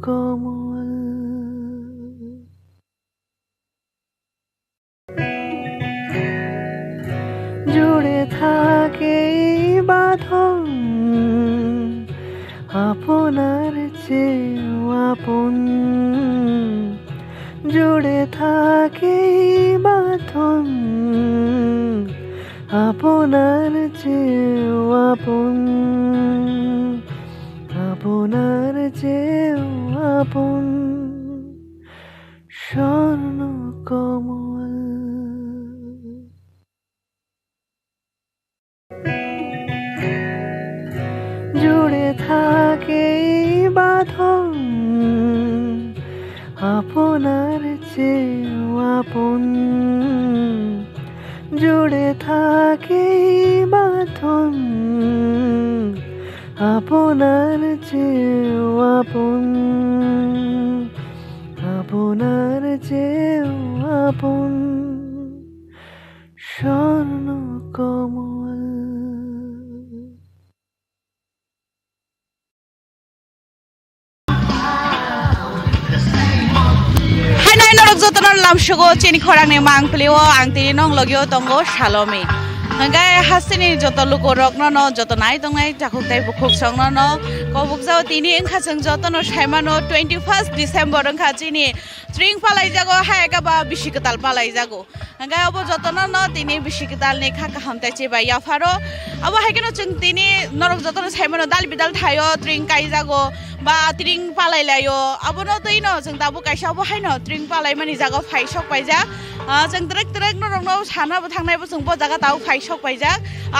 কমল জুড়ে থাকে বাঁধন আপনার চেয়েও আপন জুড়ে থাকে বাঁধন আপনার চেয়েও আপন আপনার চেয়েও আপন স্বর্ণ কমল জুড়ে থাকে বাঁধন আপনার চেয়েও আপন জুড়ে থাকে বাঁধন আপনার চেয়েও আপন আপনার চেয়েও আপন স্বর্ণ কমল jotonon lamshugo chini khorangni mangplio angtini nonglogio tongo Salome hangai hasini joto lukorokno no joto nai tongnai jakuktai bukhuk songno no kobugjao tini engkha jeng jotono saimano 21st December engkha chini string palai jago haega ba bishikatal palai jago hangai obo jotono no tini bishikatal ni khaka hamtai chiba yafaro abo haikeno jeng tini norok jotono saimano dal bidal thayo string kai jago ba string palai layo abo no toino jeng dabu kaisa abo haino string palai mani jago phai sok paija jeng trek trek norok no sana bo thangnai bo jeng bo jaga tau phai sok paija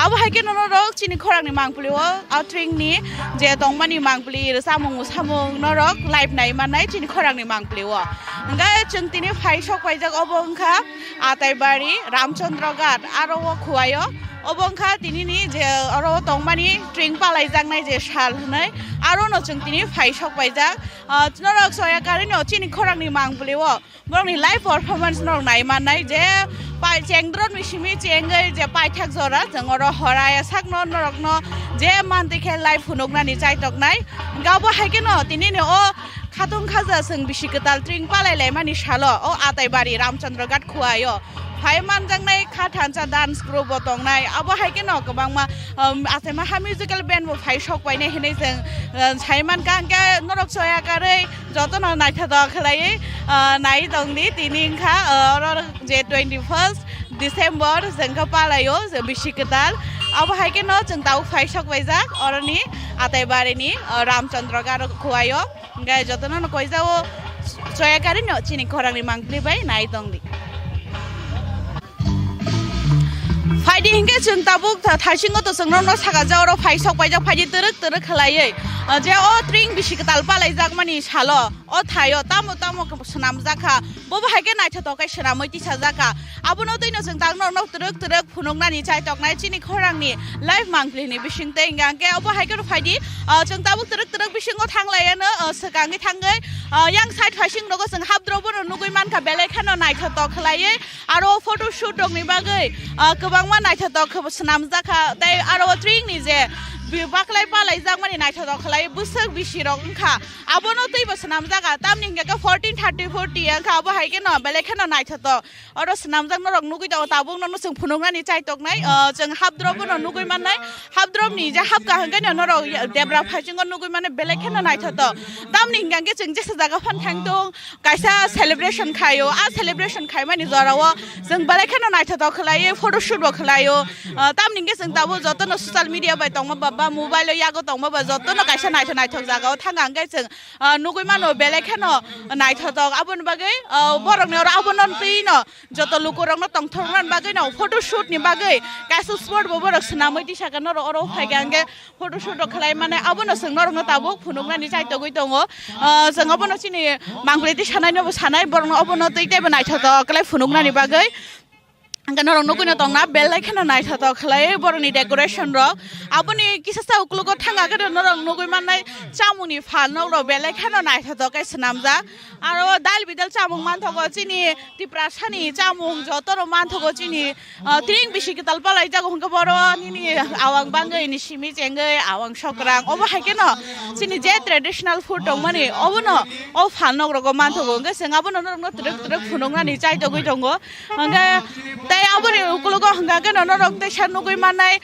abo haikeno norok chini khorangni mangplio a string ni je tongmani mangpli samung samung norok live nai manai chini khorangni mangplio hangai jeng tini phai sok paija abo engkha Ataibari Ramchandra Ghat aro o khuayo obongkha tinini je aro tongmani string palai jangnai je sal hnai aro no jeng tini phai sok paijak norok soyakari no chini khorangni mangplio borokni live performance norok nai manai je pai chengdron misimi chengai je paithak jora jeng oro horaya sakno norok no je mantikhe live phunuknani chaitoknai gabo haikeno tinini o khatung khaja seng bishikatal string palai laimani salo o Ataibari Ramchandra Ghat khuayo phai manjangnai khathancha dance group botongnai abo haikeno kobangma asema ha musical band bo phai sok painai hinai jeng saiman kangka norok soyakarei jotono naitha khlai nai tongni tini kha je 21st December jengkha palayo je bishikatal abo haikeno jeng tau phai sok paijak oroni Ataibari ni Ramchandra Ghat khuayo gai jotono no koijao soyakari no chini khorangni mangpli bai nai tongdi faidi hingke jeng tabuk thaisingo to jeng no saga jaoro phai sok paijak faidi terek khlaiei je o string bishikatal palai jak mani salo o thayo tamo snam jakha bobo haike naitha tokai snamoi tisa jakha abono toino jeng tang no terek phunuknani chaitoknai chini khorangni live mangplini bisingte ingangke obo haike faidi jeng tabuk terek bisingo thanglaiano sekangi thangai yang side phasing rogo jeng habdrobo no nugui mankha belai khano naitha tok khlaiei aro photo shoot rokni bagai kobangma naitha tok snam jakha tai aro string ni je baklai palai jak mani naitha tok khlai busuk bisirok engkha abono teibo snam jaga tamni hingka 1430 40 engkha abo haike no belai khano naitha tok aro snam jak norok nugui do tabung no jeng phunuknani chaitoknai jeng habdrobo no nugui mannai habdrop ni je habka hingka no norok debra phasing nugui mane belai khano naitha tok tamni hingka ke jeng jesa jaga phan thangtong kaisa celebration khayo a celebration khai mani jorao jeng belai khano naitha tok khlai photo shoot bo khlayo tamni ke jeng tabo jotono social media bai tongma ba mobile yago tongma ba jotono kaisa naithok jaga thangang gai jeng nugui mano belai khano naithok abon bagai borok ni ora abonon tino joto lukorok no tongthornan bagai no photo shoot ni bagai kaisa sport bo borok snamoi tisaka no oro phaigange photo shoot khlai mane abono seng norok no tabuk phunuknani chaitogoi tongo jeng abono chini mangpleti sanai no sanai borok no abono teitai ba naithok klai phunuknani bagai angkan orang nukui na tong na belai kena naik thata khlai borong ni decoration rok aboni kisasa uklugo thanga ka orang nukui man nai chamung ni phan nok ro belai kena naik thata kai snamja aro dal bidal chamung man thogo chini tiprasani chamung joto ro man thogo chini tring bisi kital palai jago hungka boro ni awang bangai ni simi jengai awang sokrang obo haikeno chini je traditional food tong mani obo no o phan nok ro go man thogo ngai senga bono no trek phunong na ni chai to goi tongo ngai tay aboni ukulugo hangga ke nono rok te san nugui manai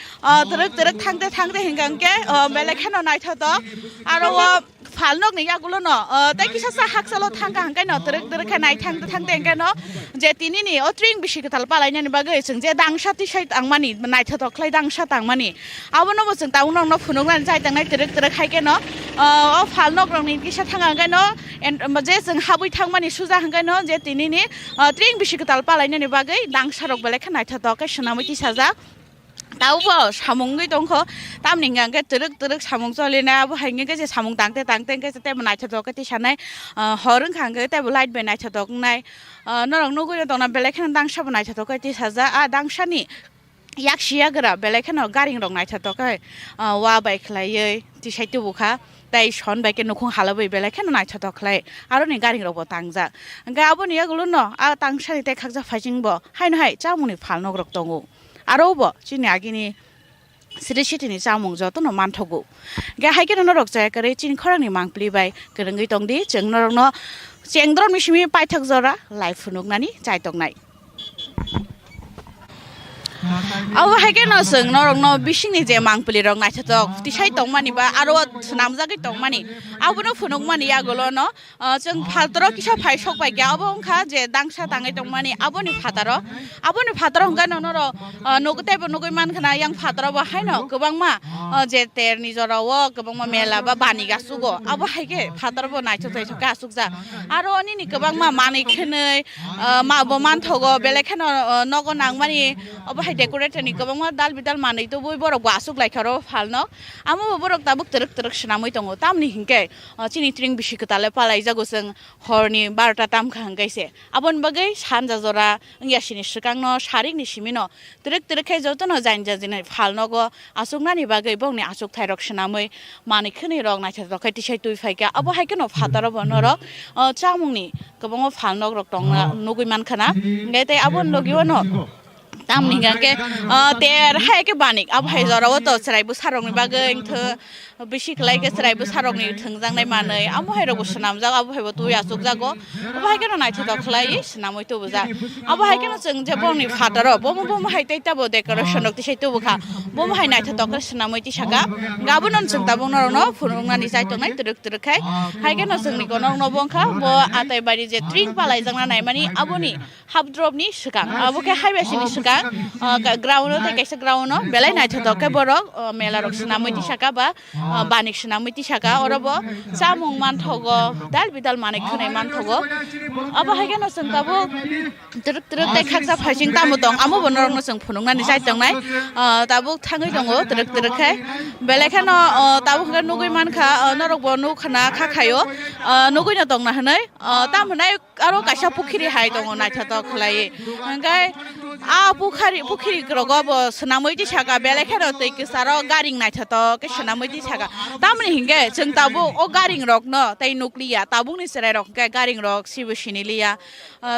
terek thangte hinggang ke belai khano nai thata aro phalnok ni yagulo no tay kisa sa haksalo thangka hangkai no terek khanai thangte hangkai no je tini ni otring bisi ketal palai ni bagai sing je dangsa ti sai tangmani nai thata khlai dangsa tangmani abono bo sing taung no phunong nan jai tangnai terek hai ke no o phalnok rok ni kisa thanga hangkai no je sing habui thangmani suja hangkai no je tini ni tring bisi ketal palai ni bagai dangsa rok belai khanai thata kai snamui ti saja taubo samung goi tongkho tamni ngang ke terek samung cholena bo hainge ke je samung tangte ke te nai thata ke ti sanai horung khang ke te light be nai thata nai norong nugui tongna belai khan dangsa nai thata ke ti saja a dangsa ni yakshia gra belai khan garing rong nai thata ke wa bai khlai ti sai tu bukha tai son bai ke nokong halabai belai khan nai thata khlai aro ni garing ro bo tangja ga aboni yagulo no a tangsa ni te khakja phajing bo haino hai chamuni phalnok rok tongo aro bo chini agini siri city ni chamung joto no manthogo ga haike no rok jaya kare chin khorang ni mangpli bai kerengai tongdi jeng norong no chengdron misimi paithak jora life funuk nani chai tongnai aw haike no sing norong no bising ni je mangpli rok nai thok ti sai tongmani ba aro snamjagi tongmani abono funuk mani yagolo no jeng phaltro kisa phai sok bai ga abo ongkha je dangsa tangai tongmani aboni phataro hongka no ro nogtai bo nogoi man khana yang phataro ba haino gobang ma je ter ni jorao gobang ma mela ba bani ga sugo abo haike phataro bo nai thok ga sukja aro ani ni gobang ma mani khenei ma bo man thogo belai khano nogo nangmani abo decorate ni gobang ma dal bidal manei to boi borok asuk laikharo phalno amo borok tabuk terek snamoi tongo tamni hingke chini tring bisi ketale palai jago sing horni 12ta tam khangkaise abon bagai sanja jora ngyasini sikangno sarik ni simino terek khai jotono jainja jinai phalno go asukna ni bagai bongni asuk thairok snamoi mani khini rok naitha rokai tisai tui phaika abo haikeno phataro bonoro chamungni gobang phalnok rok tong nugui man khana ngete abon logio no tamni ngake ter haike banik ab hai jora to chrai bu sarong ni bagai the bisi khlai ke chrai bu sarong ni thungjang nai manei abo hai rok snam ja abo hai bo tu asuk jago abo hai ke nai thok khlai snamoi to buja abo hai ke no jeng je bong ni phataro bom hai tai ta bo decoration rok ti sai to bukha bom hai nai thok ke snamoi ti saka gabonon jeng ta bong no phunung na ni sai to nai terek khai hai ke no jeng ni gonong no bongkha bo atai bari je tring palai jang na nai mani aboni half drop ni saka abo ke hai besi ni saka ground te kaisa ground no belai nai thok ke borok mela rok snamoi ti saka ba banik snamoi ti saka orobo chamung man thogo dal bidal manik khunai man thogo abo haike no sing tabo terek te khakja phajing tamu tong amo bonorong no sing phunung na ni sai tong nai tabo thangai tongo terek khai belai khano tabo kha nugui man kha norok bo nu khana kha khayo nugui na tong na hanai tam hanai aro kaisa pukhiri hai tongo nai thata khlai ngai a pukhiri rogo bo snamoi ti saka belai khano tei kisaro garing nai thata ke snamoi ti saka tamni hinge jeng tabo o garing rok no tei nukliya tabung ni serai rok ke garing rok sibu siniliya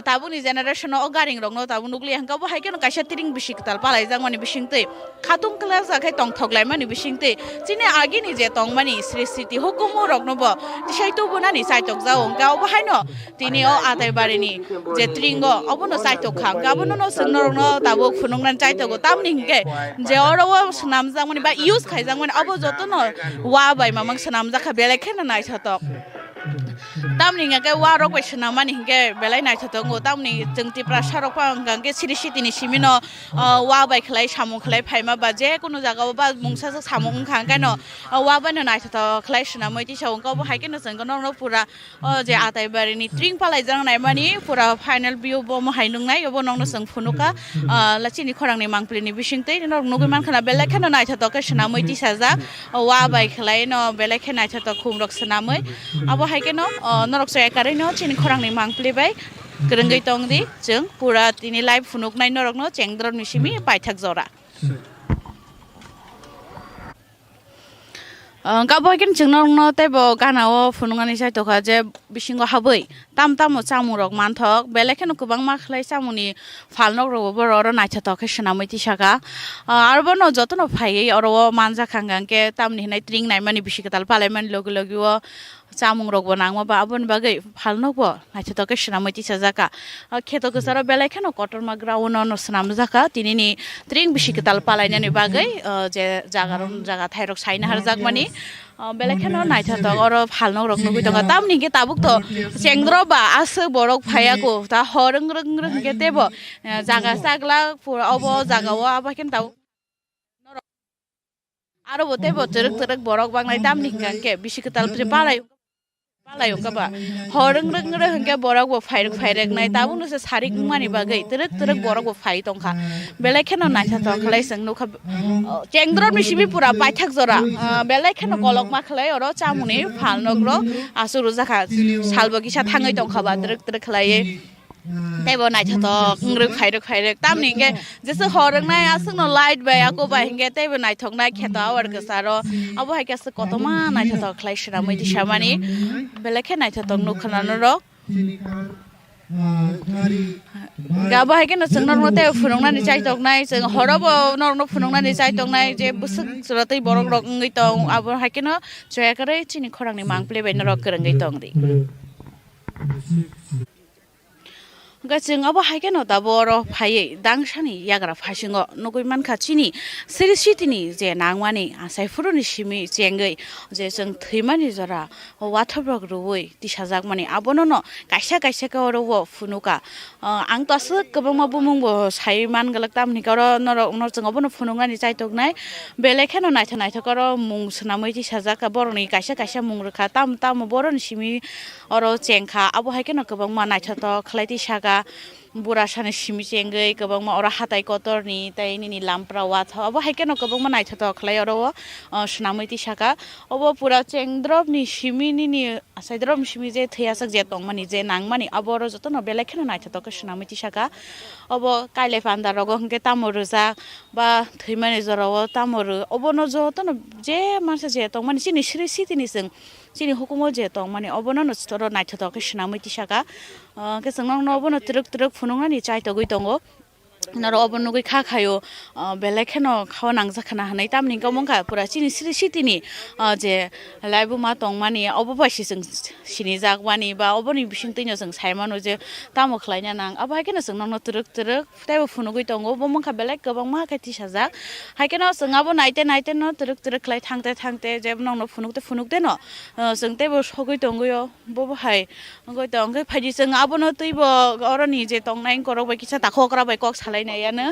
tabung ni generation o garing rok no tabung nukliya hangka bo haike no kaisa tring bisi tal palai jang mani bising tei khatung class a khai tong thoklai mani bising tei chini agi ni je tong mani sri city hukumu rok no bo tisai to bo nani sai tok jao hangka bo haino tini o atai bari ni je tringo obo no sai tok kham ga bo no sing no rok no tabo phunung nan chai to go tamni hinge je oro snam jang mani ba use khai jang mani obo joto no wa bai mamang snam jakha belai khena nai chatok tamni ngake wa rok bai snamani hinge belai nai chatok ngo tamni jengti prasarok pa ngangke siri siti ni simino wa bai khlai samung khlai phaima ba je kono jaga ba mungsa sa samung khangka no wa ba nai chatok khlai snamoi ti saung ko bo haike no jeng no pura je atai bari ni tring palai jang nai mani pura final view bo mo hainung nai bo nong no jeng phunuka lachini khorang ni mangpli ni bising tei no nugui man khana belai khana nai chatok snamoi ti saja wa bai khlai no belai khana chatok khum rok snamoi abo haike no norok sai kare no chini khorang ni mangpli bai Kerenggai tong di jeng pura tini live funuk nai norok no cengdron misimi paithak jora. Kaboy kin jengnong no tebo gana o funungani sai toka je bisingo habai tam chamung rok manthok belekhen kubang ma khlai chamungni phalnok ro boro naitha tok shnamai ti saka arbo no jotono phai oro manja khangang ke tamni nai tring nai mani bisikatal palai mani logi o chamung rok bo nangma ba abon bagai phalnok bo naitha tok shnamai ti sajaka kheto kusaro belekhen kotor ma ground no snam jaka tinini tring bisikatal palai nani bagai je jaga thairok saina har jak mani belekhen naitha tok oro phalnok rok nugui tonga tamni ke tabuk to cengdro ba asuk borok phaya ko ta horeng reng ke tebo jaga sagla pura obo jaga o abaken taw aro bote bo terek borok bangnai tamni ke bisikatal pri palai ongka ba horeng reng ke borok bo phairek nai tabuk no se sarik mani bagai terek borok bo phai tongkha belekhen naitha tok khlai seng nukha cengdro misibi pura paithak jora belekhen kolok ma khlai oro chamuni phalnok ro asuru jaka salbo gisa thangai tongkha ba terek khlai tebo naitha tok ngrek phairek tamni ke jesu horeng nai asung no light bai ako ba hinge tebo naithok nai kheta awar ksaro abo hai ke kotoma naitha tok khlai shramai di shamani belekhen naitha tok nukhana no ro gaba hai ke no sengnar mote phunongna ni chai tok nai seng horobo no phunongna ni chai tok nai je busuk suratai borok rok ngai tong abo hai ke no joya kare chini khorang ni mangple bai no rok kerengai tong di Gaceng abo hai no da boro phai dangsani yagra phasingo nugui mankha chini siri sitini je nangmani asai furuni simi chengai je jeng thimani jora wathobrok ruoi tisajak mani abono no kaisa ka oro funuka ang to asuk kobangma bumung bo sai man galak tamni karo nor jeng abono funungani chaitok nai belekhen naitha karo mung snamai tisajak boroni kaisa mung rkha tam boroni simi oro chengkha abo hai no kobangma naitha to khlaiti saka burasani simi chengai kobangma ora hatai kotorni tai nini lampra watha abo hai no kobangma naitha to khlai oro snamai ti saka abo pura cengdrop ni simi nini asaidrom simi je thyasak je tongmani je nangmani abo ro jotono belekhen naitha to snamai ti saka abo kaile panda rogo hingke tamoruja ba thimani joro tamoru abo no jotono je mansa je tongmani chini siri sitini sing chini hukumo je tongmani abo no storo naitha to snamai ti saka ke sangnang no abo no truk phunungani chai to gui tongo naro abo nugui khayo belekhen khawa nangjakhana hanai tamni kamongkha pura chini siri sitini je laibu ma tongmani abo basi sing sini jakmani ba abo ni bising tino sing saimano je tamo khlaina nang abo haikena sangnang no truk taibo phunugui tongo bo mongkha belek gobang ma khaiti sajak haikena sangabo naite no truk khlai thangte je nang no phunukte no sing taibo sogui tongoyo bo hai ngoi tong ke phaidi sing abo no taibo oroni je tongnai korok bai kisa takhokra bai kok salaiनायानो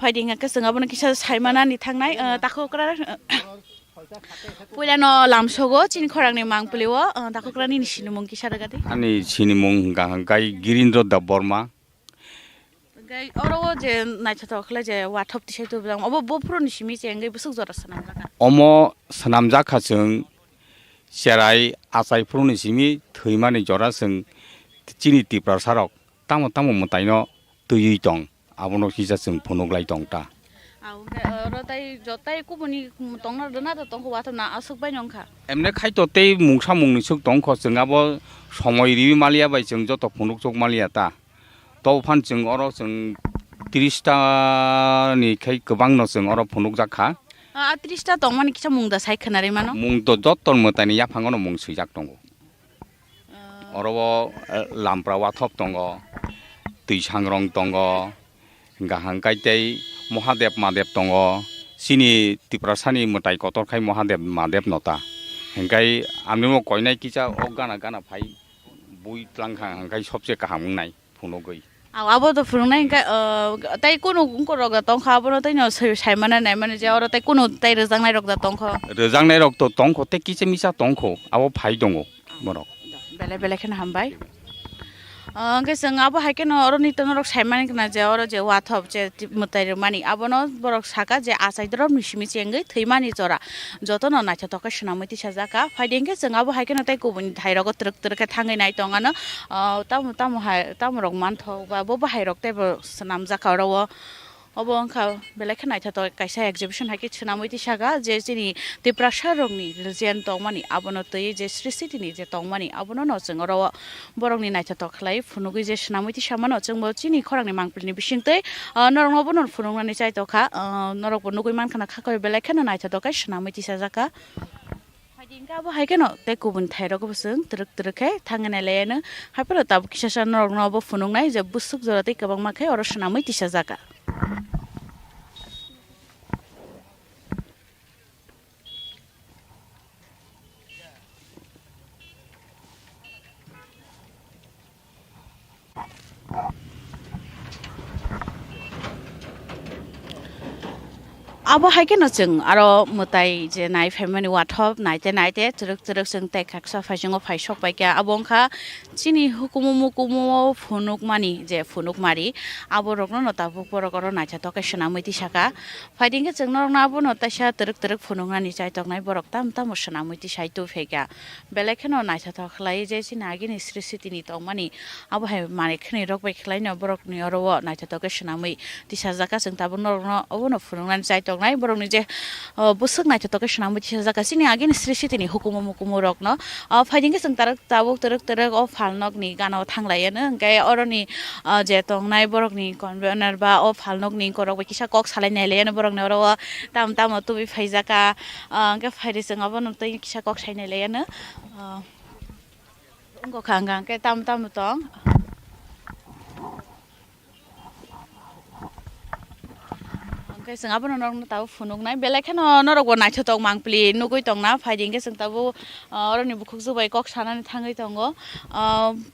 फाइदिंगा के संगाबनो किसा साइमानानि थांनाय ताखोक्रा पुइलानो लामसगो चिनि खरांनि मांगपुलिओ ताखोक्रानि निसिनु मुं किसा रगादि आनि सिनि मुं गाय गिरिन्द्र दा Burma गाय अरो जे नाइथा तखले जे वाथप तिसै तो बजां अब बफ्रोनि सिमि जेंगै बुसुक जरा सनामजाका अमो सनामजाखाजों सेराय आसायफ्रोनि सिमि थैमानि जराजों चिनि तिप्रा सारक तामो मताइनो तैयै दं आबनो हिजाजों फनोग्लाय दं ता रताय जताय कुबनि तंना दना तंखौ वाथना असुक बाय नंखा एमने खायतते मुंसा मुंनि सुक दंख जोंआबो समय रिबि मालिया बाय जों जत फनुक जक मालिया ता तो फान जों अरो जों 30 ता नि खाय गोबां न जों अरो फनुक जाखा 30 ता तंमानि किसा मुंदा साय खोनारै मानो मुं तो जतन मतानि याफांगनो मुं सैजाक दं अरो लामप्रा वाथप दं दै सांग्रं दं गाहां गायतै महादेव मादेव दं सिनि तिप्रासानि मताइ कतरखाय महादेव मादेव नता हेंगाय आमनिमो कयनाय किसा अ गाना फाय बुइ लांखा हांगाय सबसे गाहाम नाय फुनगै आबो तो फुरनाय हेंगाय तै कोनो रग तंखा आबो तैनो साइमाना नायमाने जे अरो तै कोनो तै रोजांनाय रग तंख रोजांनाय रग तो तंख ते किसे मिसा तंख आबो फाय दङ बरक बेले खेन हामबाय Cái sừng abo hai cái nó ni tông nó sai mani cái nào je wa thop je mutai mani abo nó borok saka je asai drop mishimi chengai thei mani chora joto no na chato ka shnamai ti sajaka faiding ke sừng abo hai cái nó tai kubun thai rok truk truk ka thangai nai tonga no tam hai tam rok man tho ba bo hai rok te bo sanam jaka ro obo angka belai khanai thato kaisa exhibition hai ke shnamai ti saga je chini te prasha rok ni jen tongmani abo no tei je sri city ni je tongmani abo no jeng ro borok ni nai thato khlai phunugui je shnamai ti samano jeng bo chini khorang ni mangpilni bisingtei norong obo non phunungnani chai tokha norok bo nugui mankhana khakoi belai khana nai thato kai shnamai ti sajaka Haidingka abo hai keno te kubun thairok busung truk truk hai thangane leyano haiparo tab kisasa norok no bo phunungnai je busuk jorate kabang makhai oro shnamai ti sajaka abo hai ke no chung aro mutai je nai family wa thop naite truk truk chung te khaksa phaising phai sok pai kya abongkha chini hukumu phunuk mani je phunuk mari abo rokno no ta bukor koro nacha to ka shnamai ti saka fighting ke chung no na abo no ta sha truk truk phunuk nani chai tok nai borok tam shnamai ti sai tu phekya belai kheno nacha to khlai je chini agi ni sri city ni tong mani abo hai mane khni rok bai khlai no borok ni oro nacha to ka shnamai ti sajaka chung ta bo no abo no phunuk nani chai tok nai borok ni je busuk nai to ka shnamai ti sajaka chini agi ni sri city ni hukumu rok no fighting ke chung tarak tabuk truk o falnok ni gano thanglai no enkai oroni je tong nai borok ni convener ba o falnok ni korok ba kisa kok salai nai le no borok ne ro tam tu bi phaijaka enkai phairi chung abo no tei kisa kok sai nai le no ongko khanga enkai tam tong cái sừng áp nó nong tao phun nong này belai cái nó đâu có nai cho tông mang pli nugui tông na phải điên cái sừng tao rồi ni bukhuk zubai kok sana ni thangai tong go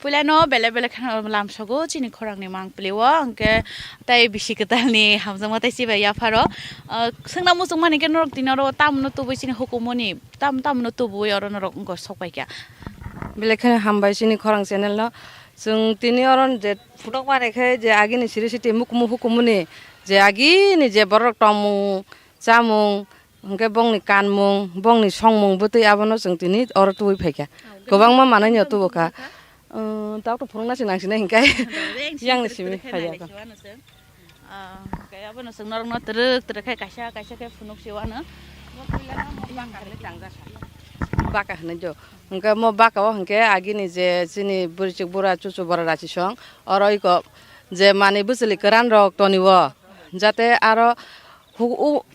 pula no belai cái làm sao go chini khorang ni mang pli wa cái tai bisi ketal ni hamjang ma tai si bai ya pharo sừng na musung mani cái nó tinaro tam no tu bai chini hukumoni tam no tu bui oro no go sok bai kya belai cái hambai chini khorang channel no जों तिनि अरन जे फुटक बानायखाय जे आगिनि सिरि city मुकुमु हुकुमुनि जे आगिनि जे बरक तमु जामुं ओंके बंनि कानमुं बंनि संमुं बोतै आबनो जों तिनि अर तुइ फायखा गोबां मा मानायनि तुबखा दाउट फुरंना सिनांसिना हिंखाय यांनि सिमि फाया cái abo no sung norong no truk khai kaisa cái phunuk siwana baka hne jo hingke mo baka o hingke agini je chini burichik bura chuchu bora rachi song oroi ko je mani busli karan rok toniwo jate aro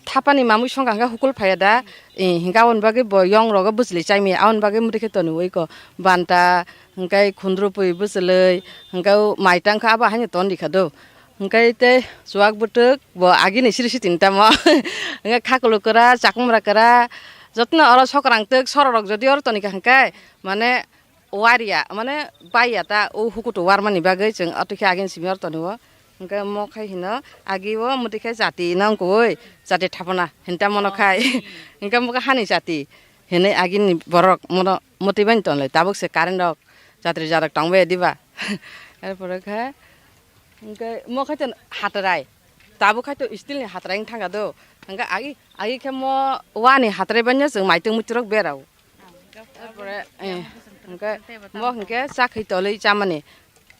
thapani mamui song hangka hukul phayada hingka on bagi bo yong rogo busli chaimi aun bagi mudike toniwo ko banta hingkai khundru pui buslei hingka maitang kha ba hani ton dikhado hingkai te suak butuk bo agini siri sitin tamo hingka khakulu kara chakmra kara যত্ন or সক্রাংতক সররক যদি or তনিকা হাঙ্কাই মানে ওয়ারিয়া মানে বাইয়াটা ও হুকুটো ওয়ারমানি বাগৈ जों অতকে again Simi or তনিও হাঙ্কা মখাই হিন আগিও মতিখাই জাতি নাংগৈ জাতি থাপনা হেনটা মনখাই হাঙ্কা মকা হানি জাতি হেনে আগিনি বরক মন মতিবান তনলাই তাবকসে কারেন্ট রক জাত্রি জারক টাংবে দিবা এরপরে খা হাঙ্কা মখাই তন হাতরাই তাবখাই তো স্টিল ni হাতরাইং থাঙ্গা দো hingga agi kemo wani hatre banya जों माइtung mutrok berau তারপরে hingga mo hingga sakhai tolei chamani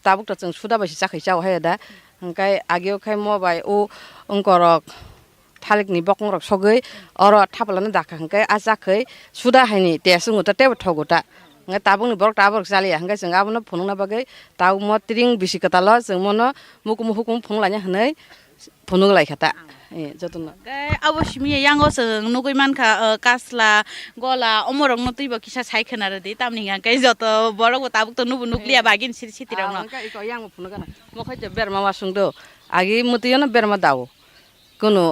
tabuk ta जों suda basi sakhai chaw hai da hingga agio khai mo bai o ongkorok thalikni bokongrok sogoi oro thapalana dakha hingga ajakhai suda haini tesung ta teb thogota hingga tabungni borok tabok jalia hingga जों abono phunungna bagai taw mo tring bisi katalo जों mono mukum hukum phunglanya hnai phunung laikhata যতন cái abo simi yango sung nugui mankha kasla gola omorong no tuibo kisa saikhanar di tamninga kai joto borok tabuk to nubu nuklia bagin siri sitirang no ka iko yang phunugana mo khaite berma ma sungdo agi mutiyono berma dawo kono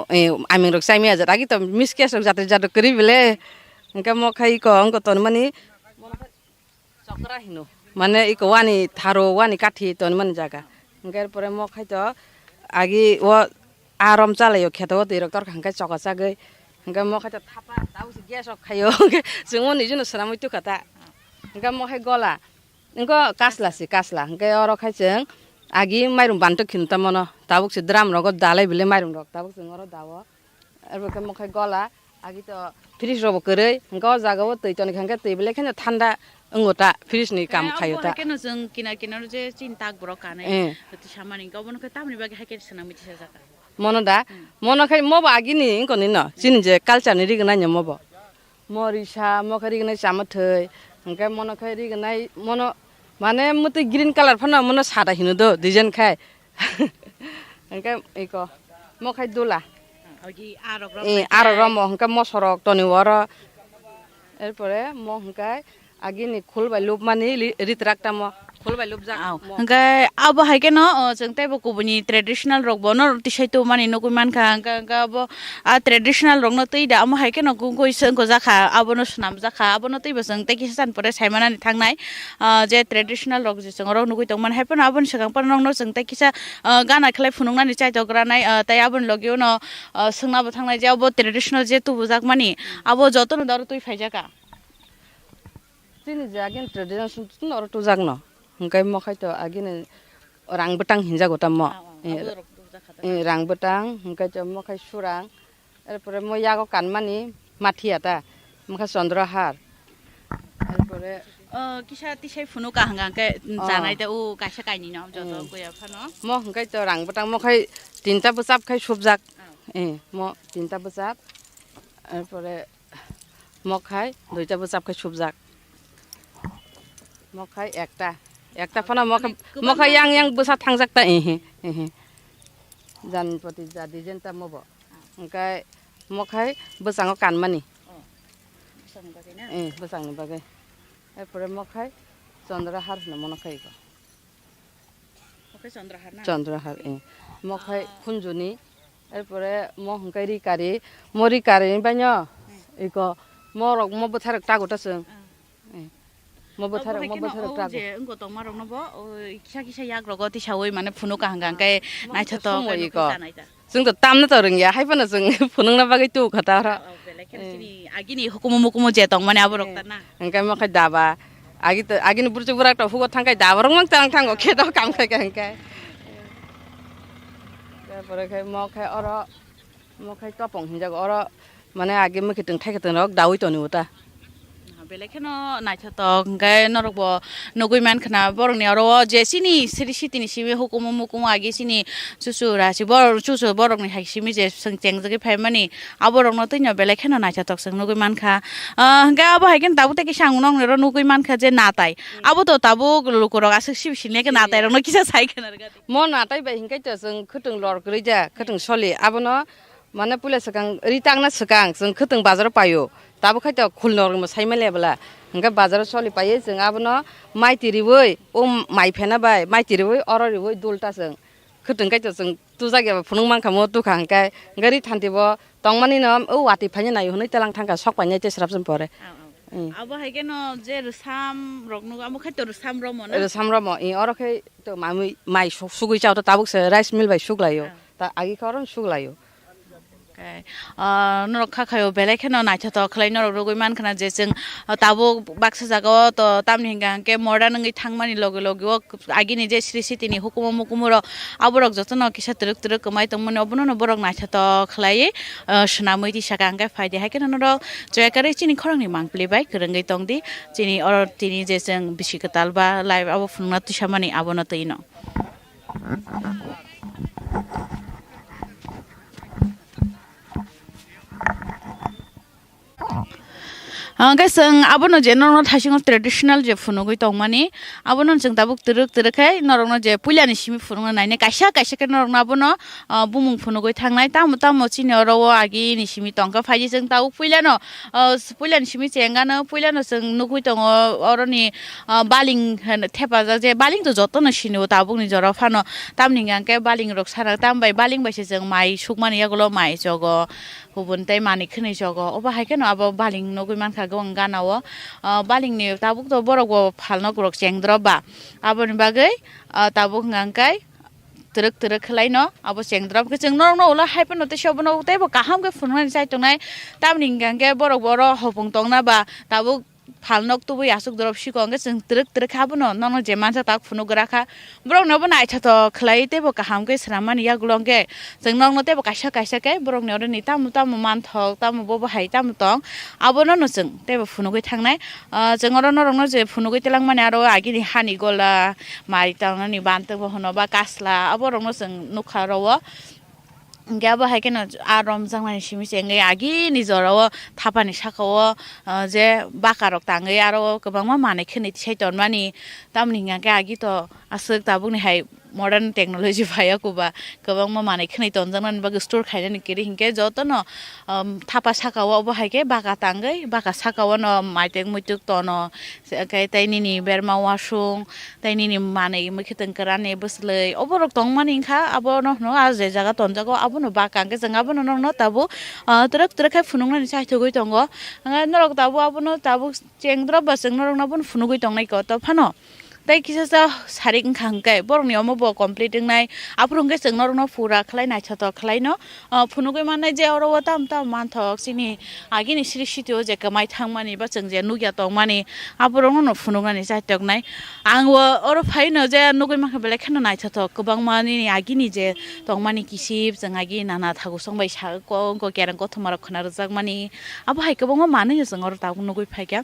aming rok saimi aja agi to miskes rok jate jado kri bele engka mo khai ko angko ton mani chokra hino mane iko wani tharo wani kathi ton man jaga engka pore mo khaito agi o arom chalayo kheto dirok tor hangka chokka chagai hangka mo khaito thapa tau se gas ok khayo jung oni juno sramoi tu khata hangka mo khai gola इनको कासला इनके और खाइजों आगि माइरं बान्थ' खिन्था मनो दाबुक से dram रग दालाय बिले माइरं रग दाबुक जों और दावो एरबो मखाय गला आगि तो फ्रिज रब करै इनका जागाव तै तनि खांगे तै बिले खेन ठंडा अंगोता फ्रिज नि काम खायो ता केन जों किना जे चिन्ता ब्र काने हति सामानि गावबन के तामनि बागे हाके सना मिथिसा जाका मनो खाय मबो आगि नि इनको नि न चिन जे कल्चर नि रिगनाय न मबो मरिसा मखाय रिगनाय सामथै इनका मनो खाय रिगनाय मनो माने मते ग्रीन कलर फना मनो सादा हिनो दो डिजाइन खाय इनका इको मखाय दुला आरो रम हंका मसरक तनि वर एरपरे म हंका आगिनि खुलबाय लुब मानि रितराक्ता म खुलबाय लुब जा हंका अब हायके न जों तैबो कुबनि ट्रेडिशनल रक बन तिसाइतो मानि नकुइ मानखा हंका अब आ ट्रेडिशनल रक न तैदा हम हायके न गुगoi संको जाखा आबनो सुनाम जाखा आबनो तैबो जों तैकि सान परे साइमानानि थांनाय जे ट्रेडिशनल रक जे जों रक नुगै तंमान हायपन आबन सगां पर नंनो जों तैकिसा गाना खलाय फुनुंनानि चाइतग्रानाय तै आबन लगियो न सोंनाबो थांनाय जे अब ट्रेडिशनल जे तुबु जाक मानि आबो जतन दारो तुइ फाइजाका तिनि जागिन ट्रेडिशनल तुन और तु जाक न हंकाय मखाय तो आगिन रां बटां हिनजागो ता म रां बटां हंकाय तो मखाय सुरां एरपरे म यागो कानमानि माथियाता मखाय चंद्रहार एरपरे किसा तिसाइ फुनुका हंगाके जानाय त उ कासा काइनि न जतो गया फानो म हंकाय तो रां बटां मखाय तिनटा बसाब खाय सुबजाक म तिनटा बसाब एरपरे मखाय दुइटा बसाब खाय सुबजाक मखाय एकटा फना मखाय yang बसा थांजाकता जानपति जा डिजाइनता मबो ओंखाय मखाय बसाङाव कानमानि बसांनि बागै एरपरे मखाय चंद्रहार न मनखाय चंद्रहार मखाय खुनजुनि एरपरे म हंखाय रिकारि बायनो इको मरक म बोथारक तागोतासों जे उनको तो मारो नबो किसा याग्रगो तिसावै माने फुनुका हंगांकाय नायथतो इको जों तो तामनो तो रोंगिया हायफोनो जों फुनुंना बागै तु खतारा बेलेखिनि आगिनि हुकुमु जे दं माने आबो रक्ताना हंकाय मखाय दाबा आगिनि बुरजु बुराक तो हुगो थांकाय दाबरं मंग थांगो खेदो काम खाय हंकाय तारपरे खाय मखाय और मखाय तपं हिनजागो और माने आगे मखितों थायखतों रक दावै तनि उता बेलेखेनो नायथतो हंकाय नरकबो नगुइ मानखना बरंनि आरो जेसिनि सिरिसितिनि सिबे हुकुमु मुकुमु आगे सिनि सुसु रासि बर सुसु बरंनि हाइसिमि जे सों चेंजगे फायमानि आबरंनो तैनो बेलेखेनो नायथतो सों नगुइ मानखा हंकाय आबो हायकेन दाबु तेके सांगु नंग रो नगुइ मानखा जे नाताय आबो तो ताबु लुकुरक आसो सिबिसिनेके नाताय रंनो किसा साइखेन रगाति म नाताय बाय हंकाय तो जों खोथों लरग्रै जा खोथों सलि आबोनो माने पुलिस सकां रितांना सकां जों खोथों बाजार पायो दाबो खायता खुलनर म साइमालेबला हंका बाजार सलि पायो जों आबोनो माइतिरिवै ओ माइफेना बाय माइतिरिवै अररिवै दुलताजों खोथों खायता जों तु जायगा फुनुं मानखा म तुखा हंकाय गरि थान्तिबो तंमानि न औ वाति फाइने नाय हनै तलां थांका सकपाइने तेसराब जों परे आबो हायकेनो जे रसाम रगनु आबो खायतो रसाम रम अरखै तो माइ सुगै चाव त ताबुक राइस मिल बाय सुगलायो ता आगि खरन सुगलायो नरक खाखायो बेलेखेनो नायथतो खलाय नरक रगुइ मानखना जे जों ताबो बाक्सा जागाव तो तामनि हिंगांके मर्डान नङै थांमानि लगे लगे आगिनि जे सिरिसितिनि हुकुम मुकुमुर आबरक जतन किसा तरक तरक कमाय तंमने अबनो बरक नायथतो खलाय सनामै दिसाका हंगाय फायदे हायकेनो नरक जयकारे चिनि खरंनि मांगप्लिबाय गोरंगै तंदि चिनि और तिनि जे जों बिसिकताल बा लाइभ आबो फुंना तिसामानि आबनो तैनो जों आबोनो जे नरनो थासिङाव ट्रेडिशनल जे फुनुगै तंमानि आबोनो जों दाबुक तरक तरखाय नरनो जे पुलियानि सिमि फुनुंना नायने कायसा के नरनो आबोनो बुमुं फुनुगै थांनाय तामो चिनि अरव आगि निसिमि तंका फायि जों दाउ पुलियानि सिमि चेंगानो पुलियानो जों नुगै दङ अरनि बालिं थेपा जे बालिं तो जतन सिनो ताबुकनि जरा फानो तामनि गांके बालिं रक सारा तामबाय बालिं बायसे जों माइ सुकमानि यागलो माइ जगो हुबुनताय मानि खनै जगो अबा हायकेनो आबो बालिं नगै मानखा गं गानावो बालिंनि ताबुक तो बरगो फालनो ग्रक चेंद्रबा आबोनि बागै ताबुक गांकाय तरक खलायनो आबो चेंद्रब के जों नरनो ओला हायपनो ते सबनो तेबो काहाम के फुननाय जायतनाय तामनि गांके बरग हबुं तंना बा Tabuk falnok tu bui asuk drop shi ko nge sing trek habuno nong je mansa tak phunu graka brong no bana acha to khlai te bo kaham ke sramani ya glongge sing nong no te bo kaisa ke brong no ni tam man thok tam bo hai tam tong abono no sing te bo phunu goi thangnai jeng oro norong no je phunu goi telang mane aro agi ni hani gola mai tang ni ban te bo hono ba kasla aborong no sing nukha ro Gaba haikena arom jangmani simi senge agi ni jorao thapani sakao je bakarok tangai aro kobangma mane khini saiton mani tamni ngake agi to asuk tabungni hai modern technology phaya kuba kobangma mane khini tonjangnan ba store khainani kiri hingke jotono thapa sakao bo haike baka tangai baka sakao no maitek muituk tono kai taini ni berma wasung taini ni mane mukheteng karane buslei oborok tongmani kha abo no aje jaga tonjago no bakangke jeng abono no tabu trek khai phunungni saithogoi tongo norok tabu abono tabu chengdra baseng norok na bun phunugoi tongnai ko to phano tai kisa sa saring khangkai borni omo bo completing nai aprungke jeng norok no pura khlai nai chato khlai no phunugoi manai je oro tam manthok sini agini sri sitio je kamai thangmani ba jeng je nugya tongmani aprung no phunugani saitok nai angwo oro phaino je nugoi makha bele khano nai chato kubang mani agini je tongmani kisip jeng agi nana thagu songbai sa ko kerang ko thomar khona rojak mani abo hai kubang mani jeng oro tabu nugoi phaika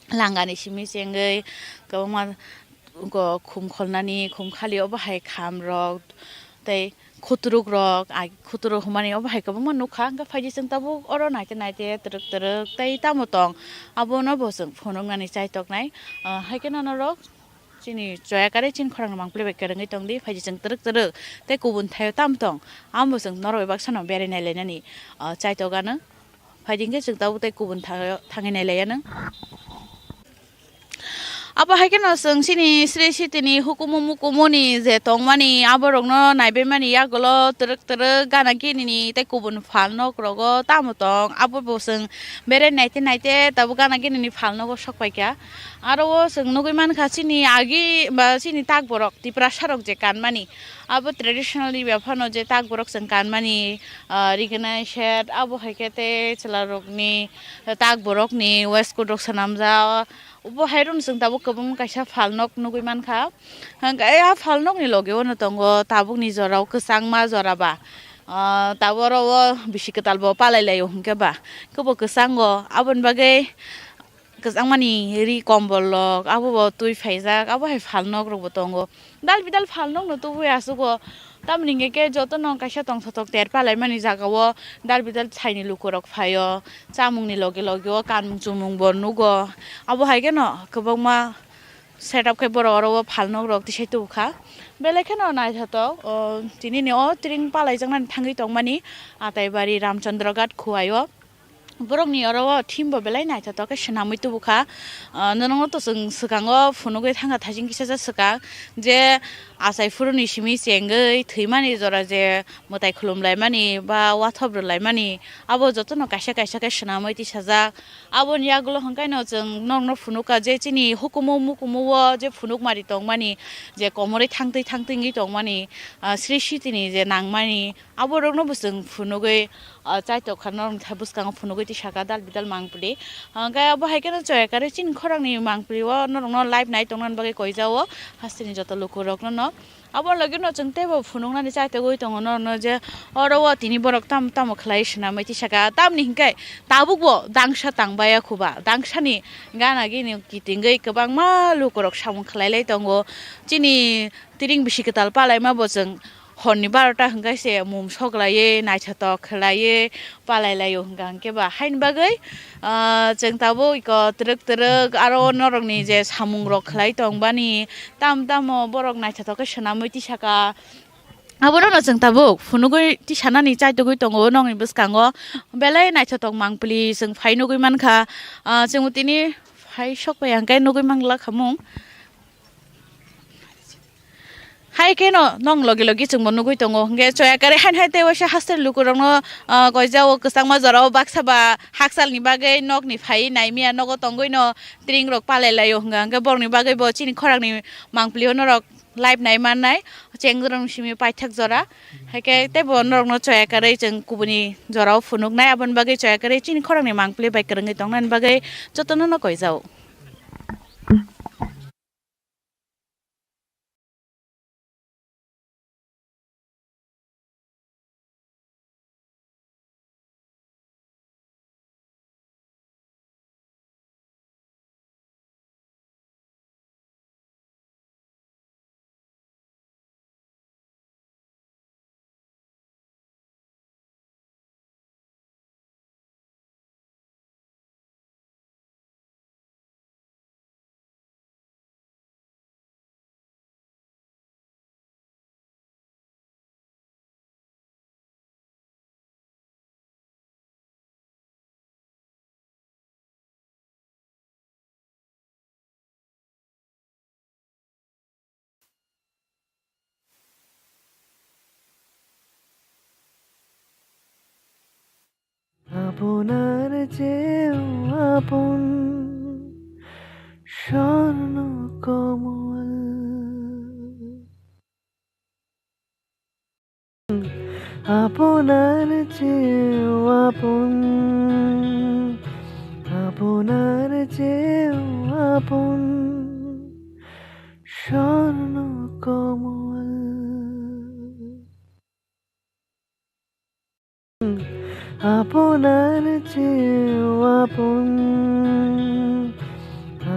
langani simi sengai kubang go khum kholnani khum khali obo hai kham rok tai khuturuk rok khuturuk humani obo hai kabang nukha ga phaiji sing tabu oro naite trek tai tamotong abo no bosung phonongani chaitok nai haikena no rok chini joyakare chin khorang mangple bekerangai tongdi phaiji sing trek tai kubun thayo tamtong ambo sing noroi baksano bere nai lenani chaitogana phaijingke sing tabu tai kubun thayo thangai nai leyanang Apa haikena sing sini Sri Sitini hukumu mukumuni je tongmani aborokno naibemani yagolo trek gana kini te kubun phalno krogo tamotong abo bosing bere naite tabu gana kini ni phalno go sokpaika aro sing nugui khasini agi ba sini tak borok tipra sarok je kanmani abo traditionally befano je tak borok sing kanmani rigna shed abo haikete chelarokni tak borokni west kodok sanamja ubo hairun sing tabu kabung kaisa phalnok nugui mankha ya phalnok ni logeo no tongo tabu ni jorao kesangma joraba taboro bisiketal bo palailayo hingke ba kobo kesango abon bagai kesangmani ri kombolok abo bo tui phaijak abo hai phalnok robo tongo dal bidal phalnok no tubu asugo tamninge ke jotono kaisa tongsotok ter palai mani jagao dal bidal chaini lukorok phayo chamungni loge kanmung chumung bornugo abo haige no kobangma setup khai boro oro phalnok rok tisai tukha belekeno nai thato tini ne o tring palai jangnan thangi tongmani ataibari ramchandra ghat khuayo borokni oro thimbo belai nai thato ke shnamui tubukha nonong to sing sikango phunugoi thanga thajing kisa saka je asai furuni simi sengai thimani jora je motai khulumlai mani ba wathobrlai mani abo jotono kaisa ke shnamui ti saja abo niagulo hangkai no jeng nongno phunuka je chini hukumu mukumu je phunuk mari tongmani je komore thangtei ngi tongmani Sri Sitini je nangmani abo rokno busung phunugoi chaito khanong thabuskang phunugoi ti saka dal bidal mangpuli hangkai abo haikena joyakare chin khorangni mangpuli wo norongno live night tongnan bage koijao hastini joto lukurokno no abo lagi no jengte bo phunungnani chaite goi tongo no je oro tini borok tam khlai shnamai ti saka tamni hingkai tabukbo dangsa tangbaya khuba dangsani gana gini kitingei kobangma lukurok samung khlailai tongo chini tiring bisiketal palai ma bojeng honni 12টা hingkaise mum soklaye naithatok khlaye palailayo hingkangke ba hain bagai jeng tabo iko trek aro norokni je samung rok khlai tongbani tam borok naithatok shnamui ti saka abono no jeng tabo phunugoi ti sanani chaitogoi tongo nongni buskango belai naithatok mangpli jeng phainugoi mankha jengutini phai sokpai hangkai nugoi mangla khamung hai keno nong logi chungmo nugui tongo nge choyakare han te wasa hastel lukurongno koijao kesangma jorao baksaba haksal ni bagai nok ni phai naimia nogo tongoi no tring rok palailayo nge borni bagai bo chini khorang ni mangplio norok live nai manai chengrong simi paithak jora haike te bo norok no choyakare jeng kubuni jorao phunuk nai abon bagai choyakare chini khorang ni mangpli bai krang tongnan bagai jotono no koijao আপনার চেয়েও আপন স্বর্ণ কমল আপনার চেয়েও আপন আপনার চেয়েও আপন স্বর্ণ কমল আপনার চেয়েও আপন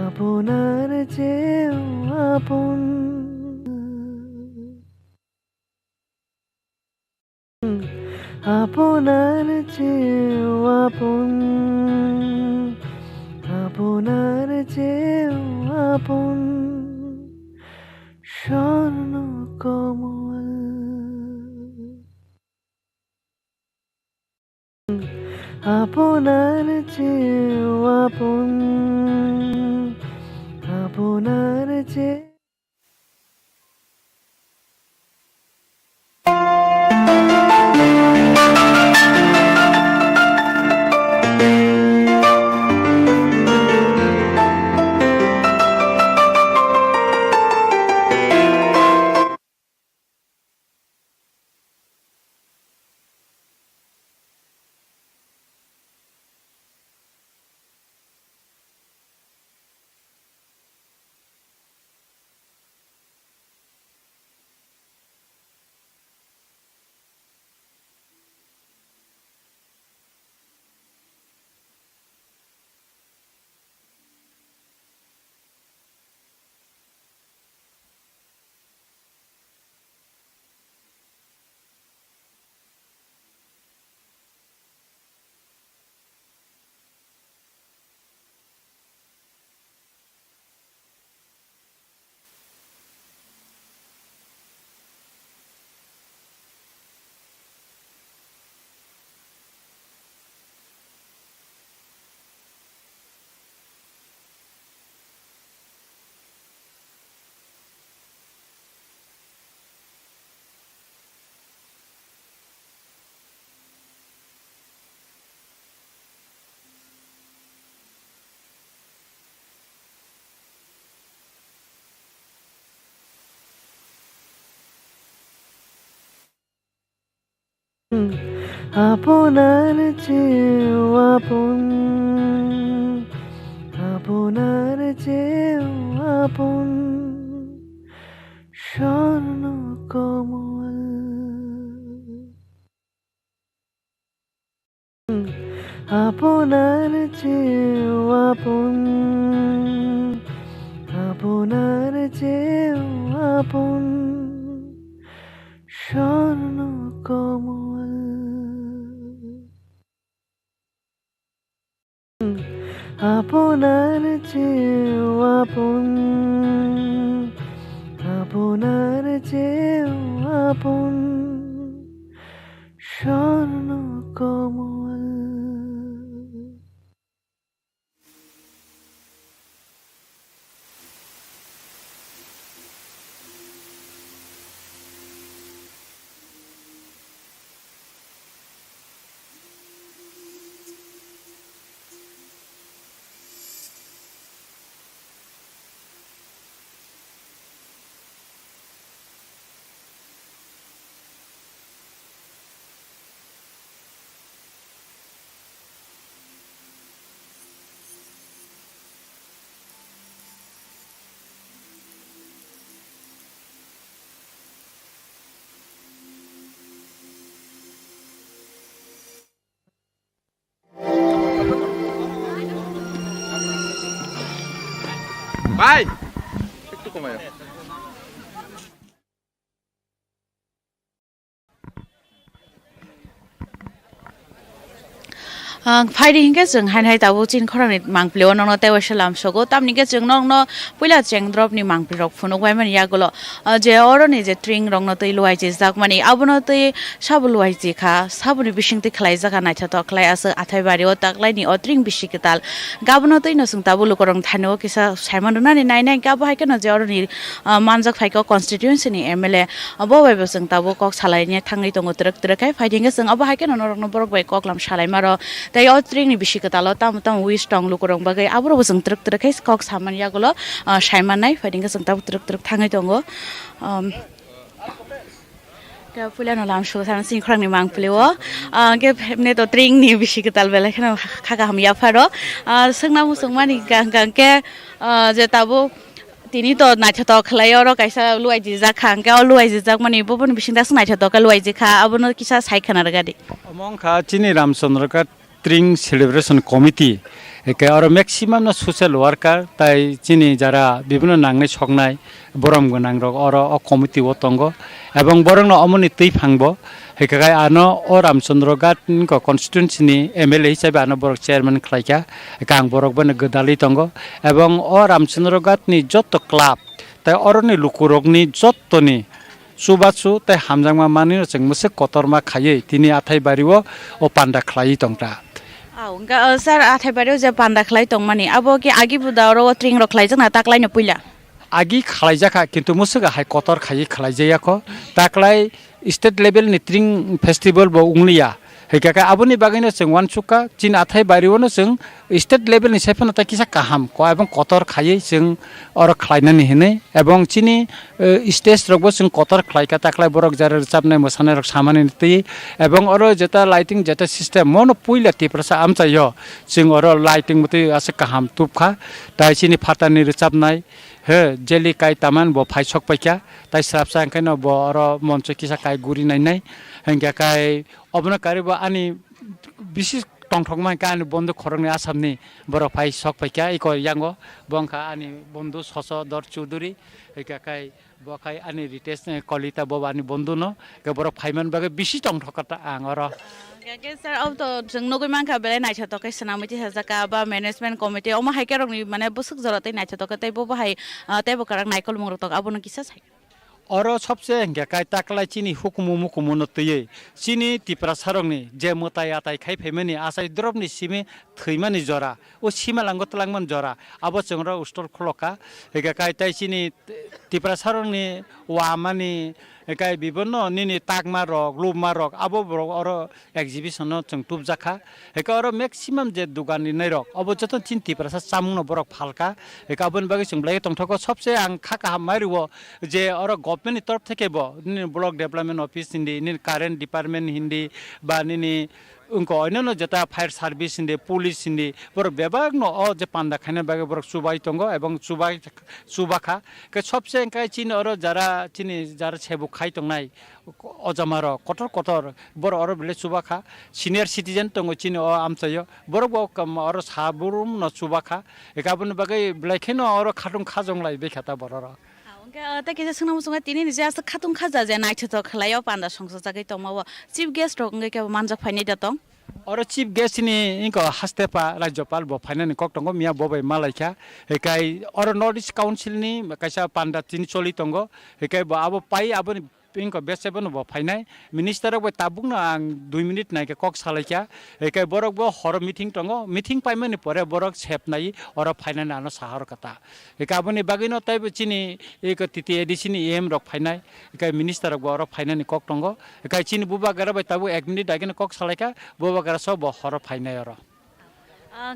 আপনার চেয়েও আপন আপনার চেয়েও আপন আপনার চেয়েও আপন স্বর্ণ কমল আপনার চেয়েও আপন আপনার চেয়ে আপনার চেয়েও আপন আপনার চেয়েও আপন স্বর্ণ কমল আপনার চেয়েও আপন আপনার চেয়েও আপন স্বর্ণ কমল আপনার চেয়েও আপন আপনার চেয়েও আপন স্বর্ণ কমল ভাই একটু কমায় फाइदि हिंगे जों हाय दाबो चिन खरांनि मांप्लेव नंनो तेव सलाम सगो तामनि के जों नंनो पुला चेंद्रप नि मांप्ले रक फुनो वाय मानि यागलो जे अरनि जे ट्रिंग रंनो तै लुवाय जे जाक मानि आबनो तै साबु लुवाय जे खा साबुनि बिसिं तै खलाय जागा नायथा तो खलाय आस आथाय बारि ओ ताकलाय नि अट्रिंग बिसि केताल गाबनो तै न सुं ताबु लुकरं थानो किसा साइमन नानि नाय नाय गाबो हाय केन जे अरनि मानजक फाइको कन्स्टिट्युएन्सी नि एमएलए अबो वायबो जों ताबो कक सालायनि थांनि दङ तरक तरकाय फाइदिंगे जों अबो हाय केन नरंनो बरक बाय ककलाम सालाय मारो তাই ও ট্রিং ni bisi ketalo tam wish tong lukurong bagai abro bo jeng truk truk kai kok saman yagulo saimanai faiding jeng tam truk truk thangai tongo ke pulan olam shu san sin khrang ni mang pleo ke ne to tring ni bisi ketal bela khana khaka ham ya pharo sungna musung mani gang ke je tabo tini to naithoto khlai oro kaisa luai ji ja khang ke luai ji jak mani bobon bisinda sung naithoto ka luai ji kha abono kisa sai khana ragadi among kha chini ramchandra ka tring celebration committee একে আর maximum না social worker তাই চিনি যারা বিভিন্ন নাংনে ছকনাই বরম গোনাং rock আর অ committee ওতঙ্গ এবং বরং অমনি তৈ ফাংব হেকাই আনো ও রামচন্দ্র গাট কনস্টিটুয়েন্সিনি এমএলএ হিসাবে আনো বরক চেয়ারম্যান খাইকা কাং বরক বনে গদালি তঙ্গ এবং ও রামচন্দ্র গাটনি যত ক্লাব তাই অরনি লুকুরকনি যতনি সুবাসু তাই হামজাংমা মানি जों मोसे कतरमा खायै तिनि आथाय बारिओ ओ panda खलाई तंगटा Enggak, sir, athai baru je panda khlai tong mani. Abo ki agi budaro tring ro khlai jang na taklai no puila. Agi khlai jaka kintu musuga hai kotor khai khlai jaya ko taklai state level ni tring festival bo unglia hekaka aboni bagino जों wansuka chin athai bariwo no जों state level ni sephana ta kisa kaham ko ebong kotor khai जों or khlaina ni hene ebong chini stage rogbo जों kotor khlai ka taklai borok jar chapnai mosane rok samani ti ebong oro jeta lighting jeta system mono puila ti prasa amchayo जों oro lighting muti ase kaham tupkha tai chini phatani chapnai he jeli kai taman bo phai sok paikya tai srapsa kaino bo oro moncho kisa kai guri nai nai hengya kai obna kariba ani bisis tongthokma ka ani bondo khorongni asamni boro phai sok paikya iko yango bongkha ani bondo soso dor chuduri hengya kai bokai ani rites kolita bo ani bondo no ke boro phaiman bage bisi tongthokata ang oro Oke, sir, अब तो जों नगै मानखा बेले नाइछतो कै सनामिति हाजाका बा management committee अमा हाइके रंनि माने बुसुक जरते नाइछतो कै तैबो बाहाय तैबो करक नाइकल मंग रतक आबो न किसा साइ oro सबसे hengya kai taklai chini hukumu mukumu no teye chini tipra sarongni je motai atai khai phemani asai dropni simi thimani jora o sima lango tlangman jora abo chongra ustor kholoka hengya kai tai chini tipra sarongni wamani ekai bibonno nini takma rok lubma rok abo oro exhibition no chung tup jakha eka oro maximum je dugan ni rok abo joto chinti prasa samung no borok phalka eka abon bagi chunglai tongthoko सबसे ang khaka hamariwo je oro government ni torf theke bo block development office hindi ni current department hindi ba nini उनको अन्य जता fire service हिंदे police हिंदे बर बेबाग न ओ जे पांडा खाने बागे बर सुबाई तंगो एवं सुबाखा के सबसे काय चिन और जरा चिनी जरा छेबु खाइ तंगनाय अजमार कटर कटर बर और बेले सुबाखा सिनियर सिटिजन तंगो चिन ओ आमचयो बर बो कम और साबुरुम न सुबाखा एकाबन बागे ब्लैखे न और खाटुं खाजंलाय बेखाता बरर ता किसा सुना मुसुङा तिनी नि जास खातुं खाजा जे नाइछतो खलायो पान्दा संसो जाकै तमाव चिफ गेस्ट रंगे के मानजा फाइनै दतong और चीफ गेस्ट नि इनको हस्तेपा राज्यपाल बो फाइनानि कक्टंगो मिया बोबै मालाइखा एकाइ और नॉर्थ ईस्ट काउन्सिल नि कैसा पान्डा तिन चोली तंगो एकाइ बो अब पाइ अब इनको बेसेबन बो फाइनाइ मिनिस्टर बो ताबुंग आं 2 मिनिट नाइके कक सालाइखा एकाइ बरक बो हर मिटिंग तंगो मिटिंग पाइमानि परे बरक सेपनाइ और फाइनानि आनो साहर कथा एकाबनि बागिनो ताइब चिनि एक तिति एडिसिनि एम रक फाइनाइ एकाइ मिनिस्टर बो और फाइनानि कक्टंगो एकाइ चिनि बुबा गराबाय ताबु 1 मिनिट आगेन कक सालाइखा बुबा गरा सब हर फाइनाइ और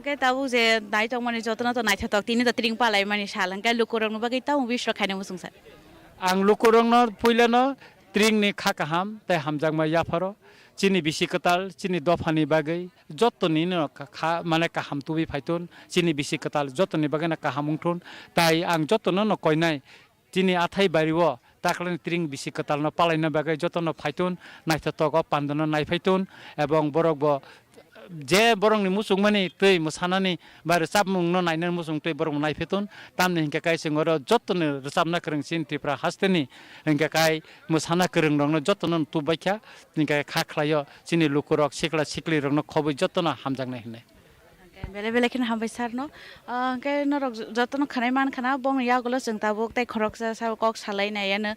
के ताबु जे नाइथक माने जतना त नाइथक तिनी त त्रिङ पालाइ माने सालां के लुकुरंग बागै ताउ विश्व खाइने मुसुङसा आं लुकुरंग पुइलानो त्रिङ नि खाकाहाम ताइ हामजांमा याफारो चिनी बिसिकताल चिनी दफानि बागै जतनि न खा माने काहाम तुबि फाइतुन चिनी बिसिकताल जतनि बागै न काहामुंथुन ताइ आं जतन न कइनाय चिनी आथाय बारिवो ताकलानि त्रिङ बिसिकताल न पालाइना बागै जतन फाइतुन नाइथतक पान्दन नाइफाइतुन एवं बरकबो जे बरंनि मुसुं माने तै मोसानानि बारे साबमुं न नायना मुसुं तै बरं नाइफेतुन तामनि हिंका काय सिंगर जतन रसाबना करं सिन त्रिपुरा हास्तेनि हिंका काय मोसाना करं रंग जतन तुबाइखा हिंका खाख्लायो सिनि लुकुरक सिकला सिकलि रंग खबै जतन हामजांनाय हिने बेले बेले खिन हामबाय सार न के नरक जतन खानाय मान खाना बं यागलो जों ताबो ताइ खरक सा कक सालायनायानो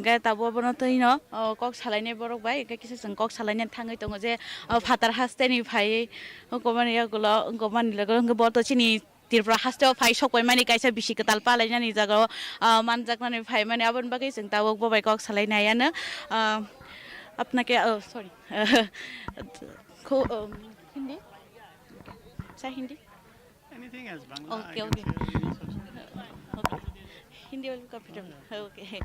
के ताबो बन तै न कक सालायनाय बरक बाय के किसे जों कक सालायनाय थाङै दङ जे फातार हास्तेनि फाय गमान यागलो गमान लगो बत चिनि त्रिपुरा हास्तेआव फाय सकबाय माने गायसा बिसि कताल पालायनानै जागो मानजाकनानै फाय माने आबन बागै जों ताबो बबाय कक सालायनायानो आपनाके सॉरी हिंदी चाहे Hindi Anything else, Bangla? Okay, I okay. can say English also. Okay. Hindi will be comfortable. Okay.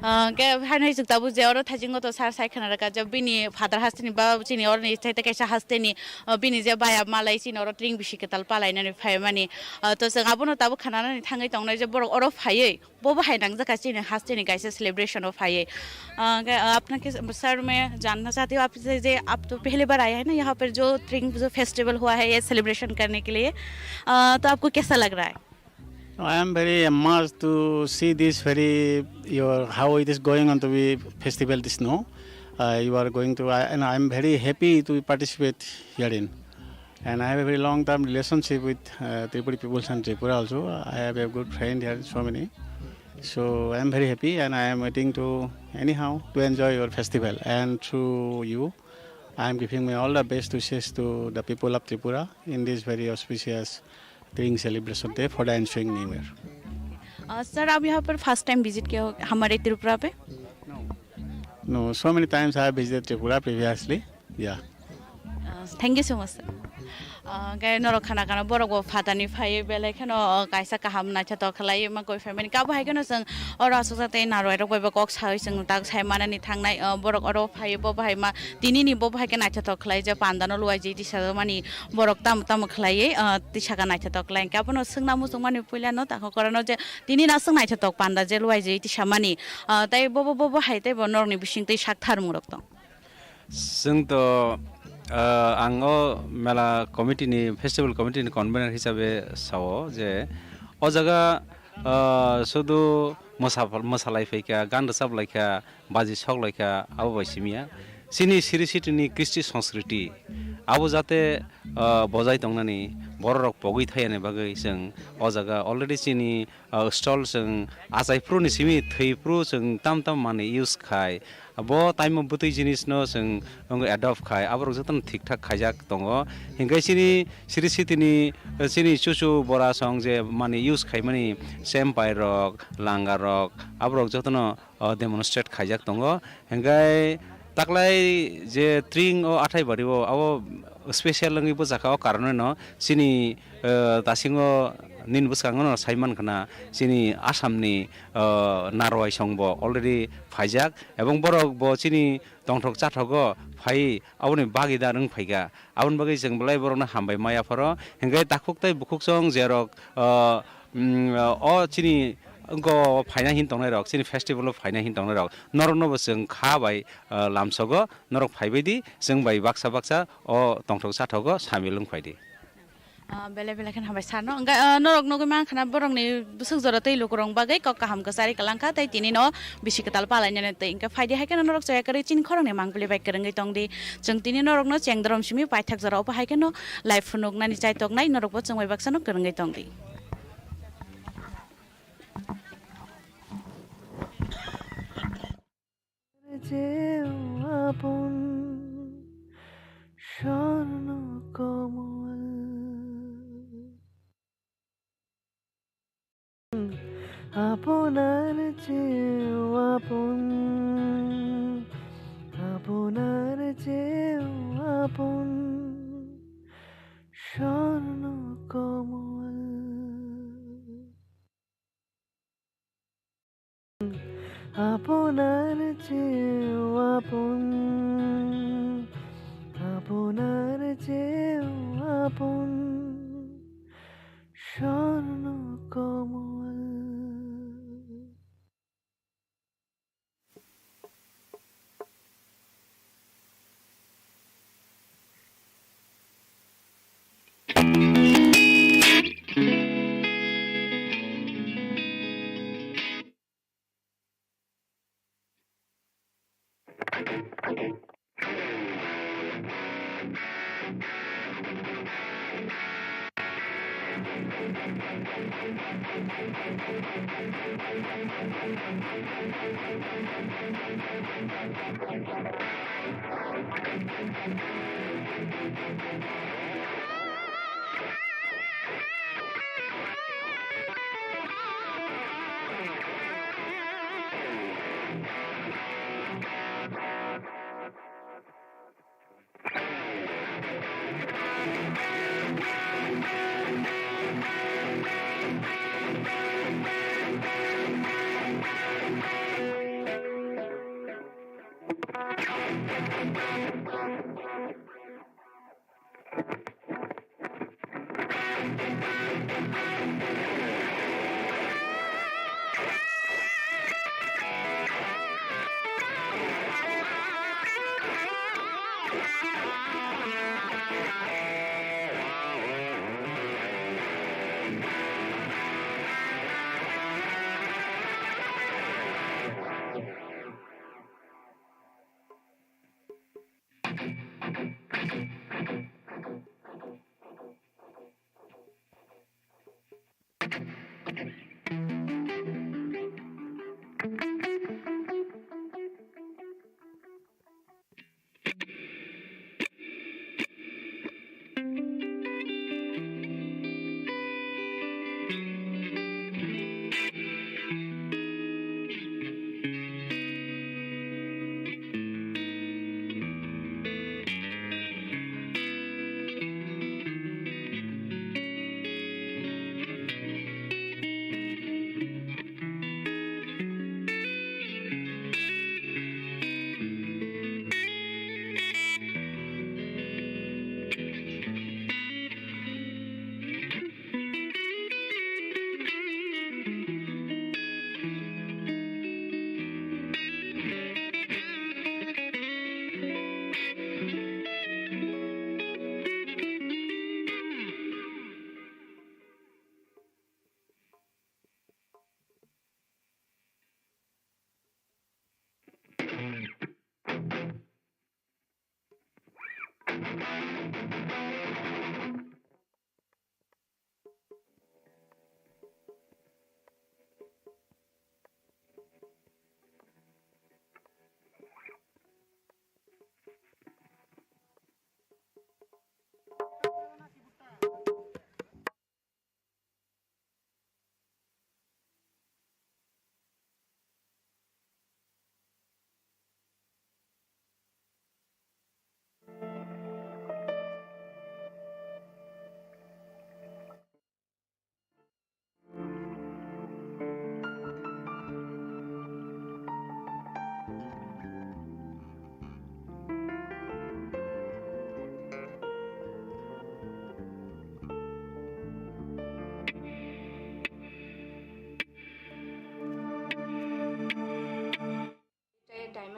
के हाने जुगता बुझे और थाजिंगो तो सार साइ खाना रखा जब बिनी फादर हस्ते नि बा चिनी और नि थाइते कैसा हस्ते नि बिनी जे बाया मालाई चिनी और ट्रिंग बिशी के तल पालाई ने फाय माने तो जों आबो ताबो खाना ने थांगै तंनाय जे बर और फायै बो बाहाय नांग जका चिनी हस्ते नि कैसे सेलिब्रेशन ऑफ फायै के आपने के सर मैं जानना चाहती हूँ आपसे जे आप तो पहली बार आए हैं ना यहाँ पर जो ट्रिंग जो फेस्टिवल हुआ है ये सेलिब्रेशन करने के लिए तो आपको कैसा लग रहा है I am very amazed to see this how it is going on to be festival this now. You are going to, and I am very happy to participate herein. And I have a very long-term relationship with Tripuri people and Tripura also. I have a good friend here, so many. So I am very happy and I am waiting to enjoy your festival. And through you, I am giving my all the best wishes to the people of Tripura in this very auspicious Spring Celebration Day for the ensuing New Year. Sir आप यहाँ पर first time visit किया हो हमारे त्रिपुरा पे No, so many times I have visited Tripura previously. Yeah. Thank you so much sir गे नर खाना खाना बरगो फादानि फाय बेले खनो कायसा काहाम नाचा तो खलाय मा गय फेमिनि का बाहाय गनो जों और असो जाते नारय रक बयबा कक साय जों ताक साय मानानि थांनाय बरक अरो फाय बो बाहाय मा दिनिनि बो बाहाय के नाचा तो खलाय जे पान्दानो लुवाय जे दिसा मानि बरक ताम ताम खलाय दिसा का नाचा तो खलाय का बनो सोंना मुजों मानि पयला न ताखो करनो जे दिनि ना सों नाचा तो पान्दा जे लुवाय जे दिसा मानि ताय बो बो बाहाय ताय बो नरनि बिसिं तै साकथार मुरक दं जों तो आङो मेला कमिटिनि फेस्टिवल कमिटिनि कनभेनर हिसाबै सावो जे अ जागा शुधु मोसालायफैखा गान रोजाबलायखा बाजि सावलायखा आबो बायसिमिया सिनि सिरि सिटिनि कृष्टि संस्कृति आबो जाते बजाय दंनानि बर रक पगै थायने बागै जों अ जागा अलरेडि सिनि स्टल जों आजायफ्रुनि सिमि थैफ्रु जों ताम ताम माने इउज खाय बो टाइम बुतै जिनिस न जों एडप्ट खाय आबर जतन ठीक ठाक खायजाक दङ हिंगाय सिरि सिटिनि सिनि चुचु बरा सं जे माने इउज खाय माने सेम्पाय रक लांगा रक आबर जतन डेमोनस्ट्रेट खायजाक दङ हिंगाय ताकलाय जे ट्रिंग ओ आथाय बारिबो आबो स्पेशल लंगिबो जाखाव कारण न सिनि दासिङो निन बुसखाङो साइमान खना सिनि आसामनि नारवाय संबो अलरेडि फाइजाक एवं बरक बो सिनि दंथक चाथगो फाइ आउनि बागिदार ओं फाइगा आउन बागै जों बलाय बरनो हामबाय मायाफोर हेंगाय दाखुकताय बुखुकसं जेरक अ सिनि गो फाइना हिन तंनाय रक सिनि फेस्टिवल फाइना हिन तंनाय रक नरनबो जों खाबाय लामसगो नरक फाइबायदि जों बाय बाक्सा अ दंथक चाथगो सामिलुं फाइदि बेले बेले खान हाबाय सानो अंगा नरक नगै मा खाना बरंनि सुजरा तै लोकरं बागै कक्का हामका सारि कलांखा तै तिनि न बिसि कताल पालायने तै इंका फायदे हायके नरक जया करे चिन खरंनि मांगबले बाय करंगै तंदि जों तिनि नरक न चेंगद्रम सिमि पाइथाक जराव हायके न लाइफ फुनुगनानि जाय तगनाय नरक बो जों बाय बाक्सा न करंगै तंदि যে আপন স্বর্ণ কমল আপনার চেয়েও আপন আপনার চেয়েও আপন স্বর্ণ কমল আপনার চেয়েও আপন আপনার চেয়েও আপন স্বর্ণ কমল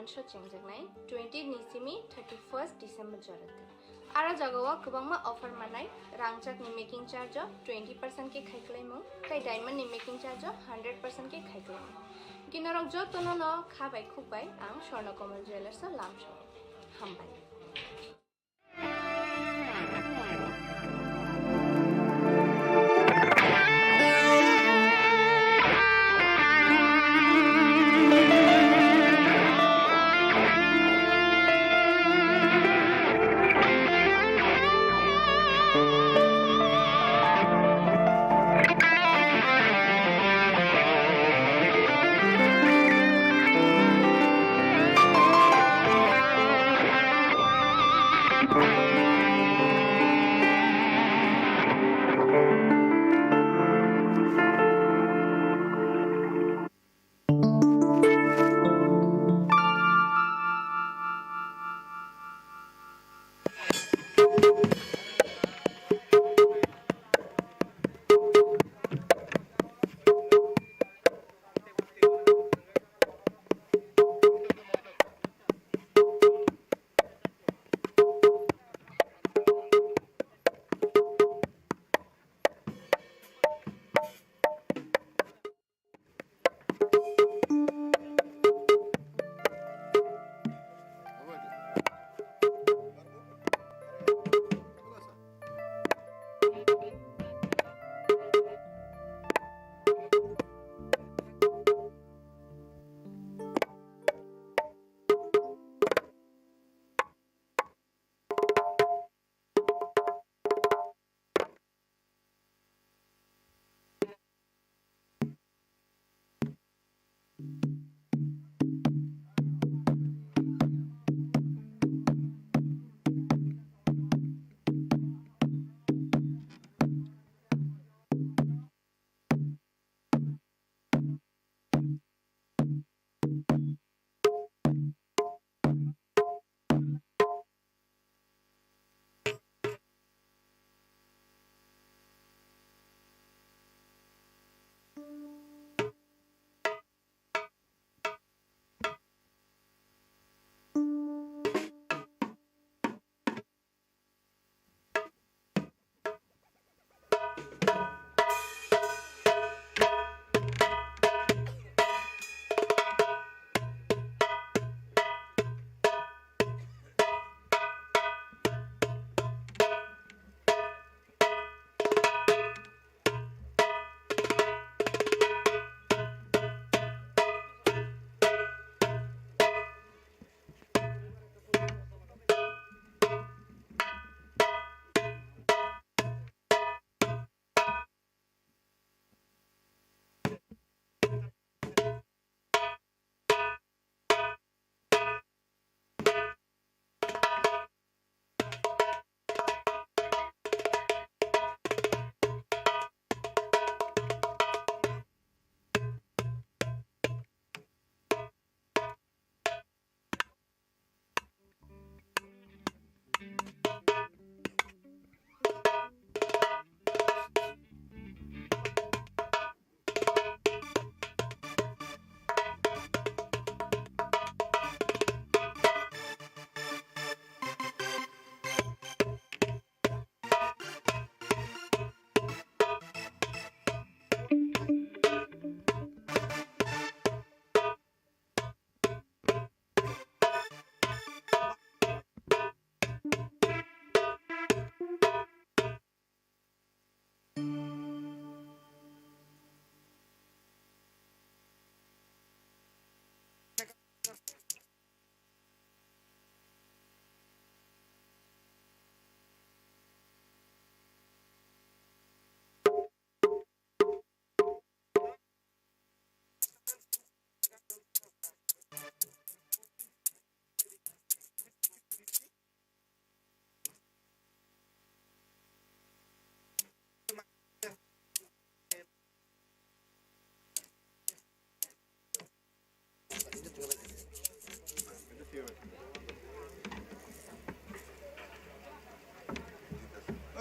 मोनसे चेंजनाय 20 निसिमी 31 डिसेम्बर जरते आरो जगवा गोबांमा अफार मानाय रांचाक नि मेकिंग चार्ज 20% के खाइख्लाइमु काई डायमंड नि मेकिंग चार्ज 100% के खाइख्लाइमु किनरक जतनो न खाबाय खुबाय आं स्वर्णकमल ज्वेलर्स लामसो हामबाय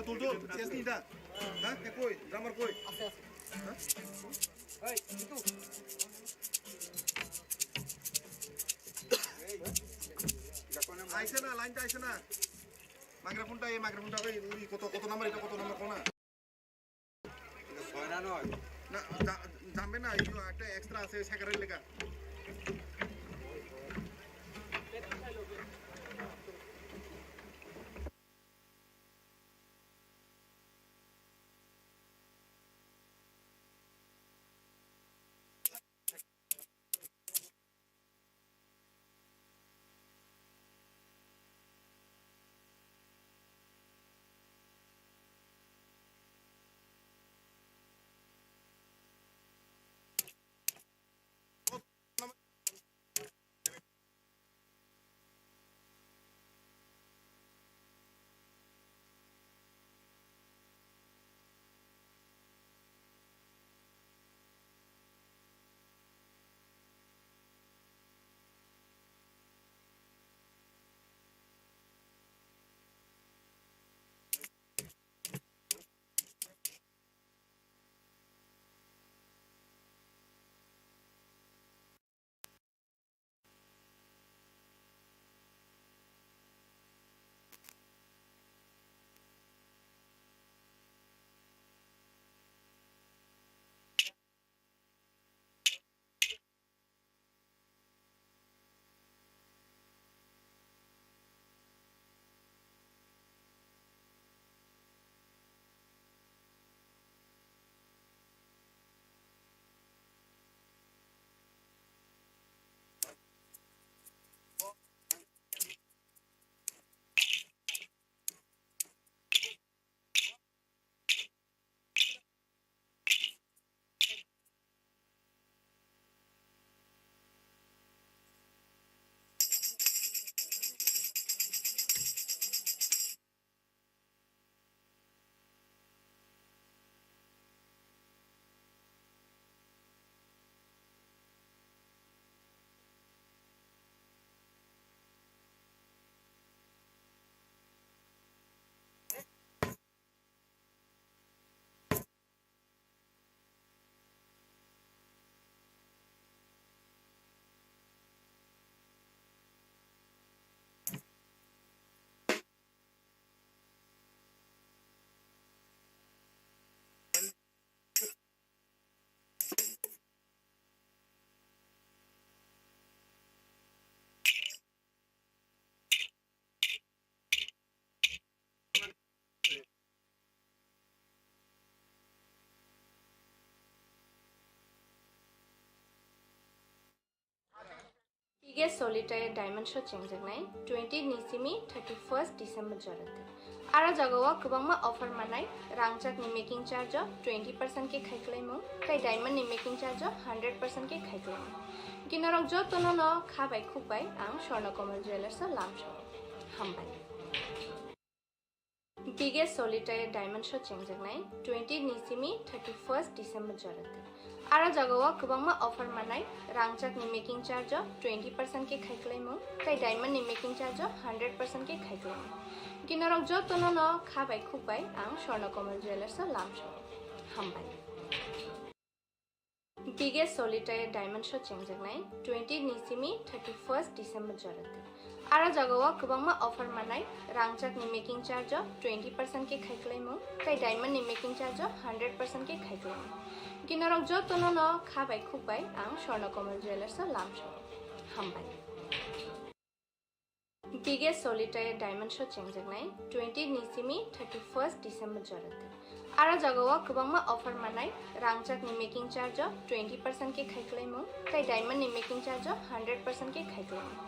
Tuldul, sias ni dah. Hah? Koi, drummer koi. Hah? Hey, itu. আইছে না লাইনটা আইছে না মাইক্রোফোনটা ওই কত নাম্বার এটা কত নাম্বার কোন না 6 না 9 না জানবে না এই একটা এক্সট্রা আছে সেকারের লেখা biggest solitaire diamond show chengjak 20 nisimi 31st December jarate ara jagawa kwbangma offer manai rangjak ni making charge 20% ke khaiklaimung kai diamond ni making charge 100% ke khaiklaimung kinarok jotono no khabai khukbai ang Swarnakomal Jewellers lamsho hambai biggest solitaire diamond show chengjak 20 nisimi 31st December jarate ara jagawa kwbangma offer manai rangjak ni making charge 20% ke khaiklaimung kai diamond ni making charge 100% ke khaiklaimung kinarok jotono no khabai khukbai ang Swarnakomal Jewellers lamsho hambai biggest solitaire diamond show chengjak 20 nisimi 31st December jarate ara jagawa kwbangma offer manai rangjak ni making charge 20% ke khaiklaimung kai diamond ni making charge 100% ke khaiklaimung kinarok jotono no khabai khukbai ang Swarnakomal Jewellers lamsho hambai biggest solitaire diamond show chengjak 20 nisimi 31st December jarate ara jagawa kwbangma offer manai rangjak ni making charge 20% ke khaiklaimung kai diamond ni making charge 100% ke khaiklaimung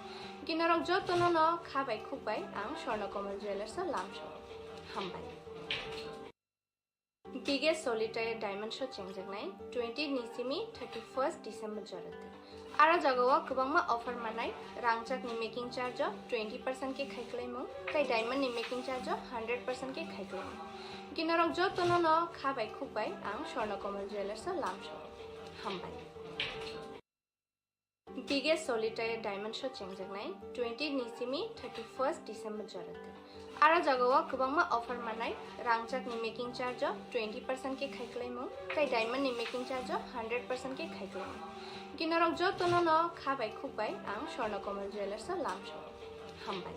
kinarok jotono no khabai khukbai ang Swarnakomal Jewellers lamsho hambai biggest solitaire diamond show chengjak 20 nisimi 31st December jarate ara jagawa kwbangma offer manai rangjak ni making charge 20% ke khaiklaimung kai diamond ni making charge 100% ke khaiklaimung kinarok jotono no khabai khukbai ang Swarnakomal Jewellers lamsho hambai biggest solitaire diamond show chengjak 20 nisimi 31st December jarate ara jagawa kwbangma offer manai rangjak ni making charge 20% ke khaiklaimung kai diamond ni making charge 100% ke khaiklaimung kinarok jotono no khabai khukbai ang Swarnakomal Jewellers lamsho hambai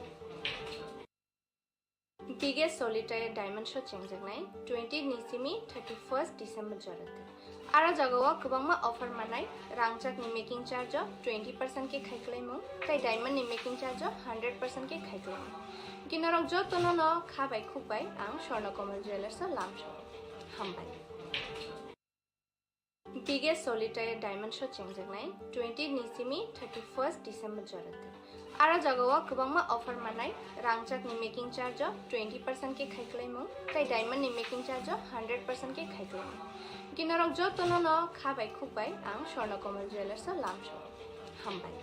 biggest solitaire diamond show चेंजनाय 20 निसिमी 31 December जरते आरो जगवा गोबांमा offer मानाय रांचाक नि making charge 20% के खाइख्लाइमु ताइ diamond नि मेकिंग चार्ज 100% के खाइख्लाइमु किनरक जतनो न खाबाय खुबाय आं स्वर्णकमल ज्वेलार्स लामसो हामबाय बिगेस्ट सलिटायर डायमंड शो चेंजनाय 20 निसिमी 31 डिसेम्बर जरते आरो जगवा गोबांमा ऑफर मानाय रांचाक नि मेकिंग चार्ज 20% के खाइख्लाइमु ताइ डायमंड नि मेकिंग चार्ज 100% के खाइख्लाइमु किनरक जतनो न खाबाय खुबाय आं स्वर्णकमल ज्वेलार्स लामसो हामबाय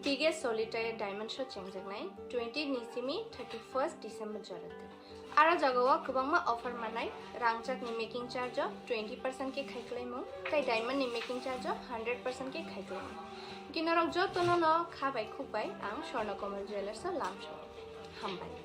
बिगेस्ट सलिटायर डायमंड शो चेंजनाय 20 निसिमी 31 डिसेम्बर जरते आरो जगवा गोबांमा ऑफर मानाय रांचाक नि मेकिंग चार्ज 20% के खाइख्लाइमु ताइ डायमंड नि मेकिंग चार्ज 100% के खाइख्लाइमु किनरक जतनो न खाबाय खुबाय आं स्वर्णकमल ज्वेलार्स लामसो हामबाय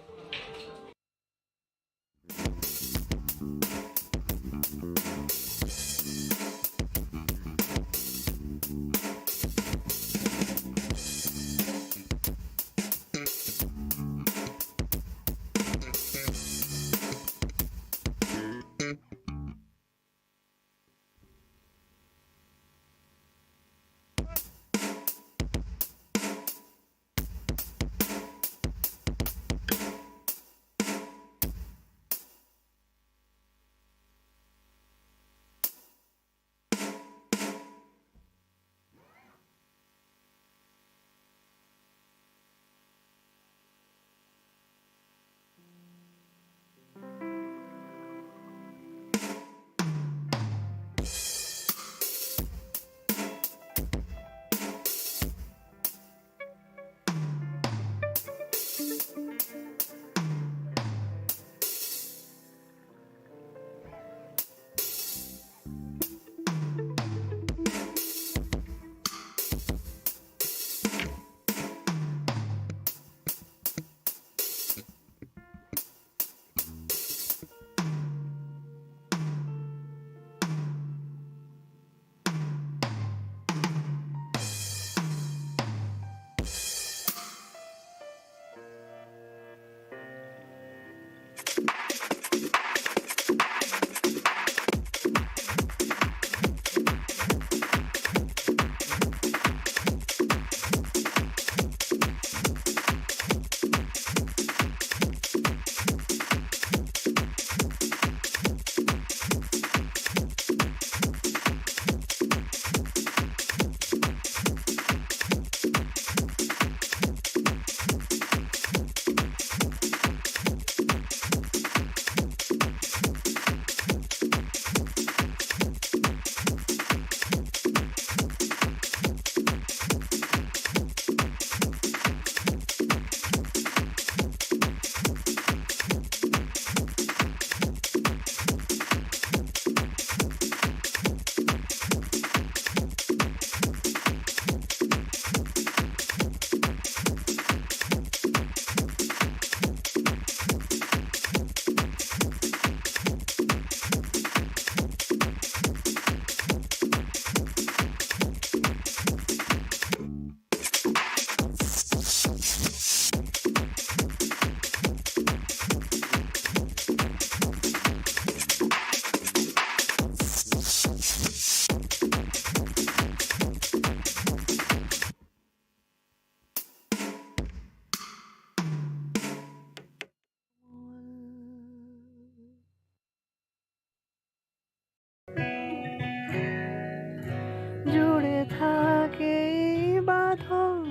জুড়ে থাকে এই বাঁধন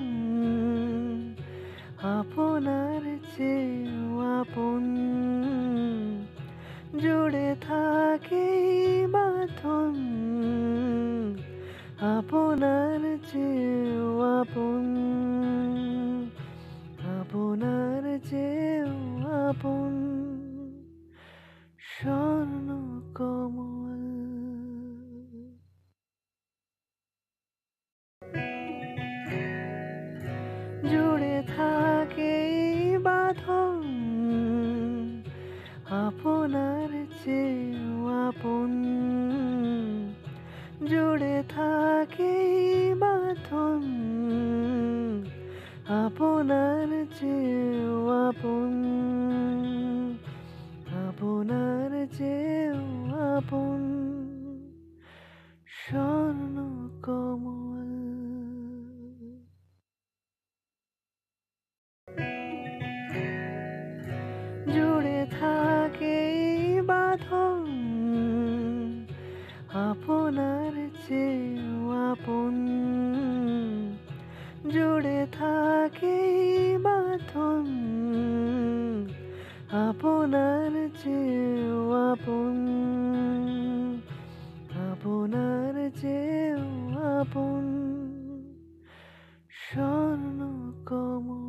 আপনার চেয়েও আপন জুড়ে থাকে এই বাঁধন আপনার চেয়েও আপন আপনার চেয়েও আপন স্বর্ণ কমল জুড়ে থাকে এই বাঁধন আপনার চেয়েও আপন জুড়ে থাকে এই বাঁধন আপনার চেয়েও আপন আপনার চেয়েও আপন স্বর্ণ কমল জুড়ে থাকে এই বাঁধন আপনার চেয়েও আপন জুড়ে থাকে এই বাঁধন আপনার চেয়েও আপন আপনার চেয়েও আপন স্বর্ণ কমল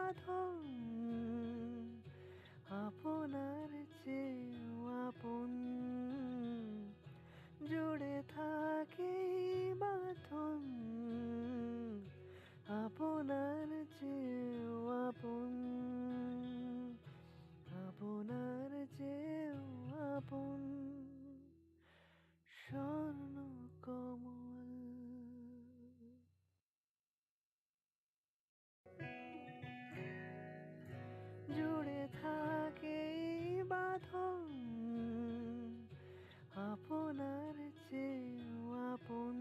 বাঁধন আপনার চেয়েও আপন জুড়ে থাকে বাঁধন আপনার চেয়েও আপন আপনার চেয়েও আপন স্বর্ণ কমল জুড়ে থাকে বাঁধন আপনার চেয়েও আপন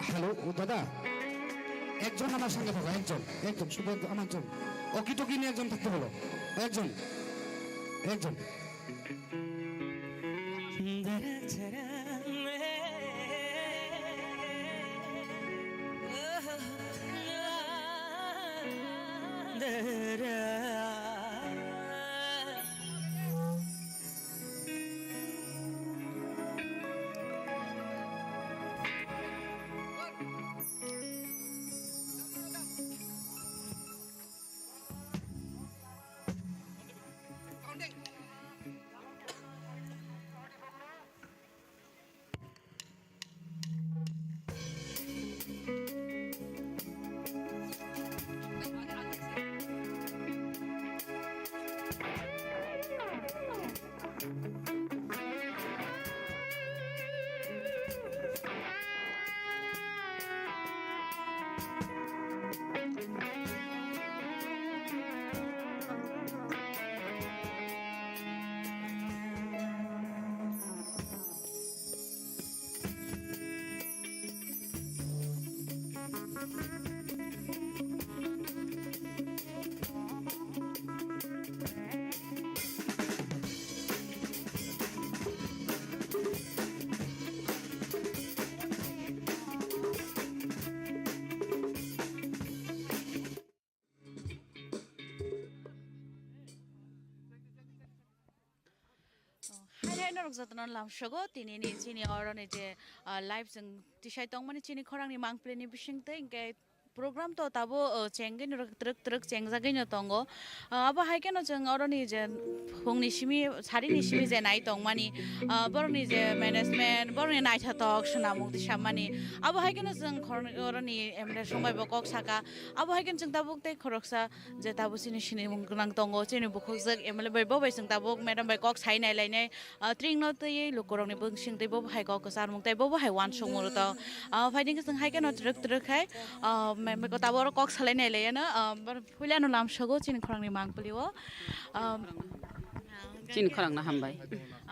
হ্যালো ও দাদা, একজন আমার সঙ্গে থাকো, একজন একজন শুধু আমার জন অকিটকি নিয়ে একজন থাকতে বলো, একজন একজন Hai norok jotno lamshogo tinini chini oroni je live jeng tisai tongmani chini khorangni mangpleni bisingte ingke program to tabo chengen truk chengjagin tongo abo haikeno jeng oroni je phungni simi sarini simi je nai tongmani boroni je management boroni nai thatok sunamung disamani abo haikeno jeng oroni emre sombai bokok saka abo haiken jeng tabuk te khoroksa je tabo sini sini mungknang tongo chini bukhojak emle bai bo bai jeng tabuk madam bai kok sai nai lainai tring no tei lukorongni bungsing tei bo hai kok sar mung tei bo hai wan songmur to fighting jeng haikeno truk hai member kota bor kok salai nai lai na puilano lam shogo chini khorangni mangpaliwo chini khorang na hambai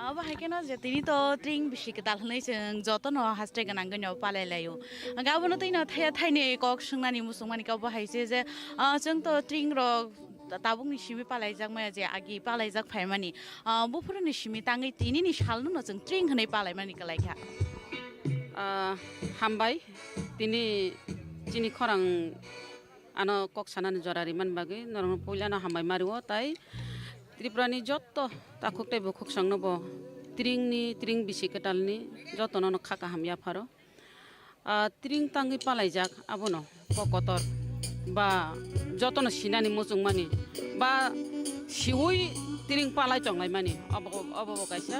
abo haikeno je tini to tring bisi ketal hnai jeng joto no hastre ganang gno palai layo gabono tei no thaya thaini kok sungnani musungmani ka bo haise je jeng to tring ro tabungni simi palaijak maya je agi palaijak phaimani bufurni simi tangai tini ni salno no jeng tring hnai palaimani kalaikha hambai tini chini khorang ano kok sanani jorari man bagi norong poilano hambai mariwo tai Tripurani joto takuk tai bukuk sang no bo tring bisi ketalni joto no khaka hamya pharo tring tangi palaijak abono kokotor ba joto no sinani musungmani ba siwui tring palai tonglai mani abo kaisa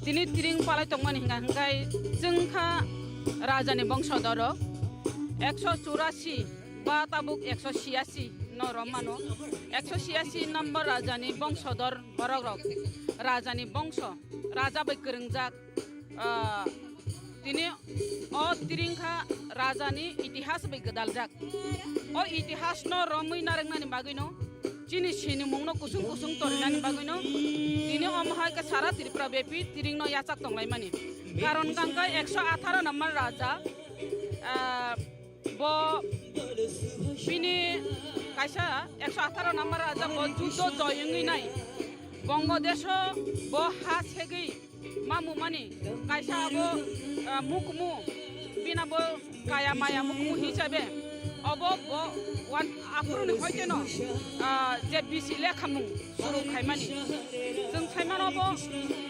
tini tring palai tongmani hingai jengkha rajani bongshador 184 ba tabuk 186 no romano 186 number rajani bongshador borogrok rajani bongsho raja bai kerengjak tini o tringkha rajani itihas bai gedaljak o itihas no romui narengnani bagino chini sini mungno kusung torinani bagino tini omhai ka sara Tripura bepi tring no yachak tonglai mani karon kangkai 118 number raja bo bini kaisa 118 number raja bo judo joyingi nai Bangladesh bo ha segi mamu mani kaisa bo mukmu bina bo kaya maya mukmu hisabe obo bo wan apruni hoiteno je bisi lekhamu suru khaimani jeng khaimano bo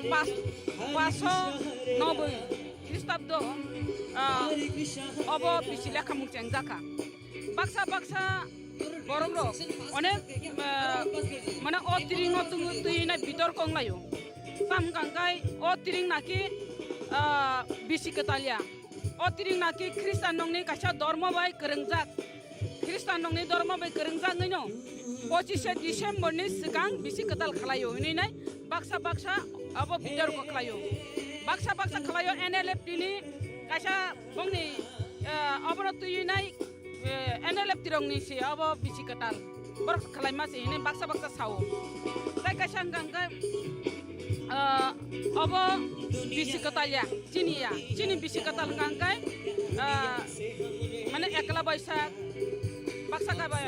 590 খ্রিস্টাব্দ of BC লেখামুং চেংজাকা Baksa বরং অনেক মানে অতিরিং তুই না বিতর্ক অংলায়ো তাম গাঙ্গাই অতিরিং নাকি BC কেতালিয়া অতিরিং নাকি খ্রিস্টান নংনি কাইসা ধর্ম বাই কেরেংজাক খ্রিস্টাन नंनि धर्म बै गोरोंजाङैनो 25 डिसेम्बरनि सिगां बिसि कताल खालायो इनिनाय बाक्सा अब बिदर को खालायो बाक्सा खालायो एनएलएफ नि कासा बंगनि अबनो तुइनाय एनएलएफ तिरंनि से अब बिसि कताल बर खालायमासे इनि बाक्सा सावो जाय कासा गांगा अब बिसि कतालिया चिनि बिसि कताल गांगाय माने एकला बैसाख बाक्सा गाबा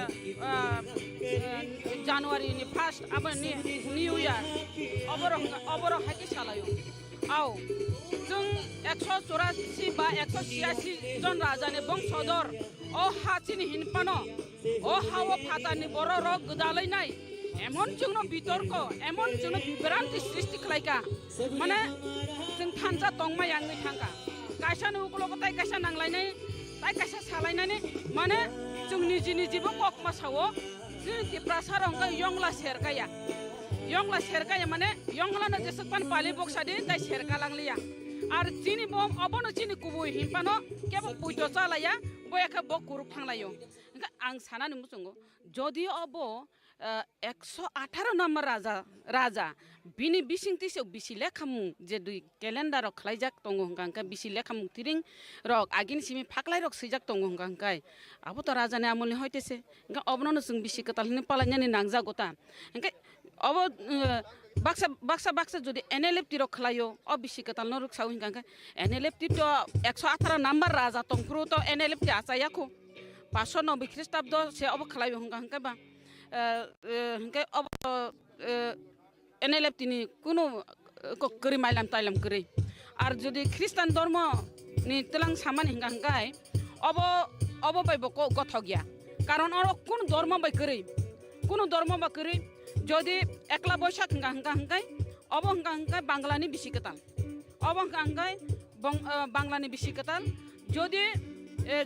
जानुवारी नि फर्स्ट अब न्यू इयार अबर हाकि सालायो आव जों 184 बा 186 जन राजानि बंशधर ओ हाचिनि हिनपानो ओ हाव फातानि बर र गदालैनाय एमन जोंनो बितर्क एमन जोंनो बिब्रांति सृष्टि खालायका माने जों थानजा तंमायांगै थांगा कायसानि उगलबताय कायसा नांलायनाय ताय कायसा सालायनानै माने जों निजिबो ककमा सावो जों तिप्रा सारंगा यंगला सेरकाया माने यंगलानो जेसेबां पालि बक्सादि ताय सेरका लांलिया आरो चिनि बम अबनो चिनि कुबु हिमपानो केबो पुइतो चालाया बयाखा ब कुरुप थांलायो आं सानानि मुसंगो जदि अब 118 नम्बर राजा बिनि बिसिंतिसो बिसि लेखामु जे दुइ क्यालेन्डार खलाइजाक तंगो हंगांका बिसि लेखामु तिरिं रक आगिन सिमि फाक्लाइ रक सैजाक तंगो हंगांकाय आबो तो राजानि आमलनि होइतेसे हंगा अबनो जों बिसि कतालनि पालायनानि नांजागोता हंगा अब बाक्सा जदि एनएलएफ तिरो खलायो अब बिसि कताल न रुक साउ हंगांका एनएलएफ ति तो 118 नम्बर राजा तंफ्रु तो एनएलएफ ति आसायाखो 590 ख्रीष्टाब्द से अब खलायो हंगांका बा हंगे अब एनएलएफ तिनि कुनु करि माइलाम ताइलाम करि आर जदि ख्रिस्टान धर्म नि तलां सामान हिंगांगाय अब बायबो गथ गया कारण और कुन धर्म बाय करि जदि एकला बैसाख हिंगांगाय Obo hangkai Banglani bisi ketal. Obo hangkai Banglani bisi ketal. Jodi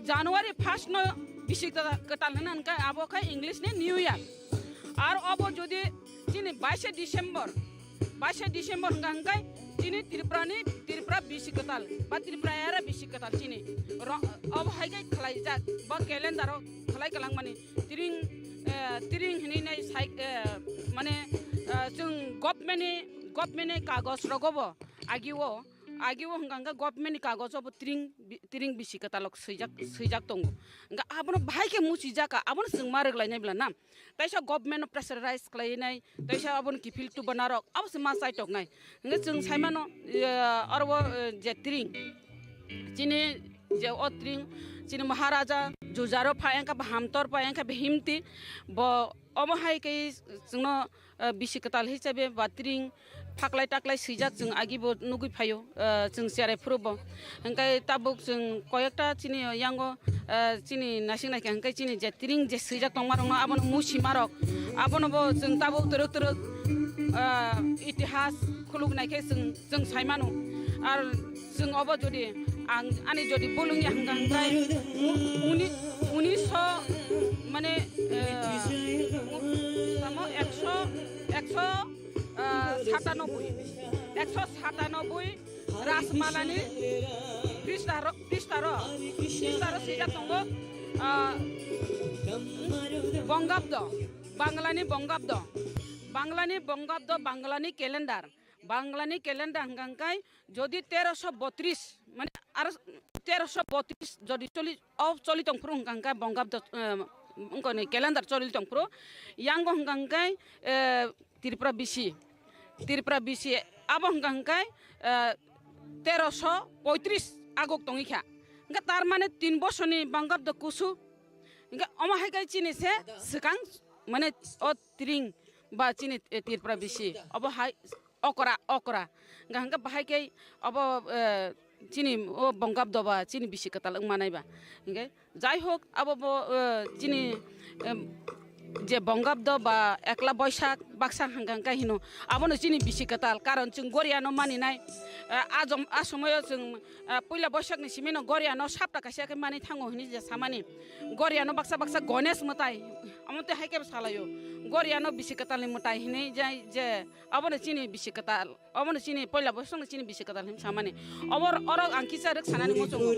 January 1st no bisi ketal hana hangkai abo kai English ni New Year. Ar obo jodi chini 22 December hangkai chini Tripura bisi ketal. Ba Tripura era bisi ketal chini. Obo hangkai khalai jak ba calendar khalai kalang mani tiring hini nai sai mane jeng government kagos rogobo agiwo hangga government kagos obo tiring bisi ketalok sejak tonggo hangga abono bahai ke musijaka abono jeng marek lainai bela nam taisa government pressurize klainai taisa abono kifil tu banarok abo sema sai tok nai hangga jeng saimano arbo je tiring chini je o tiring chini maharaja jujaro phayanka hamtor phayanka himti bo obo hai ke jengno bisi ketal hisabe batring faklai taklai sijak jeng agibo nugui phayo jeng siarai phurobo hangkai tabuk jeng koyekta chini yango chini nasing naike hangkai chini je tiring je sijak tongmarok no abono musi marok abono bo jeng tabuk teruk itihas khuluk naike jeng saimano ar jeng obo jodi ani jodi bolungya hangkai uniso mane samo 197 rasmalani pristaro sejak tonggo bongabdo Banglani calendar hangkai jodi 1332 মানে আর 1332 যদি চলি তংপ্রু হংকাঙ্কাই বঙ্গাব্দ অঙ্কনে calendar চলি তংপ্রু ইয়াঙ্গ হংকাঙ্কাই Tripura BC আবো হংকাঙ্কাই 1335 আগক তংইখা Hakka তার মানে 3 বছরনি বঙ্গাব্দ কুসু Hakka অমাহাইকাই চিনিছে সিকাং মানে ও ত্রিং বা চিনি ত্রিপুরা বিসি অব হাই অকরা হংকা বাহাইকাই অব chini o bongabdo ba chini bisi ketal manai ba okay jai hok abo chini je bongabdo ba ekla boishak baksa hangangka hino abono chini bisi ketal karon chung goriano maninai asomoyo chung poila boishak ni simino goriano sapta kasia ke mani thango hini je samani goriano baksa gonesh mutai amonte haike salayo goriano bisi ketal ni mutai hini jai je abono chini bisi ketal abono chini poila boishak ni chini bisi ketal hini samani obor orok angkisa rek sanani mochongo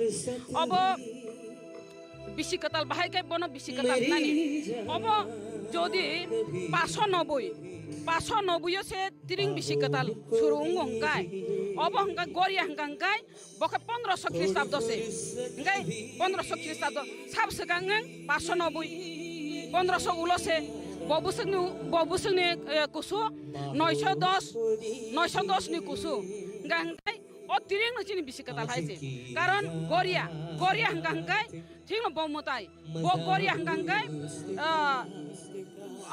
obo bisi ketal bahai kai bono bisi ketal nani obo jodi 590 se tiring bisi ketal surung hongkai obo hongkai goria hongkai boka 1500 Kristabdo se hongkai 1500 Kristabdo sab segang 590 1500 ulo se bobusungni kusu 910 ni kusu hongkai o tiring no chini bisi ketal haise karon goria hangkai ঠিক না বমতাই ব গরি হংকাঙ্কাই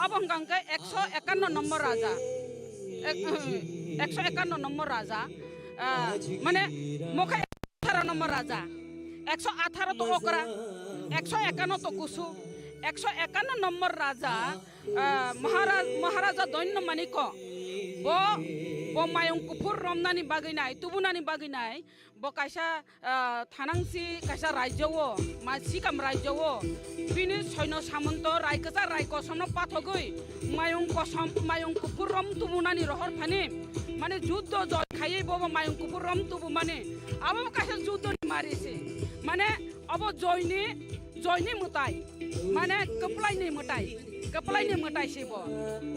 আবো হংকাঙ্কাই 151 নম্বর রাজা 151 নম্বর রাজা মানে মোখা 18 নম্বর রাজা 118 তো ওকরা 151 তো কুসু 151 নম্বর রাজা মহারাজা দৈন্য মানিক bo mayong kupur romnani baginai tubunani baginai bo kaisa thanangsi kaisa rajyo ma sikam rajyo bini soino samanto raikasa raiko somno pathogoi mayong kupur rom tubunani rohor phani mane juddho joy khaiye bo mayong kupur rom tubu mane abo kaisa juddho ni marise mane abo joyni mutai mane kaplai ni mutai sebo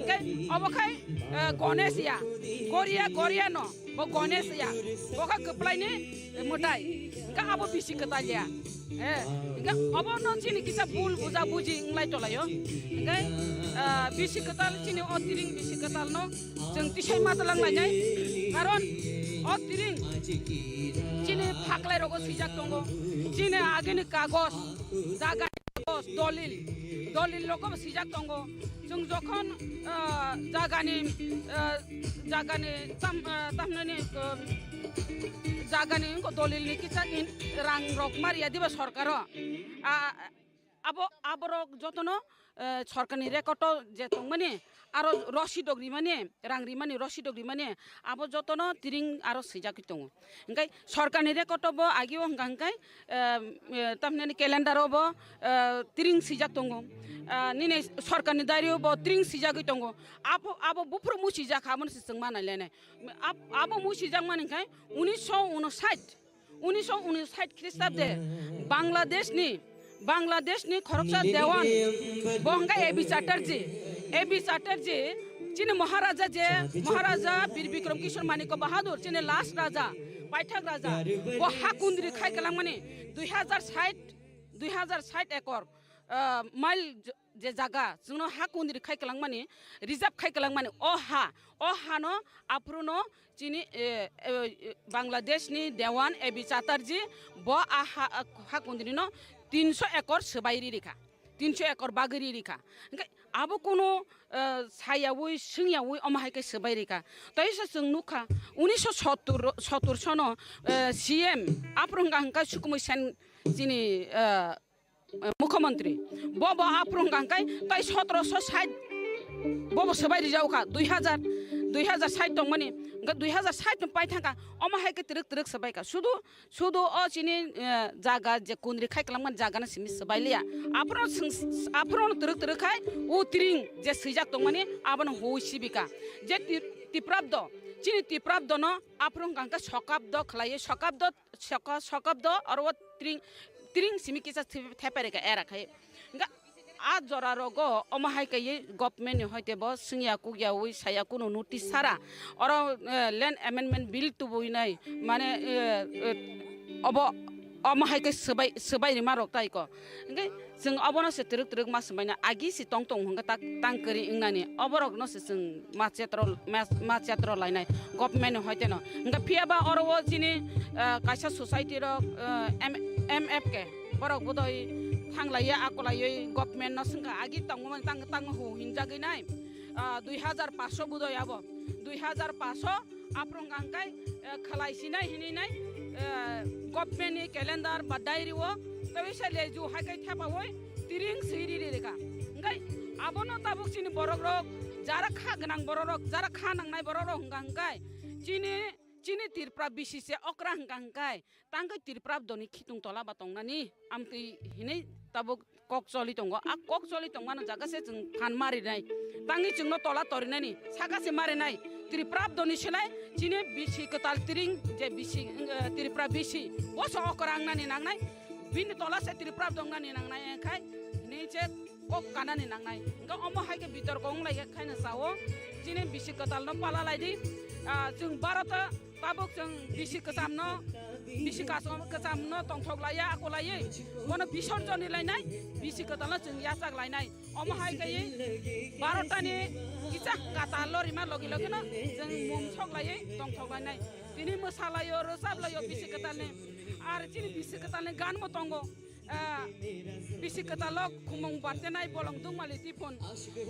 okay obokai Ganesh ya Goria no bo Ganesh ya boka keplai ni mutai ka abo bisi ketalya enggak abo no chini kisa bul buja buji nglai tolayo enggak bisi ketal chini otiring bisi ketal no jeng tisai matalang lainai karon otiring chini phaklai rogo sijak tongo chini ageni kagos jaga dolil logo sijak tongo jeng jokhon jagani tamnani jagani ko dolil ni kicha rang rok maria diba sarkaro আবরক যতন সরকারনি record যে তংমানে আরো রসি ডগ্রি মানে রাংরি মানে রসি ডগ্রি মানে আবো যতন তিরিং আরো সিজাকি দङ ओंखाय সরকারনি record বো আগিও হंगाय তামনে ক্যালেন্ডার বো তিরিং সিজাক দङ নিনে সরকারনি দায়রিও বো তিরিং সিজাকি দङ আবো বুফুর মুসিজাক হামন সিং মানাইলেনে আবো মুসিজাক মানखाय 1959 খ্রিস্টাব্দে बांग्लादेशनि खरकसा देवान बंगा एबी चैटार्जी चिने महाराजा बीर विक्रम किशोर मानिक बहादुर चिने लास्ट राजा पाइथाक राजा वो हाकुंद्री खाय कलां माने 2060 एकड़ माइल जे जागा जोंनो हाकुंद्री खाय कलां माने रिजार्व खाय कलां माने ओ हा नो आप्रुनो चिनी बांग्लादेशनि देवान एबी चैटार्जी बो हाकुंद्री नो 300 एकड़ सबायरी रेखा 300 एकड़ बागरी रेखा अब कोनो सायावै सिंयावै अमाहायके सबाय रेखा तैसे जों नुखा 1970 सनो सीएम आप्रंगा हंका सुकुमै सेन जिनि मुख्यमंत्री बब आप्रंगा हंकाय तै 1760 बब सबायरी जावका 2060 दं माने 2060 पाइ थांका अमाहायके तिरक सबायका सुदु अ चिनि जागा जे कुनरि खाय कलांमान जागा ना सिमि सबायलिया आफरो तिरक खाय उ तिरिं जे सैजाक दं माने आबन होसिबिका जे तिप्राब्द चिनि तिप्राब्द न आफरो गांका सकाब्द खलाये सकाब्द और व तिरिं सिमि किसा थेपेरेका एराखाय आ जरा रगो अमाहायके गवर्नमेंट हयते ब सिंया कुगियावै साया कुनो नोटिस सारा और लैंड अमेंडमेंट बिल तो बइनाय माने अब अमाहायके सबाय मा रक्तायको ओंखाय जों अबनो से तिरक मास बायना आगि सि टं हंगा तांकरि इंनानि अबरक न से जों माचेत्र लायनाय गवर्नमेंट हयते न ओंखाय फियाबा और व जिनि कायसा सोसाइटी र एमएफके बरक बदय थांलायो आकलायो गवर्नमेंट न संगा आगि तांग हो हिंजागैनाय 2500 बुदय आबो 2500 आप्रंग आंकाय खलायसिनाय हिनिनाय गवर्नमेंट नि कैलेंडर बा डायरी वो तैसे लेजु हायकाय थाबावै तिरिं सिरि रेखा ओंखाय आबनो ताबुकसिनि बरक जारा खा गोनां बरक जारा खा नांनाय बरक हंगांकाय चिनि तिरप्रा बिसिसे अक्रा हंगांकाय तांगै तिरप्रा दनि खितुं तला बातंनानि आमति हिनै ताबुक ककचलि दङ आ ककचलि दंमानो जागासे जों फान मारिनाय तांगि जोंनो तला तरिनायनि सागासे मारिनाय तिरप्रा दनि सेलाय चिनि बिसि कताल तिरिं जे बिसि तिरप्रा बिसि बस अक्रा आंनानि नांनाय बिनि तलासे तिरप्रा दंनानि नांनाय खाय निचे कक कानानि नांनाय ओंगा अमहायके बितर गंलाय खायनो जावो चिनि बिसि कताल न पाला लायदि जों भारत ताबुक जों बिसि कचामनो तंथगलाया आकलायै मनो बिसर्जननि लायनाय बिसि कताल जों यासाक लायनाय अमहायकै भारतनि किसा काताल रिमा लगे लगे न जों मुमसगलायै तंथगलायनाय दिनै मोसालायो रोजाबलायो बिसि कतालनि आरो दिनै बिसि कतालनि गान मतंगो बिसि कताल खुमं बारतेनाय बलंदुं मालि तिफन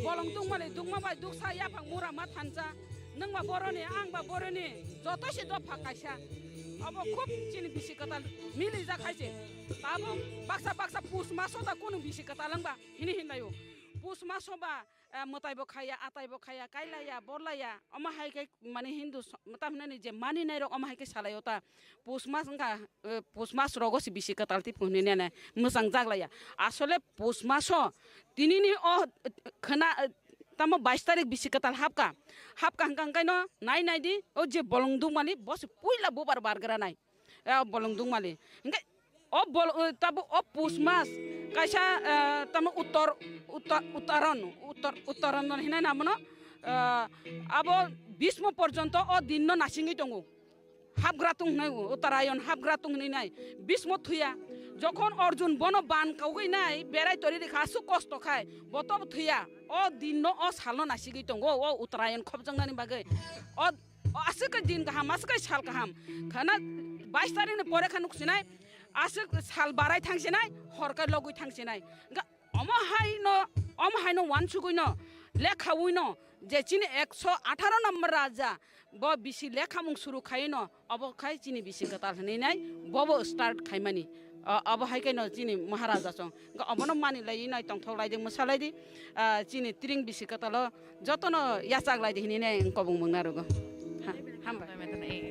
बलंदुं मालि दुंमा बाय दुखसा याफां मुरा मा थानजा नोंबा बर'नि आंबा बर'नि जतसे दफा कायसा अब खूब चिनि बिसि कताल मिलि जाखायसे ताबो बाक्सा पुस मासोदा कोनो बिसि कतालंबा हिनलायो पुस मासोबा मतायबो खाया आतायबो खाया कायलाया बरलाया अमाहायके माने हिंदू तामनानि जे मानिनाय र अमाहायके सालायोता पुस मास रगसि बिसि कतालति पुनिनेने मोजां जागलाया आसले पुस मासो दिनिनि अ खना तमो 22 तारिख बिसि कताल हाबका हंगांकाय न नाय दि ओ जे बलंदुं मालि बस पुइला बोबार बारगरा नाय बलंदुं मालि ओंखाय तब पुस मास कायसा तम उत्तरन हिनाय नामनो अब 20 पर्यंत अ दिन नासिङै दङ हाबग्रातुं नाय उत्तरायण हाबग्रातुं नाय 20 थुया যখন অর্জুন বন বান কাউগৈ নাই বেড়াই তরি রেখা আসু কষ্ট খায় বতব থুয়া অ দিন অ সাল নাসিগৈ দङ অ উত্তরায়ণ খবজংনাनि বাগै অ আসুकै दिन गाहाम আসুकै साल गाहाम खाना 22 तारिखनि परे खानुखसिनाय आसु साल बाराय थांसिनाय हरकाय लगै थांसिनाय अमहायनो वानसुगैन लेखावैन जे चिनि 118 नम्बर राजा ब बिसि लेखा मुं सुरु खायनो अब खाय चिनि बिसि कताल हनैनाय बबो स्टार्ट खायमानि अब हाइकै न चिनी महाराजा सं अब न मानिलाई नै तंथौलाई जों मोसालाई दि चिनी त्रिं बिसि कतल जतन याचागलाई दिनि ने कबुं मंगनारुगो हामबाय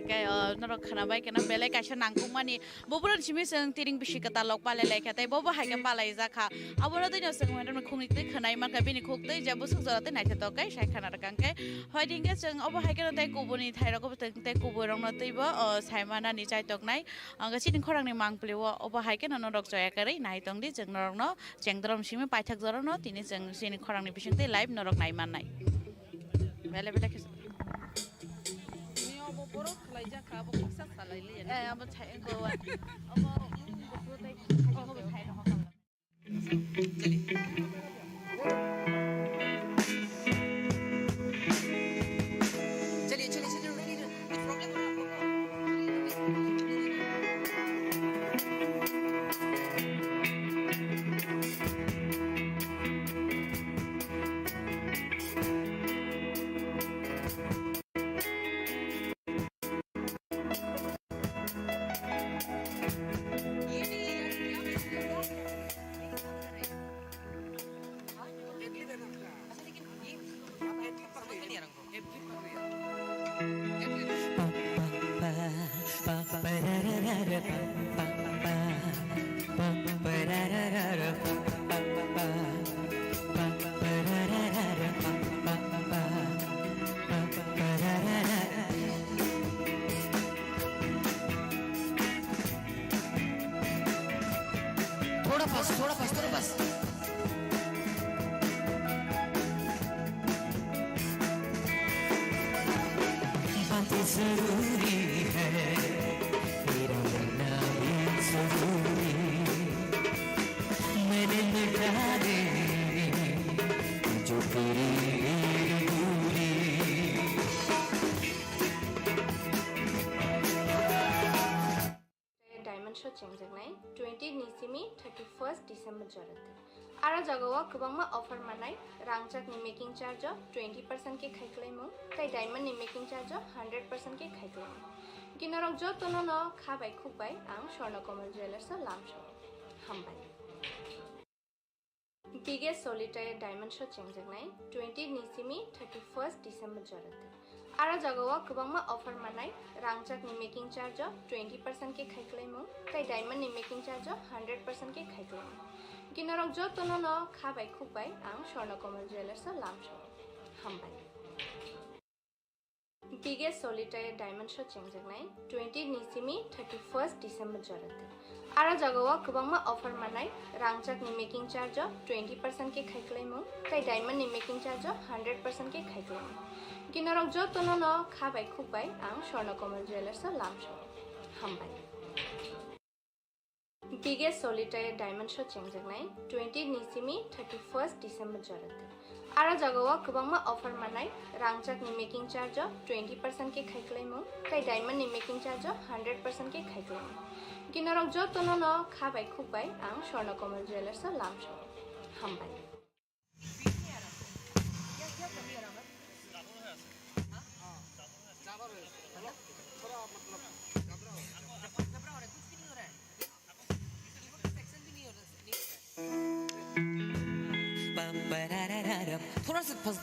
नरक खानाबाय केना बेले काशा नांगौ मानि बबुरन सिमे जों तिरिं बिसि कता लक पाले लायखातै बबो हायके पालाय जाखा अबरो दैनो जों मेदन खुंनि तै खनाय मानका बेनि खुक्तै जेबो सुजराते नायथे तकै साय खाना रकांके हयदिंगे जों अब हायके तै कुबुनि थायरको तै कुबुरंग तैबो सायमाना नि चाय तकनाय अंग सिदिं खरांनि मांगप्लेव अब हायके नरक जयाकरै नायतंदि जों नरकन जेंद्रम सिमे पाइथाक जरन तिनि जों सिनि खरांनि बिसिंतै लाइभ नरक नाय माननाय बेले बेले बर' खलायजा खाबो खसा सालायले अब थाय गोवा अब बफुर तै खायखौ थाय रह चलिए चलिए चलिए रेडी कुछ प्रॉब्लम थोड़ा पास बातें जरूरी है तेरा मिलना भी जरूरी मैंने मिटा दे जो तेरी दूरी डायमंड शो चेंजनाय 20 निसिमी 31 डिसेम्बर जरते आरो जगवा गोबांमा ऑफर मानाय रांचाकनि मेकिंग चार्ज 20% के खायख्लायमु ताई डायमंड नि मेकिंग चार्ज 100% के खायख्लायमु किनरक जो तनो न खाबाय खुबाय आं स्वर्णकमल ज्वेलर्स लामसो हामबाय बिगेस्ट सॉलिटायर डायमंड शो चेंजनाय 20 निसिमी 31 डिसेम्बर जरते आरो जगवा गोबांमा ऑफर मानाय रांचाकनि मेकिंग चार्ज 20% के खायख्लायमु ताई डायमंड नि मेकिंग चार्ज 100% के खायख्लायमु किनरक जो तनो न खाबाय खुबाय आं स्वर्णकमल ज्वेलर्स लामसो हामबाय बिगेस्ट सॉलिटायर डायमंड शो चेंजनाय 20 निसिमी 31 डिसेम्बर जरते आरो जगवा गोबांमा ऑफर मानाय रांचाकनि मेकिंग चार्ज 20% के खायख्लायमु ताई डायमंड नि मेकिंग चार्ज 100% के खायख्लायमु किनरक जो तनो न खाबाय खुबाय आं स्वर्णकमल ज्वेलर्स लामसो हामबाय बिगेस्ट सॉलिटायर डायमंड शो चेंजनाय 20 निसिमी 31 डिसेम्बर जरते आरो जगवा गोबांमा ऑफर मानाय रांचाकनि मेकिंग चार्ज 20% के खायख्लायमु ताई डायमंड नि मेकिंग चार्ज 100% के खायख्लायमु किनरक जो तनो न खाबाय खुबाय आं स्वर्णकमल ज्वेलर्स लामसो हामबाय थोड़ा सा फंस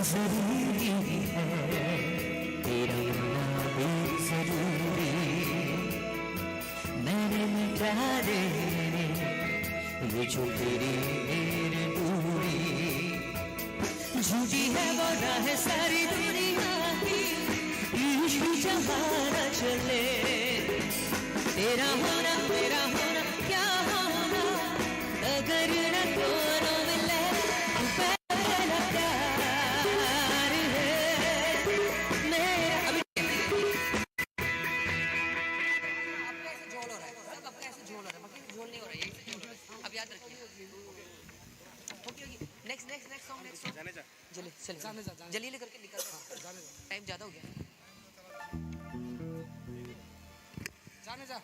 जरूरी है तेरा मिलना भी जरूरी मैंने मिटा दे ये जो तेरी मेरी दूरी झूठी है वो राह सारी दुनिया की इश्क जमाना चले तेरा होना क्या होना अगर न दोनों मिले जल्दी जल्दी जल्दी करके निकल टाइम ज़्यादा हो गया जाने जा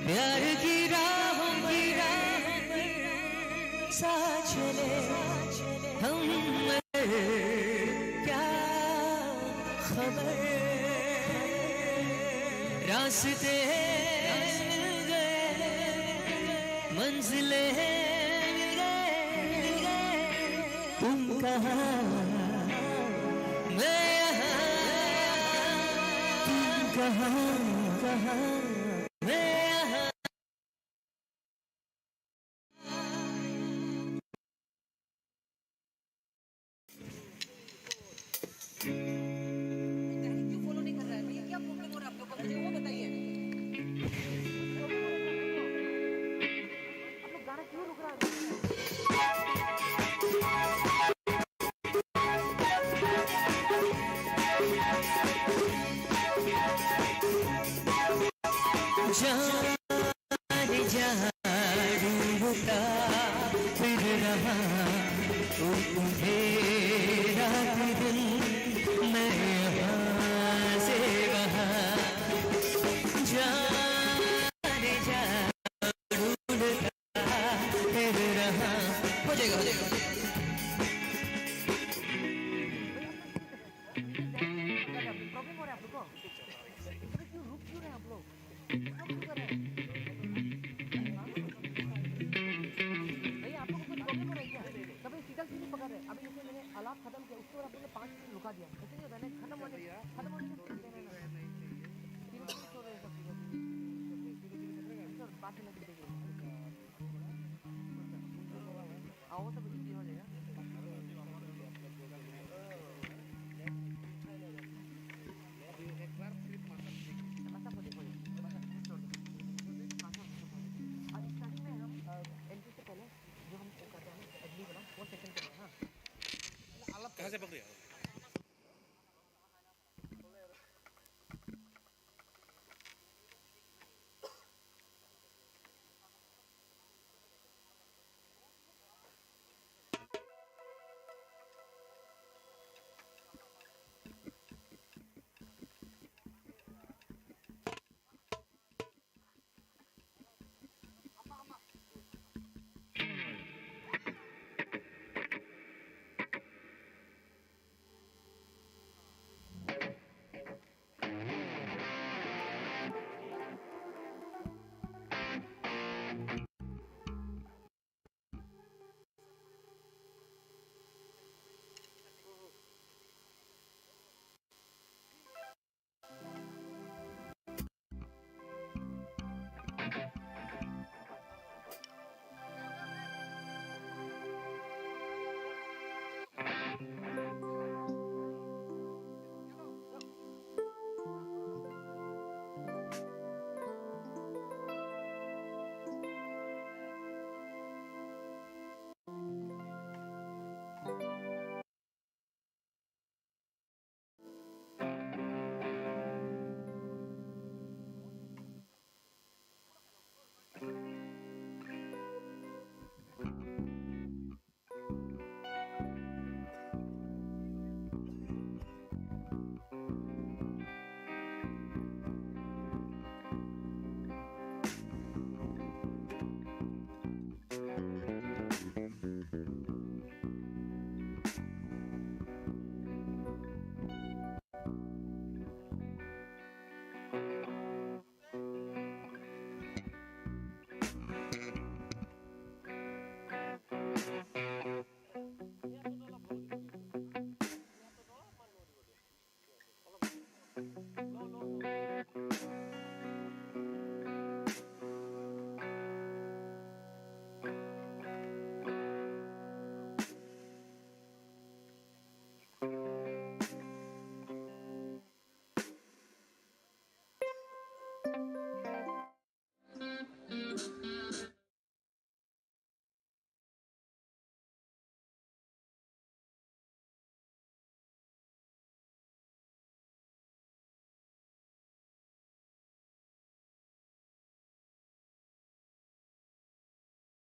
प्यार की राहों पर साथ चले हम क्या खबर रास्ते मिल गए मंजिलें मिल गए तुम कहाँ मैं यहाँ तुम कहाँ मैं यहाँ क्यों फॉलो नहीं कर रहा है? ये क्या प्रॉब्लम हो रहा है आप लोगों को? मुझे वो बताइए। आप लोग गाना क्यों रुक रहा जाने जा डूबता फिर रहा तुम्हें रात दिन मैं यहाँ से वहाँ जाने जा डूबता फिर रहा हो जाएगा प्रॉब्लम हो रहा है आप लोग को? क्यों रुक क्यों रहे हैं आप लोग? क्यों कर रहे हैं? भैया आप लोगों को प्रॉब्लम हो रहा है क्या? कभी सीधा क्यों पकड़ रहे हैं? अभी जैसे मैंने अलाप खत्म किया उसके बाद आप लोगों ने 5 मिनट रुका दिया ऐसे नहीं होता है खत्म होने बात नहीं देंगे आओ सब इजी हो जाएगा कहाँ से पकड़े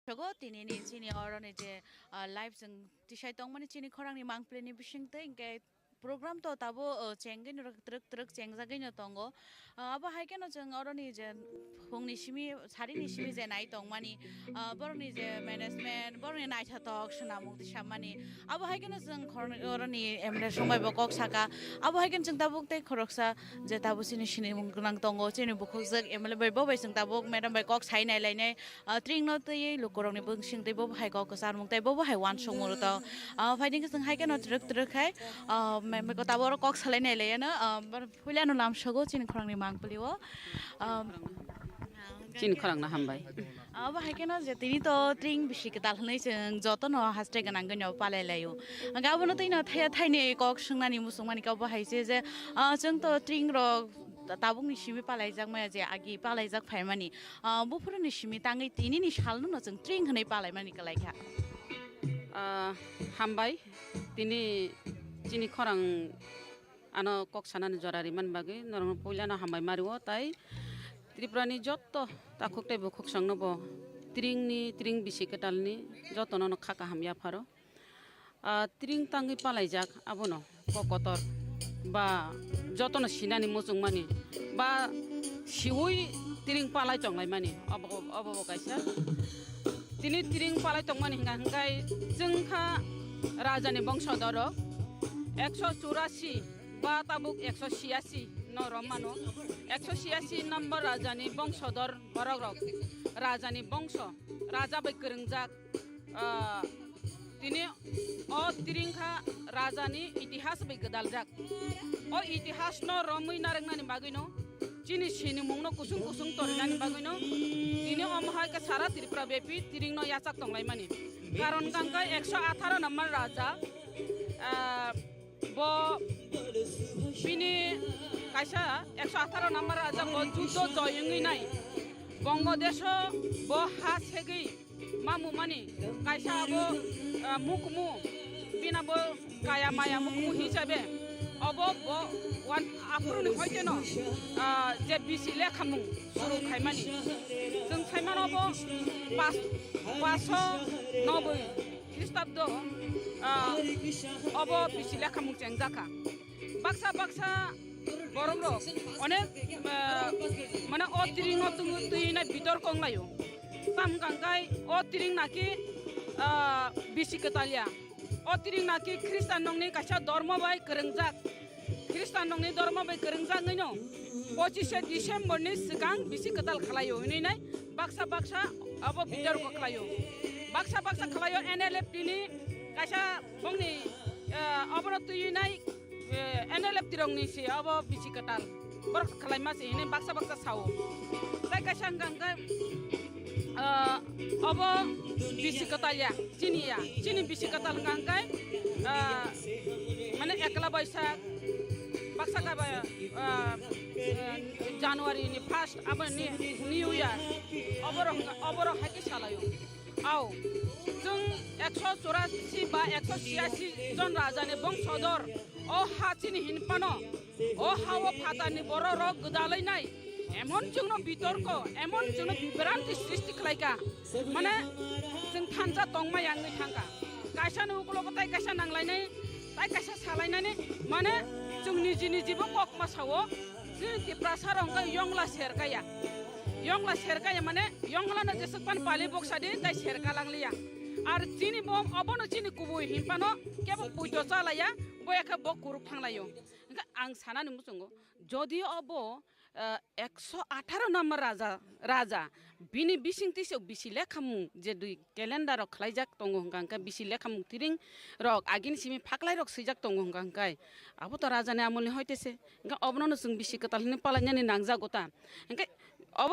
Shogo tini ni chini oroni je live jeng tisai tong mani chini khorang ni mangple ni bising te ingke program to tabo cenggen truk cengjagai no tongo abo haike no jeng oroni je phungni simi sari ni simi je nai tong mani boroni je management boroni nai thatok sunamung ti samani abo haike no jeng oroni emre somai bokok saka abo haike jeng tabuk te khoroksa je tabo sini sini mung nang tongo chini bukhuk jak emle bai bo bai jeng tabuk madam bai kok sai nai lai nai tring no te lukorong ni bungsing te bo hai kok sar mung te bo hai wan songmur to fighting jeng haike no truk hai मैं को Tabor Kock सले नहीं ले ना पर फुले no लाम शगो चिन खरंग नि मांग पलियो चिन खरंग ना हम भाई अब हाके न जतिनि तो ट्रिंग बिसि के ताल नै जों जत न हास्टे गनां गन्याव पालाय लायो गाबो न तैन थाया थाइने कॉक संनानि मुसुंमानि का बाहायसे जे जों तो ट्रिंग रो ताबुं नि सिमि पालाय जाक माया जे आगि पालाय जाक फायमानि बुफुर नि सिमि तांगै तिनि नि सालनु न जों ट्रिंग हनै पालाय मानि कलायखा हम भाई तिनि चिनी खरं आनो कक सानानि जरारि मान बागै नरम पयलानो हामबाय मारिओ ताई त्रिपुरानि जत्त ताखुकटाय बुखुक संनोबो त्रिंग बिसि केटालनि जतननो खाका हामया फारो त्रिंग तांगै पालायजाक आबोनो ककतर बा जतन सिनानि मुजुंमानि बा सिवै त्रिंग पालाय तंलाय मानि अबो गायसा तिनि त्रिंग पालाय तंमानि हिंगाय जोंखा राजानि बंशधर 184 बा ताबुक 186 नरम मानो 186 नम्बर राजानि बंशधर बरगरक राजानि बंश राजा बै गोरोंजाक तिनि अ तिरिंखा राजानि इतिहास बै गदालजाक अ इतिहास न रमै नारंनानि बागैनो चिनि सिनि मुंनो कुसुं कुसुं तरिनानि बागैनो तिनि अमहाय का सारा त्रिपुरा बेपि तिरिंनो याचाक तंलाय मानि कारण गांका 118 नम्बर राजा bo bini kaisa 118 number aja bo judo joyingi nai bangladesh bo ha segi mamu mani kaisa bo mukmu bina bo kaya maya mukmu hisabe obo bo wan apruni hoiteno je bisile khamu suru khaimani जों खायमान obo 590 ख्रीष्टाब्द अब बिसि लेखा मुंचें जाखा बाक्सा बरम रो अनेक माने अ तिरिंग तुइना बितर कंलायो ताम गांगाय अ तिरिंग नाकी बिसि कतालिया अ तिरिंग नाकी ख्रिस्टान नंगनि कासा धर्म बाय गोरोंजाक ख्रिस्टान नंगनि धर्म बाय गोरोंजाक नैनो 25 डिसेम्बर नि सिगां बिसि कताल खालायो नैनाय बाक्सा अब बितर को खालायो बाक्सा खालायो एनएलएफ नि कासा बंगनि अबनो तुइनाय एनएलएफ तिरंनि से अब बिसि कताल बर खालायमासे ने बाक्सा सावो जाय कासा गांगा अब बिसि कतालिया चिनि बिसि कताल गांगाय माने एकला बैसाख बाक्सा का जानुवारी नि फर्स्ट अब न्यू इयार अबर हाकि सालायो आव जों 184 बा 186 जन राजानि बंशधर अ हाचिनि हिनपानो अ हाव फातानि बर रग गदालैनाय एमन जोंनो बितर्क एमन जोंनो बिब्रांति सृष्टि खालायका माने जों थानजा तंमाय आंनि थांगा कायसा नुगलबताय कायसा नांलायनाय ताय कायसा सालायनानै माने जों निजिबो ककमा सावो जों तिप्रासार अंगा यंगला सेरकाया माने यंगलानो जेसपान पालि बक्सादि ताय सेरका लांलिया आरो चिनि बम अबनो चिनि कुबु हिनपानो केबो पुइतो चालाया बयाखा बकुरु थांलायो आं सानानि मुसुंगो जदि अबो 118 नम्बर राजा बिनि बिसिंतिसो बिसि लेखामु जे दुइ क्यालेन्डार खलायजाक तंगो हंगांका बिसि लेखामु तिरिं रक आगिनि सिमि फाक्लाय रक सैजाक तंगो हंगांकाय आबो तो राजानि आमलनि होइतेसे हंगा अबनो जों बिसि कतालनि पालायनानि नांजागोता हंगा अब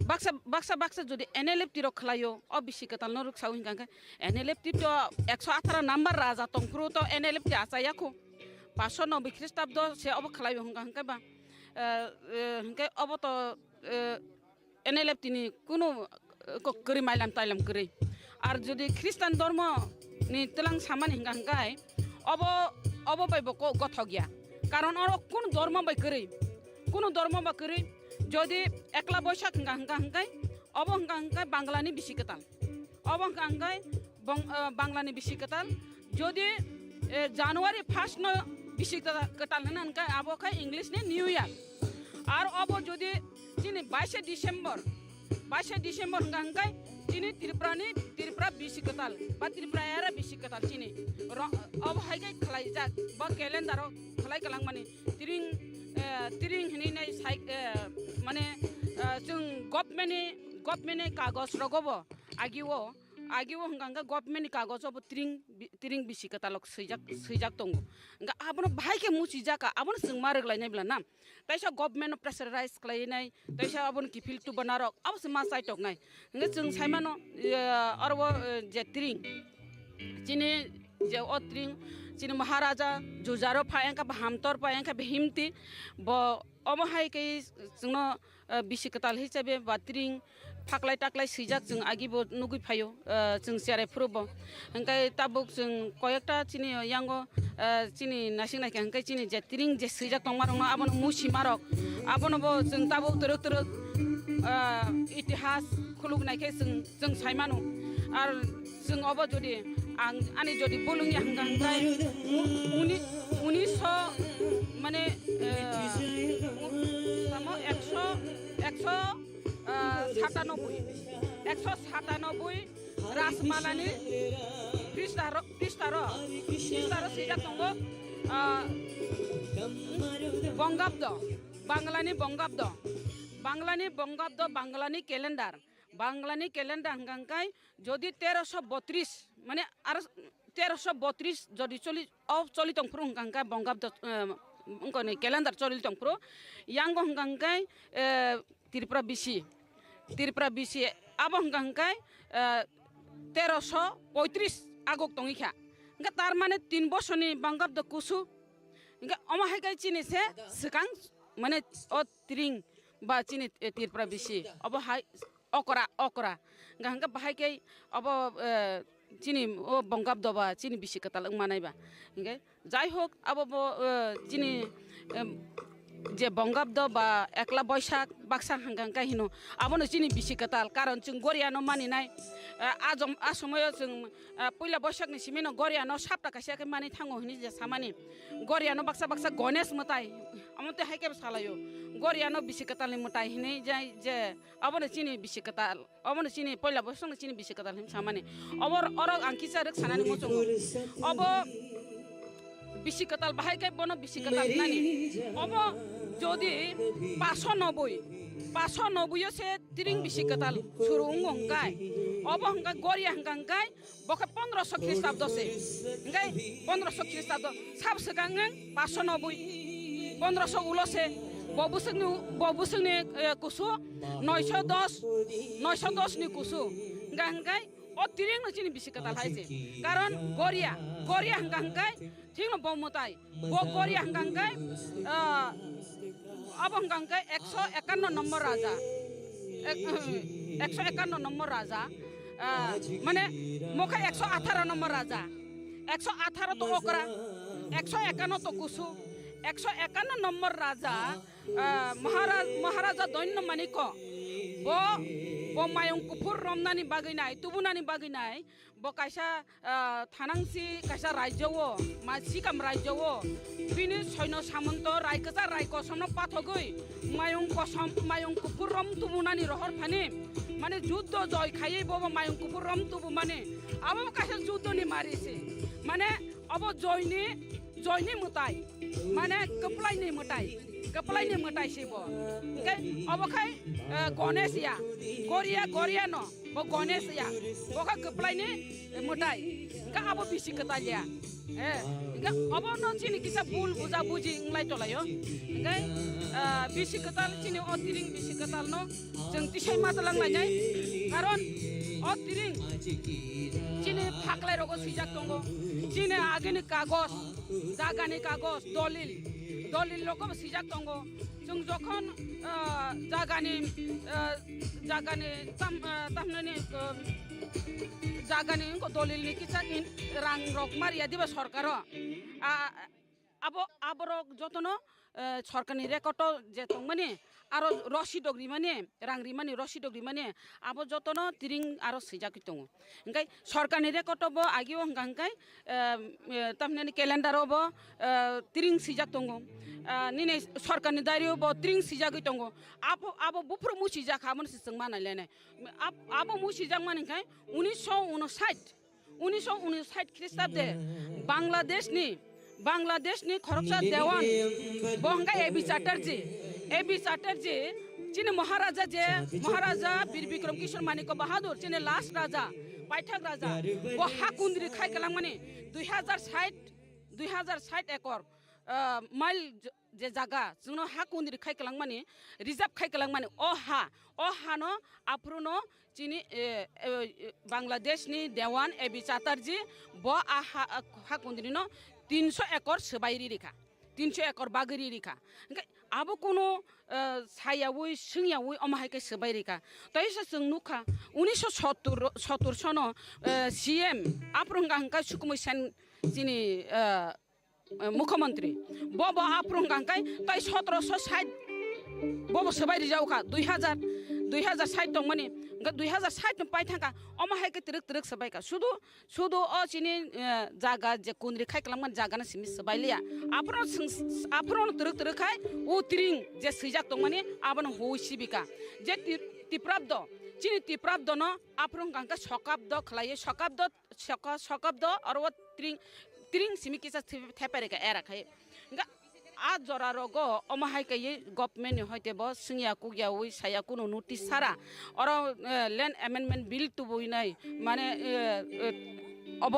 बाक्सा जदि एनएलएफ तिरो खलायो अब बिसि कताल न रुक साउ हंगांका एनएलएफ ति तो 118 नम्बर राजा तंक्रो तो एनएलएफ ति आसायाखो 590 ख्रीष्टाब्द से अब खलायो हंगांका बा हंगे अब तो एनएलएफ तिनि कुनु करि माइलाम ताइलाम करि आर जदि ख्रिस्टान धर्म नि तलां सामान हिंगांगाय अब बायबो गथ गया कारण और कुन धर्म बाय करि जदि एकला बैसाख हिंगांगाय अब हिंगांगाय बांग्लानि बिसि कताल অবং আঙ্গাই বাংলানি বিশি কাতাল যদি জানুয়ারি 1 ন বিশি কাতাল না আঙ্কাই আবখাই ইংলিশ নি নিউ ইয়ার আর অব যদি চিনি 22 ডিসেম্বর আঙ্কাই চিনি ত্রিপুরা বিশি কাতাল বা ত্রিপুরা এরা বিশি কাতাল চিনি অব হাইগাই খালাই যাক বা ক্যালেন্ডার খালাই কালাং মানে তিরিং হিনি নাই সাই মানে जों गभर्नमेन्टनि कागज रगब आगिव हंगा गभर्नमेन्टनि कागज अब तिरिं बिसि कतालक सैजाक दङ हंगा आबनो बाहायके मुसिजाका आबनो जों मारगलायनाय ब्लाना ताइसा गभर्नमेन्ट प्रेसाराइज खालायनाय ताइसा आबनो किफिल टु बनारक आबस मा साइटकनाय हंगा जों साइमानो अरब जे तिरिं चिनि जे अत्रिं चिनि महाराजा जुजारो फायंका बहामतर फायंका बेहिमति ब अमहाय के जोंनो बिसि कताल हिसाबै बात्रिं फाक्लाय टाक्लाय सैजाक जों आगिबो नुगै फायो जों सियाराय फुरबो हंकाय ताबुक जों कयेकटा चिनि यांगो चिनि नासिंनायके हंकाय चिनि जे तिरिं जे सैजाक दंमारं आबनो मुसि मारक आबनोबो जों ताबुक तरक इतिहास खुलुगनायके जों सायमानो आर जों अब जदि आनि जदि बोलुंनि हंगाय 1900 माने 197 राजमालानि पृष्ठार सैजाक दङ बंगाब्द बांग्लानि कैलेंडार हंगाय जदि 1332 माने आरो 1332 जदि चली दंफ्रु हंगाय बंगाब्द उनकोनि कैलेंडार चली दंफ्रु यांगो हंगाय त्रिपुरा बिसि अब हंगाय 1335 आगक दंइखा हंगा तार माने 3 बसरनि बंगाब्द कुसु हंगा अमाहायगाय चिनिसे सिगां माने अ तिरिं बा चिनि त्रिपुरा बिसि अब हाय अकरा हंगा बाहायके अब चिनि ओ बंगाब्द बा चिनि बिसि कताल मानायबा हंगा जाय होक अब चिनि जे बंगाब्द बा एकला बैसाख बाक्सा हंगा हिनो आबनो चिनि बिसि कताल कारण जों गरियानो मानिनाय आसमय जों पहिला बैसाखनि सिमेनो गरियानो साप्ता कासियाके मानि थाङो हिनि जे सामानि गरियानो बाक्सा गणेश मताय अमते हायके सालायो गरियानो बिसि कतालनि मताय हिनि जाय जे अबनो चिनि बिसि कताल अबनो चिनि पहिला बैसाखनि चिनि बिसि कताल हिनि सामानि अबर अरग आंकिसा रक सानानि मोचो अब बिसि कताल बाहायके बनो बिसि कताल नानि अब जदि 590 से तिरिं बिसि कताल सुरुं हंगाय अब हंगा गरिया हंगाय बके 1500 ख्रीष्टाब्द से हंगाय 1500 ख्रीष्टाब्द साब सगांग 590 1500 उलो से बबुसंनि कुसु 910 नि कुसु हंगाय ओ तिरिं नचिनि बिसि कताल हायसे कारण गरिया हंगाय ठीक न बमताय बो गरिया हंगाय अब हंगाय 151 नंबर राजा 151 नंबर राजा माने मोखा 118 नंबर राजा 118 तो ओकरा 151 तो कुसु 151 नंबर राजा महाराजा दैन्य मानिक बो मायं कुफुर रमनानि बागैनाय तुबुनानि बागैनाय बो कायसा थानांसि कायसा राज्यवो मा सिकाम राज्यवो बिनि सैन्य सामन्त रायकसा रायकसमनो पाथगै मायं कुफुर रम तुबुनानि रहर फानि माने युद्ध जय खायै बो मायं कुफुर रम तुबु माने अब कायसा युद्धनि मारिसे माने अब जयनि मुताय माने कपलायनि मुताय सेबो ओके अबखाय गणेश या गरिया न बो गणेश या बका कपलायनि मुताय का अब बिसि कतालिया अब न चिनि किसा भुल बुझा बुझि इंलाय तलायो ओके बिसि कताल चिनि अतिरिं बिसि कताल न जों तिसाय मातलांनाय कारण अतिरिं चिनि फाक्लाय रगो सिजाक दंगो चिनि आगेनि कागज जागानि कागज दलिल लोगो सिजाक दंगो जों जखन जागानि दलिलनि किसा रां रक मारिया दिबा सरकार अब रक जतन सरकारनि रेकर्डआव जे दं माने आरो रसिदक रिमाने रां रिमाने रसिदक रिमाने आबो जतनो तिरिं आरो सैजाखै दङ ओंखाय सरकारनि रेकर्डआवबो आगियाव हंगांखाय तामने केलेन्डारावबो तिरिं सैजाक दङ निने सरकारनि दायरियावबो तिरिं सैजाखै दङ आबो बुफ्र मुसिजाखामोन जों मानायलायनाय आबो मुसिजाक मानेखाय 1959 ख्रिस्टाब्दे बांग्लादेशनि खरकसा देवान बहंगा एबी चैटार्जी चिने महाराजा वीर विक्रम किशोर मानिक बहादुर चिने लास्ट राजा पाइथाक राजा वो हाकुंद्री खाई कलां माने 2060 एकड़ माइल जे जागा जोंनो हाकुंद्री खाई कलां माने रिजर्व खाई कलां माने ओ हा नो आप्रुनो चिनी बांग्लादेशनि देवान एबी चैटार्जी बो हाकुंद्री नो 300 एकड़ सबायरी रेखा 300 एकड़ बागरी रेखा आबो कोनो सायावै सोंयावै अमाहायके सबाय रेखा तैसे जों नुखा 1970 सनो सीएम आफ्रंगा हंका सुकुमै सेन जिनि मुख्यमंत्री बबो आफ्रंगा हंकाय तै 1760 बबो सबायरी जावखा 2060 दं माने 2060 पाइ थांका अमाहायके तिरक सबायका सुदु अ चिनि जागा जे कुनरि खाय कलामन जागा न सिमि सबायलिया आफ्रन तिरक खाय उ तिरिं जे सैजाक दं माने आबन होसिबिका जे तिप्राब्द चिनि तिप्राब्द न आफ्रन गांका सकाब्द खलाये सकाब्द अरव तिरिं सिमि किसा थेपेरेका एराखाय आ जरा रगो अमाहायके गवर्नमेंट हयते ब सिंया कुगियावै साया कुनो नोटिस सारा और लैंड अमेंडमेंट बिल तुबुइनाय माने अब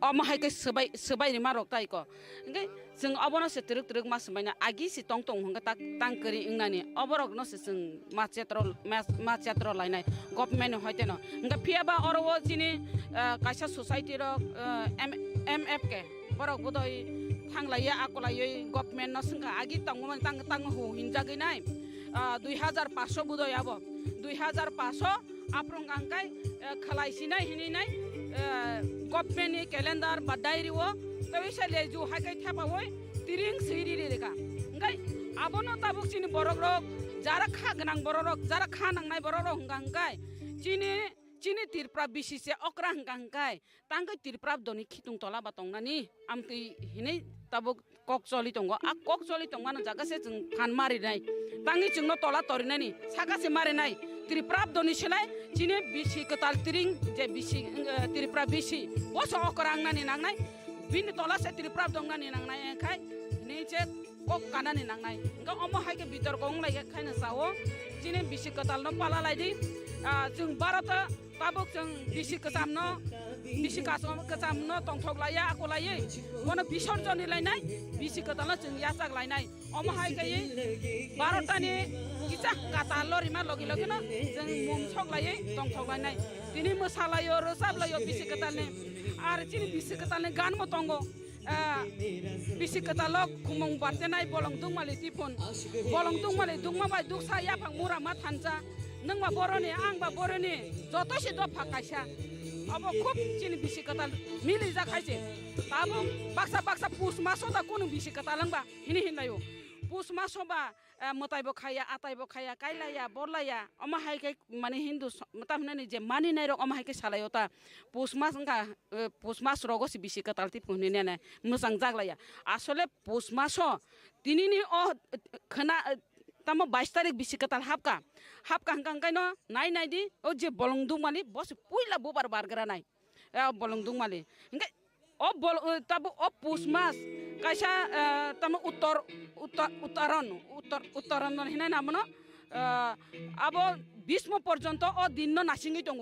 अमाहायके सबाय मारक ताइको ओंखाय जों अबनो से तिरक मास बायना आगि सि टंग हंगा तांकरि इंनानि अबरक न से जों माचेत्र लायनाय गवर्नमेंट हयते न ओंगा फियाबा अरव जिनि कायसा सोसाइटी र एमएफके बरक बदय थांलायो आकलायो गवर्नमेंट न संगा आगि तांगमन तांग हो हिनजागैनाय 2500 बुदय आबो 2500 आफ्रंग आंकाय खलायसिनाय हिनिनाय गवर्नमेंट नि कैलेंडर बा डायरिओ तैसे लेजु हायकाय थाबावै तिरिं सैरि रेखा ओंखाय आबोनो ताबुकसिनि बरक जारा खा गोनां बरक जारा खा नांनाय बरक हंगांकाय चिनि तिरप्रा बिसिसे अक्रा हंगांकाय तांगै तिरप्राब दनि खितुं तला बातंनानि आमकै हिनै ताबुक ककचलि दङ आ ककचलि दंगानो जागासे जों फान मारिनाय तांगै जोंनो तला तरिनायनि सागासे मारिनाय तिरप्राब दनि सेलाय चिनि बिसि कताल तिरिं जे बिसि तिरप्रा बिसि बस अक्रा आंनानि नांनाय बिनि तलासे तिरप्राब दंगानि नांनाय खाय निचे कक कानानि नांनाय ओंगा अमहायके बितर गंलाय खायनो जावो चिनि बिसि कताल न पाला लायदि जों भारत ताबुक जों बिसि कचामनो तंथगलाया आकलायै गनो बिसर्जन लायनाय बिसि कताल जों यासाक लायनाय अमहायके भारतनि किसा काताल रिमा लगे लगे न जों मुमसगलायै तंथगलायनाय दिनै मोसालायो रोजाबलायो बिसि कतालनि आरो दिनै बिसि कतालनि गान मतंगो बिसि कतालक खुमं बारतेनाय बलं दुंमालि तिफुन बलं दुंमालि दुंमाबाय दुखसा याफां मुरामा थानजा नोंबा बर'नि आंबा बर'नि जतसे दफा कायसा अब खूब चिनि बिसि कताल मिलि जाखायसे ताबो बाक्सा पुस मासोदा कुनु बिसि कतालंबा हिनलायो पुस मासोबा मतायबो खाया आतायबो खाया कायलाया बरलाया अमाहायके माने हिंदू तामनानि जे मानिनाय र अमाहायके सालायोता पुस मास रगसि बिसि कताल तिपुनिने मोजां जागलाया आसले पुस मासो दिनिनि अ खना तमो 22 तारिख बिसि कताल हाबका हंगांकायनो नाय दि ओ जे बलंदुं मालि बस पुइला बोबार बारगरा नाय बलंदुं मालि ओंखाय तब पुस मास कायसा तम उत्तरन हिनाय नामनो अब 20 पर्यंत ओ दिन नासिङै दङ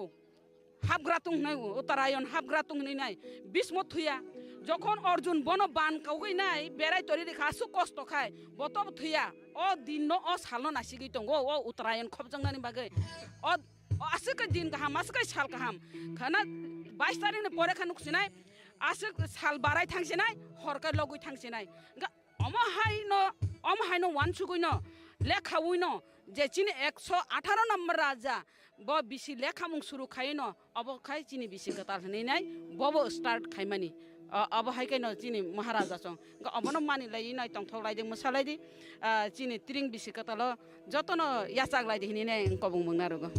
हाबग्रातुं नाय उत्तरायण हाबग्रातुं नाय 20 थुया যখন অর্জুন বন বান কাউগৈ নাই বেড়াই তরি রেখা আসু কষ্ট খায় বতব থইয়া অ দিন অ সাল নাসিগৈ দङ অ উত্তরায়ণ খবজंगानि बागै अ आसुकै दिन गाहाम आसुकै साल गाहाम खाना 22 तारिखनि परे खानुखसिनाय आसु साल बाराय थांसिनाय हरकाय लगै थांसिनाय अमहायनो वानसुगैनो लेखावैनो जे चिनि 118 नम्बर राजा ब बिसि लेखा मुं सुरु खायनो अब खाय चिनि बिसि कताल हनैनाय बबो स्टार्ट खायमानि अब हाइकेनो चिनी महाराजा सं अबनो मानि लाई नाइ तंथौ लाइदों मोसालाय दि चिनी त्रिं बिसि कतल जतनो यासाग लाइदि हिनि ने कबुं मंगना रगो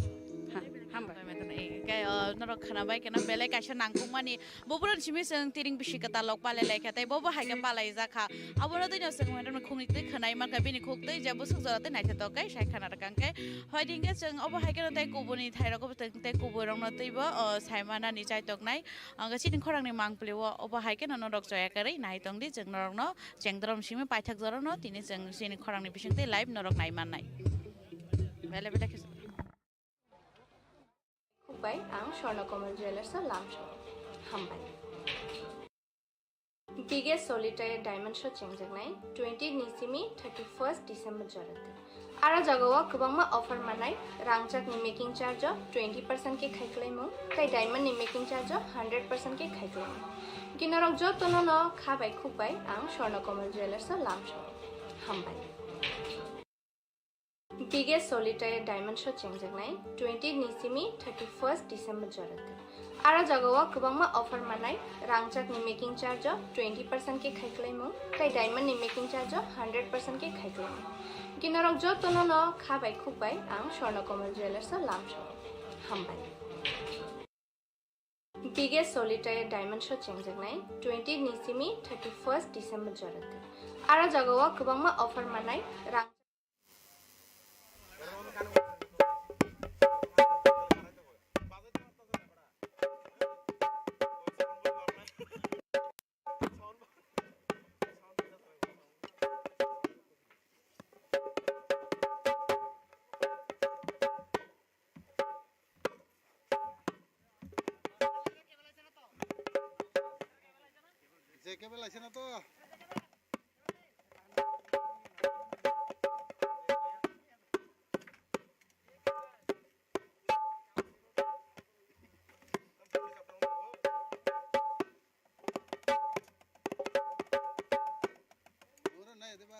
cái nó được khana bay cái nó bé lấy cái chân nắng cũng mà nè bố bố chỉ biết rằng tiền bị cái ta lọc ba lại cái tay bố bố hay cái ba lại ra khá à bố nó tới giờ sang mà nó không đi tới khana mà cái bên này không tới giờ bố sức giờ tới này thì tao cái sai khana cái hỏi đi cái chân bố hay cái nó tay cụ bố này thay nó có tay cụ bố rong nó tới bố sai mà nó đi chạy tộc này cái chuyện khó khăn này mang pleo bố hay cái nó được chơi cái đấy này tông đi chân nó chẳng đâm xí mà bài thắc giờ nó thì nên chân chuyện khó khăn này bị sinh tới live nó được này mà này bé lấy cái Kubai ang Swarnakomal Jewelers Lamsho Hambai. Biggest solitaire diamond show chengjak 20 Nisimi 31st December jarate. Ara jagawa kubangma offer manai rangchak ni making charge 20% ke khaiklai mu kai diamond ni making charge 100% ke khaiklai mu. Ginorok jo tono no khabai kubai ang Swarnakomal Jewelers Lamsho Hambai. Biggest solitaire diamond show chengjak 20 Nisimi 31st December jarate. Ara jagawa kubangma offer manai rangchak ni making charge 20% ke khaiklai mu kai diamond ni making charge 100% ke khaiklai mu. Ginorok jo tono no khabai kubai ang Swarnakomal Jewelers Lamsho Hambai. Biggest solitaire diamond show chengjak 20 Nisimi 31st December jarate. Ara jagawa kubangma offer manai rang JK বেলাইছে না তো ওরা নাই দেবা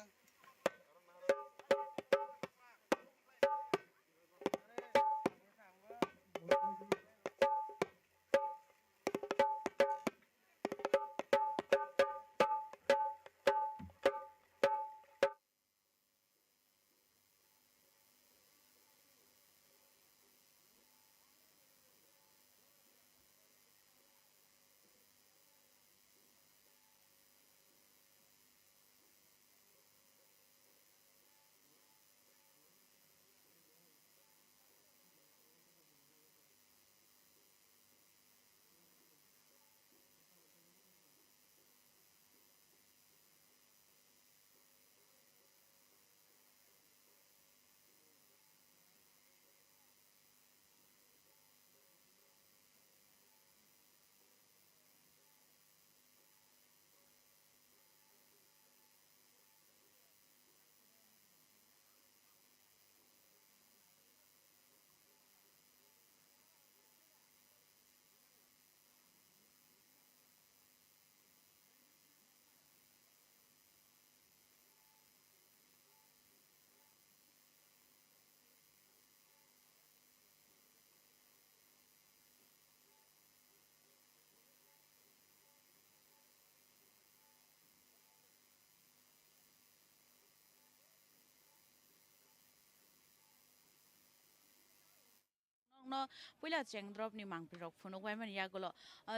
nó bây giờ chèn drop ni mang pirok phun quay mà nhà golo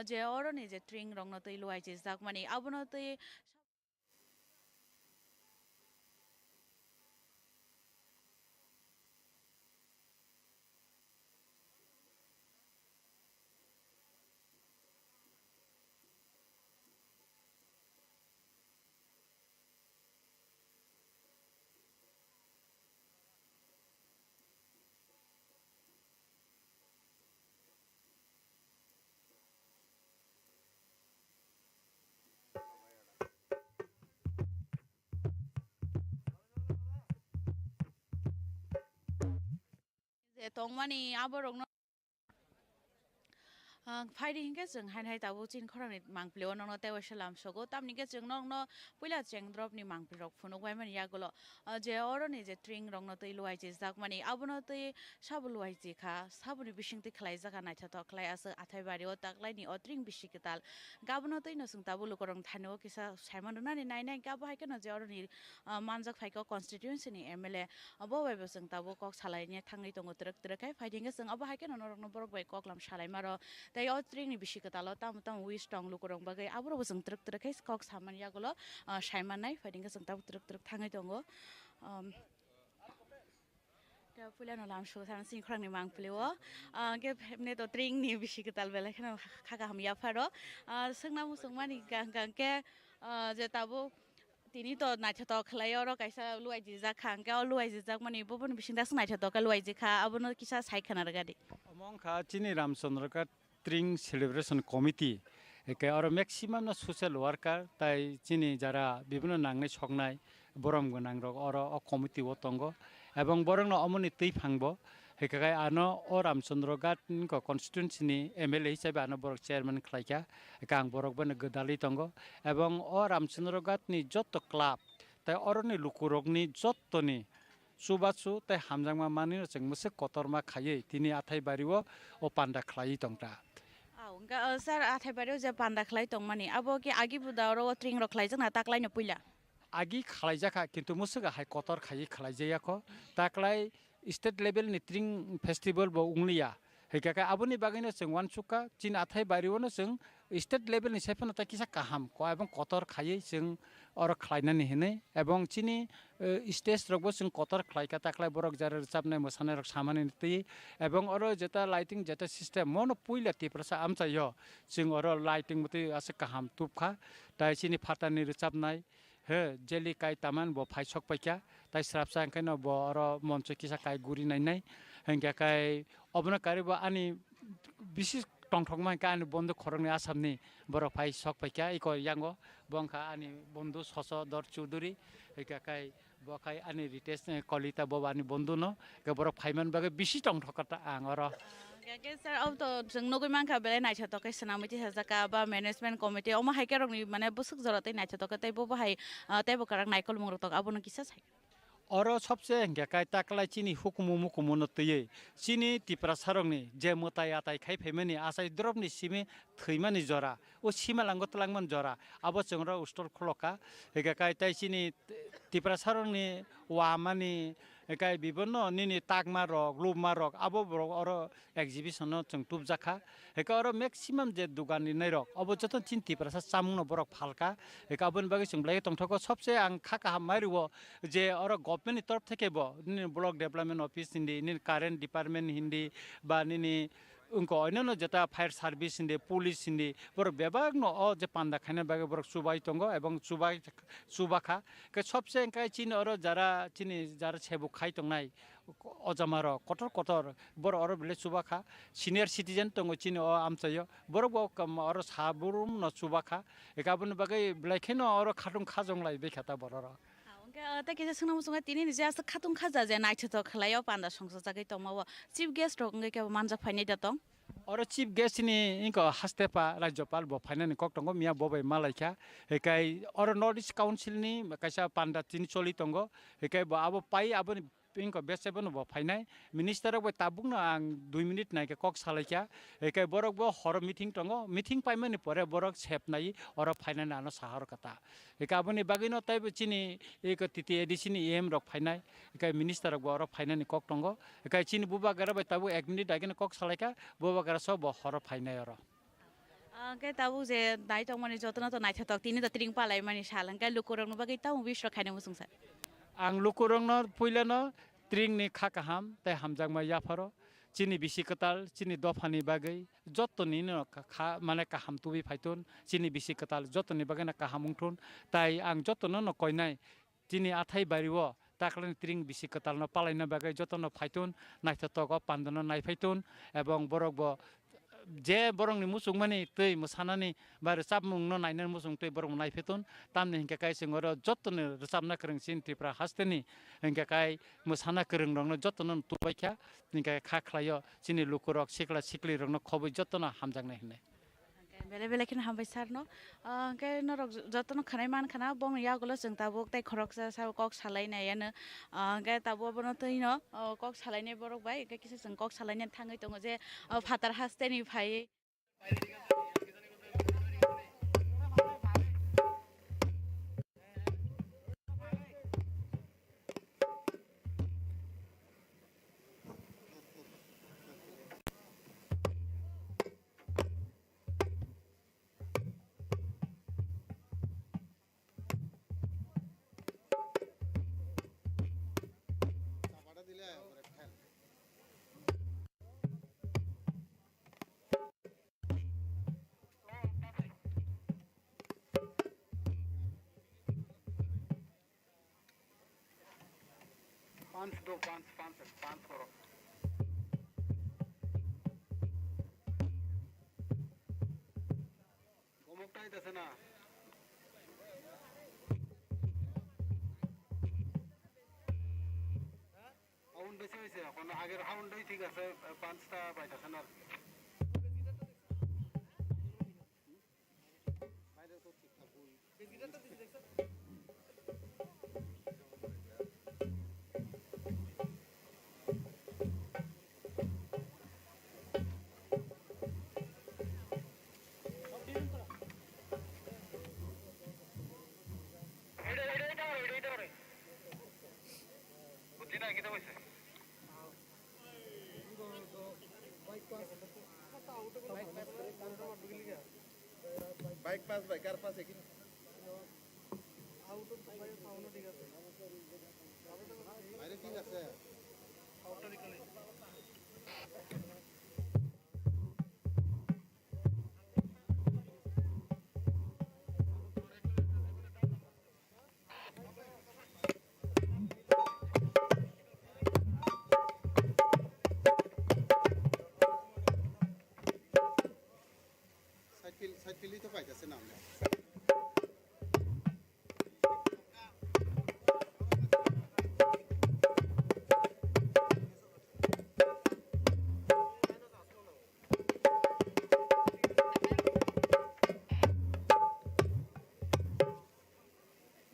je oro ni je string rong nó tây luai je zak mani abo nó tây je tong mani abo rong nó फायदि Hinge जों हाय ताबो चिन खरांनि मांप्लेव नंग तेव सलाम सगो तामनि के जों नंग न पुइला Cheng drop नि मांप्ले रक फुनो गय माने यागलो जे अरनि जे ट्रिंग रंग न तै लुवाइ जे जाक माने आबनो तै साबु लुवाइ जे खा साबुनि बिसिं तै खलाय जागा नायथा त खलाय आसो आथाय बारियाव ताकलायनि अट्रिंग बिसि केताल गाबनो तै न जों ताबो लुकरं थानो किसा साइमन नानि नाय नाय गाबो हाय के न जे अरनि मानजक फाइको कन्स्टिट्युएन्सी नि एमएलए अबो वाइबो जों ताबो कक सालायनि थांनि दङ तरक तरक हाय फायदि हिंगे जों अबो हाय के न रंग न बरक बाय ककलाम सालाय मारो तै अट्रिंग नि बिसि केताल ताम ताम विस टंग लुकरं बागै आबरो जों तरक तरक हाय कक सामान यागलो साइमन नाय फायदि हिंगे जों ताबो तरक तरक थाङै दङ दा पुलियानो लामसो थान सिं खरांनि मांप्लेव के ने तो ट्रिंग नि बिसि केताल बेले खनो खागा हम याफारो सोंना मुसुं मानि गां गां के जे ताबो तिनी तो नायथा तो खलाय अरो कायसा लुवाइ जे जाखा के लुवाइ जे जाक माने बबन बिसिं दास नायथा तो का लुवाइ जे खा अबनो किसा साइखाना गादि अमंखा चिनी रामचंद्र का ट्रिंग सेलिब्रेशन कमिटी एके और मैक्सिमाम ना सोशल वर्कर ताई चिनी जारा विभिन्न नांगनै सकनाय बरम गोनां रक और कमिटी वो तंगो एवं बरं न अमनि तै फांगबो हेकाय आनो ओ रामचंद्र गाट को कन्स्टिट्युएन्सी नि एमएलए हिसाबै आनो बरक चेयरमैन खलायका एका आं बरक बने गदालि तंगो एवं ओ रामचंद्र गाट नि जत क्लब ताई अरनि लुकुरकनि जतनि सुबासु ताई हामजांमा मानि जों मोसे कतरमा खायै तिनि आथाय बारिवो ओ पान्डा खलायै तंग्रा उनका सर आथाय बारियाव जे पान्डा खलाय तंग माने अब के आगि बुदारो ट्रिंग रक खलाय जोंना ताकलायनो पुइला आगि खलायजाखा किन्तु मुसुगा हाय कतर खायै खलायजायाखो ताकलाय स्टेट लेवल नि ट्रिंग फेस्टिवल बो उंलिया हेकाका आबुनि बागैनो जों वानसुका चिन आथाय बारियावनो जों स्टेट लेवल नि सेफन ता किसा काहाम को एवं कतर खायै जों और खलायनानै हेने एवं चिनि स्टेज रकबो जों कतर खलायका ताकलाय बरक जार रोजाबनाय मोसानाय रक सामानि तै एवं और जेता लाइटिंग जेता सिस्टेम मन पुइला तिप्रसा आमचायो जों और लाइटिंग मते आसे काहाम तुपखा ताय चिनि फाटानि रोजाबनाय हे जेलि काय तामान बो फाइसक पैका ताय स्राबसा अंकैनो बो और मन्च किसा काय गुरि नाय हेंगा काय अबना कारिबो आनि विशेष टंगथंमा कानि बन्धु खरंनि आसामनि बर फाइ सक पैका इको यांगो बंखा आनि बन्धु सस दर चौधरी हेका काय बखाय आनि रितेश कलिता बबानि बन्धु न के बर फाइमान बागे विशेष टंगथकता आं और के सर अब तो जों नगै मानखा बेले नायथा तो कैसना मिथि हजाका बा मैनेजमेंट कमिटी अमा हायके रंनि माने बुसुक जरते नायथा तो तै बो बाहाय तै बो करक नायकल मंग तो अबनो किसा साइ और सबसे हेंगाकाय ताकलाय चिनी हुकुमु मुकुमु नतयै चिनी तिप्रा सारंनि जे मोताय आताय खाय फेमेनि आसाय द्रबनि सिमे थैमानि जरा ओ सिमा लांगत लांमन जरा आबो जोंरा उस्टल खलका हेगाकाय ताय चिनी तिप्रा सारंनि वामानि एकाय विभिन्न निनि तागमा रक लुबमा रक आबो रक और एक्जिबिशन जों तुबजाखा हेका और मैक्सिमाम जे दुगाननि नै रक अब जतन चिन तिप्रा सामुंग बरक फालका हेका अबन बागै जों ब्लाय टंथको सबसे आं खाका हामारिवो जे और गभर्नमेन्टनि तरफ থেকে ब्लक डेभलपमेन्ट अफिस हिन्दी कारेन्ट डिपार्टमेन्ट हिन्दी बा निनि उनको अन्य जेटा फायर सार्भिस हिन्दी पुलिस हिन्दी बर बेबाग न जे पान्दा खाने बागे बर सुबाई तंगो एवं सुबाखा के सबसे एंकाय चिन और जारा चिनि जारा छेबु खाइ तंगनाय अजामार कटर कटर बर और बेले सुबाखा सिनियर सिटिजन तंगो चिन अ आमचायो बर कम और साबुरुम न सुबाखा एकाबन बागे ब्लाइखेन और खाटुं खाजंलाय बेखाता बरर ता किसा सोंना मुसुंगा तिनि निजे आस खातुं खाजा जे नायथा तो खलायाव पान्दा संसो जागै तमाव चीफ गेस्ट रंगै के मानजा फाइनै दतं और चीफ गेस्ट नि इनको हास्तेपा राज्यपाल बो फाइनानि कक्टंगो मिया बबाय मालायखा हेकाय और नॉर्थ ईस्ट काउंसिल नि कायसा पान्दा तिनि चलि तंगो हेकाय बो आबो पाइ आबो इनको बेसेबन बो फाइनाय मिनिस्टर बो ताबुंग आं 2 मिनिट नायके कक सालायखा हेकाय बरक बो हर मीटिंग तंगो मीटिंग पाइमानि परे बरक सेपनाय और फाइनानि आनो साहर कथा हेका आबोनि बागैनो ताइबो चिनि एक तिति एडिसिन एम रक फाइनाय हेकाय मिनिस्टर बो और फाइनानि कक तंगो हेकाय चिनि बुबा गराबाय ताबु 1 मिनिट आगेन कक सालायखा बुबा गरा सब हर फाइनाय और के ताबु जे नायथं माने जतना तो नायथा तो तिनि तो ट्रिंग पालाय माने सालां के लुकुरंग बागै ताउ बिश्व खायनो मुसुंसा आं लुकुरंग पहिलानो ट्रिंगनि खाकाहाम ताय हामजांमा याफारो चिनि बिसि कताल चिनि दफानि बागै जतनि न खा माने काहाम तुबि फाइतुन चिनि बिसि कताल जतनि बागै ना काहामुंथुन ताय आं जतनो न कयनाय चिनि आथाय बारिवो ताकलानि ट्रिंग बिसि कताल न पालायना बागै जतनो फाइतुन नायथा तक पान्दन नायफाइतुन एवं बरक जे बरंनि मुसुक माने तै मोसानानै बा रोजाबमुंनो नायनानै मुसुं तै बरं नायफेतन तामनि हिंखा काय सिङर जतनो रोजाबना गोरोंसिन त्रिपुरा हास्तेनि हिंखा काय मोसाना गोरों रंनो जतनो तुबायखा हिंखा खाख्लायो जोंनि लुकुरक सिख्ला सिख्लि रंनो खबै जतनो हामजांनाय होननाय बेले बेले खिन हामबाय सार न के नरक जतन खानाय मान खाना बं या गलो जों ताबो ताय खरक सा कक सालायनायानो के ताबो बनो तै न कक सालायनाय बरक बाय के किसे जों कक सालायनाय थाङै दङ जे फातार हास्तेनि फाय पाँच करो गोमुखटाই দেছে না সাউন্ড বেশি হয়েছে এখন আগের সাউন্ডই ঠিক আছে পাঁচটা পাইতেছে না বাইরে তো ঠিকঠাক বাইক পাস বাইকার পাস একই আউট তো বাইক সাউন্ড ঠিক আছে বাইরে ঠিক আছে আউটটা নিকলে সাইকেলই তো পাইতেছে না আমরা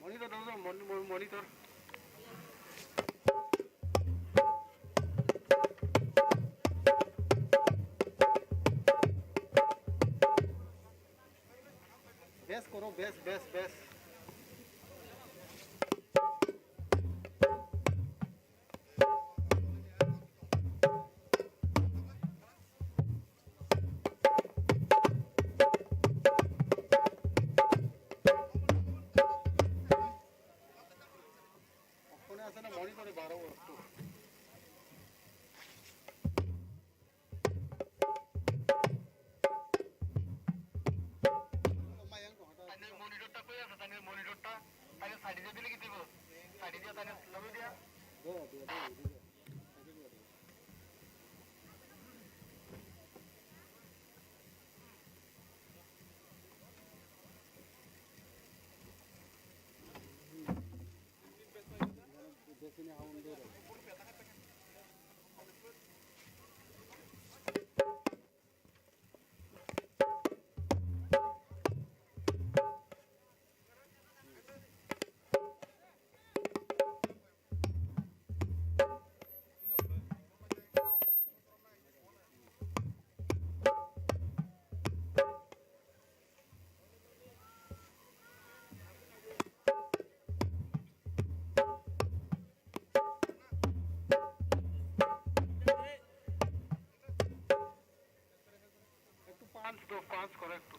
মনিটর দাও মনিটর बेस करो बेस बेस बेस ওখানে আছে না মনিটরে 12 বস্তু মনিটরটা কই আছে তাহলে মনিটরটা তাহলে সাইডে দিয়ে দিলে কি দিব সাইডে দিয়ে তাহলে লগে দিয়া দেখিনি হাউন্ড দিয়ে पाँच करेक्ट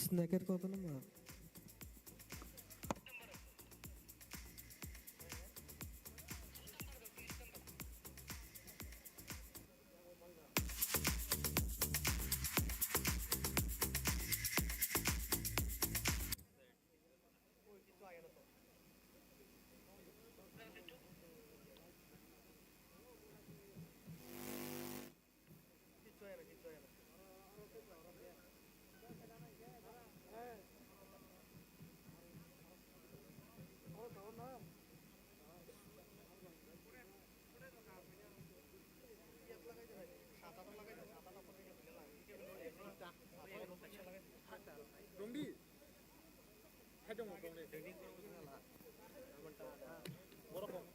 স্ন্যাকের কত নম্বর? Dongdi. Hai dong dongdi. Dongdi borok.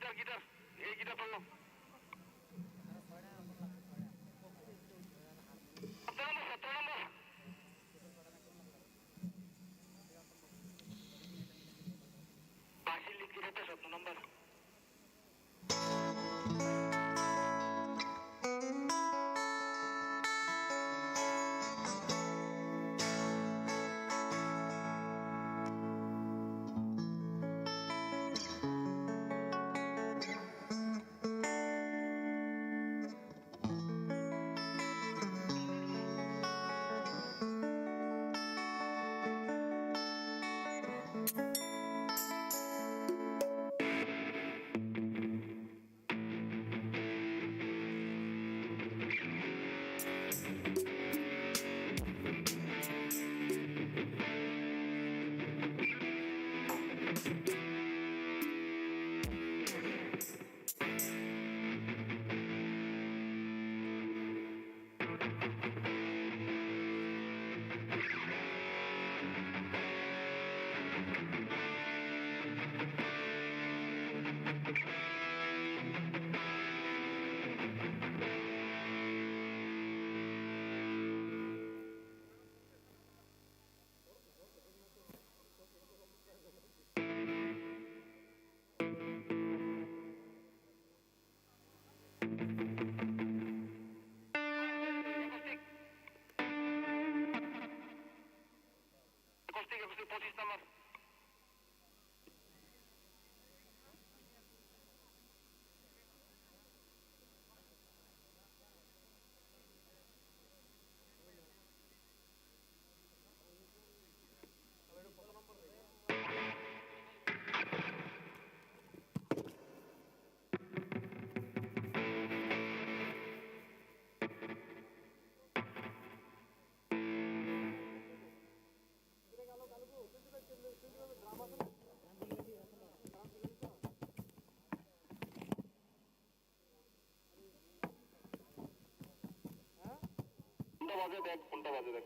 Guitar ये गिटार पढ़ বাজে দেখ কোনটা বাজে দেখ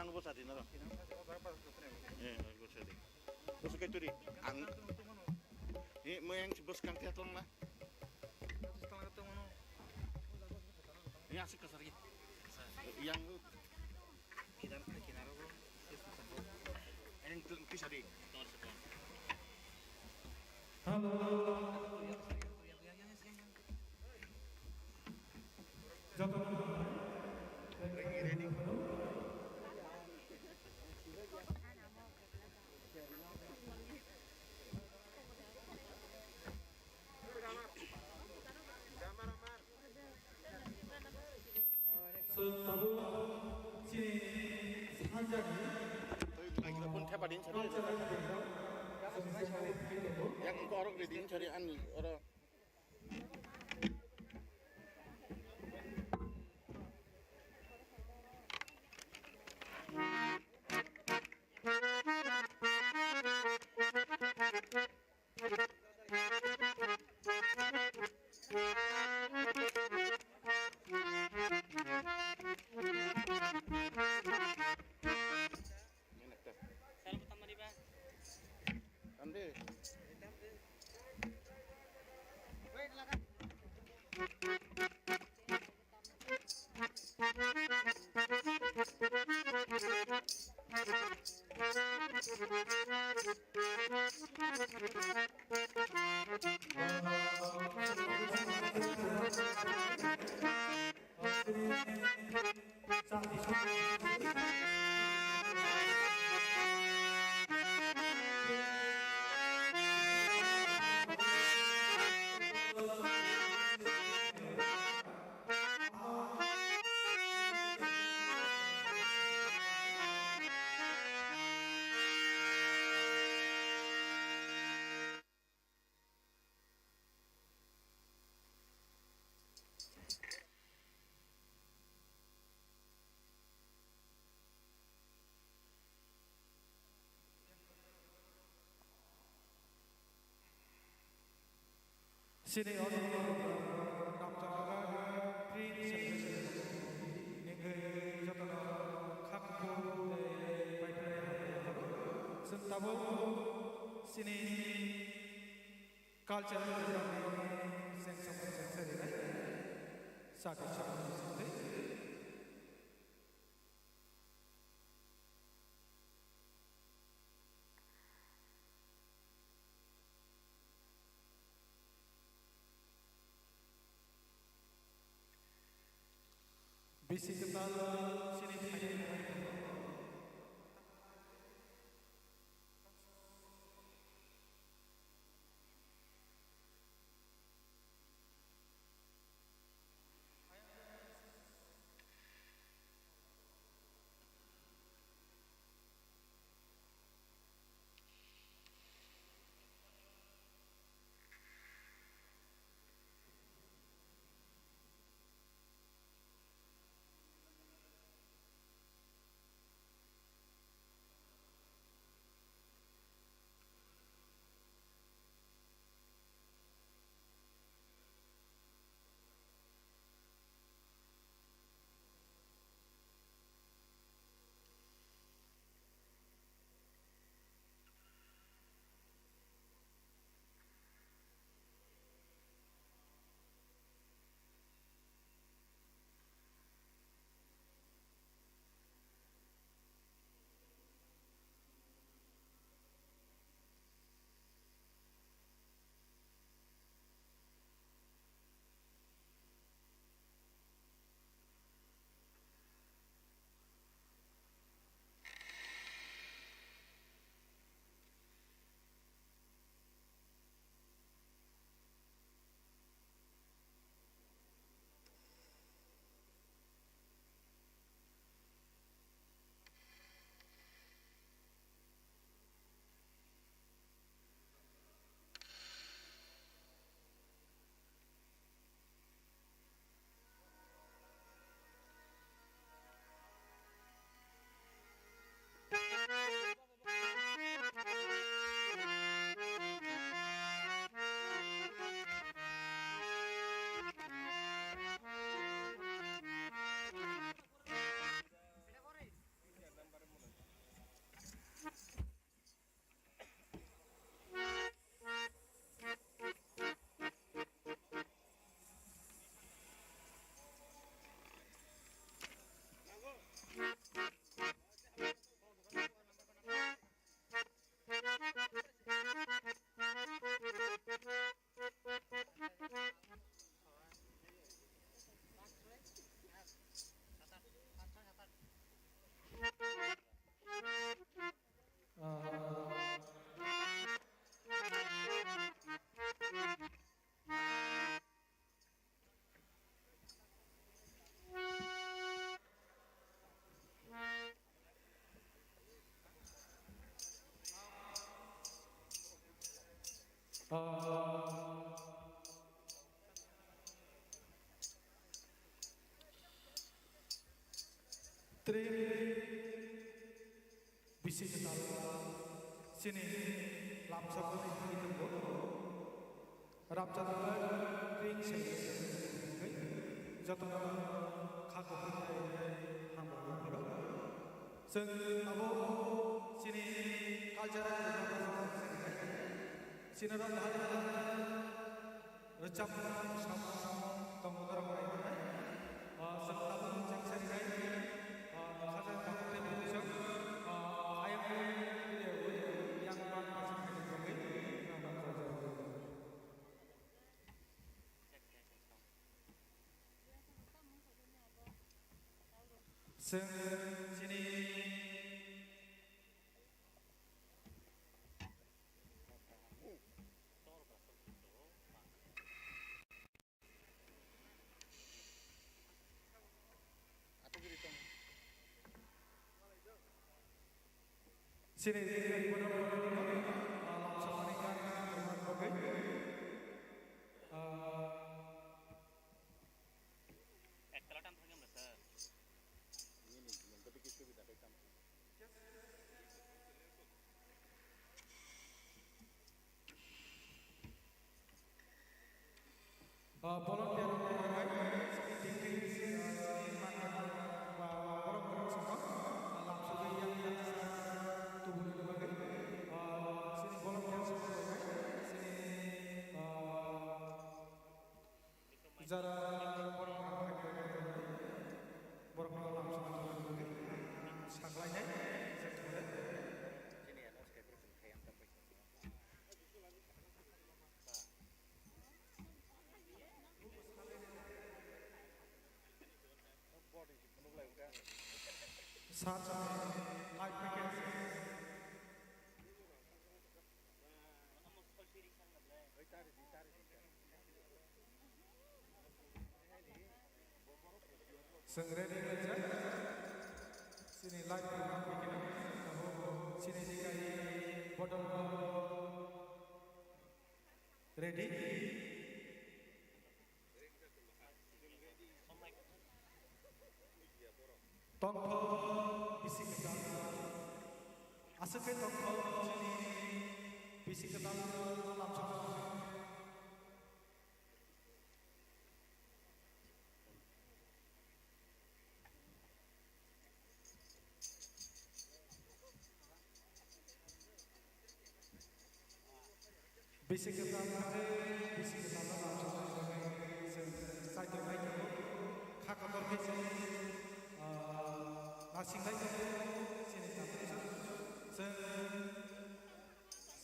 yang bos tadi nara. Bos tadi. Bos kayak tadi. Ini mau yang bos kang teater mah. Ini asik kasar gitu. Yang kita bro. Yang kisah di. Halo. Ready. Pun tepatin cari. Yang engkau orang reading cari ani orang. Sini orang namjaga green celebration nengai jotana khakpo baiknya sentabo sini culture seng seng satu satu bisi kental sini Tri bisi ketal sini lam sabun itu itu rap jatuh kering sini jatuh kaku nama baru seng abo sini culture sini orang dah recap sama tonggo orang lain serta cek sini kaca kaku televisi ayam yang masih sini sini Sengrede aja, sini light bikin, sini dikai botol ready. Tongko bisi ketal, asal tongko sini bisi ketal langsung. Bisi ketal langsung saya dengar itu kakak sini nasi lagi sini tapi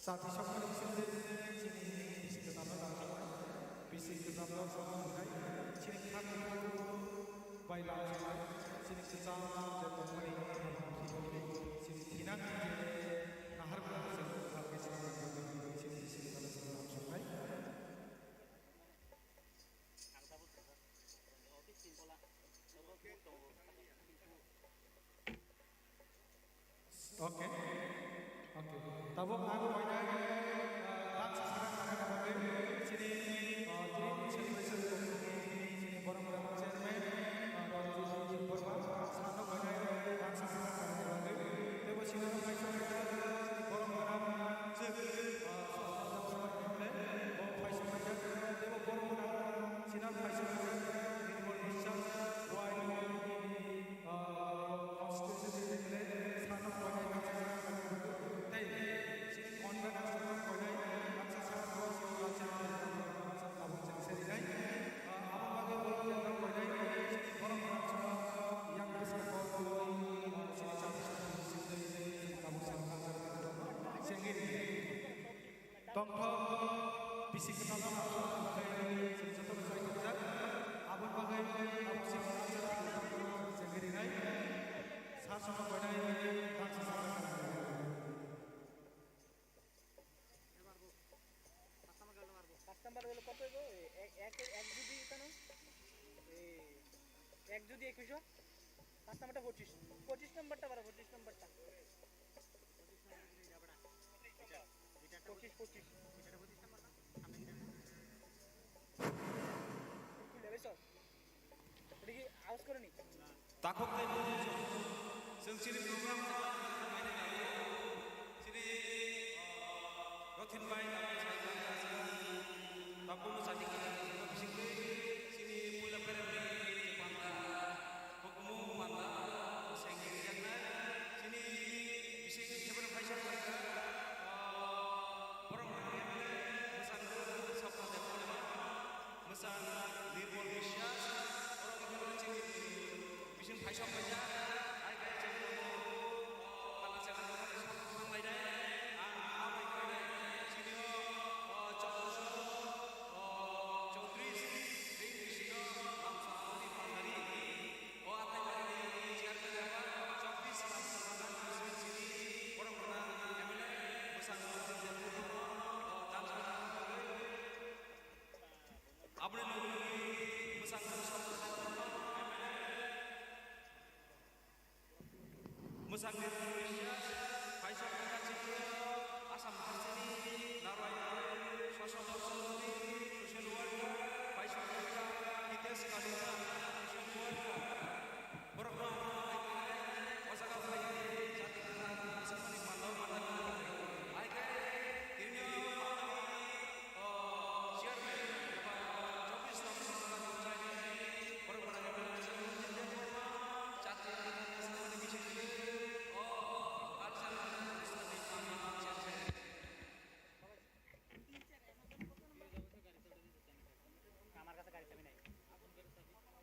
saat isok sini bisi ketal langsung sini kakak bayi langsung sini sesama jatuh mari sini tinang nahar langsung sampai sini langsung baik. Oke. Tahu aku banyak tak sekarang ada sini sini borong-borong cermen borong sana banyak tak sekarang ada tapi sini borong-borong Tongko bisi ketal bagai sesuatu bagai kerja, abon bagai absi sendiri naik, saat sama bagai tak sesuatu. Customer হলো কত গো এক যদি কেন এক যদি 2100 কাস্টমারটা 25 নাম্বারটা বাড়া 25 নাম্বারটা 25 এটা 25 এটা 25 নাম্বার না दाखोखै जों सिरि प्रग्राम फोरमायनो लायो सिरि रथिनबाई बाबु मोसानि बिसिंखै सिनि मुला पेरेन्टनि पान्दा हुकुमु पान्दा सेंगे jangan sini bising sebenarnya Faisal mereka orang mesan sabta dan mesan Nirmal Misha orang orang sini bising Faisal mereka agak jadi kalau saya orang lain apa yang sini Chaudhry Singh bising langsung di Pandari akan dari siapa orang pernah pesan apa yang pesan pesan Indonesia Faisal Asam Harsini Narayana Swasana Social Worker Faisal kita sekali Social Worker program masyarakat saya jati seperti mandau mandau aja ini siapa joki selama saya program jati seperti bisik alasan আমার কাছে গাড়ি চাবি নাই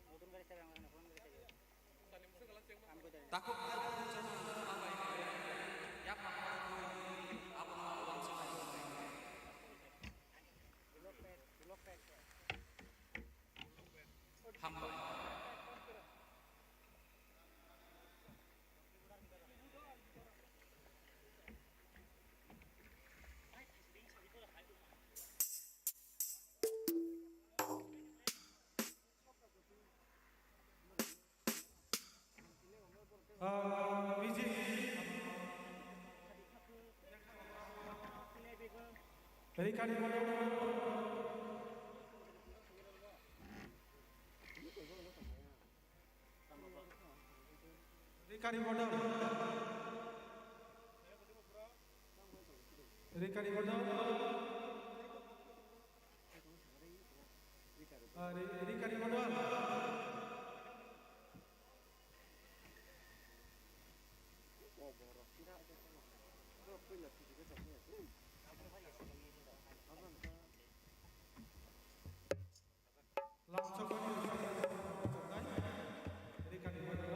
নতুন গাড়ি চাবি আমার phone গাড়ি চাবি takut ya apa langsung hamba Rikari modal Rikari modal Rikari modal Rikari modal langsung Rikari modal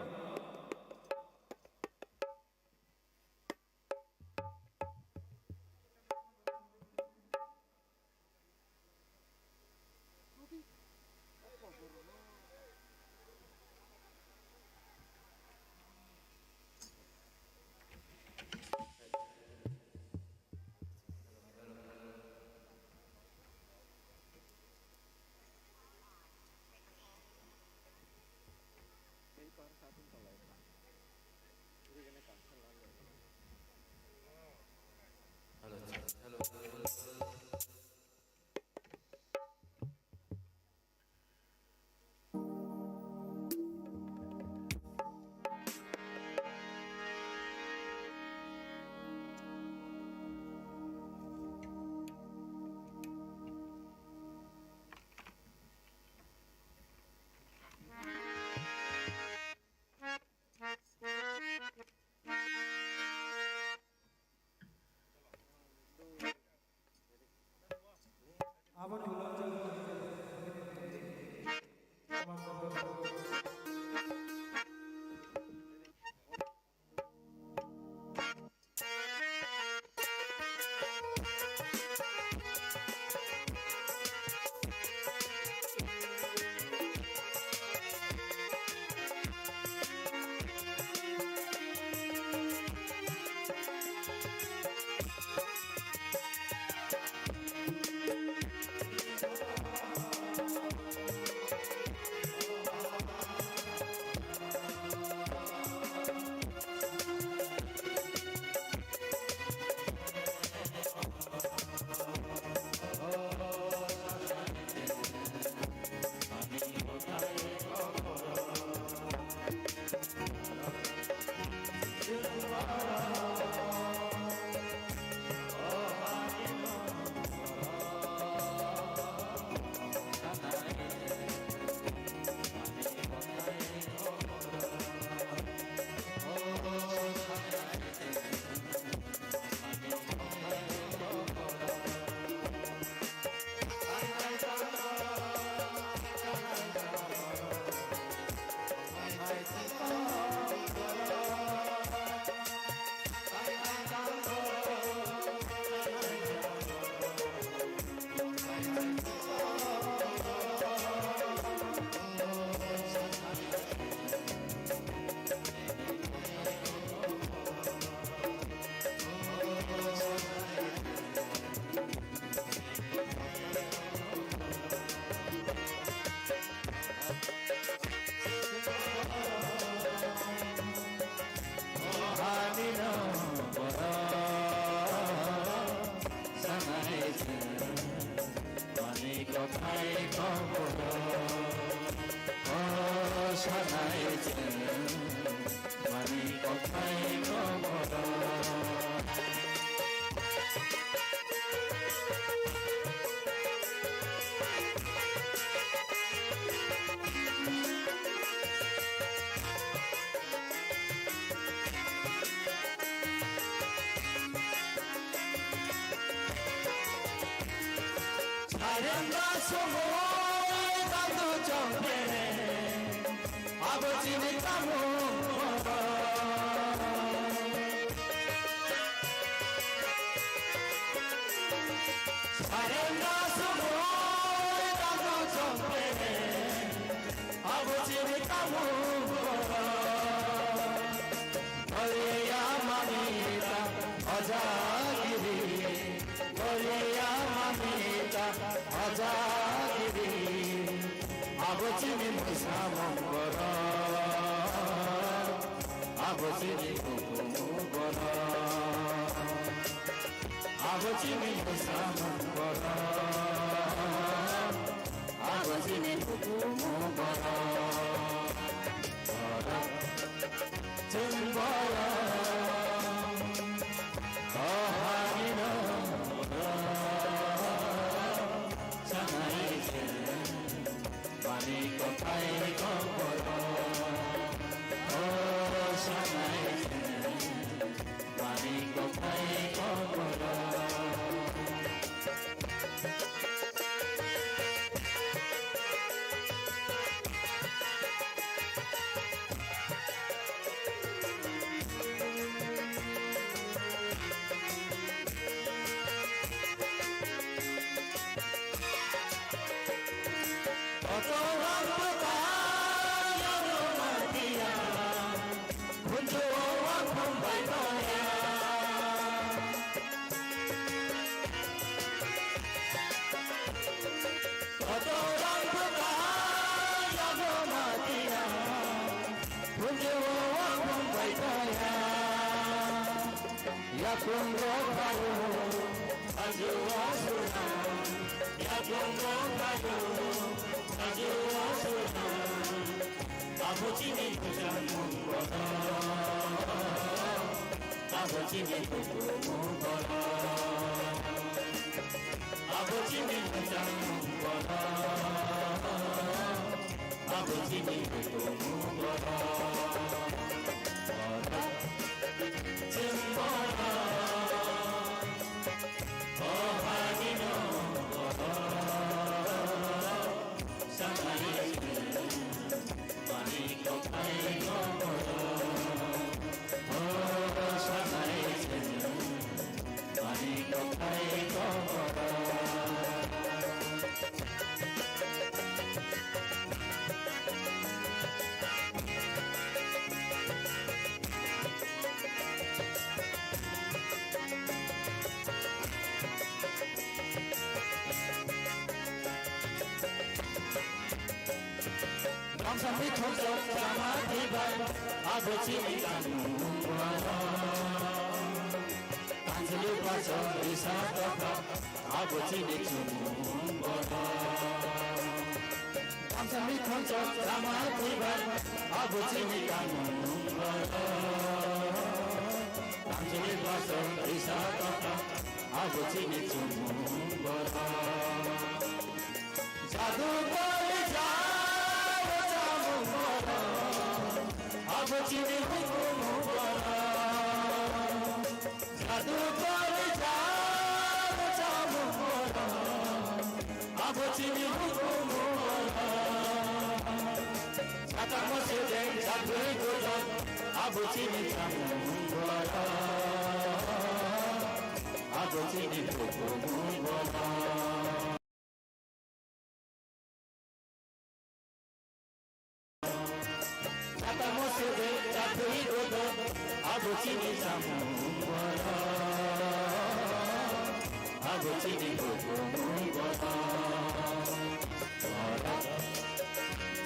মানে কথায় কবর ও সানাই মানে কথায় কবর 사랑과 소모의 감도 정해 아버지는 까먹어 사랑과 소모의 감도 정해 아버지는 까먹어 너희야 맘이다 어자기리 너희야 맘이다 어자기리 아버지는 무사만 걸어 아버지는 구구무거라 아버지는 무사만 걸어 아버지는 구구무거라 걸어 증거야 더하기는 많이 꽃파이 거꾸로 오 사나이는 많이 꽃파이 거꾸로 야공고가요 자주와수나 야공고가요 자주와수나 아버지는 부장 문거라 아버지는 부부문거라 아버지는 부장 문거라 아버지는 부부문거라 증거라 더하기는 거라 사나이는 많이 꽃파이 거라 사나이는 많이 꽃파이 거라 감사히 통적 사마디발 아버지는 가는구나 단슬을 봐서 의사가가 아버지는 주문거라 감사히 통적 사마디발 아버지는 가는구나 단슬을 봐서 의사가가 아버지는 주문거라 자두벌을 아버지는 후구무거라 자두벌을 잡아먹어라 아버지는 후구무거라 사탕모시대 자두이고전 아버지는 잡아먹어라 아버지는 후구무거라 아버지는 잡는거라 아버지는 보고문거라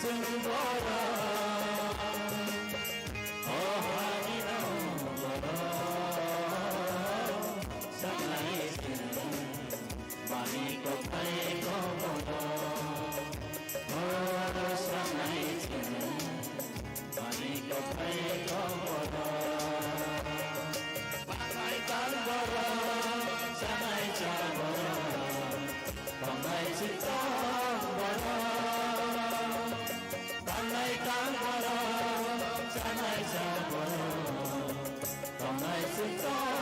증거라 어하기는 거라 사나이는 마니고 팔고 보러 사나이지는 마니고 팔고 보러 방아이 땅보러 사나이 잡보러 방아이 땅보러 방아이 땅보러 사나이 잡보러 방아이 땅보러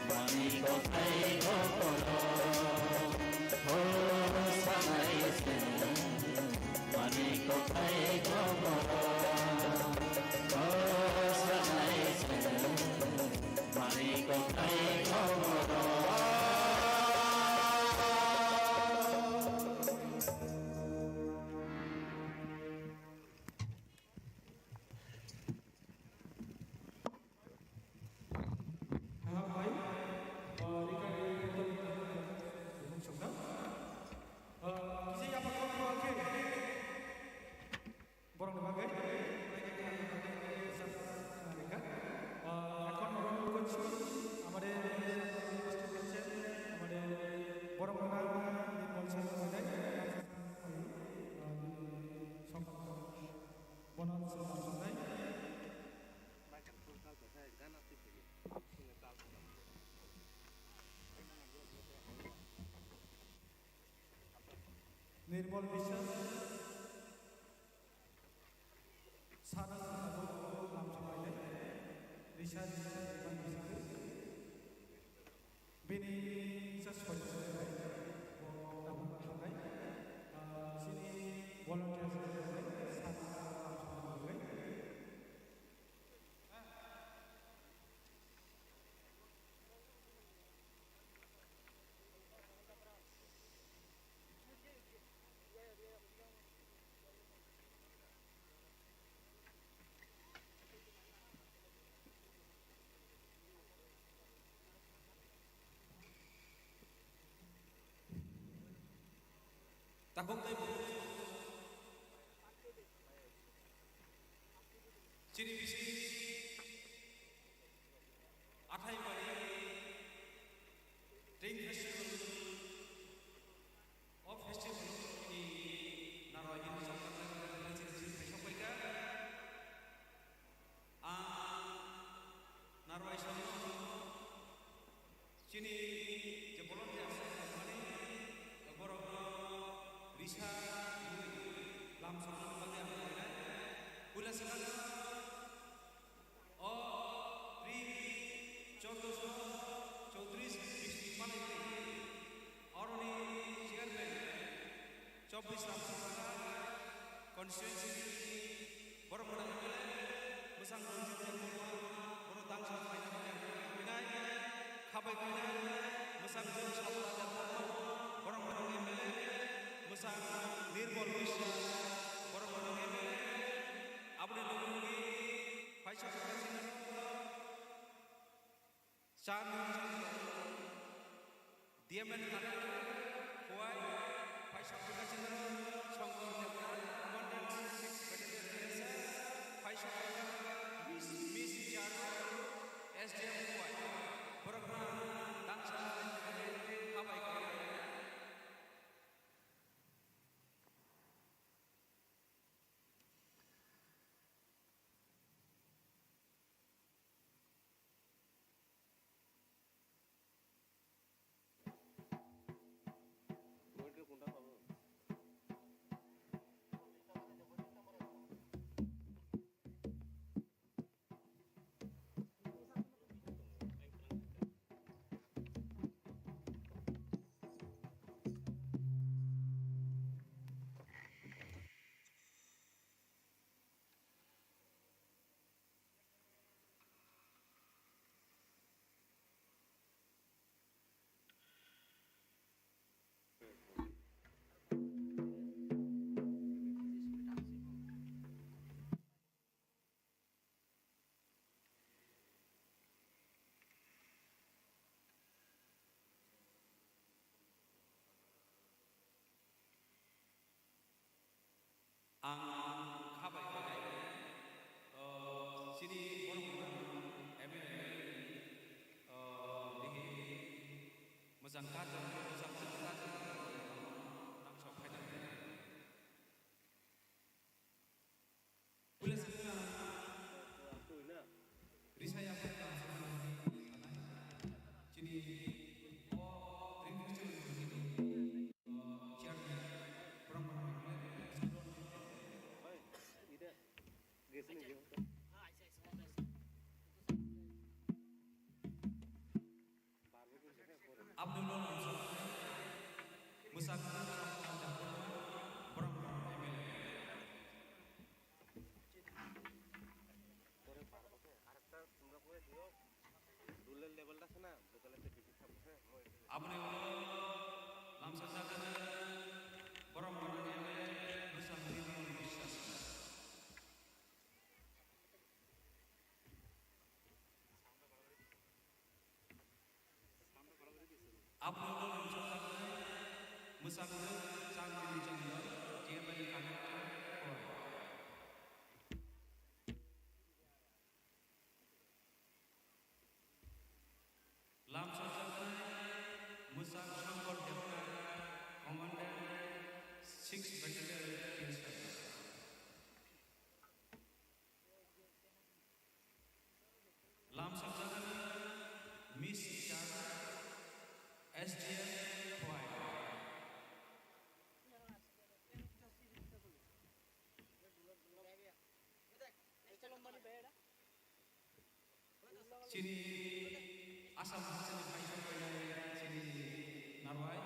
마니고 팔고 보러 사나이지는 마니고 팔고 보러 사나이지는 마니고 팔고 보러 निर्मल विश्वास साना रिसार्च बेनि Takong tayo po. Cinibisi Athai Mari Drink Festival of Festival di Narwajin Sampai Sampaikan Narwai Sama Sini Jebolon Jasa Mani Borok Risa Lam Sama Pagi Apa Udah sekali Pri Contoh Chaudhry Mana ini Orang ini chairman 24 Lam konstitusi Borok Menang Musang Runjit yang Borok Tangsa Pinai Kabai Pinai Musang Runjit Borok Menang Musang Nirmol Wisyas Borok Menang अपने लोगों की ख्वाहिशों को चार दियमन हुआई ख्वाहिशों को संगठन commandant 6 ख्वाहिशों मिस जारो एसडीएम हुआई प्रोग्राम दांशा हवाई ang kabai sini orang MLA Musakna Jakarta Borong MLA. Abne Lamsa Jakarta Borong MLA Musakna Biswas. Abne Lamsa Jakarta Musakna Sanggini Jangga Jemani Kanaka Koi. Lamsa Jakarta Musak Shankar Devna Commandant 6 Battalion Inspector. Lamsa Jakarta Miss Chara SDF Koi. Sini asam hasil kaisar pada sini Narwai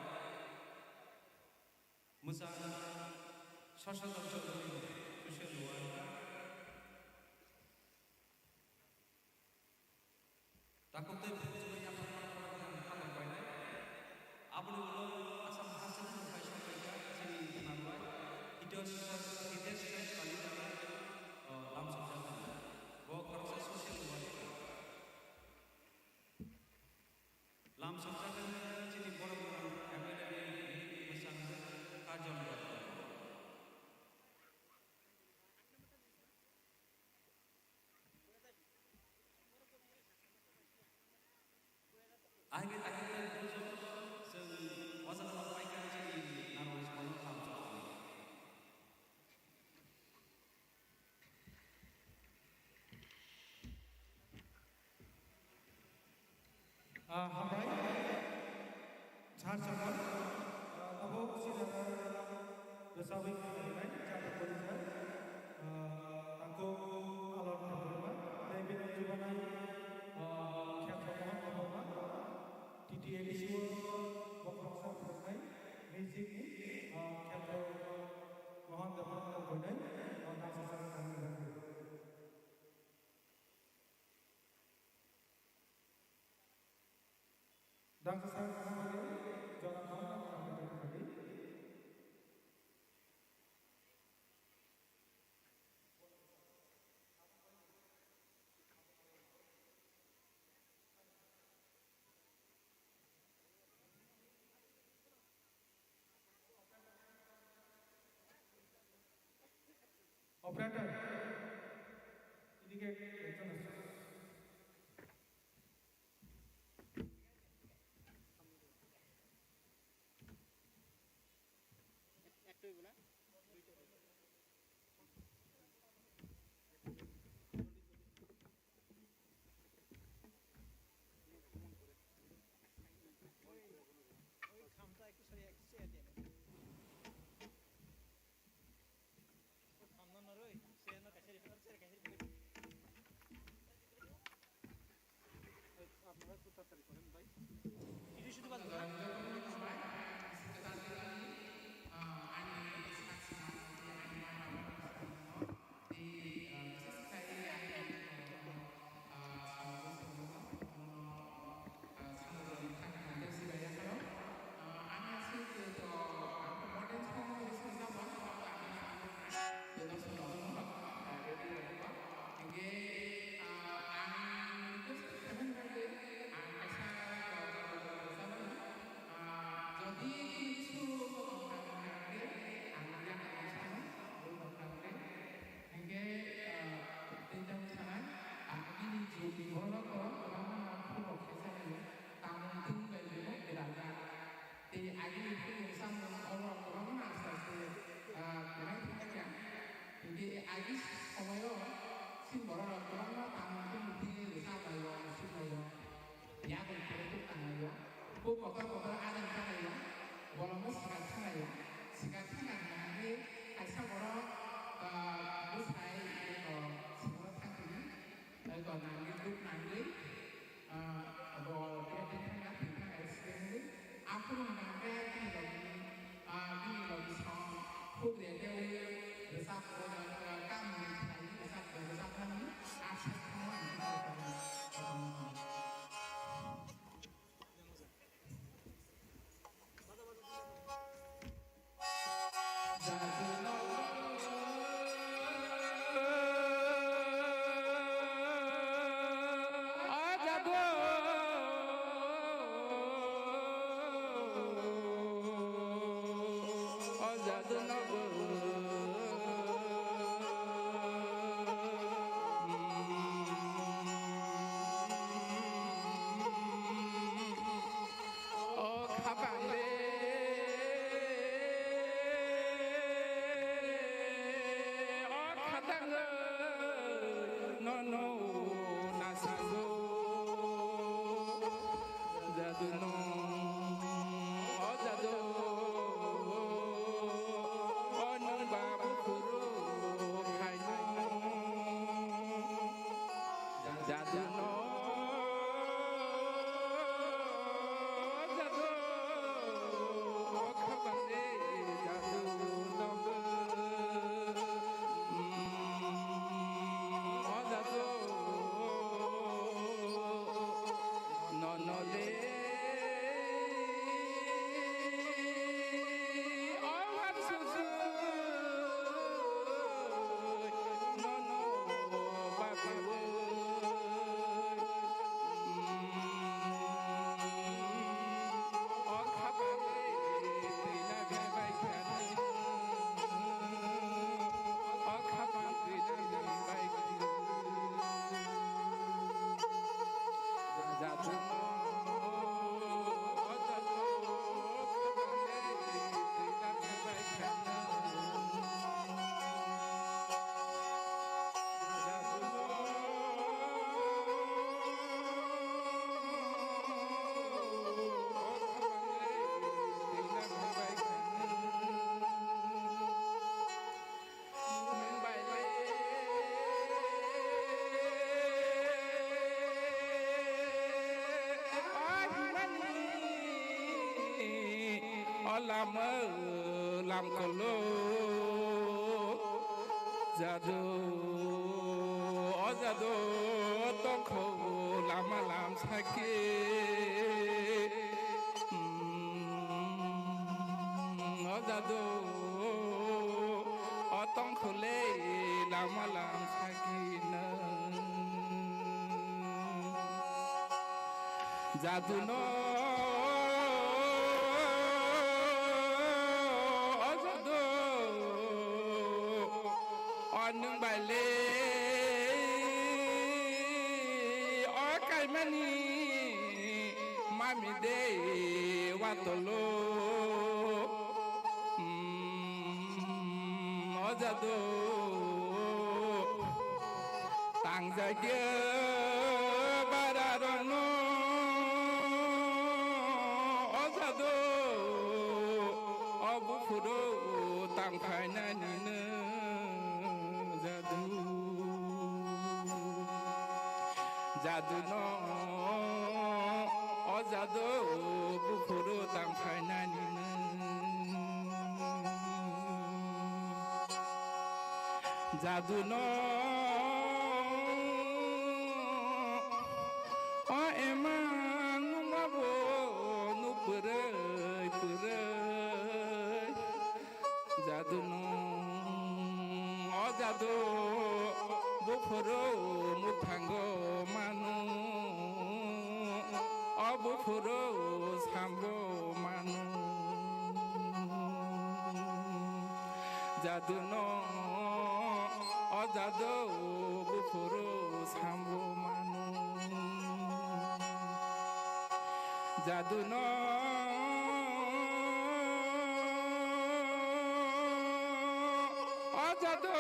Musa Sosok Jokowi Sosial Luar takut terbuat yang apa pada apa dulu asam hasil kaisar pada sini Narwai itu sekali dalam Lamsa Jakarta bahwa proses sosial luar Lamsa Jakarta jadi borong-borong MLA Musang Kajol. Akhir-akhirnya wasal sampaikan jadi naruh sekolah Lamsa. Hamrai Jharkhand Abo Sidara Besawi Kalimantan Jawa Polisi Tangko Alor Terhormat David Jubanai Khatroman Terhormat TTA Visual Bokroksa Terhormat Music Khatro Mohon Terhormat Terhormat Tentang Sasar Kami dan saya kembali jangan malam kembali. Operator, indicate return. Khúc để kêu để sắp cam thấy để sắp thân áp sát làm cổ lô jado to kho làm sake jado tong khole làm sake na jadu no nung bài lê ở cái mani mami de watolo ở ra do tang ra kia bara no ở ra do ở bu phuro tang khai na ni jadu no o jadu bukuru tang phana ni jadu no o emang ngabo nu purai jadu no o jadu bukuru muthango manu bukuru sambo manu jadu no jadu bukuru sambo manu jadu no jadu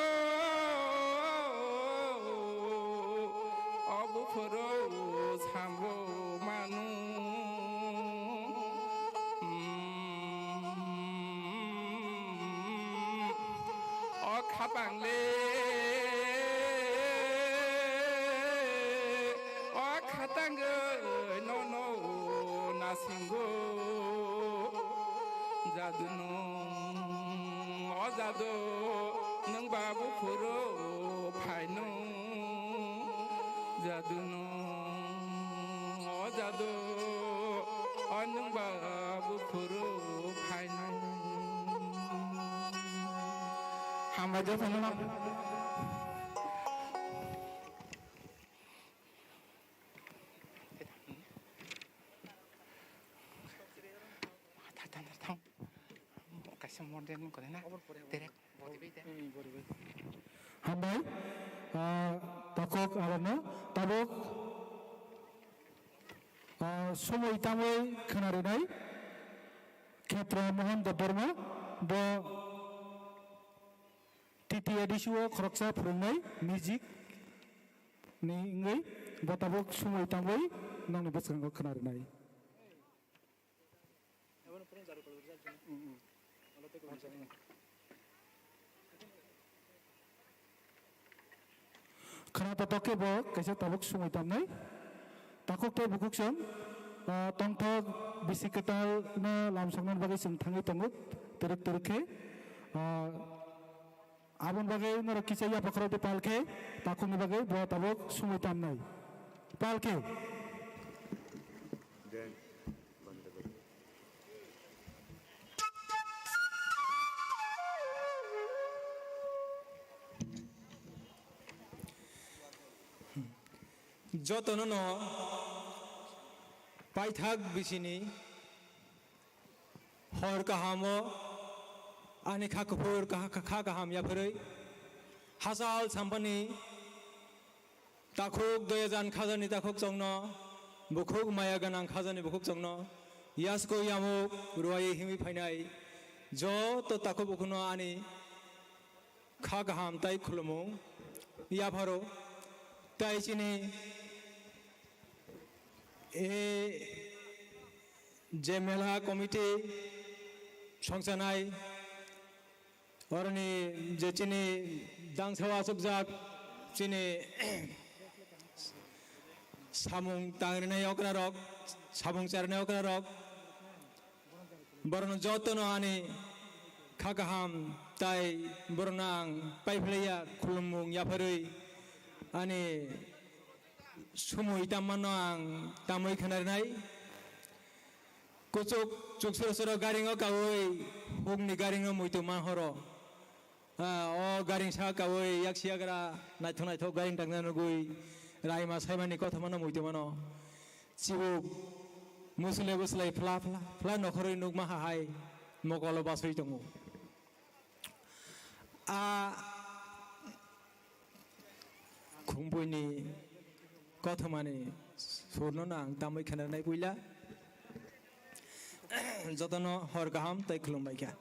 bukuru sambo manu khapang le khatang no nasingo jadu no जादो नों बाबु फुरो फाइनो जादु no जादो नों बाबु फुरो फाइनो हामबाय दे फंबाय हामबाय ताकक आरोनो ताबक समय तामै खोनारिनाय क्षेत्र मोहन देबबर्मा ब टिटि एडिसुआ खरकसा फोरोंनाय मिउजिक नि इंगै ब ताबक समय तामै नांनि बोसोरखौ खोनारिनाय खोनातके ब कैसे ताबक समय तामनाय ताकक ते बुकुकसन तंथक बिसिकटाल न लामसंगन बागै जों थाङै तंगुत तेरक तेरखे आबन बागै नर किसाया पखरते पालखे ताककनि बागै ब ताबक समय तामनाय पालखे যতন ন পাইথাক বিচিনি হর কাহাম আনি খাকফুর খা কাহাম ইয়াফरै হাসাল সাম্পানি তাখুক দয়াজান খাজানি তাখুক চংন বুখুক মায়া গানাं খাজানি বুখুক চংন ইয়াসকো ইয়াमुक रुवायै हिमि फायनाय যত তাখু বুখুন আনি খা কাহাম তাই খুলমু ইয়াফারো তাই চিনি जे मेला कमिटी संसानाय अरनि जे चिनि दांसावा सुबजाक चिनि सामुं तांरनाय अक्रारक सामुं चारनाय अक्रारक बरन जतन आनि खागाहाम ताय बरनां पाइफ्लेया खुलुमुं याफरै आनि सुमुय तामनो आं तामै खोनारनाय कुचुक चुकसर गारिङो कावै हुगनि गारिङो मुइतो माहरो अ गारिङ सा कावै याक्सियाग्रा नायथ नायथ गारिङ थांनानै गय रायमा सायमानि कथा मानो मुइतो मानो चिबु मुसले बुसलाय फ्ला फ्ला फ्ला नखरै नुग माहाय मगल बासै दङ आ खुंबुनि कथमानि सुरनो नां तामै खोनारनाय बुइला जतन हर गाहाम तै खुलुमबायखा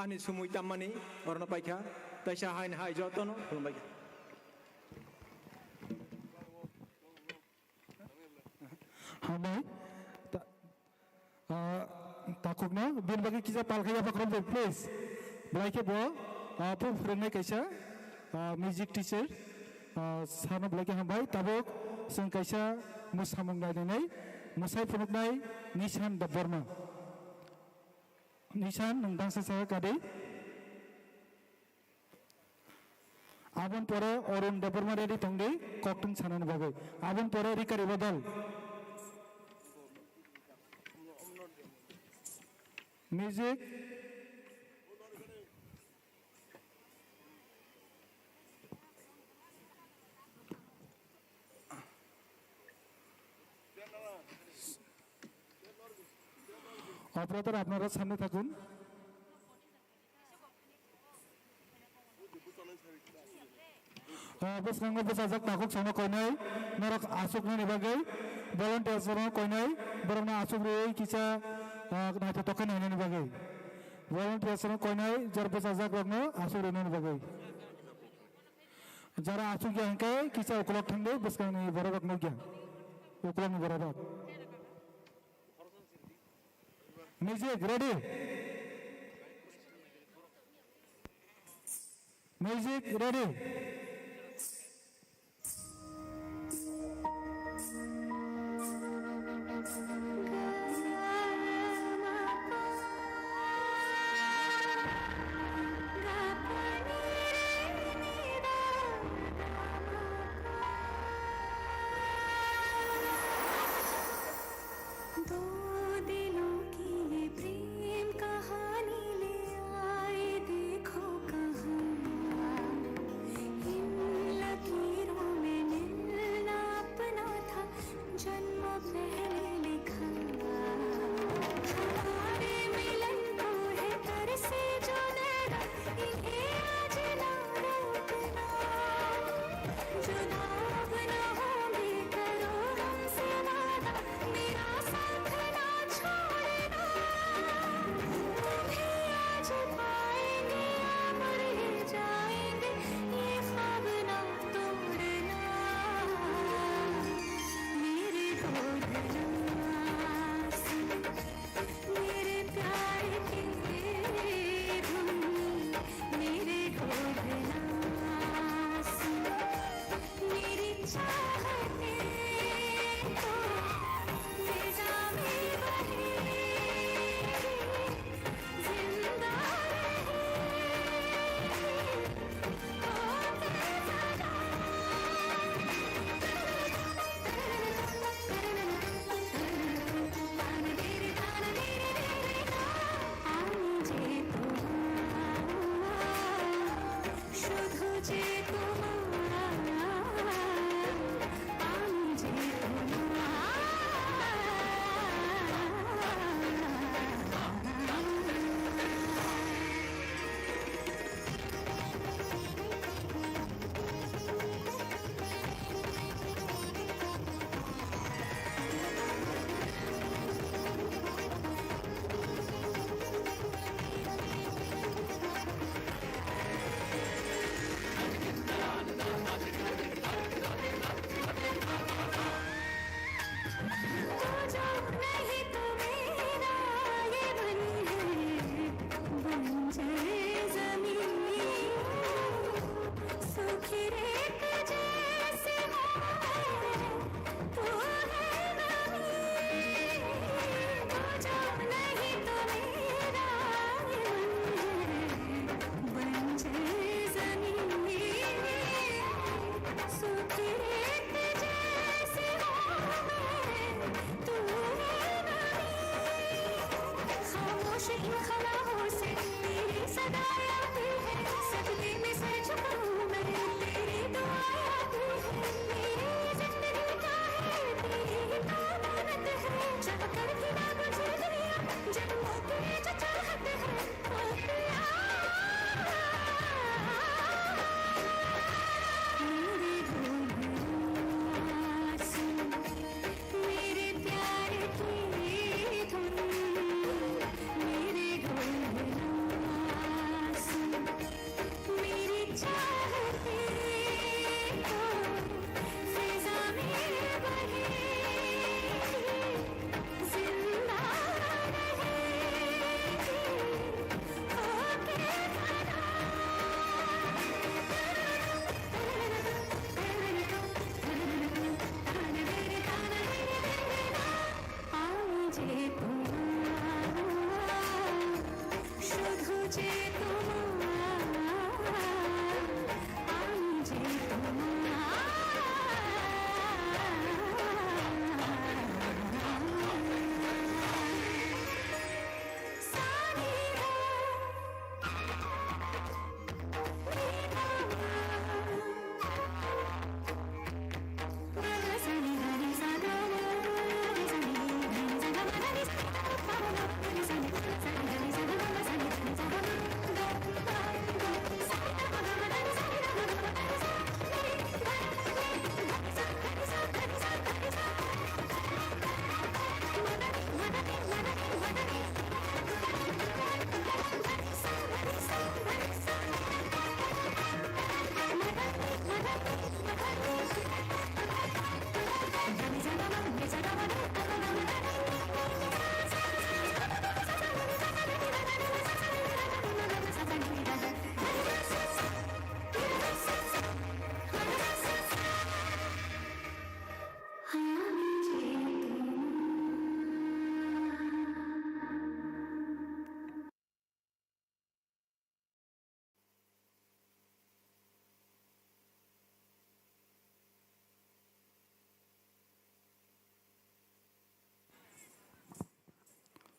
ani sumui tamani orno paikha taisa hain hai jotono khulumbai hamai takukna bin bagi kisa palkhaya pakrom please blaike bo pu frame kaisa music teacher sana blaike hambai tabok sing kaisa musamung nai musai phunuknai nishan daborma nishan nungdang sa kade abon pore orun daborma ready tongde koktung sanan bagai abon pore rikari badal music operator আপনারা সামনে থাকুন বসকাঙ্গ বসাজক নাকুক সামনে কইনাই নরক আসুক নি বাগৈ volunteer সরো কইনাই বরনা আসুক রে কিছা নাইতে তখন নাইনি বাগৈ ভলান্টিয়ার সরো কইনাই জর বসাজক রগনো আসুক রে নি বাগৈ যারা আসুক গিয়া কিছা উকলক থাকবে বসকাঙ্গ বরবক নগিয়া উকলক নি বরবক Music ready. Music ready.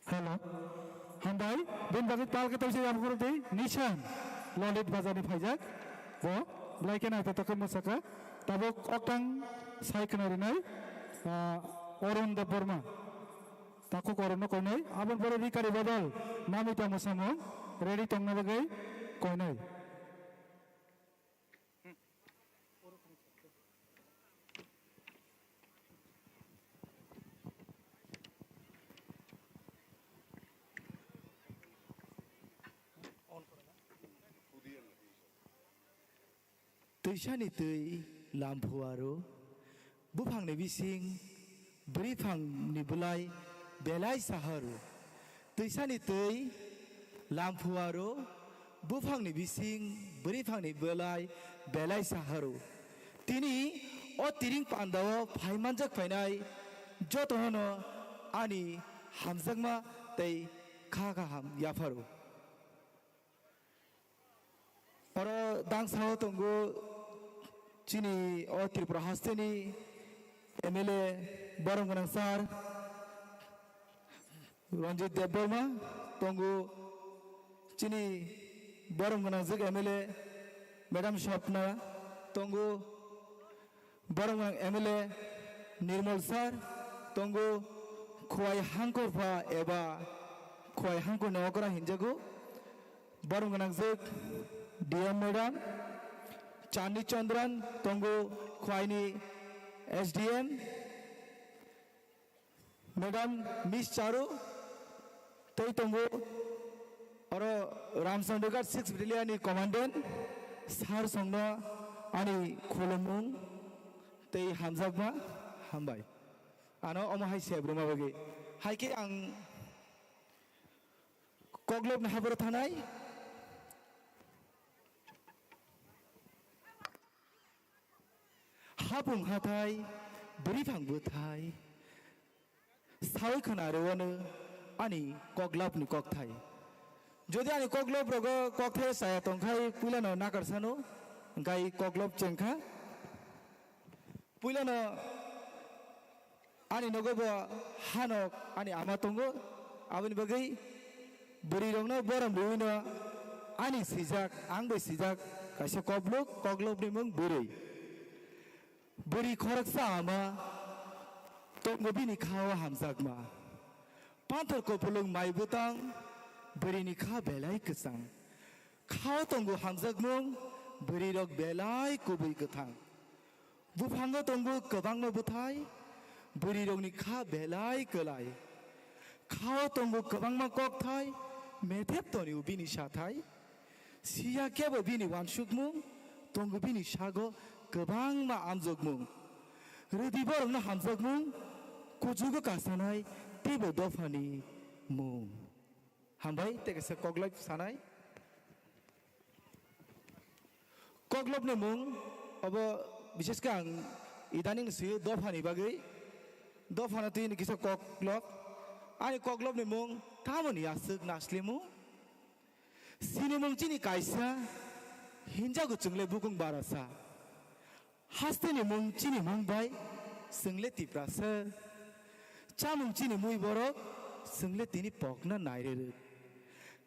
Hello. Handai, bin bagit pal ke tawsi am kurti Nishan Lolit Bazani Pajak. Wo like na ta ka musaka tabok oktang sai kanari nai Orun de Burma. Taku korono konai abon bore rikari badal namita musamo ready tongna bagai konai. Tuishani tui lampuaro bufang ni bising brifang ni bulai belai saharu tuishani tui lampuaro bufang ni bising brifang ni bulai belai saharu tini o tiring pandawo phaimanjak phainai jotono ani hamjagma tei kha ham yafaru oro dangsaho tongo Chini o Tripura Hasteni MLA Borong Ganang Sar Ranjit Deborma Tongu Chini Borong Ganang Zig MLA Madam Shopna Tongu Borong Ganang MLA Nirmal Sar Tongu Kuai Hankor Pa Eba Kuai Hankor Nawakora Hinjago Borong Ganang Zig DM Madam Chandi Chandran Tongo Khwaini SDM Madam Miss Charu Tei Tongo Oro Ramsandogar 6 Battalion Commandant Sar Songna Ani Kholomung Tei Hamzagma Hambai Ano Omo Hai Sebruma Bagi Hai Ke Ang Koglob Nahabar Thanai Habung hatai, berifang butai, sawi kanaruanu, ani koglap ni koktai. Jadi ani koglap rogo koktai saya tongkai pulano nakarsano, gai koglap cengka, pulano ani nogobo hanok ani amatongo, abin bagai beri rongno boram duino, ani sijak, angbe sijak, kasih koglap ni mung beri. Beri korak sama, tok ngobi ni kawa hamzagma. Pantar ko pulung mai butang, beri ni kawa belai kesang. Kawa tonggo hamzagmung, beri rok belai kubui ketang. Bupangga tonggo kebang no butai, beri rok ni kawa belai kelai. Kawa tonggo kebang ma kok thai, metep to ni ubi ni shathai. Siya kebo bini wansukmung, tonggo bini shago. Kebang ma amjogmung, redi borong na hamjogmung, kujugo kasanai, tibo dofani mung. Hambai teka se koglop sanai. Koglop ne mung, abo bishes kang idaning si dofani bagai, dofana tu ini kisah koglop, ani koglop ne mung, tamoni asuk nasli mung. Sini mung chini kaisa hinja go chungle bukung barasa. Haste ni mung chini mung bai sengle tiprasa. Cha mung chini mui borok sengle tini pokna naire.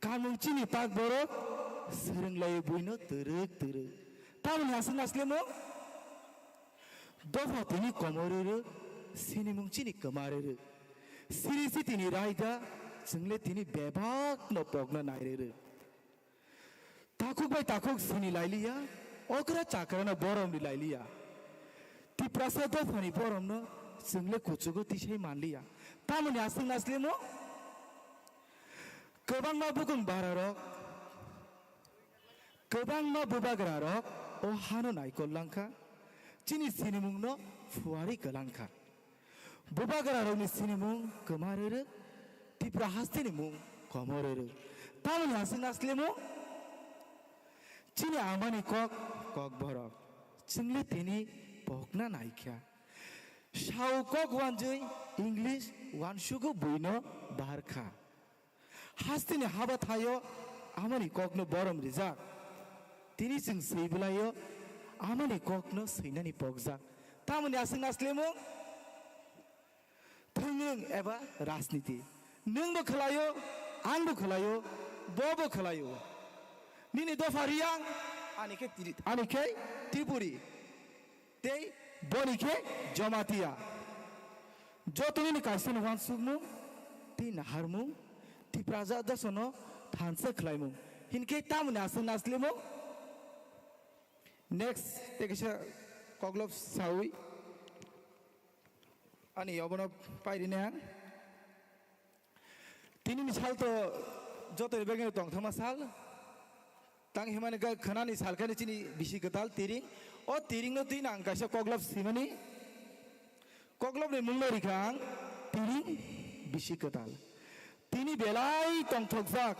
Kan mung chini tak borok sereng lay buino teruk teruk. Tahu hasil asli mo? Dofa tini komore sini mung chini kemare. Siri si tini raida sengle tini bebak no pokna naire. Takuk bai takuk sini lailia, okra cakarana borom di lailia. Ti prasado fani borom no sengle kucugo tisai manlia. Tamu ni asing asli mo? Kebang ma bukung bararok, kebang ma bubagrarok, oh hano naikol langka, cini sini mung no fuari kelangka. Bubagrarok ni sini mung kemarere, ti prahasti ni mung komorere. Tamu ni asing asli mo? Cini amani kok borok, cengli tini pokna naikya. Shau kok wanjui English wan sugu buino barka. Hasti ni habat hayo amani kok no borom rizak. Tini sing seibulayo amani kok no seina ni pokzak. Tamu ni asing asli mo? Tengeng eba rasniti. Neng bo khalayo, ang bo khalayo, bo khalayo. Nini do fariang anike tripuri te bonike jamatia jotuni ni kaisen wan sugmu ti naharmu ti praja dasono thansa khlaimu hinke tam nasun naslimo next tekisha koglov sawi ani obono pairine tini misal to joto begen tong thama sal tang himane ga khanani salkani chini bisi gatal tiring o tiring no tin ang kaisa koglov simani koglov ni munglori khang tiring bisi gatal tini belai tong thokjak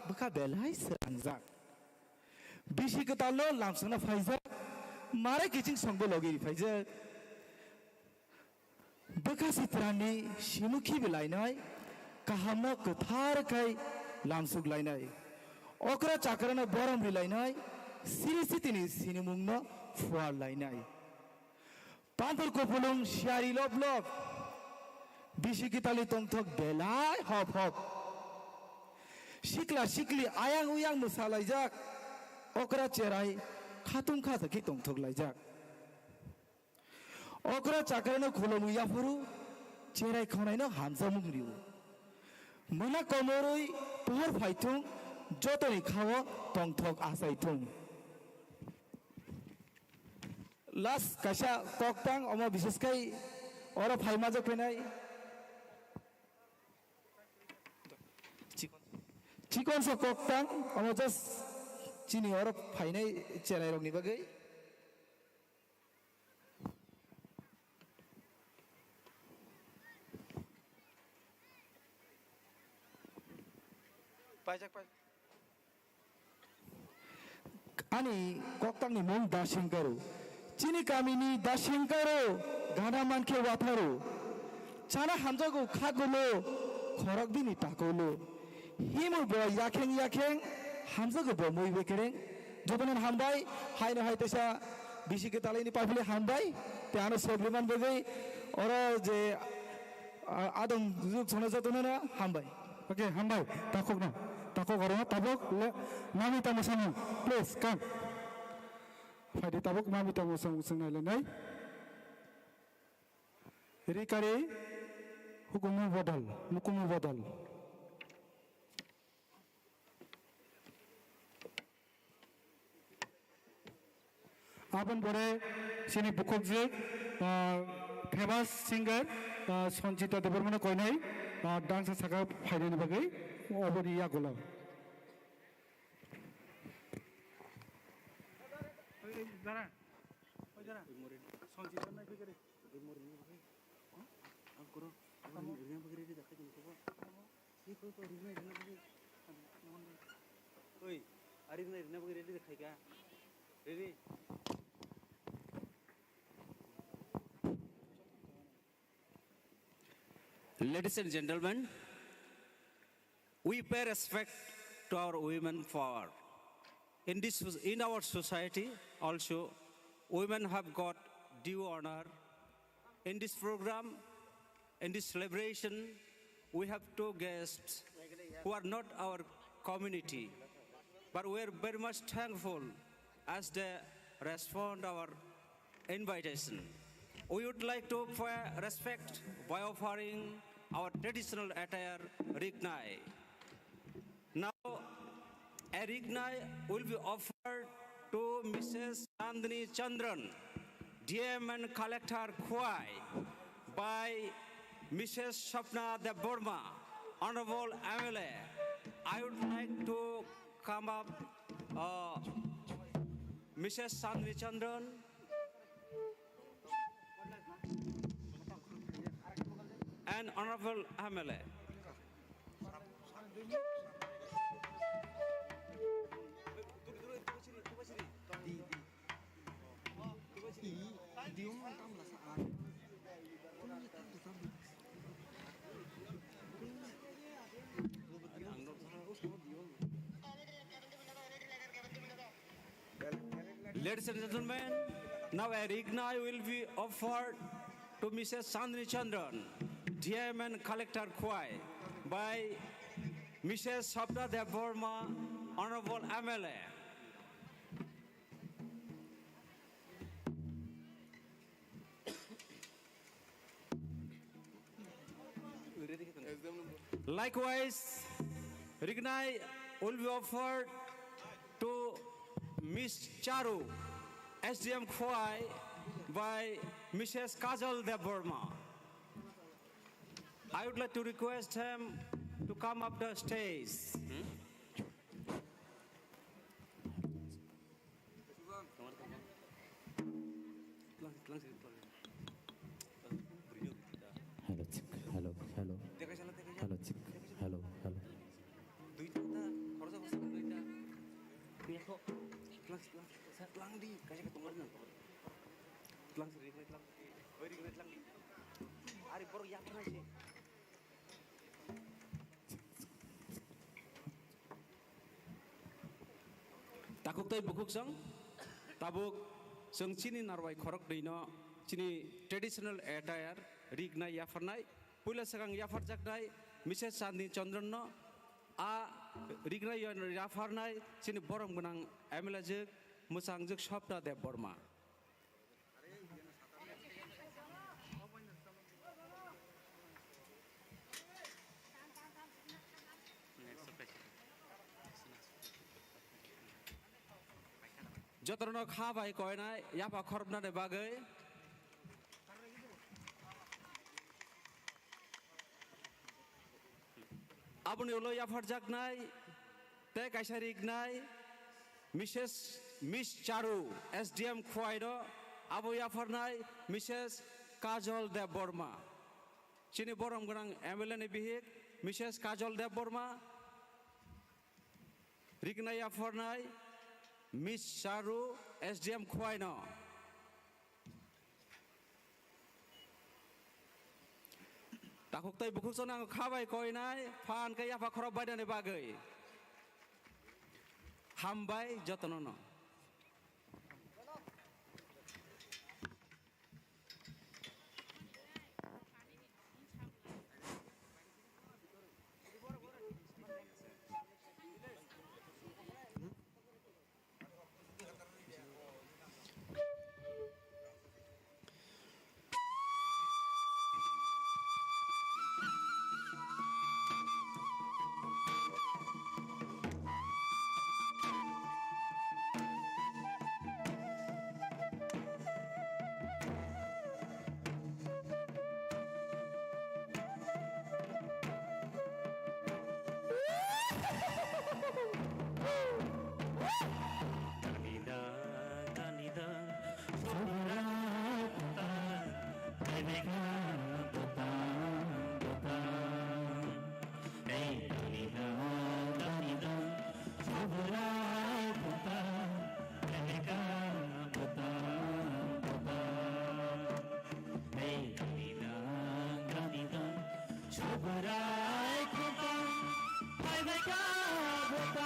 baka belai sangjak bisi gatal lo lamsana phaijak mare kiching songbo logi phaijak baka sitrani simukhi belainai kahamna kathar kai lamsuk lainai okra cakarana borom rilainai siri sitini sini mungno fuar lainai pantur ko pulung syari lob lob bisi kitali tongtok belai hop hop sikla sikli ayang uyang musalai jak okra cerai khatung khata ki tongtok laijak okra cakarana khulom uyafuru cerai khonai no hamza mungriu mana komoroi pohor phaitung jotoni khawo tongthok asaitung last kaisa koktang omo bises kai ora phaima jo kenai chikon so koktang omo just chini ora phainai cherai rogni bagai pajak ani koktang ni mong dasingkaro chini kamini dasingkaro gana manke watharu chana hamjago khagulo khorak bini takolo himu bo yakheng yakheng hamjago bo moi bekereng jodonan hambai haino haitesa bisi ke talai ni pafile hambai te ano sobliman begai ora je adong juk chona jotona hambai Okay, hambai takok na takok aro tabok le mami tamusangu please come fadi tabok mami tamusangu sengai le nai rikari hukumu bodal aban bore sini bukokje famous singer Sanjita Devarmana koinai dance saka phaidani bagai oboni ya gola dara dara Sanjita nai bagare morin bagai ab koro ring bagare di dekhai ni ko ye koi ko ring bagai oi aring ring bagare di dekhai ka ready. Ladies and gentlemen, we pay respect to our women power. In our society also, women have got due honor. In this program, in this celebration, we have two guests who are not our community, but we are very much thankful as they respond our invitation. We would like to pay respect by offering our traditional attire, Rignai. Now, a Rignai will be offered to Mrs. Chandni Chandran, DM and Collector Khwai, by Mrs. Shapna De Burma, Honorable MLA. I would like to come up, Mrs. Chandni Chandran. And Honorable MLA. Ladies and gentlemen, now a Rignai will be offered to Mrs. Chandni Chandran, DM and Collector Khwai, by Mrs. Shapna De Burma, Honorable MLA. Likewise, Rignai will be offered to Miss Charu, SDM Khwai, by Mrs. Kajal De Burma. I would like to request him to come up the stage. Hello, chick. Hello, hello. Hello, chick. Hello, hello. Takuk tay bukuk sang, tabuk sang chini narwai khorok dino, chini traditional attire, Rignai yafarnai, pula sakang yafar jaknai, Mrs. Chandni Chandran no, a Rignai yafarnai, chini borom gunang MLA musang juk Shapna De Burma. Jotrono khabai koinai yapa khorobna de bagai abuni ulo yapar jaknai te kaisa Rignai Miss Charu SDM Khwai do abo yafarnai Mrs. Kajal De Burma chini borom gunang MLA ni bihik Mrs. Kajal De Burma Rignai yafarnai Miss Charu SDM Khwai no. Takuk tay bukuk sonang khabai koinai phan kai yafa khorob baidane bagai hambai jotono no. Bye.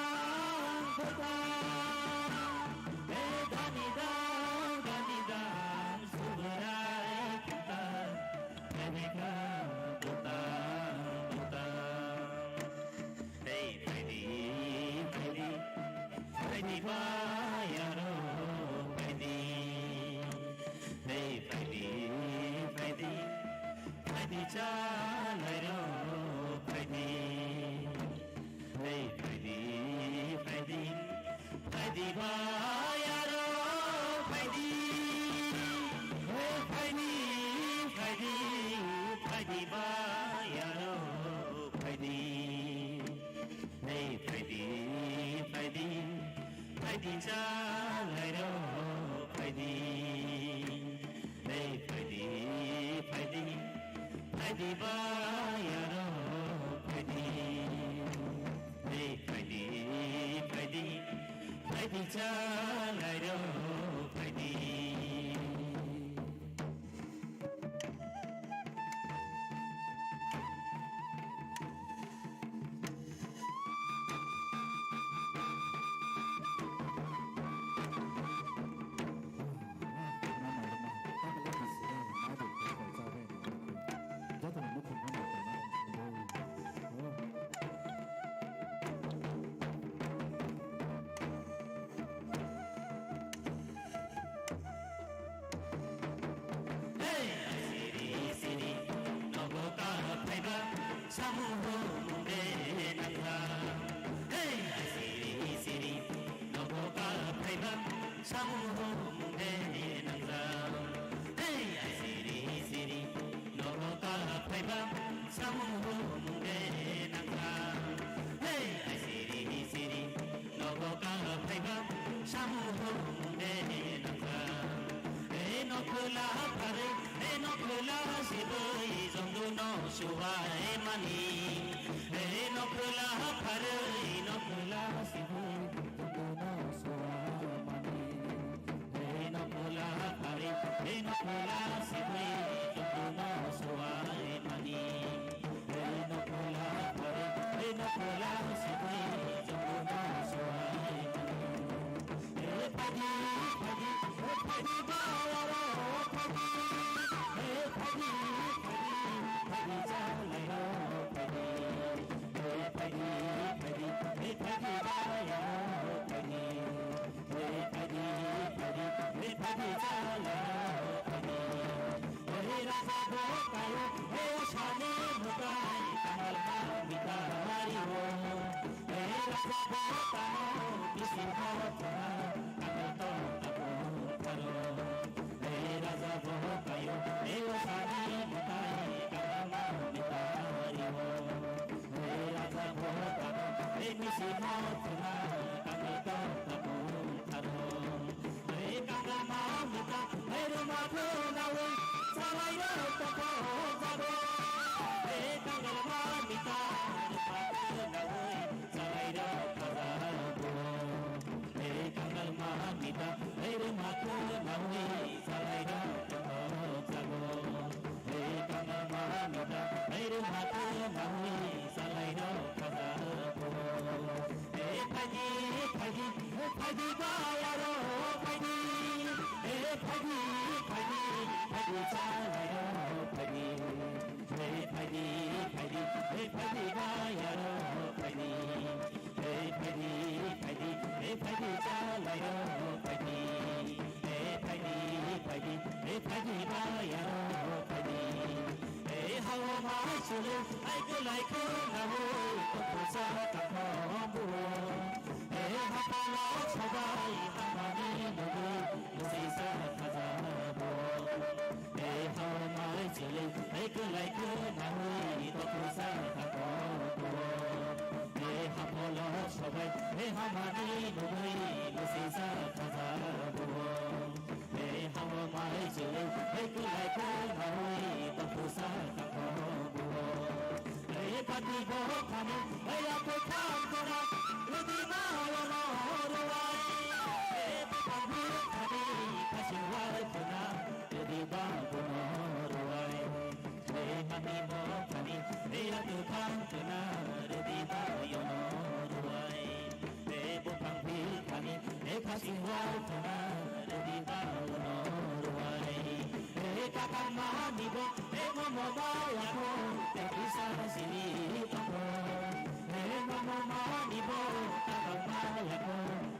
bayaro padi hey padi padi padi chalaro padi hey padi padi padi bayaro padi hey padi padi padi bayaro padi hey padi padi padi chalaro padi hey padi padi padi bayaro padi hey padi padi padi chalaro padi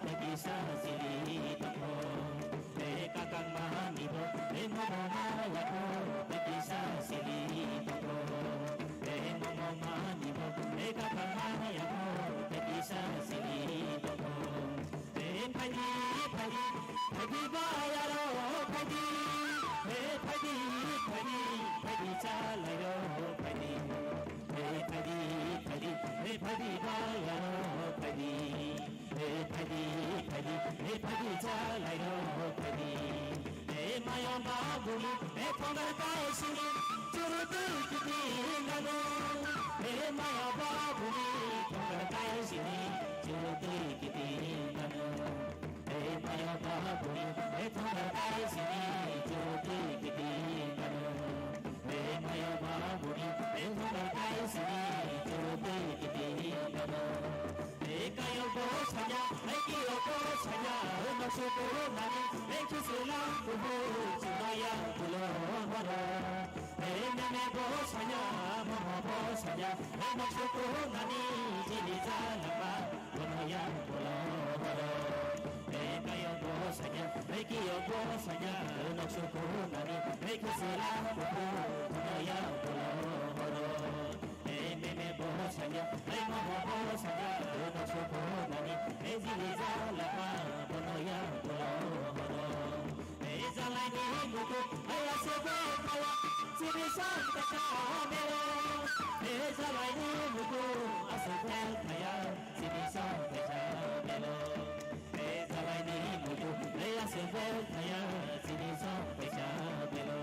Hey, bagi sasili toko kakang mahanibo momaya bagi sasili toko momanibo kakang mahaya bagi sasili toko pagi pagi pagi bayaro pagi pagi pagi pagi chalayo pagi pagi pagi pagi bayaro pagi pagi pagi pagi chalayo pagi mayo babuli thongar kai sini churutu kiti ngano mayo babuli thongar kai sini churutu kiti ngano mayo babuli thongar kai sini churutu kiti ngano mayo babuli thongar kai sini churutu kiti ngano kayo ko saya kayo ko saya nasuko nani ekisela kubo chumaya kulo horo nene ko saya moho ko saya nasuko nani jini jalaba kunoya kulo horo kayo ko saya kayo ko saya nasuko nani ekisela kubo kunoya kulo horo nene ko saya moho ko saya nasuko nani jini jalaba kunoya kulo horo zalani mutu aya sebe kaya sini santa kamero zalani mutu asebe kaya sini santa kamero zalani mutu aya sebe kaya sini santa kamero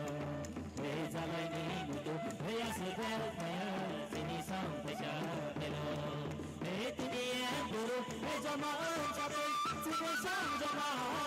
zalani mutu aya sebe kaya sini santa kamero tini guru jamaan jabe sini santa jamaan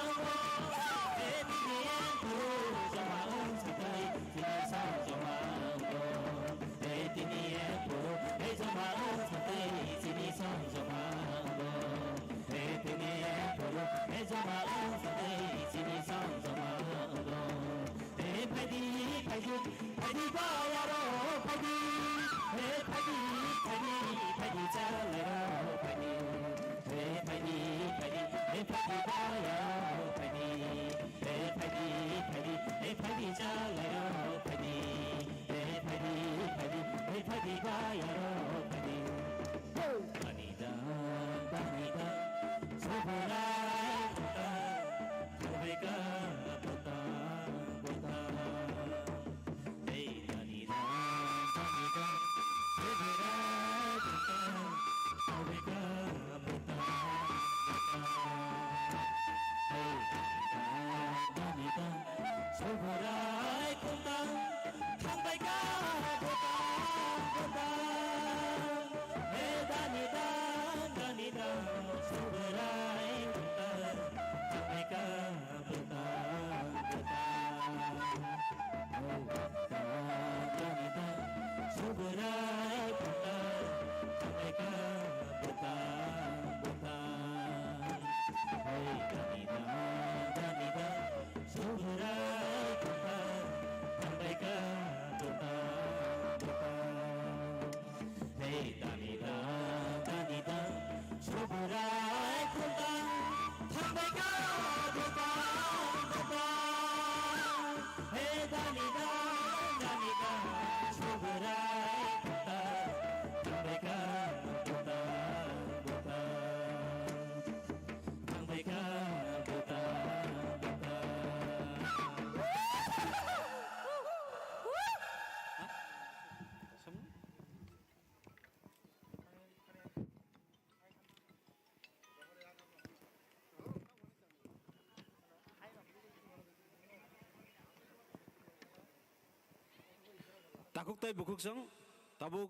takuk tay bukuk song tabuk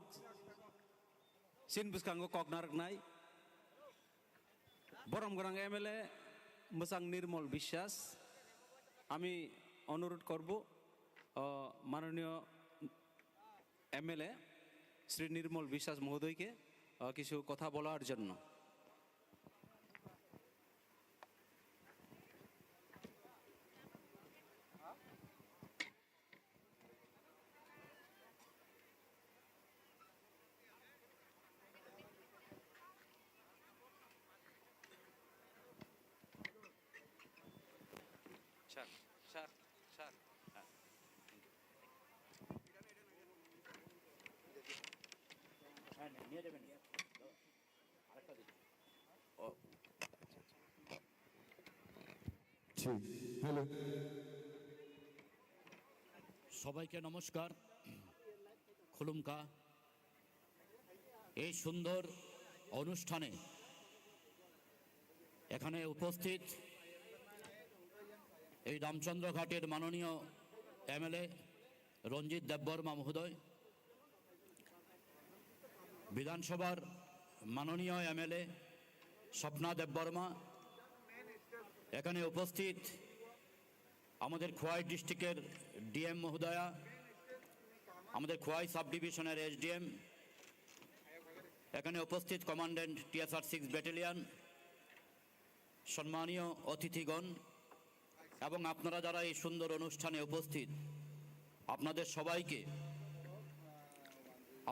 sin buskanggo koknar nai borom gorang MLA musang Nirmal বিশ্বাস আমি অনুরোধ করব মাননীয় MLA Shri নির্মল বিশ্বাস মহোদয়কে কিছু কথা বলার জন্য। স্যার স্যার স্যার হ্যাঁ নিয়ে যাবেন আরেকটা দিন ও হ্যালো সবাইকে নমস্কার খুলুমকা এই সুন্দর অনুষ্ঠানে এখানে উপস্থিত এই রামচন্দ্র ঘাটের মাননীয় এমএলএ রঞ্জিত দেববর্মা মহোদয়, বিধানসভার মাননীয় এমএলএ স্বপ্না দেববর্মা, এখানে উপস্থিত আমাদের খোয়াই ডিস্ট্রিক্টের ডিএম মহোদয়া, আমাদের খোয়াই সাব ডিভিশনের এসডিএম, এখানে উপস্থিত কমান্ড্যান্ট টিএসআর 6 ব্যাটালিয়ন, সম্মানীয় অতিথিগণ এবং আপনারা যারা এই সুন্দর অনুষ্ঠানে উপস্থিত, আপনাদের সবাইকে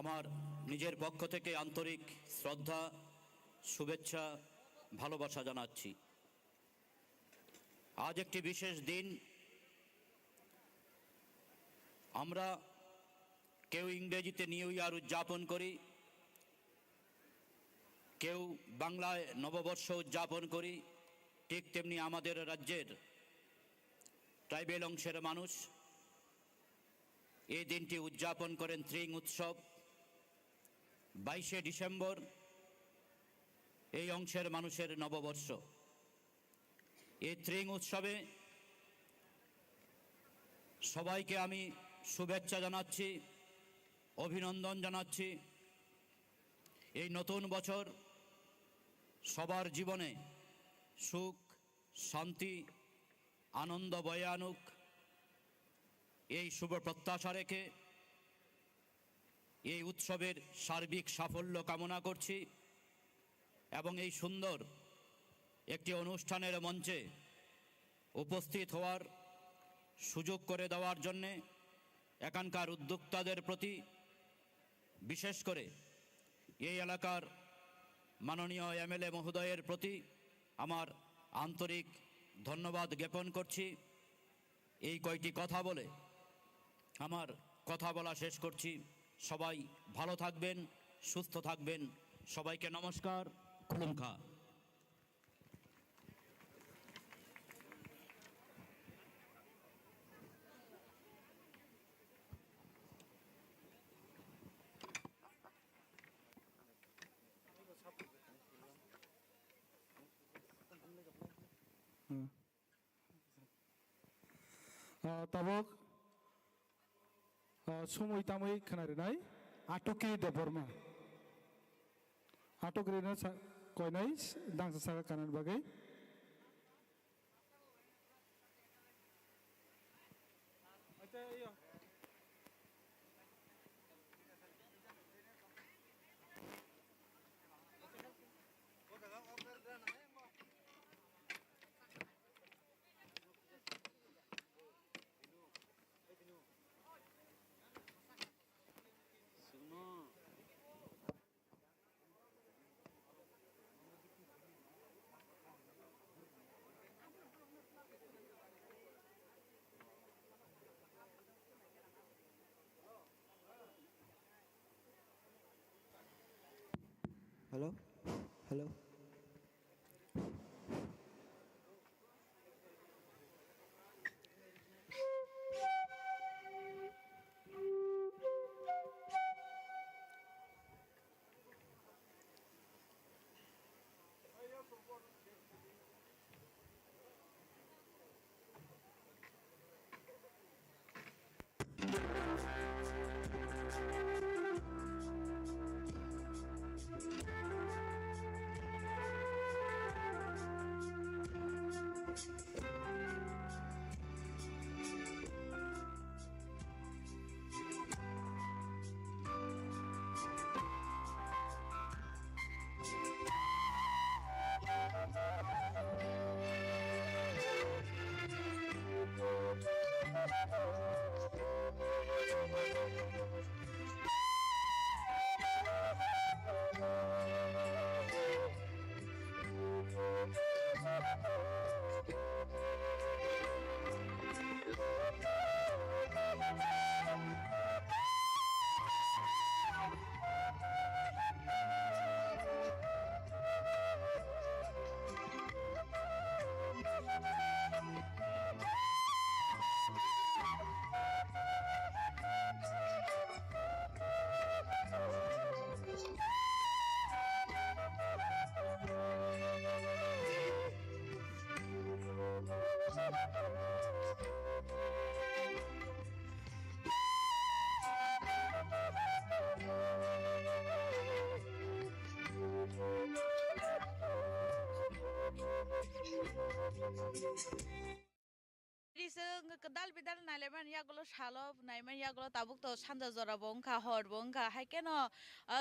আমার নিজের পক্ষ থেকে আন্তরিক শ্রদ্ধা, শুভেচ্ছা, ভালোবাসা জানাচ্ছি। আজ একটি বিশেষ দিন। আমরা কেউ ইংরেজিতে নিউ ইয়ার উদযাপন করি, কেউ বাংলায় নববর্ষ উদযাপন করি, ঠিক তেমনি আমাদের রাজ্যের ট্রাইবেল অংশের মানুষ এই দিনটি উদযাপন করেন ত্রিং উৎসব। 22শে ডিসেম্বর এই অংশের মানুষের নববর্ষ। এই ত্রিং উৎসবে সবাইকে আমি শুভেচ্ছা জানাচ্ছি, অভিনন্দন জানাচ্ছি। এই নতুন বছর সবার জীবনে সুখ, শান্তি, আনন্দ বয়ে আনুক, এই শুভ প্রত্যাশা রেখে এই উৎসবের সার্বিক সাফল্য কামনা করছি এবং এই সুন্দর একটি অনুষ্ঠানের মঞ্চে উপস্থিত হওয়ার সুযোগ করে দেওয়ার জন্যে এখানকার উদ্যোক্তাদের প্রতি, বিশেষ করে এই এলাকার মাননীয় এমএলএ মহোদয়ের প্রতি আমার আন্তরিক ধন্যবাদ জ্ঞাপন করছি। এই কয়টি কথা বলে আমার কথা বলা শেষ করছি। সবাই ভালো থাকবেন, সুস্থ থাকবেন। সবাইকে নমস্কার, খুলুমখা। তাবক সময় তাमै खोनारिनाय आटके देबबर्मा आटकरिनो कयनाय दांसा सागा कानान बागै हेलो हेलो Thank you. जों दाल बिदाल नायलायमान यागलो सालो नायमान यागलो ताबुक तो सानजा जरा बंखा हर बंखा हायकेनो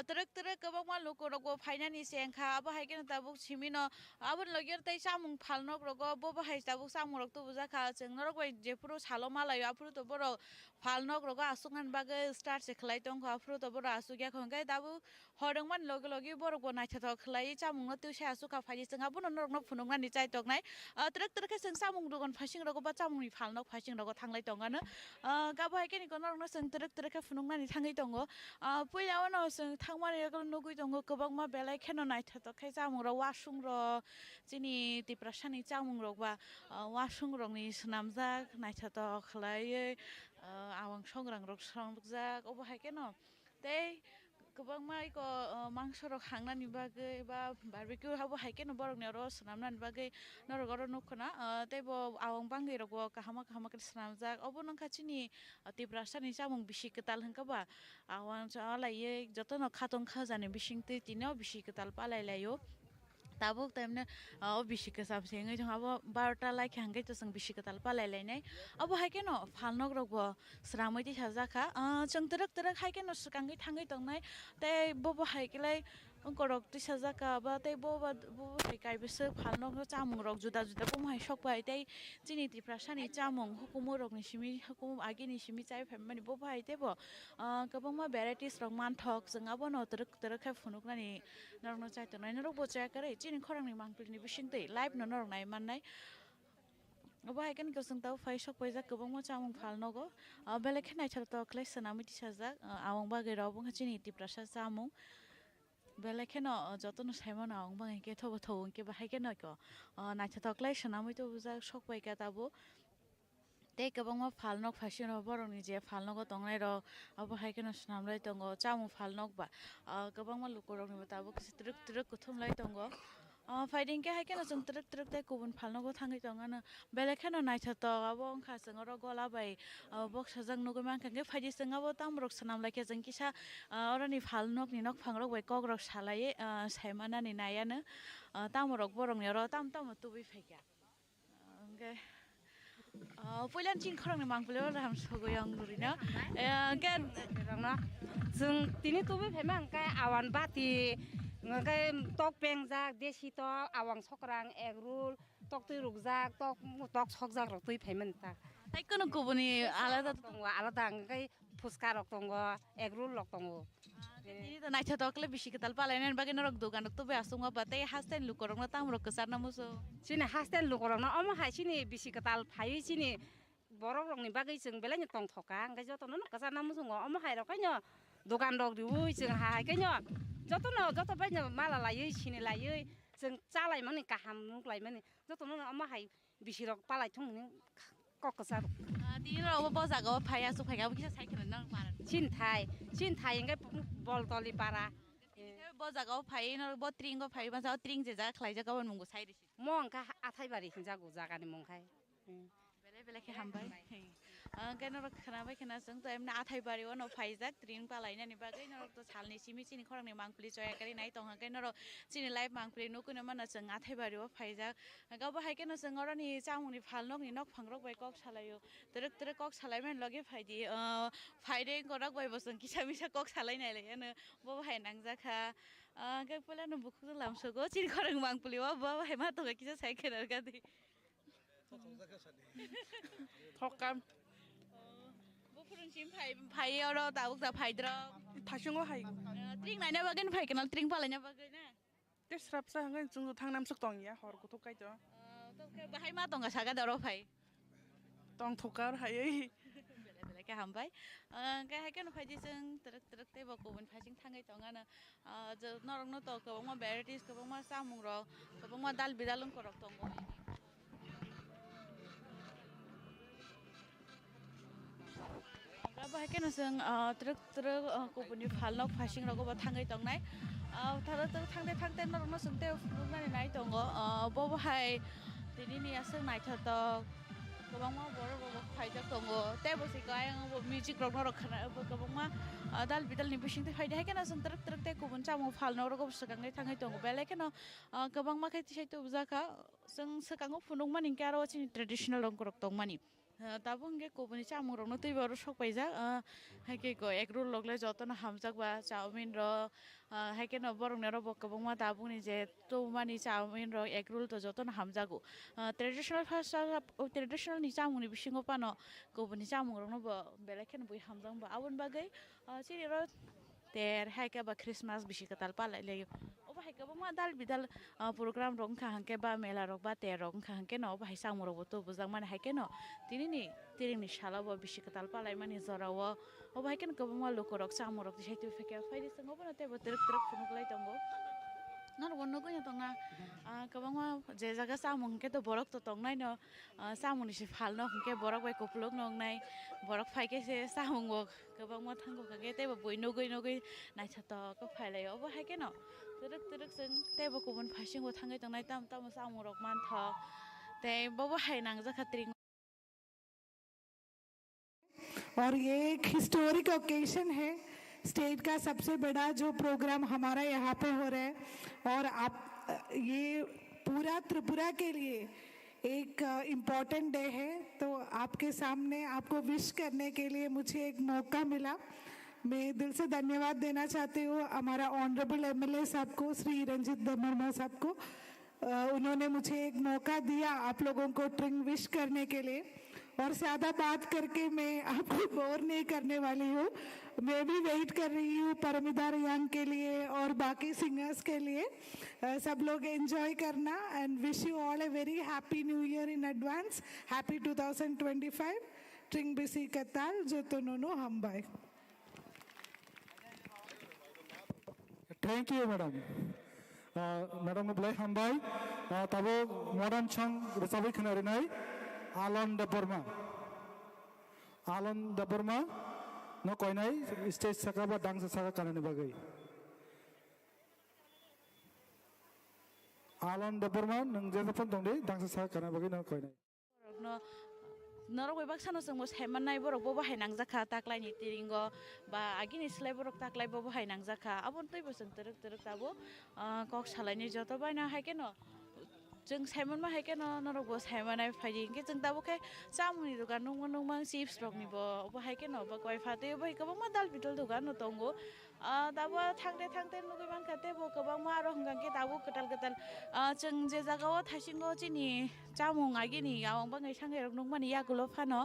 तरक तरक गोबां मा लोको रगो फाइनानि सेंखा अब हायकेनो ताबुक सिमिनो आबन लगिर तै सामुं फालनक रगो बबा हाय ताबुक सामुं रक तो बुजाखा जों नरक बाय जेफुरो सालो मालायो आफुरो तो बरो फालनक रगो आसुंगान बागे स्टार्ट से खलाय दं आफुरो तो बरो आसु गया खंगाय दाबु हरंमान लगे लगे बरो गो नायथा तो खलाय सामुं न तो से आसु का फायि जों आबन नरक न फुनुंगानि चाय तकनाय तरक तरक जों सामुं रगन फासिं रगो बा सामुंनि फालनक फासिं रगो थांलाय दंगानो गाबो हायकेनि को नरक न जों तरक तरक फुनुंगानि थाङै दङ पहिलाव न जों थांमारे नुगै दङ गोबां मा बेलाय खेनो नायथा तो खाय सामुं र वासुं र जोंनि दिप्रासानि सामुं रग बा वासुं रगनि नामजा नायथा तो खलाय आवां संग्रां रग संजा अब हायकेनो तै गोबां माइको मांस रग हांनानि बागै बा बारबिक्यु हाबो हायकेनो बरगनि र सनामनानि बागै नरगर नखना तैबो आवां बांगै रग काहामा काहामा के सनामजा अब नंखाचिनि दिप्रासानि सामुं बिसि कताल हंकाबा आवां चालायै जतन खातन खाजानि बिसिंते तिनो बिसि कताल पालायलायो ताबुक टाइमने बिसिके साबसेङै जों अब 12टा लाइक हांगै तो जों बिसिके ताल पालायलायनाय अब हायकेनो फालनक रगबो स्रामै साजाखा जों तरक तरक हायकेनो सुकाङै थाङै दंनाय तै बबो हायकेलाय अंकरक तिसा जाका बा तै बबो हाय कायबेसो फालनक चामुं रग जुदा जुदा बमहाय सकबाय तै जिनि दिप्रासानि चामुं हुकुम रगनि सिमि हुकुम आगिनि सिमि चाय फेमनि बबो हाय तेबो गोबां मा भेराइटिस रग मानथक जों अब न तरक तरक हाय फुनुकनानि नरक न चाय तनाय नरक बो चाय करे चिनि खरांनि मांगफोरनि बिसिंतै लाइभ न नरक नाय माननाय अब हायकेन को जों ताव फाय सकबाय जा गोबां मा चामुं फालनगो बेले खेनाय छर तो क्लेस सनामि तिसाजा आवां बागै रावबो चिनि दिप्रासा चामुं बेले खेनो जतन साइमन आवां बागै के थबो थौ के बाहाय के नको नायथा तो क्लेस सनामि तो बुजा सकबाय का ताबो तै गोबां मा फालनक फासिन बरनि जे फालनक दंनाय र अब हायकेनो सनामलाय दङ चामुं फालनक बा गोबां मा लुकरनि ताबो तरक तरक कुथुमलाय दङ फाइदिं के हायकेनो जों तरक तरक तै गुबुन फालनक थाङै दङनो बेले खेनो नायथा तो अब अंखा जों र गला बाय बक्स जों नुगै मानखा के फाइदि जों अब तामरक सनामलाय के जों किसा अरनि फालनक नि नक फांरक बाय कग्रक सालाय साइमानानि नायानो तामरक बरंनि र ताम ताम तुबि फायका ओंगे पहिलान चिन खरांनि मांगफुले राम सगयं गुरिना गेन रंना जों तिनि तुबि फायमा अंकाय आवान बाति अंकाय तक पेंजाक देसि तो आवां सкраं एगरुल तक तै रुगजाक तक सकजाक रक तै फायमन ता तै कोन गुबुनि आलादा दङ आलादा अंकाय फुसका रक दङ एगरुल रक दङ तिनि तो नायथा तो क्ले बिसि कताल पालायनान बागै नरक दुगानक तो बे आसुंगा बातै हास्तेन लुकरंना तामरक कसार नामुसो चिनि हास्तेन लुकरंना अम हायसिनि बिसि कताल फायै चिनि बरक रंनि बागै जों बेलाय तंग थका अंकाय जतन न कसार नामुसो अम हाय रकायनो दुगान रक दिउइ जों हायकायनो जत बायनो माला लायै सिनि लायै जों चालाय माने गाहाम नुलाय माने जतन न अम हाय बिसि रक पालाय थं ककसार तिनि र बजागो फाया सु फायगा किसा साइखेल न मार चिन्थाय अंकाय बलतली पारा बजागो फाय न बत्रिंगो फाय मा त्रिंग जे जा खलाय जागा मुंगो साइरिसि म अंका आथायबारि जागो जागानि मंखाय बेले बेले के हामबाय केन रक खनाबाय केना जों तो एमना आथायबारि वन फायजाक त्रिंग पालायनानि बागै नरक तो सालनि सिमि चिनि खरांनि मांगफुलि जयाकरि नाय तंहा के नरक चिनि लाइभ मांगफुलि नुकुनो माना जों आथायबारि व फायजाक गाबो हायकेनो जों अरनि चामुनि फालनकनि नक फांरक बाय कक सालायो तरक तरक कक सालायमेन लगे फायदि फायदे गरक बाय बसं किसा मिसा कक सालायनायलायनो बो हाय नांजाखा के पलानो बुखु लामसगो चिनि खरांनि मांगफुलि व बो हाय मा तो किसा साइखेल गादि थकाम बुफुरुनसिम फाय और दाबुक दा फायद्र थासिंगो हाय त्रिंग नायना बागैन फायकेना त्रिंग पालायना बागै ना ते स्राबसा हंगाय जों थांनाम सक दं या हर गथ कायतो तो के बाहाय मा दंगा सागा दरो फाय तंग थकार हायै बेले बेले के हामबाय के हायकेन फायदि जों तरक तरक ते बकुबन फायसिं थाङै दंगानो जो नरक न तो गोबां मा भेराइटिस गोबां मा सामुं र गोबां मा दाल बिदालुं करक दंगो बाहायकेनो जों तरक तरक गुबुननि फालनक फासिं रगबा थाङै दंनाय तरक तरक थांते थांते नरक न जोंते फुनुनानै नाय दङ बबहाय दिनिनि आसों नायथा तो गोबां मा बर रग फायजाक दङ तेबोसि गाय मिउजिक रग नरक खना गोबां मा दाल बिदालनि बिसिंते फायदे हायकेनो जों तरक तरक ते गुबुन चामुं फालनक रग सगाङै थाङै दङ बेलेकेनो गोबां मा खायति सायतो बुजाखा जों सगाङो फुनुक मानि के आरो चिनि ट्रेडिशनल रग रक दं मानि Tabu hingke kubuni chamung rok no tui baro sok paijak haike ko egg roll logle joto na hamjak ba chowmin ro haike no borok ne ro bo kabangma tabu ni je to mani chowmin ro egg roll to joto na hamjago traditional ni chamung ni bisingo pano kubuni chamung rok no bo belekhen bui hamjang ba abon bagai chini ro ter haike ba Christmas bisi katal palai leyo oba haike ba dal bidal program rok kha hanke ba mela rok ba ter rok kha hanke no ba hai chamung rok bo to bujang mane haike no tini ni shala bo bisi katal palai mani zorawo oba haike ko ba loko rok chamung rok saitu feke faidi sango ba te bo trek phunuk lai tongo nor wonno ko tongna kabangma je jaga samung ke to borok to tongnai no samung ni se phalno ke borok bai koplok nongnai borok phaike se samung bo kabangma thango ke te bo boi nogoi nai chato ko phailai obo haike no trek sing te bo kubun phasing bo thangai tongnai tam samung rok man tho te bo hai nang ja khatring और ये एक historic occasion है state का सबसे बड़ा जो programme हमारा यहाँ पे हो रहा है और आप ये पूरा त्रिपुरा के लिए एक इम्पॉर्टेंट डे है तो आपके सामने आपको विश करने के लिए मुझे एक मौका मिला मैं दिल से धन्यवाद देना चाहती हूँ हमारा ऑनरेबल एमएलए साहब को श्री रंजित दमरमा साहब को उन्होंने मुझे एक मौका दिया आप लोगों को ट्रिंग विश करने के लिए और ज़्यादा बात करके मैं आपको बोर नहीं करने वाली हूँ मैं भी वेट कर रही हूँ परमिता रियांग के लिए और बाकी सिंगर्स के लिए सब लोग एंजॉय करना and wish you all a very happy new year in advance happy 2025 ट्रिंग बिसी कताल जो तो नोनो हम bye thank you madam madam ब्लाई हम बाय तब मॉडर्न सॉन्ग रोजाबै खोनारिनाय आलन देबरमा न कोइनाय स्टेज साका बा डांस साका काननि बागै आलन देबरमा नों जे फन दं दे डांस साका काननि बागै न कोइनाय नरक बैबाक सानो जों सायमाननाय बरक बो बाहाय नांजाखा ताक्लायनि तिरिंगो बा आगिनि स्लाय बरक ताक्लाय बो बाहाय नांजाखा आबन तै बोसन तरक ताबो कक सालायनि जतो बायना हायके न जों सायमन मा हायके न नरक बो सायमानाय फायदि के जों ताबो के सामुनि दुकान नंगमा चिप्स रकनि बो बो हायके न बा गय फाते बो गोबां मा दाल बिदल दुकान न दंगो दाबो थांते नुगैबां खाते बो गोबां मा आरो हंगांके दाबो गटाल जों जे जागाव थासिंगो जिनि जामुं आगिनि आवं बाङै सांगे रक नंमानि यागुलो फानो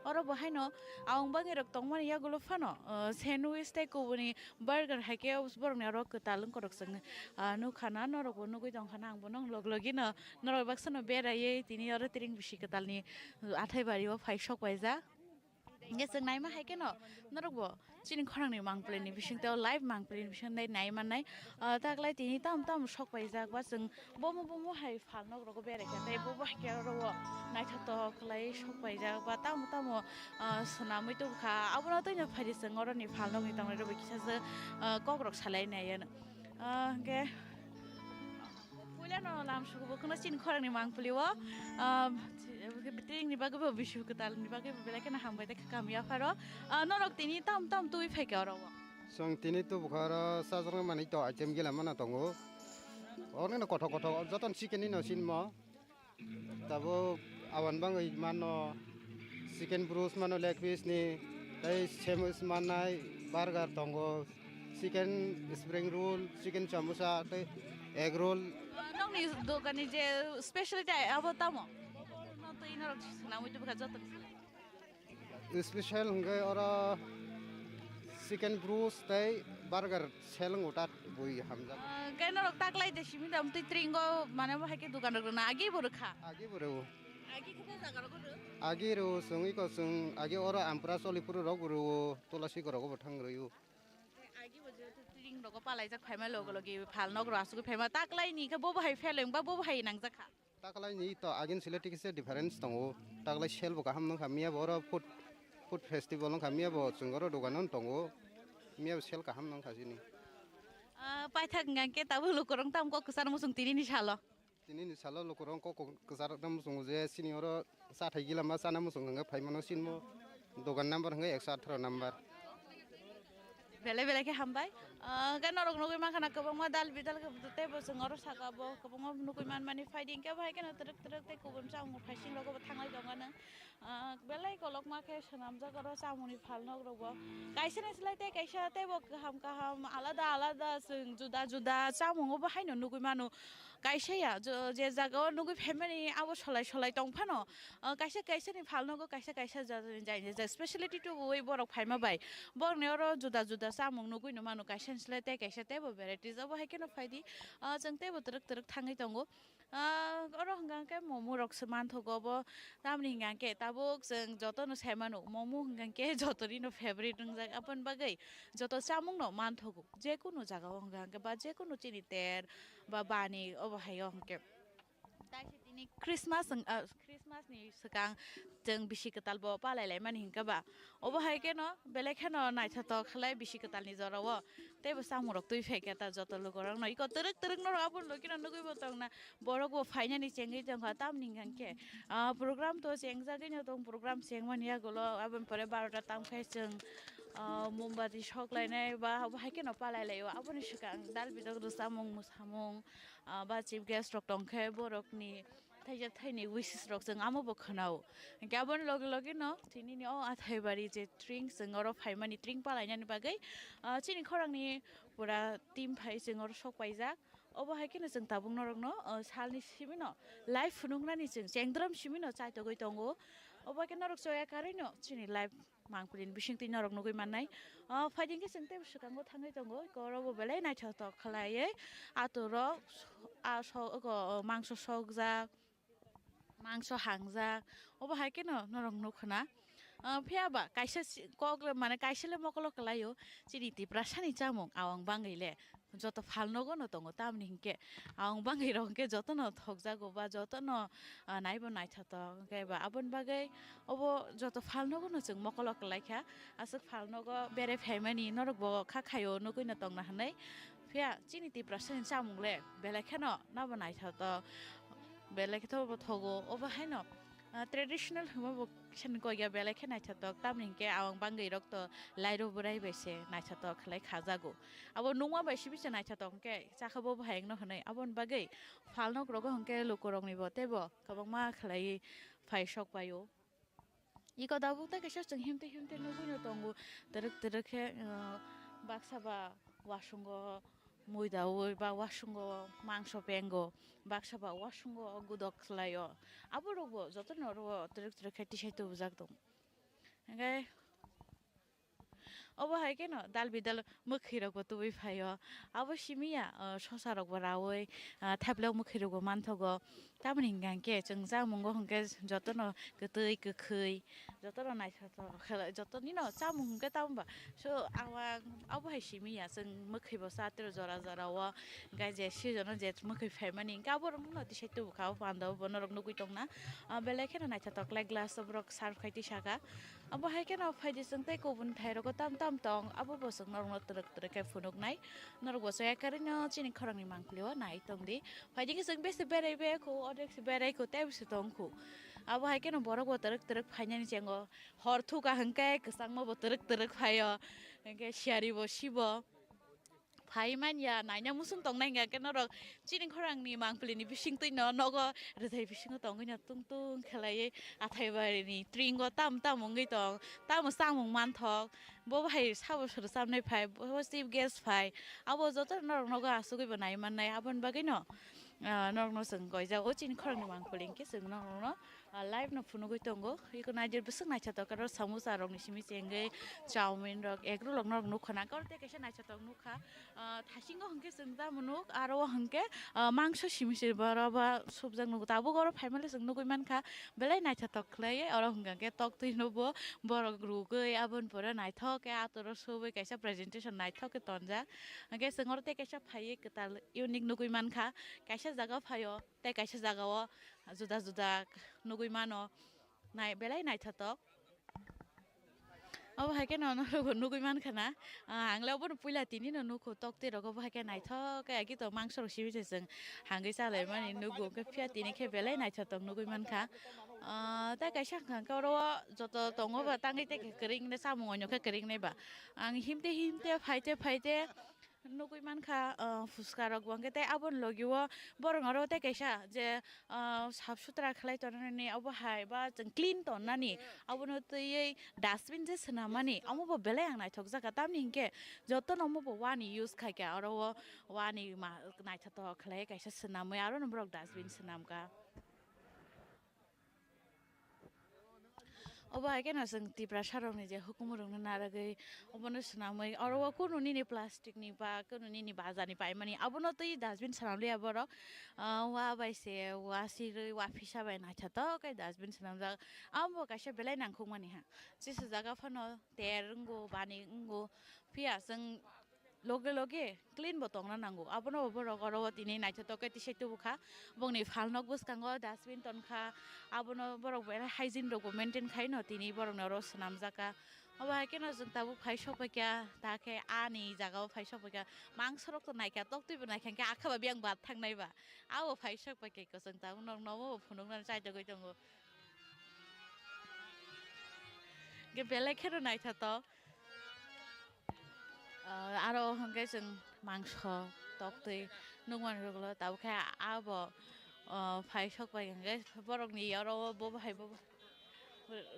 और बहायनो आवं बाङै रक तंमानि यागुलो फानो सैंडविच ते कोबनि बर्गर हायके उस बरने रक गटाल करक जों नु खाना नरक बो नुगै दं खाना आंबो नं लगलगिनो नरक बाक्सनो बेरायै तिनि आरो तिरिं बिसि गटालनि आथाय बारियाव फाइ सकबायजा इंगे जों नायमा हायके न नरक बो चिनि खरांनि मांप्लेनि बिसिंताव लाइभ मांप्लेनि बिसिंनाय नायमानाय तागलाय तिनि ताम सकबायजा बा जों बमो हाय फालनो रग बेरायखा ताय बो हायके रो नायथात खलाय सकबायजा बा ताम सनामै तुखा आबना तैनो फारि जों अरनि फालनो नि तांनाय रो बिखिसासो ककरक सालायनायन के पुलानो लामसुगो बखनो चिनि खरांनि मांप्लेवा बिटिंनि बागै बिसु कतालनि बागै बेलायके हामबाय दे कामिया फारो नरक तिनि ताम तुइ फायके अरो जों तिनि तु बुखार साजरं माने तो आइटेम गेला माना दङो अरनो कथ जतन चिकेननि न सिनमा ताबो आवन बाङै मानो चिकेन ब्रुस मानो लेग पिसनि तै सेमस मानाय बार्गार दङो chicken spring roll chicken samosa तै एग रोल नंनि दोकाननि जे स्पेशलिटी आबो तामो स्पेशल होंगे और चिकेन ब्रूस तै बर्गर सेलंग उटा बुई हमजा केन रक ताकलाय देसिमि दाम तै ट्रिंगो माने बहाय के दुकान रक ना आगे बरखा आगे बरो आगे के जागा रक आगे रो संगी को सं आगे और आमप्रा सलिपुर रक रो तुलसी को रक बथांग रयो आगे बजे ट्रिंग रक पालाय जा फायमा लगे फाल नग रासु फायमा ताकलाय नि के बो बहाय फेलें बा बो बहाय नांग जाखा ताकलाय नि तो आगिन सिलेक्ट के डिफरेंस दङो ताकलाय सेल बका हमन खामिया बर फुड फेस्टिवल न खामिया ब जोंगर दगान दङो मिया सेल का हमन खाजिनि पाइथा गंगे ताबो लोकरं ताम को कसार मुसुं तिनि सालो लोकरं को कसार ताम मुसुं जे सिनि और साथाय गिला मा साना मुसुं गंगे फाइमानो सिनमो दगान नम्बर हंगे 118 नम्बर बेले के हमबाय Kan orang nukui makan aku bang madal bidal ke betul teh bos ngoro saka bo ke bang nukui mani fighting ke bahai kan teruk teh kubun sama fighting logo betanggai jangan belai kolok makai senam jaga ro sama ni fal nok ro bo kaisa neslai teh kaisa teh bo kaham alada seng juda sama ngo bahai no nukui manu kaisa ya je jaga nukui family abo solai tongpano kaisa ni fal nogo kaisa jadi speciality tu woi borok faima bai borok ne ro juda sama nukui no manu kaisa Selesai kaisa teh varieties apa hai kena faidi jeng teh teruk thangai tongo orang hingga ke momo rok seman thogo bo tamni hingga ke tabuk jeng joto no semanu momo hingga ke joto ni no favorite ngjak apan bagai joto samung no man thogo je kuno jaga hingga ke ba je kuno chini ter ba bani apa hai hingga ini Christmas ni sekarang jeng bisi ketal bawa palai man hingga ba obo hai ke no belek ke no naik satu kali bisi ketal ni zara wa teh besar murok tu ifek kata joto lu korang no iko teruk no apun lo kira nunggu botong na borok wo fainya ni cengi jeng kata meninggal ke program tu ceng jaga ni tong program ceng man ya golo apun pare baru datang fashion mombati shok lainnya bah hai ke no palai yo apun sekarang dal bidok tu samung ba chief guest rok tong ke borok ni Thai wishes rok jeng amo bo khanao gabon logi no tini ni athai bari je tring jengoro phaima ni tring palai ni bagai chini khorang ni pura team phai jengoro sok paijak obo hai kene jeng tabung norok no salni simino live funungra ni jeng jengdram simino chai to goi tongo obo ke norok soya kare no chini live mangpulin bising tin norok nugui manai fighting ke sente sukango thangai tongo gorobo belai nai to khalai atoro mangso sokja mangso hangja obo hai ke no norok nukhna phiaba kaisa kok mane kaisele mokolo kalayo chini tiprasani chamung awang bangaile joto falnogo no tongo tamni hingke awang bangai rongke joto no thokjago ba joto no naibo naithato ke ba abon bagai obo joto falnogo no jeng mokolo kalaikha asuk falnogo bere family norok bo khakhayo nugui na tongna hanai phia chini tiprasani chamungle belekhe no nabo naithato belekhe to thogo obo haino traditional huma chen ko ya belai khe naithatok tamning ke awang bangai rok to lairo burai bese naithatok khlai khajago abo nungma baisi bise naithatok ke chakhabo bhaeng no hanai abon bagai falnok rogo hangke lukorong ni bote bo kabangma khlai phai sok payo iko dabu ta kesha jeng himte nugui no tongo teruk khe baksa ba wasungo muida oi ba wasungo mangso pengo baksa ba wasungo gudok khlayo abo rogo joto no ro teruk khati sai to bujak dong engai obo hai ke no dal bidal mukhi rok bo tui phayo abo simia sosa rok bo rawoi thablok mukhi rok bo manthogo tamni hingga ke jengja mungo hingke joto no gtui gkhoi joto no naithato joto ni no chamung hingke tamba so awang abo hai simia jeng mukhi bo satero jora wa gai je sijono je mukhi phaimani gabo rok no tisai tu khao pando bo norok nugui tongna belai ke no naithato klai glass rok serve khaiti saka abo hai ke no phaidi jengtai kubun thai rok tam tong abo bo sung norok teruk ke funuk nai norok bo soya kare no chini khorang ni mangplio nai tongdi phaidi ke jeng bese berai be ko odek se berai ko te bese tongku abo hai ke no borok bo teruk phaina ni chengo hor thu ka hangkai kesang mo bo teruk phayo hangke siari bo sibo Paiman ya nanya musung tong nai nggak kena rok cini orang ni mang peli ni bising tu nogo redai bising tong nya tung khalai athai bari ni tringo tam mungi tong tam sang mung man thok bo bhai sabo sur samne phai bo chief guest phai abo joto norok nogo asu goi banai man nai abon bagai no norok no sung goi ja o cini orang ni mang peli ke sung no live no phunu goi tongo iko najer besung nai chato karo samosa rok ni simi chengai chowmin rok egro rok norok nu khana korte kaisa nai chato nu kha थासिंगो हंके जोंदा मनुक आरो हंके मांस सिमिसे बराबा सबजang नुग ताबो गरो फाइमाले जों नुगै मानखा बेलाय नायथा तखलाय आरो हंगे तक तैनोबो बर ग्रुगै आबन पर नायथक आतरो सबे कैसा प्रेजेंटेशन नायथक तनजा हंगे जोंरते कैसा फाइ कताल इउनिक नुगै मानखा कैसा जागा फायो ते कैसा जागाव जुदा नुगै मानो नाय बेलाय नायथा तक अब हाके न नुगै मानखाना हांलाव बन पुइला तिनि न नुखो तकते रग हाके नायथ के आकि त मांस र सिबिसे जों हांगै सालाय माने नुगो के फिया तिनि के बेलाय नायथ त नुगै मानखा ता काइसा खांका र जत तंग बा तांगै ते करिं ने सामु अन्य के करिं नै बा आं Himte फाइते nukui manka fuska rok bangke te abon logiwo borong aro te kaisa je saf sutra khlai tonani abo hai ba jeng clean tonani abono tei dustbin je snamani amo bo belai ang naithok jaka tamni hingke joto nomo bo wani use khai ka aro wani ma naithato khlai kaisa snamoi aro nombrok dustbin snamka obo haike na sing tipra sarong ni je hukumurong na naragei obono snamoi aro kono ni plastic ni ba kono ni baza ni pai mani abono tei dustbin snamle aboro wa baise wa sirui wa phisa bai naithato kai dustbin snamja ambo kaisa belai nangkhung mani ha jesu jaga phano terungo bani ungo pia sing loge loge clean bo tongna nango abono borok aro tini naithato kai tisaitu bukha bongni phalnok buskango dustbin tonkha abono borok bera hygiene rok maintain khai no tini borok naro snamjaka oba keno jeng tabu phai sopakya take ani jagao phai sopakya mangsorok to naikya toktuibo naikhanke akhaba biang bat thangnai ba abo phai sopakya ko jeng tabu nong nomo phunukna chaito goi tongo ge belai khero naithato aro hongke jeng mangso toktui nungman roglo tabu kha abo phai sokpai hongke borokni aro bo bhai bo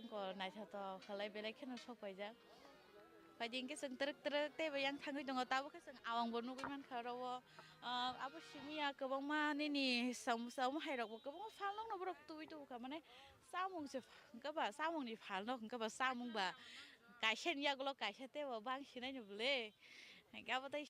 ko naithato khalai belai kheno sokpai jak paidingke jeng trek trek te bayang thangui dongo tabu kha jeng awang bo nugui mankha aro abo simia kwbangma nini samu hairok bo kwbangma phalnok no borok tui tubukha mane samung se hingka ba samungni phalnok hingka ba samung ba kaisa ni yagulo kaisa tebo bangsinai no bole abo tai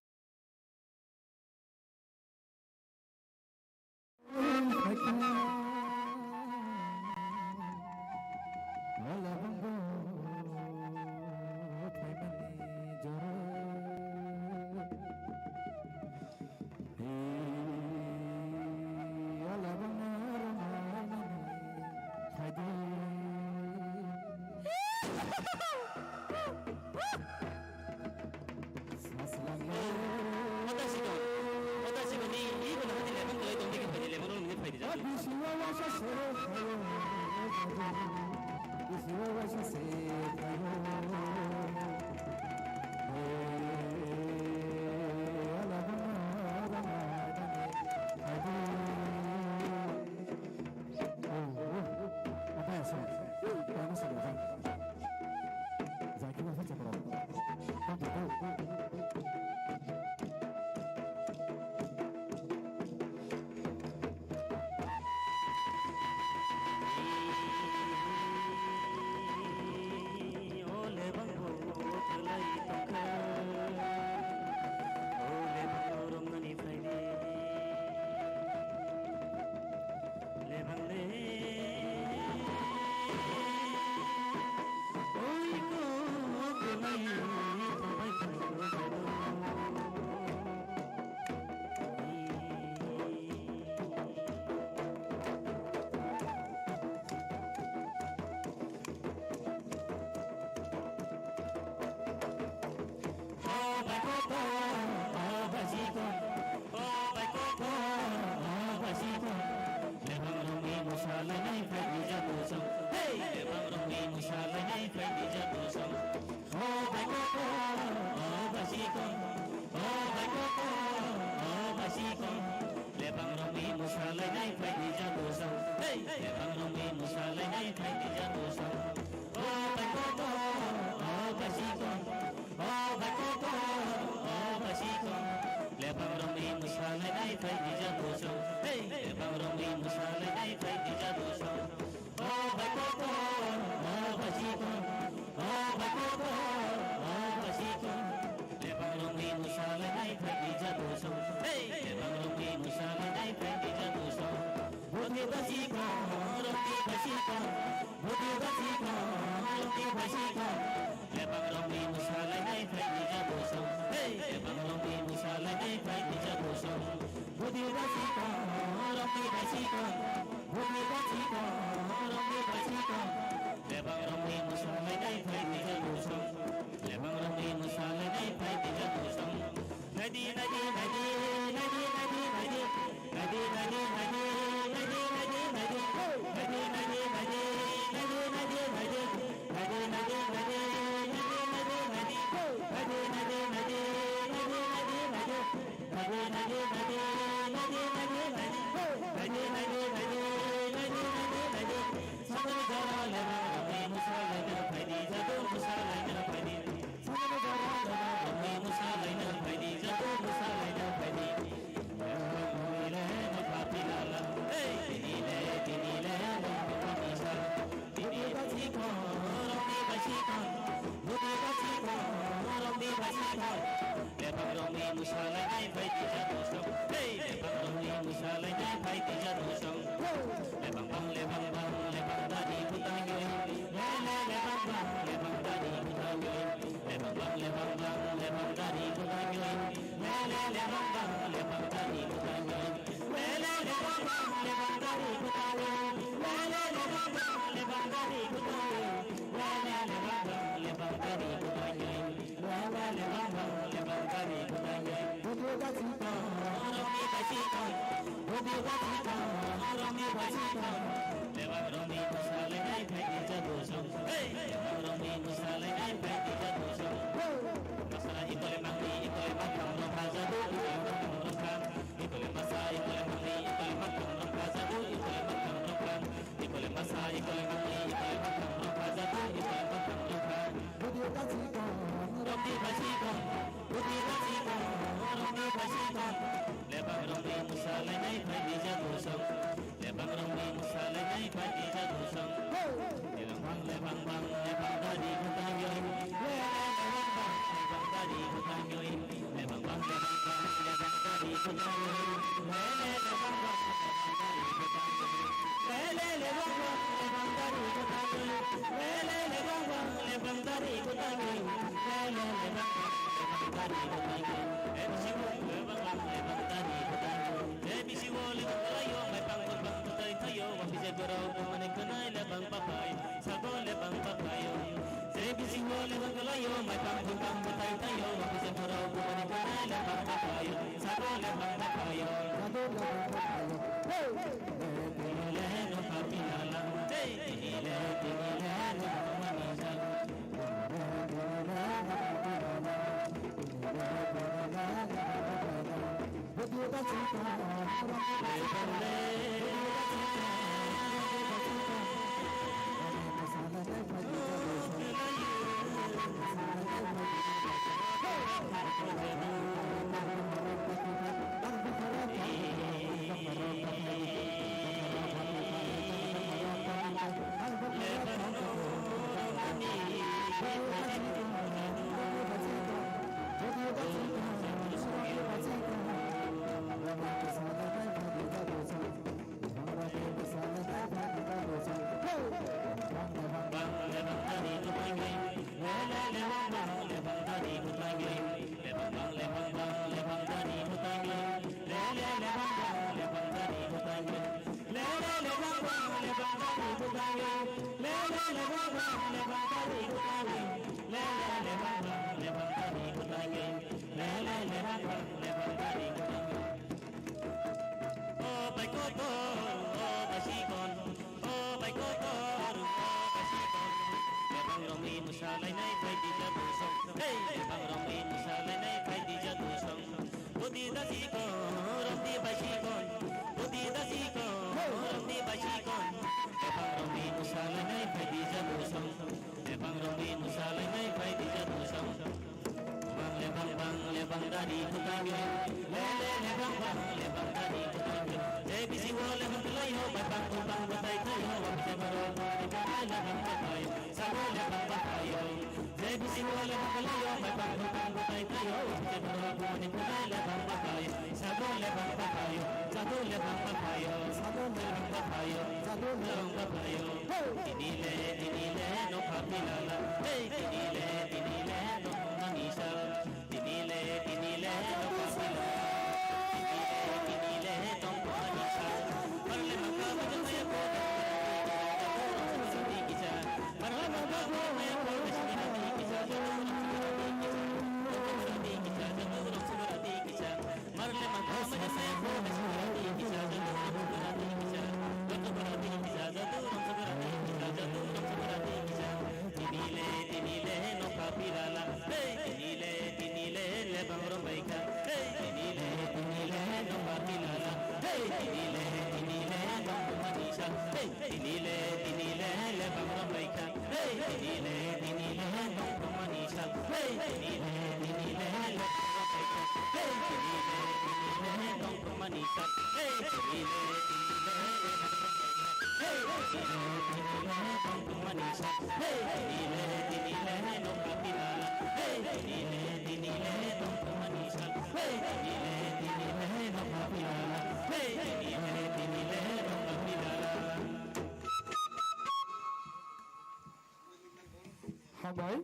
Hambai,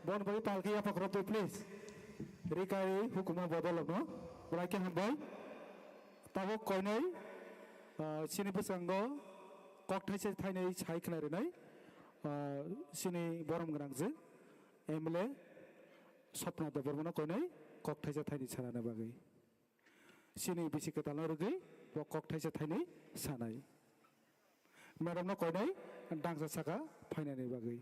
bon bagi palki apa kroto please. Rikai hukuma bodol no. Berarti hambai. Tahu koinai. Sini pesanggo. Kok thai thai nei chai kena renai. Sini boram gerangje. Emle. Sopna da borbana koinai. Kok thai thai nei chana bagai. Sini bisi ketala rugai. Bo kok thai thai nei sanai. Madam no koinai. Dangsa saka fainai nei bagai.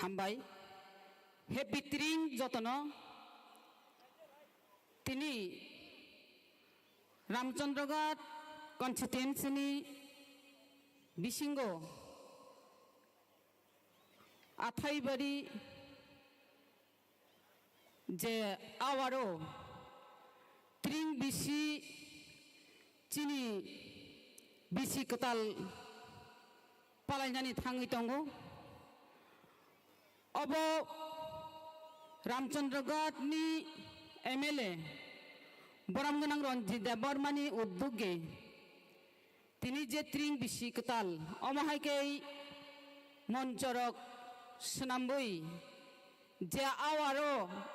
হামবাই হে বিত্রিং যতন তিনি রামচন্দ্রগড় কনস্টিটুয়েন্সিনি বিশিঙ্গ আথাইবাড়ি যে আওয়ারও ত্রিং BC চিনি BC কতাল পালাই पालायनानै थाङै दङ अब रामचंद्रगढ़नि MLA बरामगोनां Ranjit देबबर्मानि उद्योगे তিনি যে ত্রিং বিসি কতাল অমাহাইকে মঞ্চরক সুনামবই যে আওয়ারো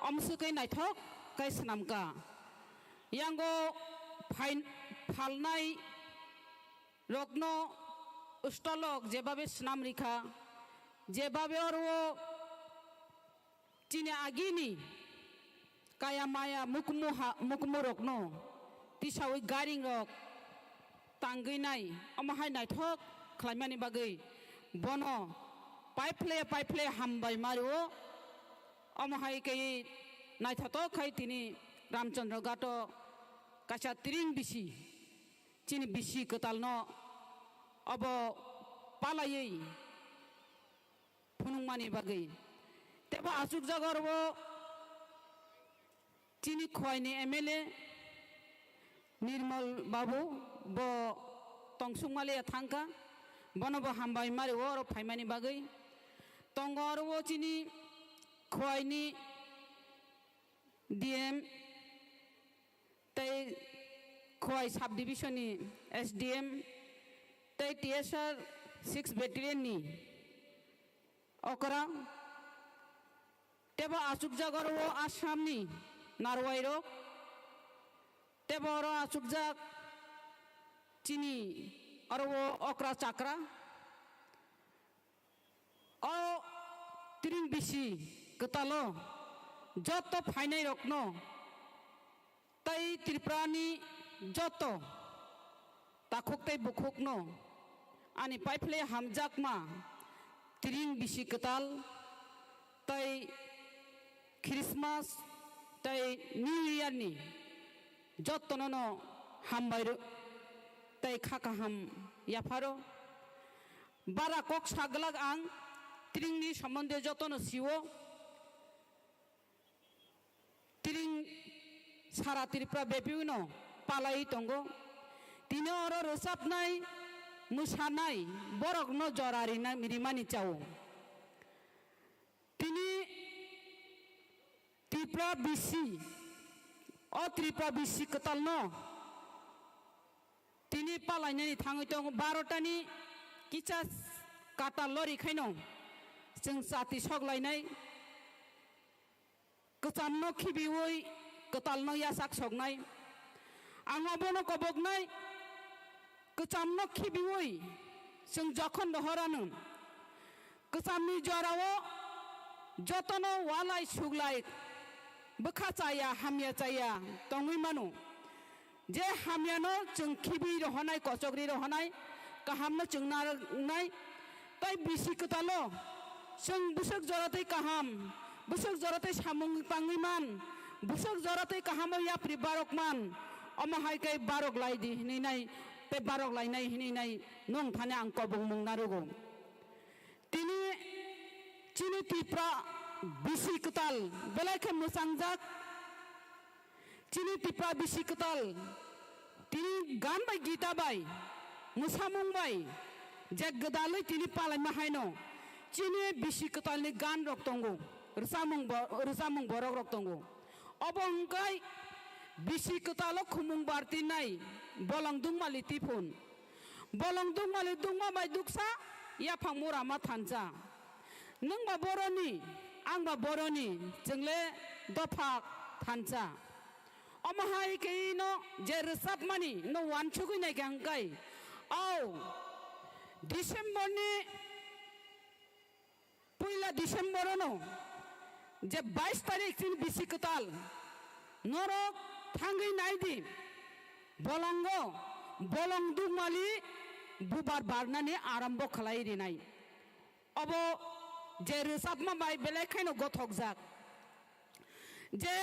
অমসুকে নাইথক কাই সুনামকা ইয়াঙ্গো ফালনাই রগ্ন উষ্টলক যেভাবে সুনাম রেখা যেভাবে আরো চিনে আগিনি কায়া মায়া মুকমু রগ্ন তিসাওই গারিং রক तांगैनाय अमाहाय नायथक खालामनायनि बागै बनो पाइप्ले हामबाय मारो अमाहाय कै नायथाथ खाय तिनि रामचंद्र गाट कासा त्रिं बिसि चिनि बिसि कतालनो अब पालायै फुनुंमानि बागै तेबा आसुक जागरबो चिनि खवायनि MLA निर्मल बाबू ब तंसुमाले थांका बनब हामबाय मारे और फाइमानि बागै तंगर वो चिनी खवायनि DM तै खवाय सब डिविजननि SDM तै TSR 6 बेटालियननि अकरा तेबा आसुक जागर वो आसामनि नारवाइरो तेबरो आसुकजाक चिनी और वो अकरा चाकरा ओ त्रिंग बिसि कतालो जत फाइनाय रखनो तै त्रिपुरानि जत ताखुकतै बुखुकनो आनि पाइप्ले हामजाकमा त्रिंग बिसि कताल तै क्रिसमास तै न्यू इयरनि जत्तनो हामबायरो तै खाका हाम याफारो बारा कक सागलाग आं त्रिंनि सम्बन्धे जत्तनो सिवो त्रिं सारा त्रिपुरा बेपिनो पालाय दंगो तिनो अरो रोजाबनाय मोसानाय बरकनो जरारिना मिरिमानि चावो तिनि त्रिपुरा बिसि ओ त्रिपुरा बिसि कतालनो तिनि पालायनानै थाङै दं 12टानि किचा काटा लरिखायनो जों जाति सगलायनाय गोजामनो खिबिवै कतालनो यासाक सगनाय आङाबोनो कबगनाय गोजामनो खिबिवै जों जखन दहरानो गोजामनि जरावो जतनो वालाय सुगलाय बखा चाया हामिया चाया तंगै मानो जे हामियानो जों खिबि रहनाय कचगरि रहनाय काहामनो जों नारनाय तै बिसि कतालो जों बुसक जरातै काहाम बुसक जरातै सामुं पांगैमान बुसक जरातै काहामो याप्रि बारकमान अमाहाय कै बारक लायदि हिनैनाय तै बारक लायनाय हिनैनाय नों थाने आं कबुं मुंनारुगो तिनि चिनि त्रिपुरा बिसि कताल बेलायखे मोसांजाक चिनि त्रिपुरा बिसि कताल तिनि गान bye Gita bye मोसामुं by J गदालै तिनि पालाय माहायनो चिनि बिसि कतालनि गान रक दंगो रोजामुं बरक रक दंगो अबंकाय बिसि कतालो खुमुं बारतिनाय बलंदुं मालि तिफुन बलंदुं मालि दुंमा बाय दुखसा याफां मोरामा थानजा नोंबा बर'नि आंबा बर'नि जोंले दफा थानजा अमाहाय केनो जे रोजाब मानि न वान छुगैनाय गांगाय औ डिसेम्बरनि पहिला डिसेम्बरनो जे 22 तारिख दिन बिसि कताल नरक थांगै नायदि बलंगो बलंदुं मालि बुबार बारनानै आरम्भ खालायरिनाय अब जे रोजाब मा बाय बेलायखायनो गथक जाक जे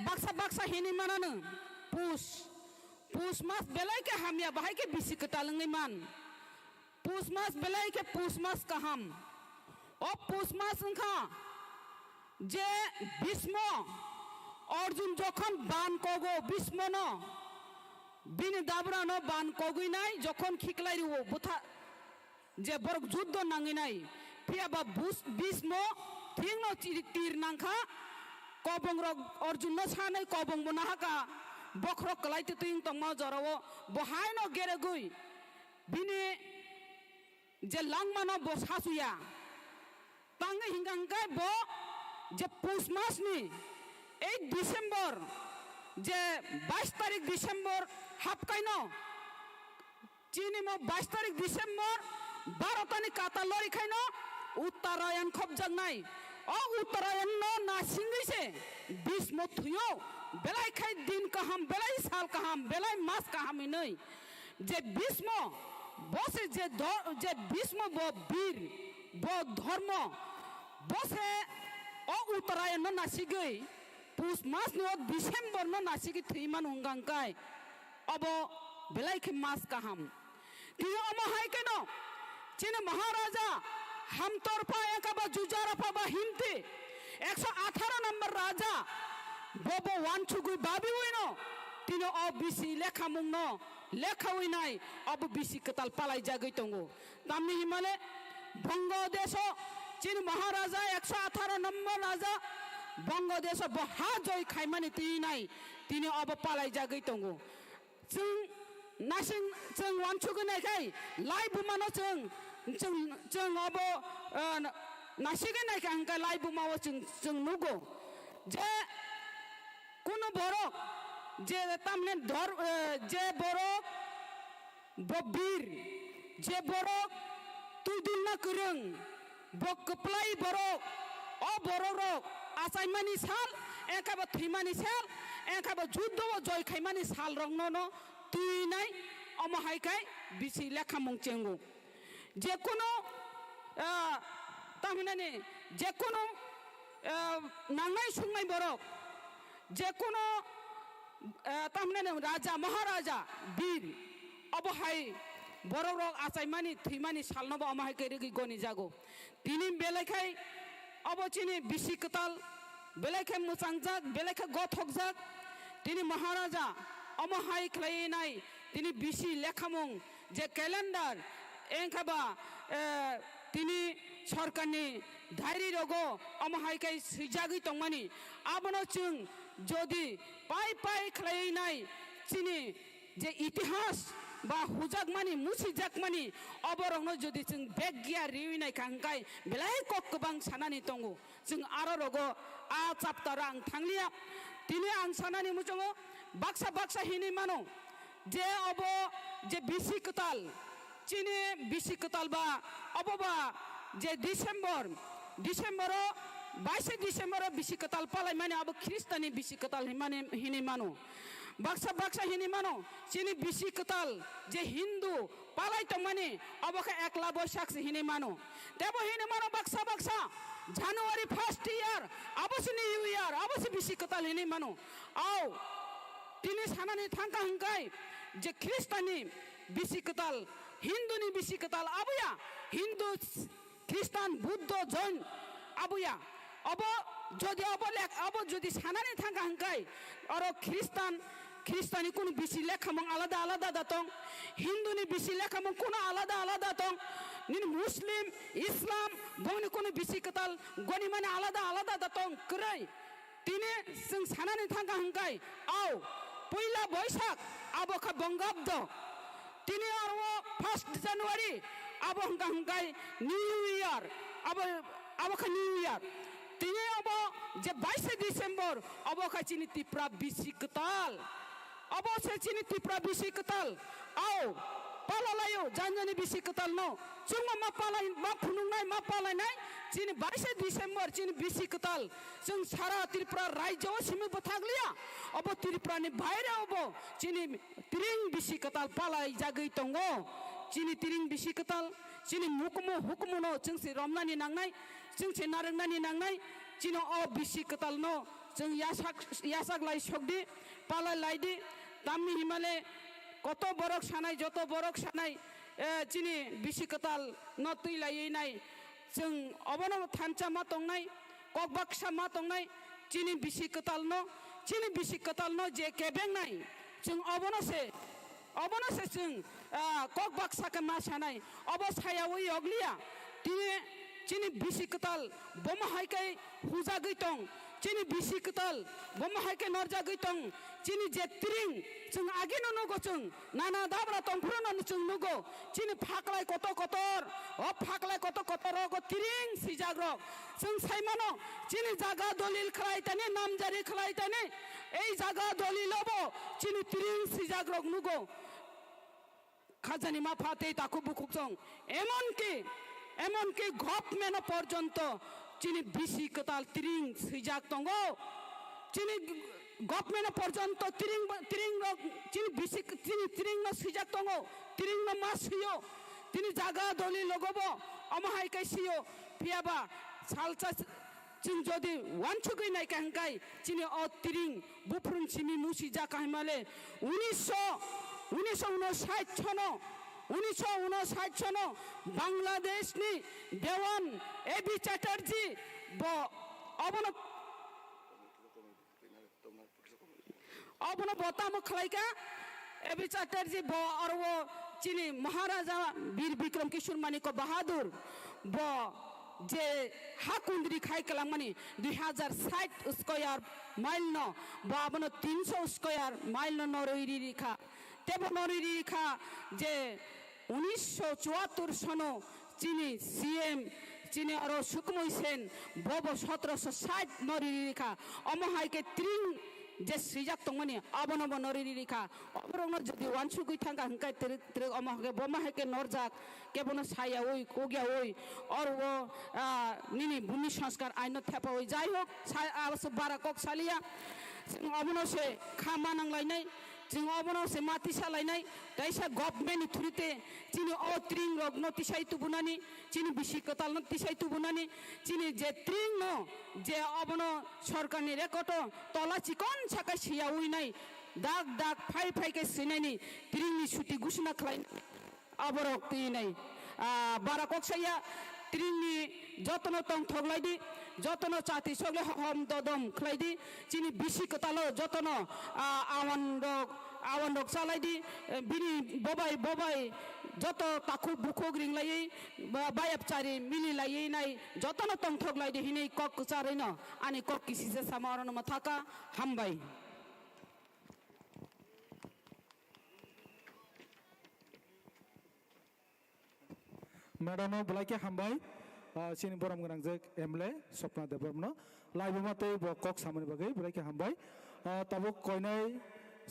बाक्सा बाक्सा हिनि मानानो पुस मास बेलायके हामिया बाहायके बिसि कतालङै मान पुस मास बेलायके पुस मास काहाम ओ पुस मास ओंखा जे भीष्म अर्जुन जखन बान कगो भीष्म न बिनि दाबरा न बान कगैनाय जखन खिकलायरिवो बुथा যে বরক যুদ্ধ নাঙিনাই ফিয়াবা বিষ্ণু থিং তীর নাংখা কবং রক অর্জুন সাनै কবং বনাহাকা বখরক কলাইতে তুইং তংমা জরাও বহাই ন গেরে গুই বিনি যে লাংমানো ব সাসুয়া তাঙ্গে হিঙ্গাঙ্গাই ব যে পৌষ মাসনি 8 ডিসেম্বর যে 22 তারিখ ডিসেম্বর হাফকাইন চিনি মো 22 তারিখ ডিসেম্বর 12 তানি কাতা লরি খাইন উত্তরায়ণ খবজাংনাই ও উত্তরায়ণ না সিংগিছে 20 মো থুयो বেলাই খাই দিন কাহাম বেলাই সাল কাহাম বেলাই মাস কাহাম নই যে 20 মো বসে যে 20 মো ব বীর ব ধর্ম বসে ও উত্তরায়ণ না সিগই পুষ মাস নো ডিসেম্বর নো নাসিকি থইমান হুঙ্গাংকাই অব বেলাই খে মাস কাহাম তিও অম হাই কেন চিনে মহারাজা हम तोरफा एकाबा जुजारफा बा हिमते 118 नंबर राजा बोबो वानचुगुई बाबी हुइनो तिनो अब बिसी लेखा मुंगनो लेखा हुइनाय अब बिसी कताल पालाई जागै तंगो तामनि हिमाले बंगदेशो चिन महाराजा 118 नंबर राजा बंगदेशो बहा जय खाइमानि तिनाय तिनो अब पालाई जागै तंगो जों नासिं जों वानचुगुनायखाय लाइ बुमानो जों अब नासिगे नायखा हंका लाई बुमाओ जों नुगो जे कोनो बरक जे तामने धर जे बरक बबीर जे बरक तुई दिल ना करं बकप्लाई बरक ओ बरक आसाइमानि साल एकाबा थैमानि साल एकाबा जुद्ध जय खाइमानि साल रंनो न तुई नाय अमहायखाय बिसि लेखा मुंचेंगो যে কোনো তাহলে যে কোনো নাঙ্গাই সুঙ্গাই বরক যে কোনো তাহলে রাজা মহারাজা বীর অবহাই বড় রক আচাইমানি থৈমানি সালনব আমাহাই কেরেগি গনি জাগো তিনি বেলেখাই অবচিনি বিসি কতাল বেলেখাই মুসাংজাক বেলেখাই গথক জাক তিনি মহারাজা অমহাই খ্লাইনাই তিনি বিসি লেখামুং যে ক্যালেন্ডার एंखाबा तिनी सरकारनि धायरि रगो अमहायखाय सैजागै तंमानि आबनो जों जदि पाइ पाइ ख्लायनाय चिनि जे इतिहास बा हुजाकमानि मुसिजाकमानि अबरंनो जदि जों बेगिया रिविनाय खांखाय बेलाय ककबां सानानि तंगो जों आरो रगो आ चाप्टार आं थांलिया तिनि आं सानानि मुजंगो बाक्सा बाक्सा हिनि मानो जे अब जे बिसि कताल चिनी बिसि कतालबा अबबा जे डिसेम्बर 22 डिसेम्बर बिसि कताल पालाय माने अब ख्रिस्टानी बिसि कताल माने हिनि मानो बाक्सा बाक्सा हिनि मानो चिनी बिसि कताल जे हिंदू पालाय तो माने अब का एकला बैसाख से हिनि मानो तेबो हिनि मानो बाक्सा बाक्सा जनवरी 1st ईयर अब से न्यू ईयर अब से बिसि कताल हिनि मानो आओ तिनी सानानि थांका हंकाय जे ख्रिस्टानी बिसि कताल हिंदूनी बिसि कताल आबुया हिंदू ख्रिस्टान बुद्ध जैन आबुया अब जदि अब जदि सानानि थांगा हंकाय आरो ख्रिस्टानी कोनो बिसि लेखामं आलादा आलादा दातं हिंदूनी बिसि लेखामं कोनो आलादा आलादा दं निन मुस्लिम इस्लाम बंनि कोनो बिसि कताल गनि माने आलादा आलादा दातं करै तिने जों सानानि थांगा हंकाय आव पहिला बैसाख आबखा बंगाब्द तिनी और 1 जनवरी अब हंगाई न्यू ईयर अब का न्यू ईयर तिनी अब जे 22 डिसेम्बर अब का चिनी तिप्रा बिसि कताल अब से चिनी तिप्रा बिसि कताल आओ पाला लायो जानजानी बिसि कताल नो चुंग मा पाला मा फुनुंनाय मा पालायनाय चिनी 22 डिसेम्बर चिनी बिसि कताल जों सारा त्रिपुरा राज्य सिमे बथागलिया अब त्रिपुरानि बायरे अब चिनी तिरिं बिसि कताल पालाय जागै तंगो चिनी तिरिं बिसि कताल चिनी मुकमो हुकमनो जोंसे रमनानि नांनाय जोंसे नारेंनानि नांनाय चिनो अ बिसि कताल नो जों यासाक लाई सकदि पालाय लायदि दामनि हिमाले कत बरक सानाय जत बरक सानाय चिनी बिसि कताल न तैलायनाय जों अबनो थानचा मा तंनाय ककबाक्सा मा तंनाय चिनी बिसि कताल न जे केबेंनाय जों अबनो से অবনো সে जों কক বাক্সাকে মা সানাই অবস্থায়াও অগলিয়া তিনি চিনি বিসি কতাল বোমা হাইকাই হুজা গইতং চিনি বিসি কতাল বোমা হাইকাই নরজা গইতং চিনি যে ত্রিং जों আগেনো নগো जों নানা দাবরা তংফুরনো जों নগো চিনি ফাকলাই কত কতর ফাকলাই কত কতর গো ত্রিং সিজাগ্র जों সাইমানো চিনি জায়গা দলিল খাইতানে নামজারি খাইতানে এই জায়গা দলিল হবো চিনি ত্রিং সিজাগ্র নগো খাজানি মা ফাতে তাকু বুকুকং এমনকি গভর্নমেন্ট পর্যন্ত চিনি বিসি কতাল ত্রিং সিজাক তঙ্গো চিনি গভর্নমেন্ট পর্যন্ত ত্রিং চিনি বিসি চিনি ত্রিং ন সিজাক তঙ্গো ত্রিং ন মাসিও তিনি জায়গা দলি লগবো অমহাই কাইসিও পিয়াবা সালসা চিন যদি ওয়ানছুগৈ নাই কাহকাই চিনি অ ত্রিং বুফরুন চিমি মুসিজা কাহিমালে 1959 সন বাংলাদেশনি দেওয়ান এবি চ্যাটার্জি অবন বতাম খালাইকা এবি চ্যাটার্জি আর ও চিনি মহারাজা বীর বিক্রম কিশোর মানিক বাহাদুর যে হাকুন্দ্রি খাই কালামানি 2060 স্কয়ার মাইল ন আবন 300 স্কয়ার মাইল নরইরি রেখা তেব নরইরি রেখা যে 1974 সন চিনি সিএম চিনি আর সুকময় সেন 1760 নরইরি রেখা অমহাইকে ত্রিং যে সিজাক তংমানি আবনব নরইরি রেখা অবরং যদি ওয়ানসুগুই থাঙ্গা হংকাই ত্রে অমহাকে বমাহাকে নরজাক কেবন সায়া ওই কোগিয়া ওই আর ও নিনি ভূমি সংস্কার আইন থেপা ওই যাই হোক বারা কক সালিয়া অবনসে খামা নাংলাইনাই जों अबनो से माति सालायनाय दाइसा गभर्नमेन्ट थुरिते चिनि अ त्रिं रग नतिसाय तुबुनानि चिनि बिसि कताल नतिसाय तुबुनानि चिनि जे त्रिं न जे अबनो सरकारनि रेकर्ड तला चिकन साका सिया उइनाय दाग दाग फाइ फाइ के सिनायनि त्रिंनि सुति घोषणा खालाय अबरक तिनाय बारा कक्साया त्रिंनि जतन तंग थगलायदि जतन चाति सगले हम ददम खलायदि चिनि बिसि कतालो जतन आवन रक चालायदि बिनि बबाय जत ताखु बुखोग रिंलायै बायाबचारि मिलिलायै नाय जतन तंग थगलायदि हिनै कक चारैन आनि कक किसिसे सामारन मथाका हामबाय मैडम बुलाइके हामबाय चिनि बरम गनांजोक एमले सपना देबरमनो लाइव माते कक सामनि बागै बुलाइके हामबाय तबो कयनाय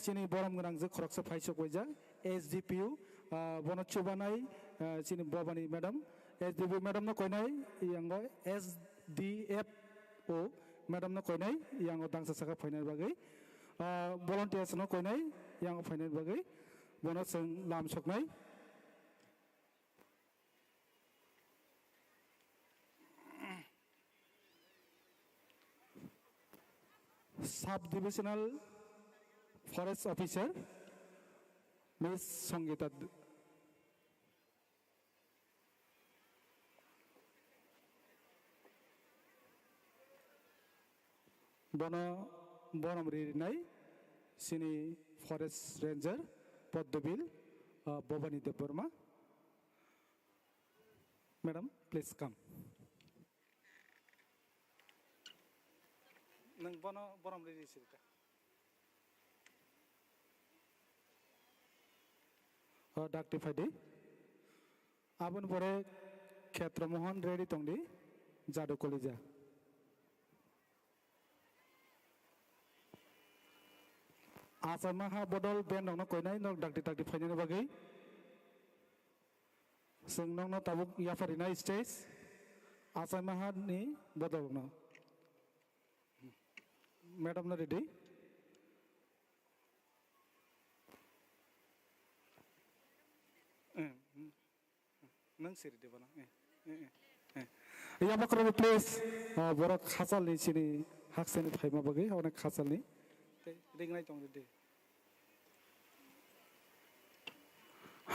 चिनि बरम गनांजोक खरकसा फाइसक वैजा एसडीपीयू बनचुबानाय चिनि बबानी मैडम एसडीपी मैडम न कयनाय यांगो एसडीएफओ मैडम न कयनाय यांगो दांसा साका फाइनाल बागै भलन्टियार्स न कयनाय यांगो फाइनाल बागै बनो जों लाम सकनाय सब divisional forest officer miss Sangita बनो बनम रिनाय सिनी forest ranger Padmabil Bhavani Debbarma madam please come नों बरम रेजिस्ट्रेटा डाक्टी फाइदे आबन परे क्षेत्र मोहन रेडी तंगदी जादू कलिजा आसाम हा बदल बेन नंग कोइनाय नग डाक्टी डाक्टी फाइनाय बागै जों नंग ताबुक याफारिनाय स्टेज आसाम हा नि बदल न मैडम ना रेडी नों सिरि देबना या बकरो प्लीज बर खासालनि सिनि हाक्सेनि फाइमा बागै अनेक खासालनि रिंनाय दं दे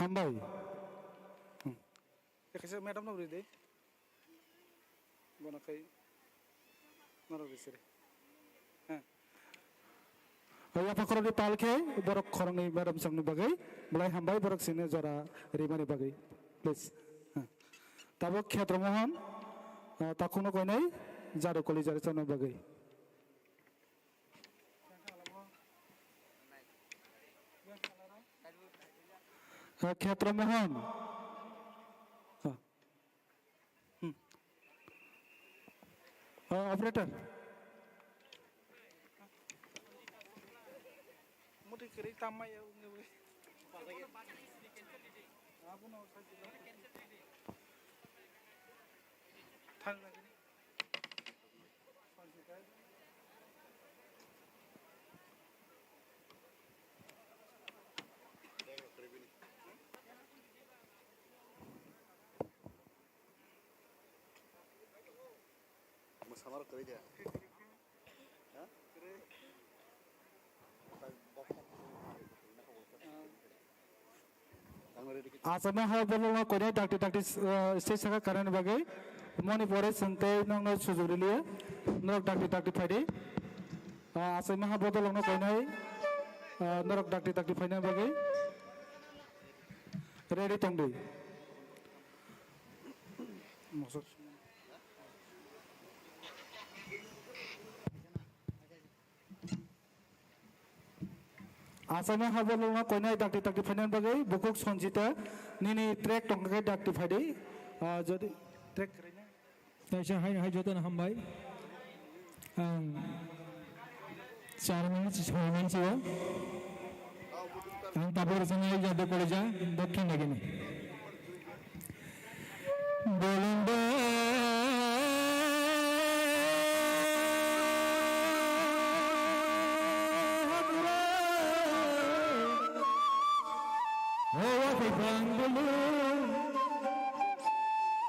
हामबाय एखासे मैडम ना रेडी बनाखै नरो बिसरे ya pakoroni palke borok khorongni madam sangni bagai mulai hambai borok sine jora rimani bagai please tabo khetra mohan takuno koinai jaro koli jaro chano bagai khetra mohan operator Mudi kiri tamai ya ungu. Apa nak saja? Thang lagi. Samar kari dia. Asama ha bolong ko ne dakti stage saka karan bagai moni pore sante nang sujurilia norok dakti phadi asama ha bolong ko nai norok dakti phadi bagai ready tongdui maksud Asama ha bolong ko nai dakti phadi bagai bukuk sonjita nini track tongkai dakti phadi jadi track kerana Taisha hai jotan hambai ang 4 minit 6 minit sih ang tabur sangai jadi kolja dokkin lagi nih bolong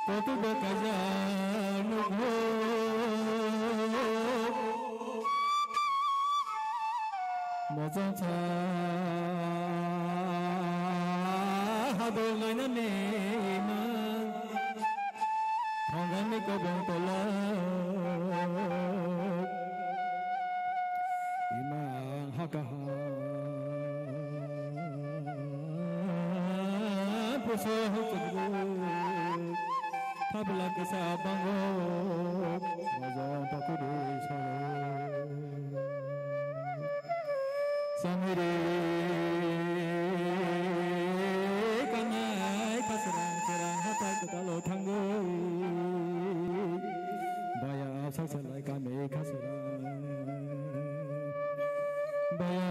Kau bekerja nunggu, macam cahaya dengan neman, tangan ni kau bentolak, iman hakah, pusuh cedera. Tabla ke sabango raja pakuru samire kanai kasrang serang hata ketalo thanggo baya sasalai kame kasrang baya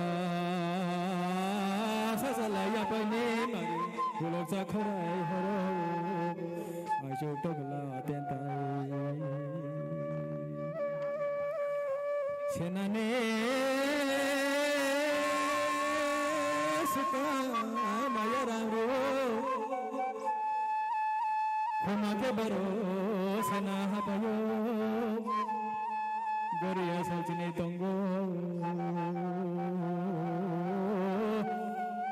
sasalai apa ni mari bulok sakharai horo Ayo togla tentai senane suka maya rangu khumake baro sena hapayo goriya sajne tongo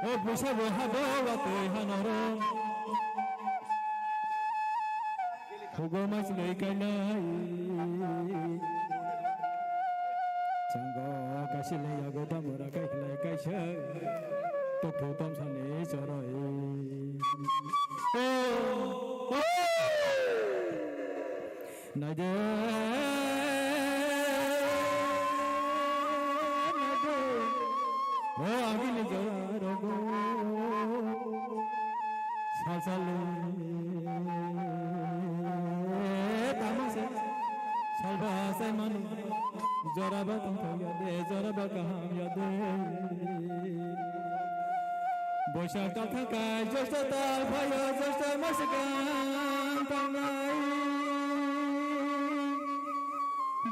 o busabo habo wate hanorong Hugo mas lei kanai Sanggo kasih lei ago tamura kai lei kai sha Tok tho tam sane charai Nade agile jarago salsale Salva Simon Joraba Tantayade Joraba Kaham Yade Bosha Kathaka Jostata Bhaya Josta Masakan Tangai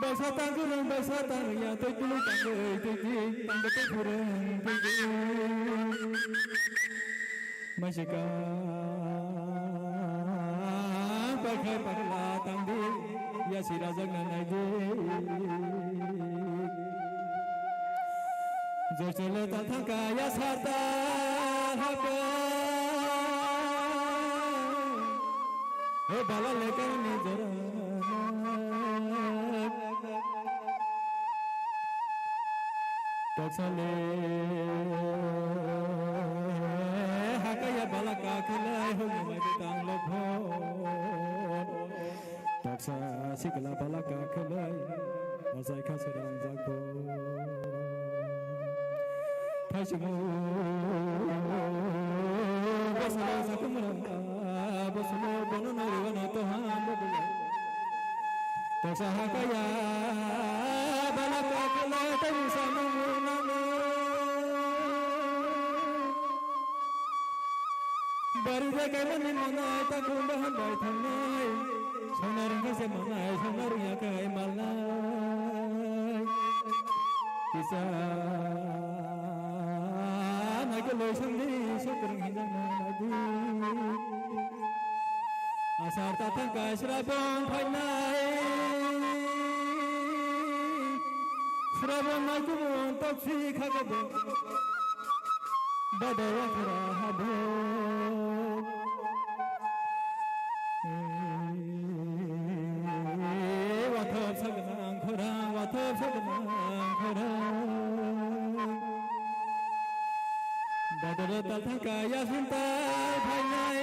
Basa Tangurum Basa Tangya Tekulu Tangu Teki Tangu Tekurum Teki Masakan Pakai Pakla Tangdi Ya si raja nanai de Josele tataka ya sarta haka E bala lekan ni jara Toksale hakaya balaka khalai hong mai tang lokho Toksa sikla balaka khalai asai khasarang jakbo Thaichmo basala sakumra basmo bonono revano to hambo Toksa hakaya balaka khalai tamusamo Baruja kaimani manai ta kumba handai thanai sonarang ka se manai sonarang ya kai malai Isa nai ko loi samni sokrang hinang nadi Asar ta thang kai srabon phainai srabon nai ko mon topsi khagabo Badara khara habo Wathap sagnang khara Badara tathaka yasinta bhainai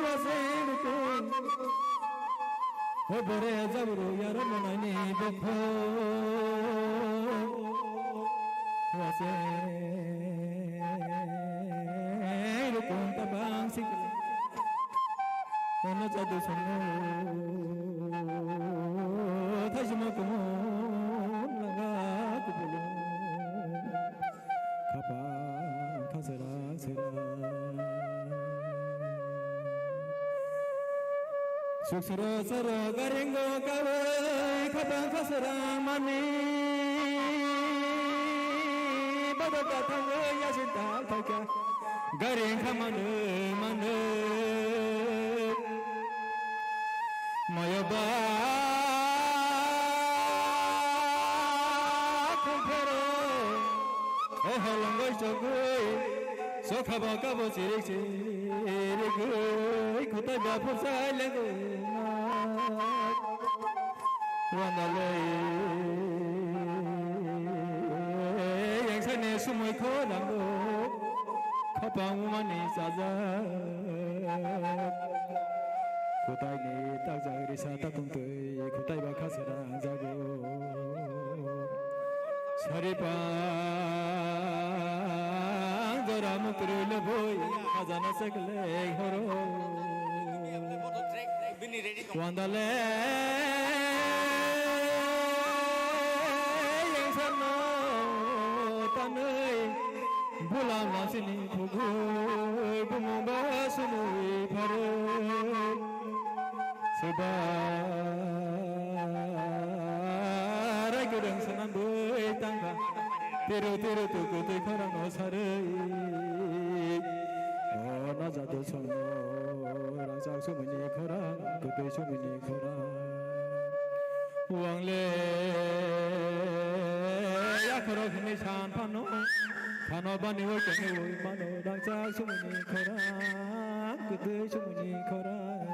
waseruko Hobore jabru yaramanani bokho Waseruko tabang sikla Ono jadu sono Thajima kumo laga kubulo Kapa khasera sera Suksura sara garengo kawe Kapa khasera mani Badaka thango yasinta thaka Gareng khamane mane Maya ba kumpero halangoi chogoi sokha ba ka bo chirik chirik goi khotai ba phusai lego wanalei yang sane sumoi kho dango khapang mani saza Kotai ni tak jari sa tatung tui kotai ba khasarang jago Saripang jara mukru leboi khazana sakle horo Wandale yang sana tanai bulam nasini phugoi bumba sunui pharoi Sebarai gedang senang doi tangga Tiru-tiru tuku tikarang osarei Ona jatuh sono Rajak sumuni korang Kutu sumuni korang Uang le Ya korok ini san pano Pano bani woi kene woi mano Rajak sumuni korang Kutu sumuni korang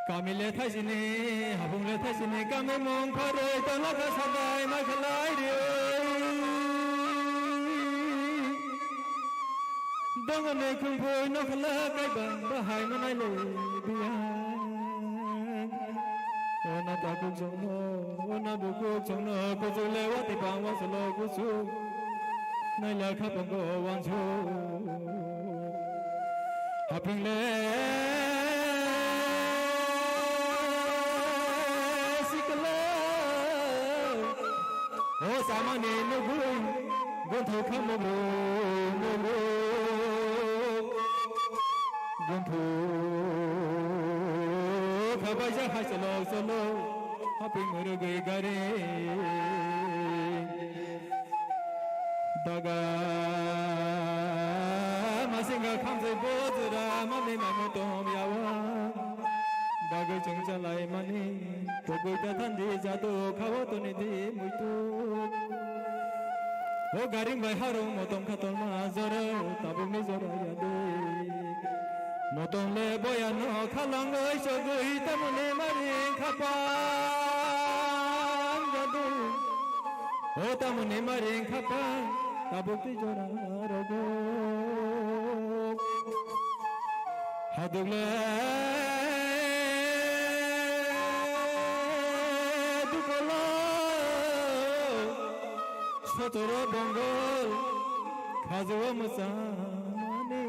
Kamile thajini habungle thajini kame mong khare tanaka sadai makhlai ri dongane khumphoi nokhla kai bang bahai manai le biang ona ta kuk jongno ona bu kuk jongno ko jule wati bang wa solo kusu nai la kha bang go wan chu habungle Samani nubu guntu khamu nubu guntu khabaja hasalo solo happy murugai gare daga masinga khamse bozra mane mamutom yawa daga chungchalai mani togoi ta thandi jado khawo to nidi muitu O garing bai harum motom khaton ma zora tabu mi zora yade motom le boya no khalang oi sogoi tamune mari khapa O tamune maring khapa tabukti jora rogo hadugle dukolo sotoro bongol khazuwa musamane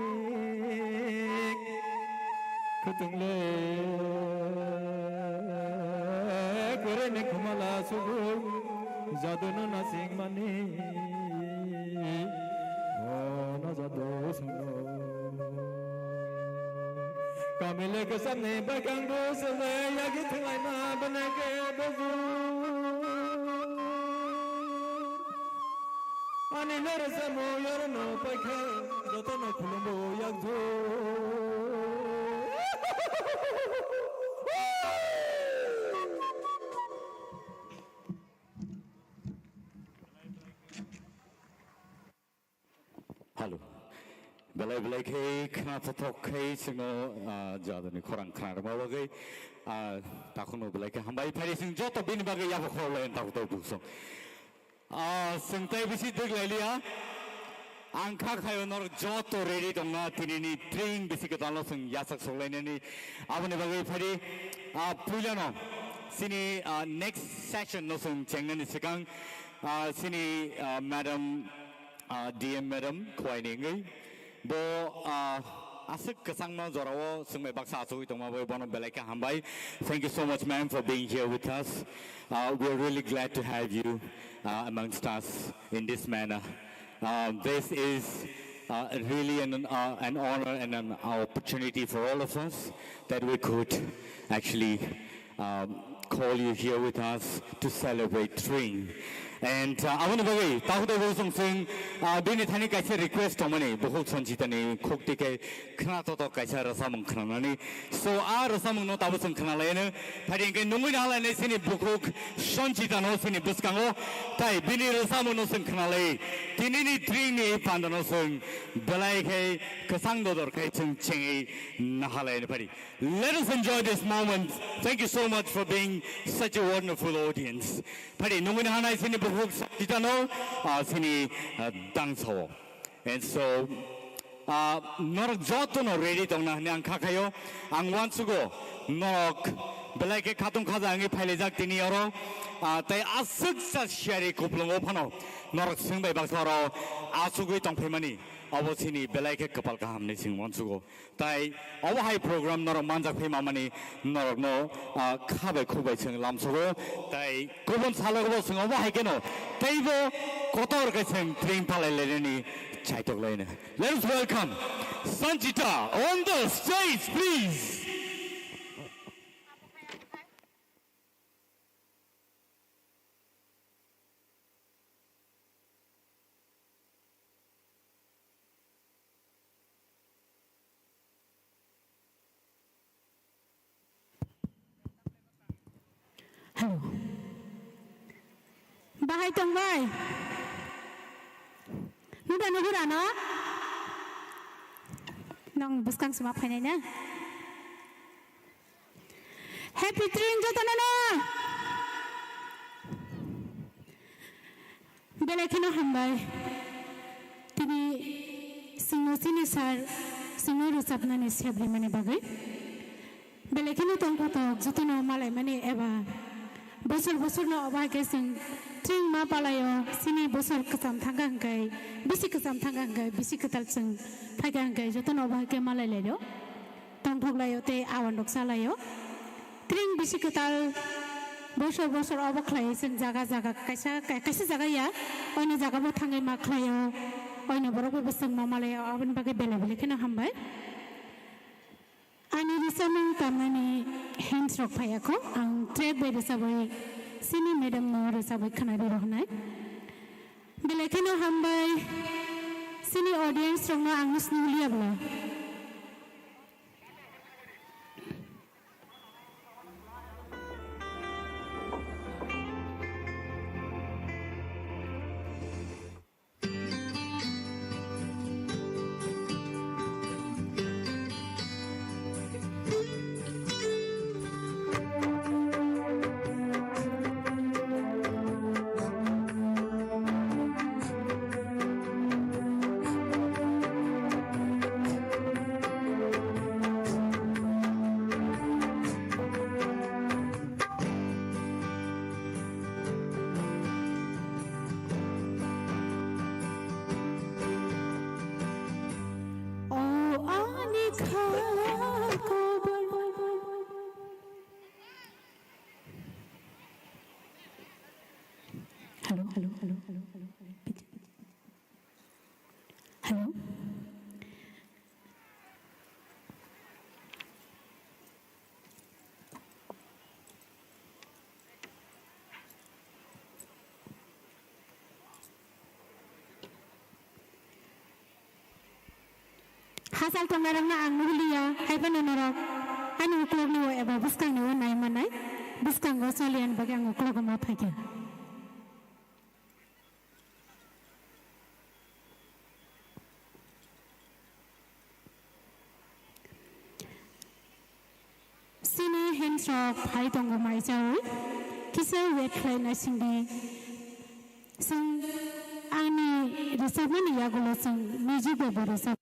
kutungle korene khumala sugu jadona na sing mani na jado suno kamile ke samne bagang do sale yagi thlai na banake bazu ani lere samo yorno pakhe jotono khulumbo yagjo Hello. Belai ke kena tatok ke singo jada ni korang kena rama bagai takuno belai ke hambai pari sing joto bini bagai ya bakal lain tahu tahu busong. Sengtai bisi deg lalia angka kayo nor joto ready dong tini ni train bisi ketalo sing yasak solene ni apa ni bagai pari pulano sini next session no sing cengen ni sekarang sini madam DM madam kuai nengai bo asik kesang no zorawo sungme baksa asui tong maboy bono belai ke hambai. Thank you so much, ma'am, for being here with us. We're really glad to have you amongst us in this manner. This is really an honor and an opportunity for all of us that we could actually call you here with us to celebrate Tring. And I want to say, tahu tahu something. Bini thani kaisa request omani, bahut sanjita ni khukti ke khana to kaisa rasa mengkhana ni. So rasa mengno tahu seng khana lain. Hari ini nunggu nala ni sini bukhuk sanjita no sini buskango. Tai bini rasa mengno seng khana lain. Kini ni Tring ni pandano seng belai ke kesang dodor ke ceng cengi nahalai ni pari. Let us enjoy this moment. Thank you so much for being such a wonderful audience. Pari nunggu nala sini kita no sini dangso, and so norok joto no ready tong na ang kakayo ang wansugo norok belai ke khatung khaza angi phailejak tini oro tai asuk sa share kuplong ophano norok singbai baksaro asugui tong phemani abo sini belai ke kapal kaham ni sing wansugo tai abo hai program norok manjak phema mani norok no khabai khubai sing lamsugo tai kubon salogo sing abo hai keno tai bo kotor ke sing Tring palai leni chaitok lene. Let us welcome Sanjita on the stage, please. Hello. Bahai tongbai. Nuda nuda no. Nong buskang semua pakai na. Happy Tring jotan na. Belai kena hambai. Tini singo sini sar singo rusap na ni siabri mane bagai. Belai kena tongko tok jotan na malai mane eba. Bosor no abah kesing Tring ma palayo sini bosor kesam tanggang kai bisi kesam tanggang kai bisi ketal sing tanggang kai joto no abah ke malai leyo tong thok layo te awan dok salayo Tring bisi ketal bosor abah klai sing jaga kaisa jaga ya oine jaga bo thangai ma klayo oine borok besang ma malayo awan bagai bele kena hambai ani risamang tamani hands rock payako ang track by risabai sini madam no risabai khana di rohnai belekeno hambai sini audience rong ang nusnulia bla Hasal tongarangna ang nuliya hay panorok ani uklog ni eba buskang ni nai manai buskang go solian bagang uklog ma phage sini hensok hai tongo mai jawi kisa wet klai na sindi sang ani resabani yagulo sang miji be boresa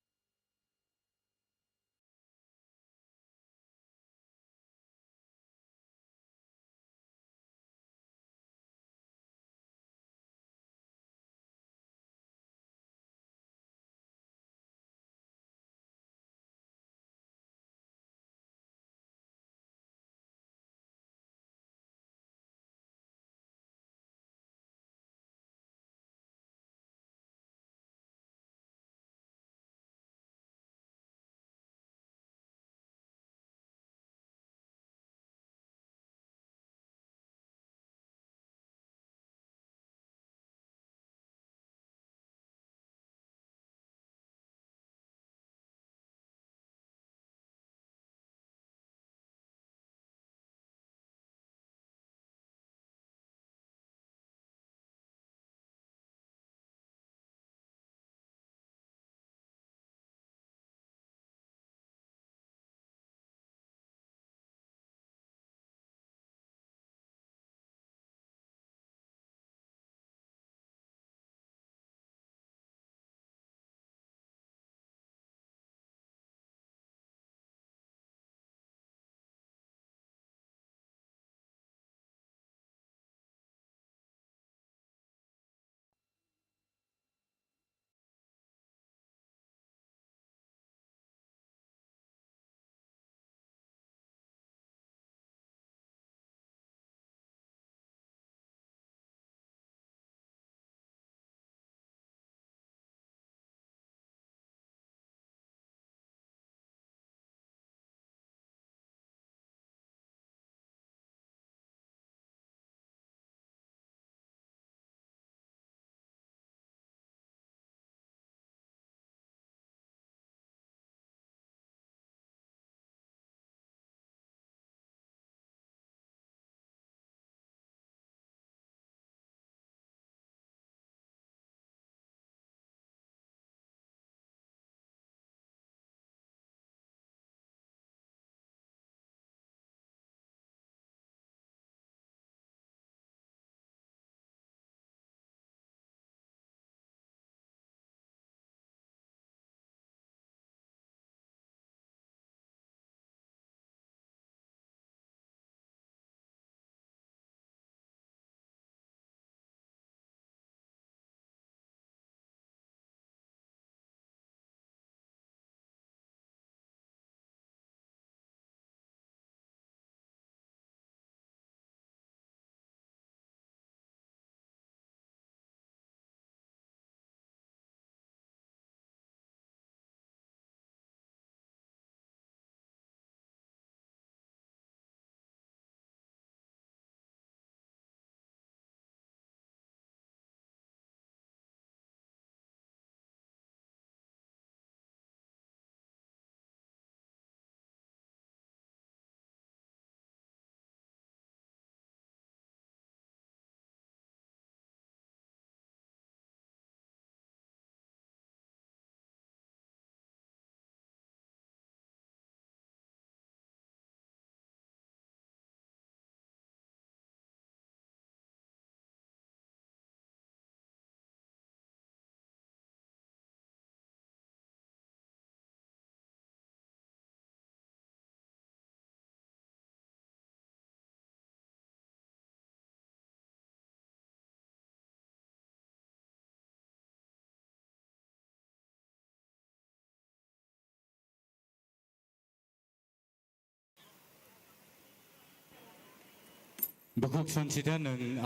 Bakuk Sonchita nung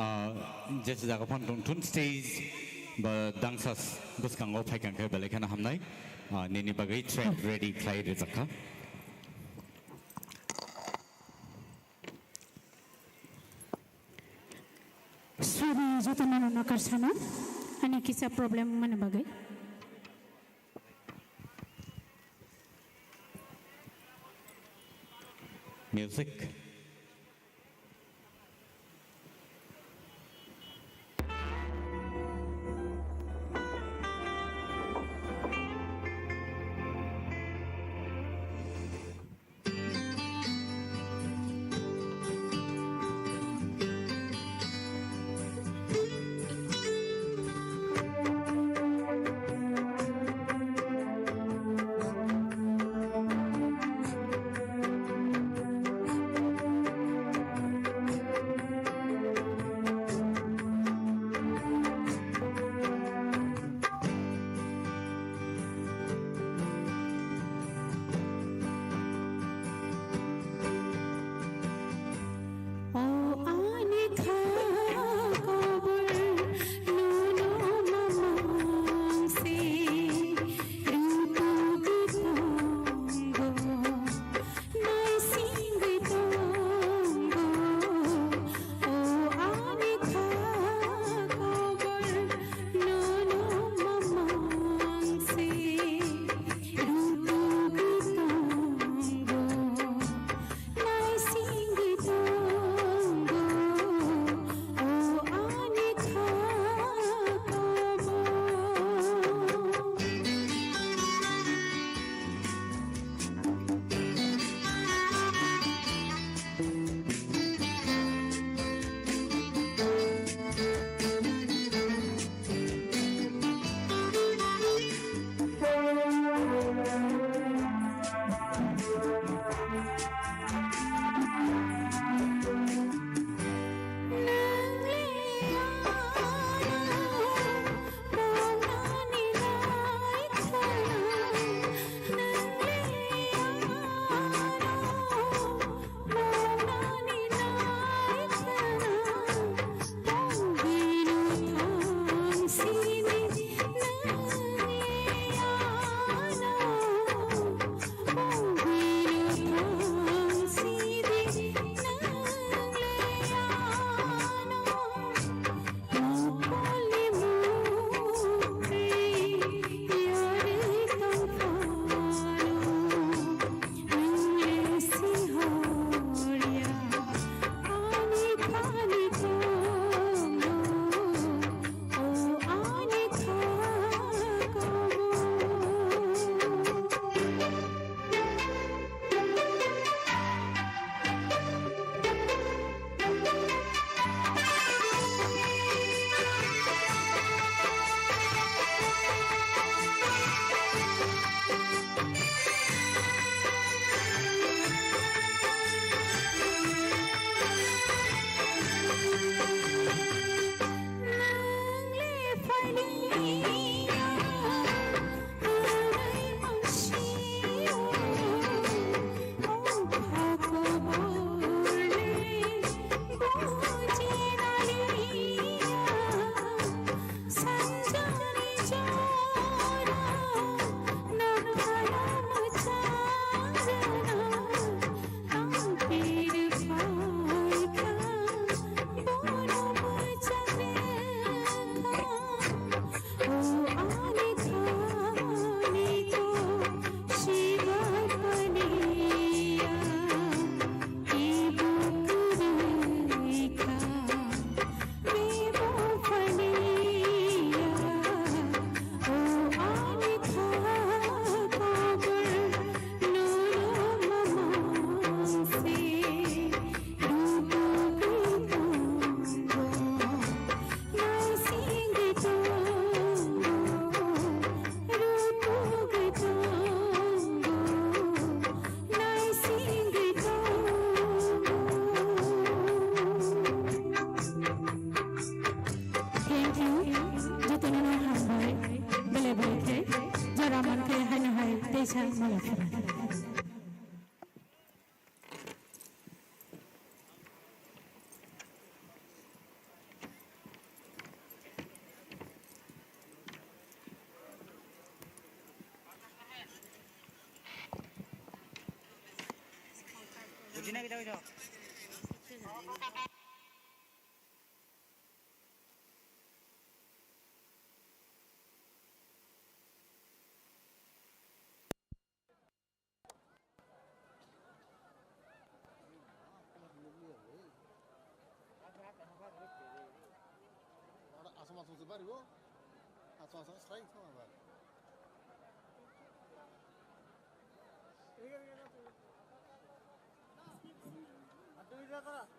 jasa jaga pon tun stage ba dangsas buskang op haikan ke balik kana hamnai nini bagai track ready play rezaka Suri jotonan nakar sana ani kisa problem mana bagai Music. 성수 바리고 아싸 스트라이크 상황 봐.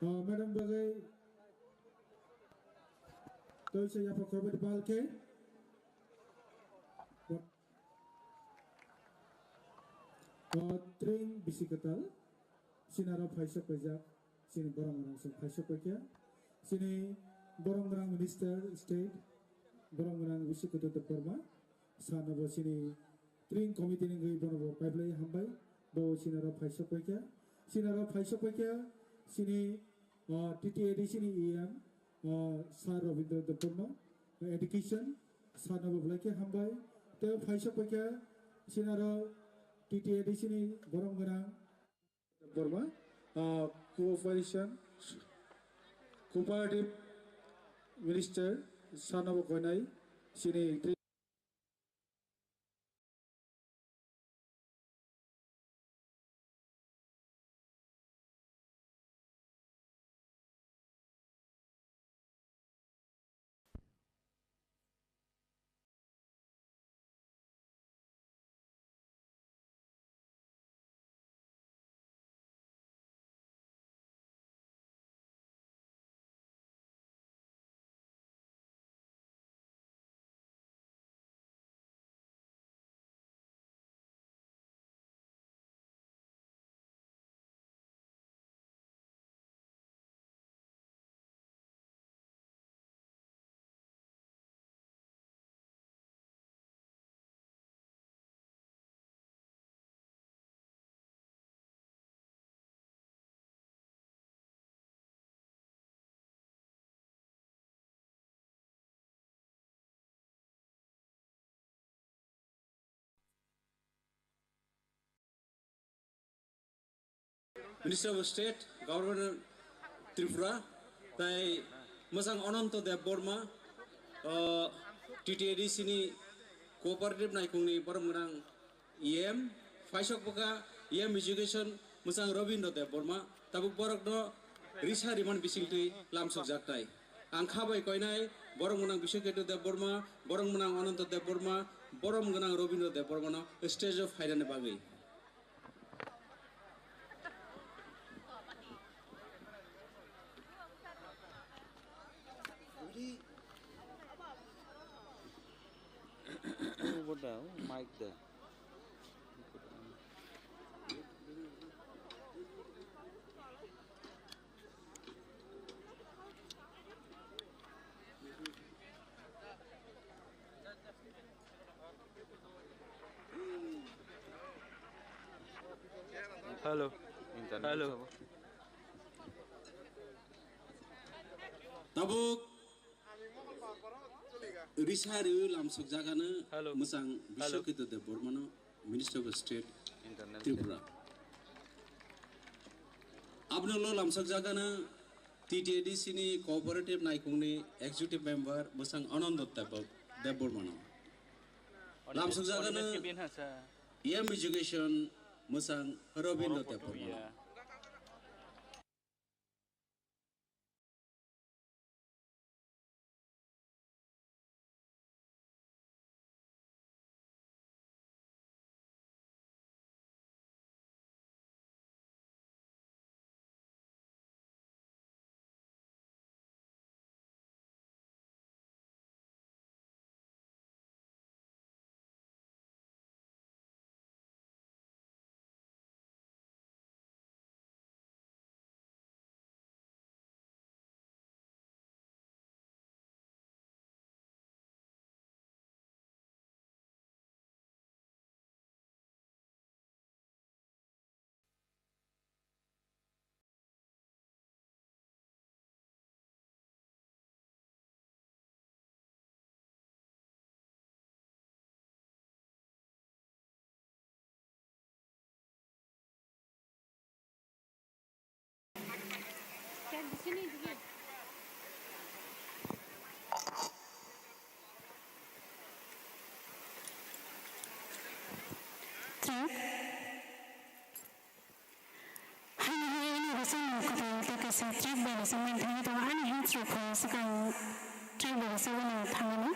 Madam bagai tôi sẽ nhập khẩu với bal ke train bisikatal sinara phaisa pajak sini borong sing phaisa pakya sini borong minister state borong bisikuto department sanabo sini train committee ni gai bono pipeline hambai bo sinara phaisa pakya sini TTAD sini EM Sir Ravindra Department Education Sanabo Blake Hambai te phaisa pakya sinara TTAD sini borong Department cooperative minister Sanabo Konai sini Minister of State, Governor Tripura, tai masang Ananto Dev Burma, TTAD sini cooperative naikungni borong EM, Faisok Paka, EM Education, masang Ravindra Dev Burma, tabuk borok no Risa Riman Bisingtui lam subjaktai. Angka bai koinai borong menang Bishoketu Dev Burma, borong menang Ananto Dev Burma, borong menang Ravindra Dev Burma no stage of Haidane Bagai. Mic there. Hello. Hello. Tabuk Risari lam sokjagana musang Bishoketu Dev Burma Minister of State Tripura. Abno lo lam sokjagana TTAD sini cooperative naikungni executive member musang Ananto Dev Burma. Lam sokjagana EM Education musang Ravindra Dev Burma. Hanya ini bisa mengatakan kata saya bagi sementara itu aneh itu kau sekarang tribal seven थाङोमोन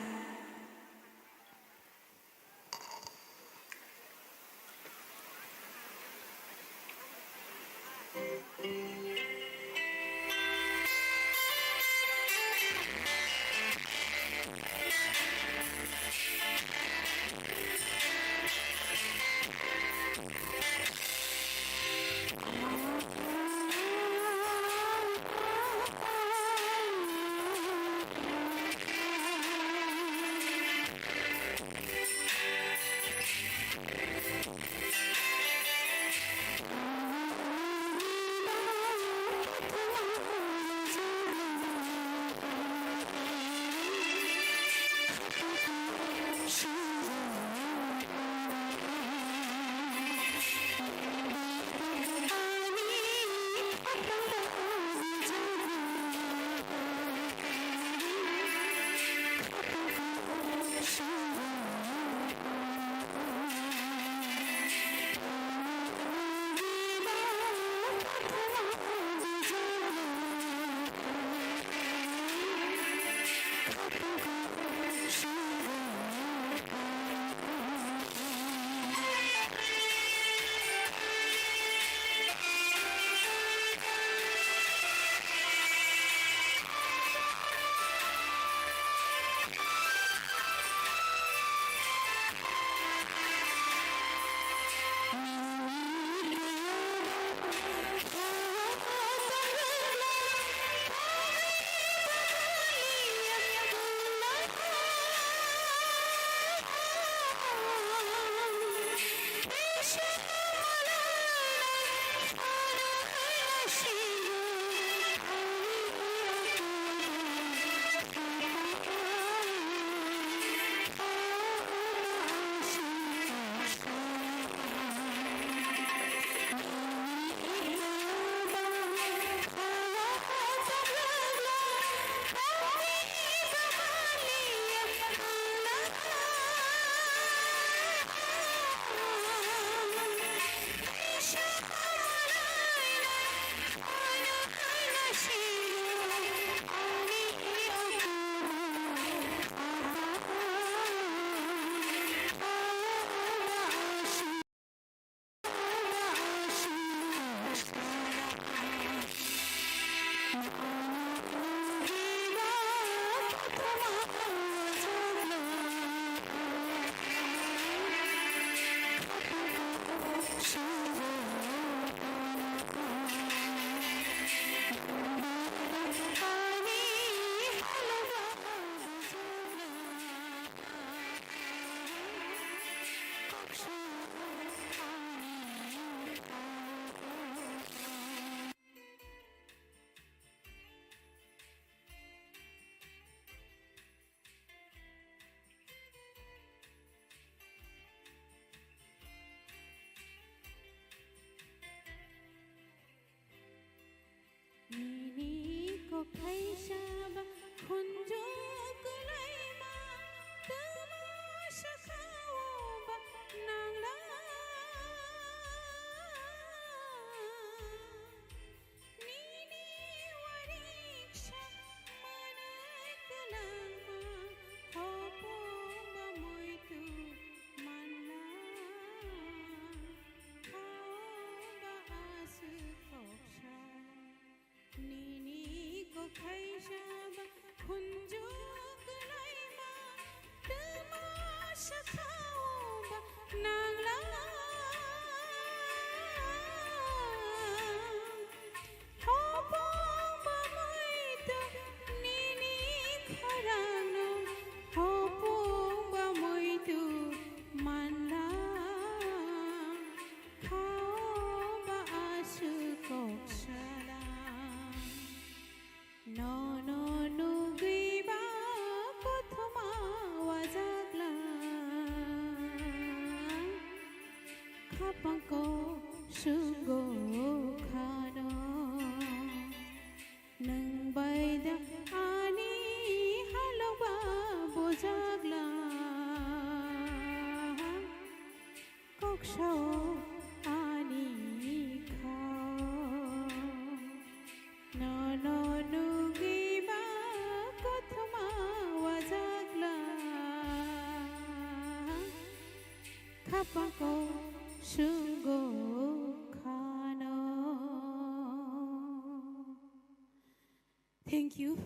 Thank you.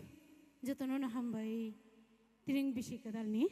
Jotono hambai tiring bisi kadalni.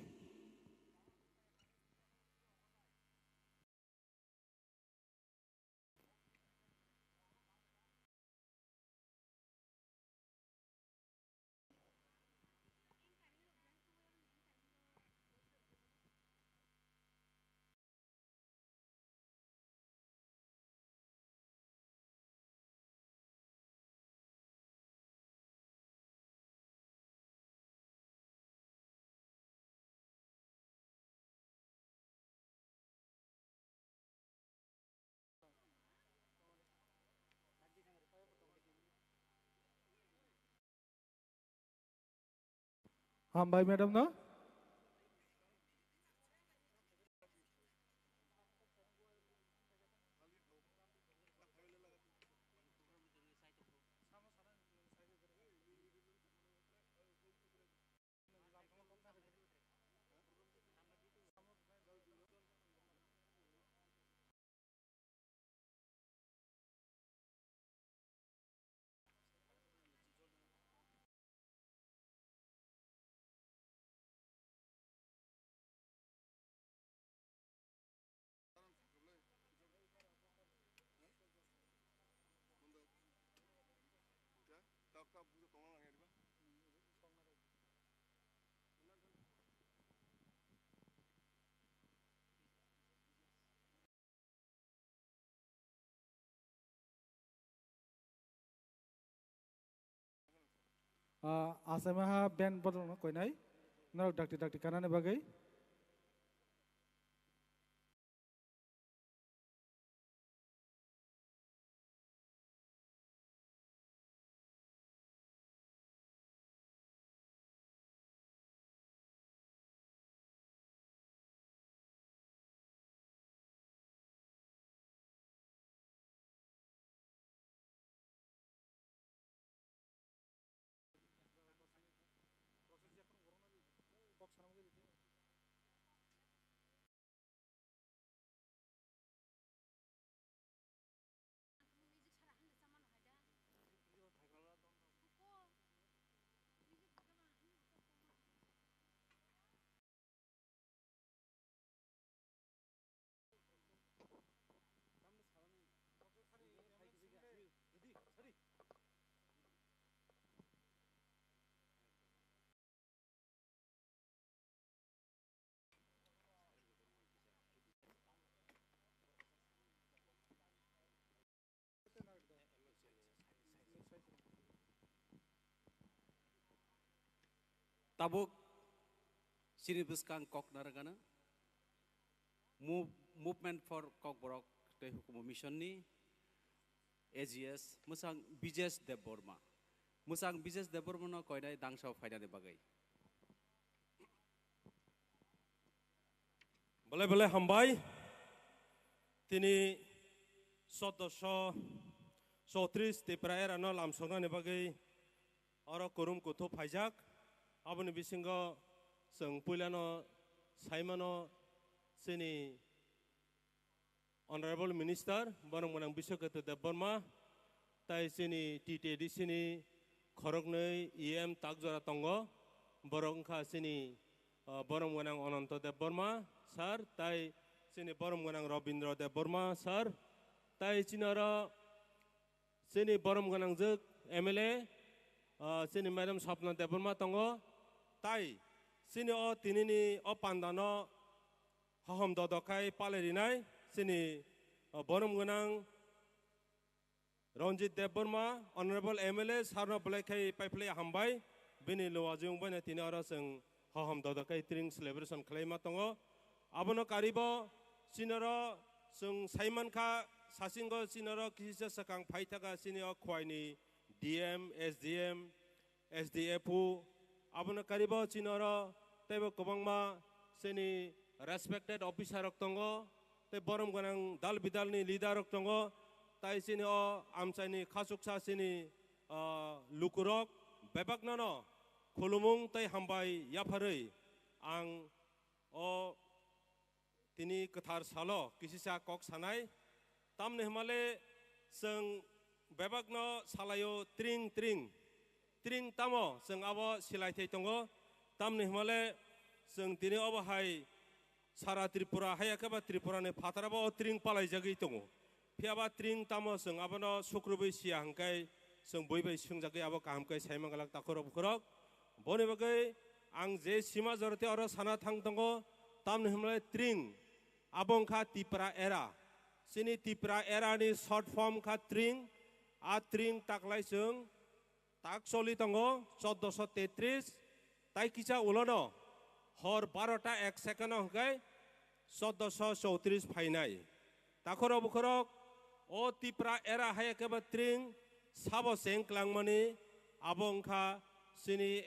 Hambai madam no? Asamaha band botol no koi nai. Narok dakti kanane bagai. Tabuk sini buskang kok naragana movement for kok borok te hukum mission ni AGS musang BJS Deborma musang BJS Deborma no koinai dangsau faida de bagai boleh hambai tini sodosho sotris te prayer ano lamsonga ne bagai oro korum kutho phaijak aboni bisingo seng puilano saimano sini honorable minister borong monang bisokete Deborma tai sini TTD sini khorognei EM takjora tongo borong kha sini borong monang Ananto Deborma sir tai sini borong monang Robindra Deborma sir tai cinara sini borong monang juk MLA sini madam Sapna Deborma tongo tai sini o tinini o pandano haham dodokai palerinai sini bonom gunang Ranjit Deborma honorable MLA sarna belekai paiplay hambai bini luwajung bane tini ora seng haham dodokai tring celebration claima tongo abono karibo sinoro seng saiman kha sasingo sinoro kisisa sakang phaitaka sini o khwaini DM SDM SDFU abono karibo sinoro tebo kobangma sini respected officer rok tongo te borom ganang dal bidal ni leader rok tongo tai sini o amsani khasuksa sini lukurok bebak nono khulumung tai hambai yapharei ang o tini kathar salo kisisa kok sanai tamne hmale seng bebak no salayo tring tring tamo sing abo silai thei tongo tamni himale sing tini abo hai sara Tripura hai akaba Tripura ne phataraba o tring palai jagi tongo phiaba tring tamo sing abo no sukrubai sia hangkai sing boibai singjagi abo kahamkai saimangalak takoro bukrok boni bagai ang je sima jorte oro sana thang tongo tamni himale tring abong kha Tripura era sini Tripura era ni short form kha tring a tring taklai sung tak soli tongo 1433 tai kicha ulono hor 12টা 1 second হগাই 1434 ফাইনাই takoro bukrok o Tripura era hai keba tring sabo seng klangmani abong kha sini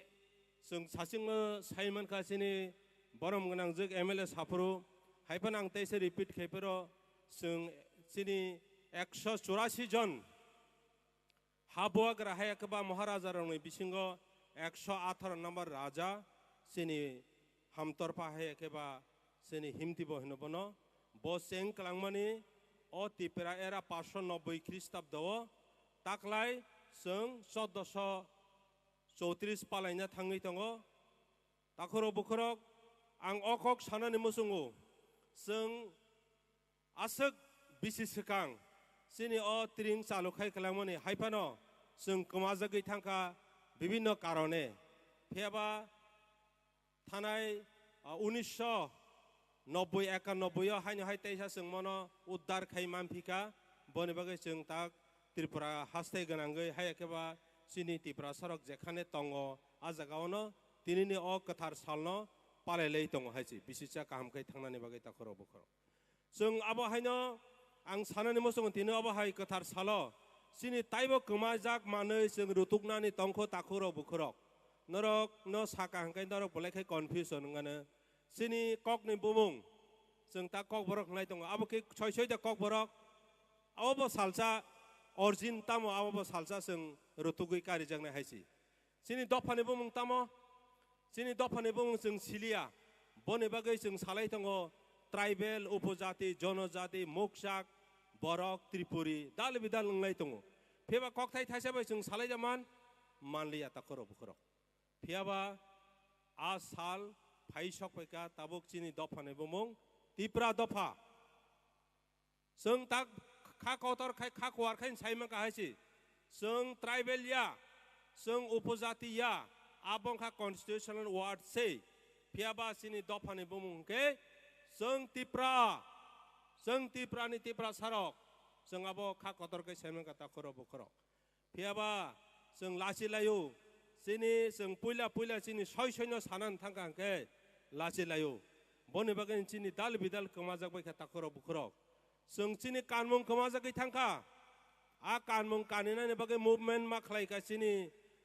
sung sasing saiman kha sini borom gnang jek MLA sapro haipan ang taise repeat khepero sung sini 184 জন হাবুয়াক রাহাই একবা মহারাজা রংনি বিসিঙ্গ 118 নম্বর রাজা সিনি হামতরপা high একবা সিনি হিমতিব হিনবন বসেং ক্লাংমানি ও Tripura era 590 খ্রিস্টাব্দ তাকলাই जों 1434 পালাইনা थाङै दङ ताखरो बुखरक आं अखक सानानि मोसुङो जों आसक बिसिसकां सिनि अ त्रिं चालुखाय खालामनि हाइफानो जों कमाजगै थांखा विभिन्न कारणे फेबा थानाय 1990-91 हाइनो हाइ तैसा जों मनो उद्धार खाय मानफिका बनि बागै जों ताक Tripura हास्थाय गोनांगै हाय एकेबा सिनि Tripura सरक जेखाने तंगो आ जागावनो तिनिनि अ कथार सालनो पालायलै दङ हायसि बिसिसा काहामखै थांनानै बागै ताखरो बुखरो जों आबो हायनो आं सानानि मोसों तिनो आबो हाय कथार सालो सिनि ताइबो कमाजाक मानै जों रुतुकनानि तंखो ताखरो बुखरो नरक न साका हांखाय नरक बलायखाय कन्फ्यूजन गानो सिनि ककनि बुमुं जों ता कक बरक नाय दङ आबो के छय दा कक बरक आबो सालसा अर्जिन तामो आबो सालसा जों रुतुगै कारि जांनाय हायसि सिनि दफानि बुमुं तामो सिनि दफानि बुमुं जों सिलिया बनि बागै जों सालाय दङ ट्राइबेल उपजाति जनजाति मोक्साक बरक त्रिपुरी दाल बिदाल नंलाय दङ फेबा ककथाय थाइसाबा जों सालाय जामान मानलिया ताखरो बुखरो फेबा आ साल फाइसक पैका ताबुक चिनि दफानि बुमुं Tripura दफा जों ताक खा कौतर खाय खा कुवार खाय साइमा काहायसि जों ट्राइबेल या जों उपजाति या आबं खा कन्स्टिट्यूशनल वार्ड से फियाबा सिनि दफानि बुमुं के जों Tripura नि Tripura सारक जों आबो खा कौतर खाय साइमा का ताखरो बुखरो फियाबा जों लासि लायो सिनि जों पुइला सिनि सयनो सानान थांगा के लासि लायो बनि बागै चिनि दाल बिदाल कमाजाक बाय ताखरो बुखरो जों चिनि कानमुं कमाजाकै थांखा आ कानमुं कानिनानि बागै मुभमेन्ट मा खालायका चिनि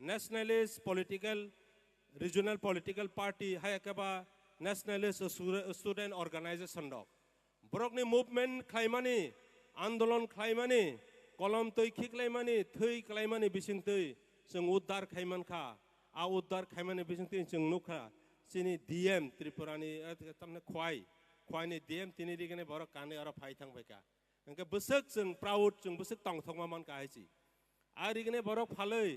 nationalist political regional political party हाय एकेबा नेशनलिस्ट स्टुडेन्ट अर्गानाइजेशन दक बरकनि मुभमेन्ट खालायमानि आन्दोलन खालायमानि कलम तै खिख्लायमानि थै खालायमानि बिसिंतै जों उद्धार खायमानखा आ उद्धार खायमानि बिसिंतै जों नुखा चिनि DM Tripurani तमने ख्वाइनि DM तिनि दिगने बर काने अर फाइ थांबायका अंके बसक जों प्राउड जों बसक तंथंमा मान काहायसि आरिगने बर फालै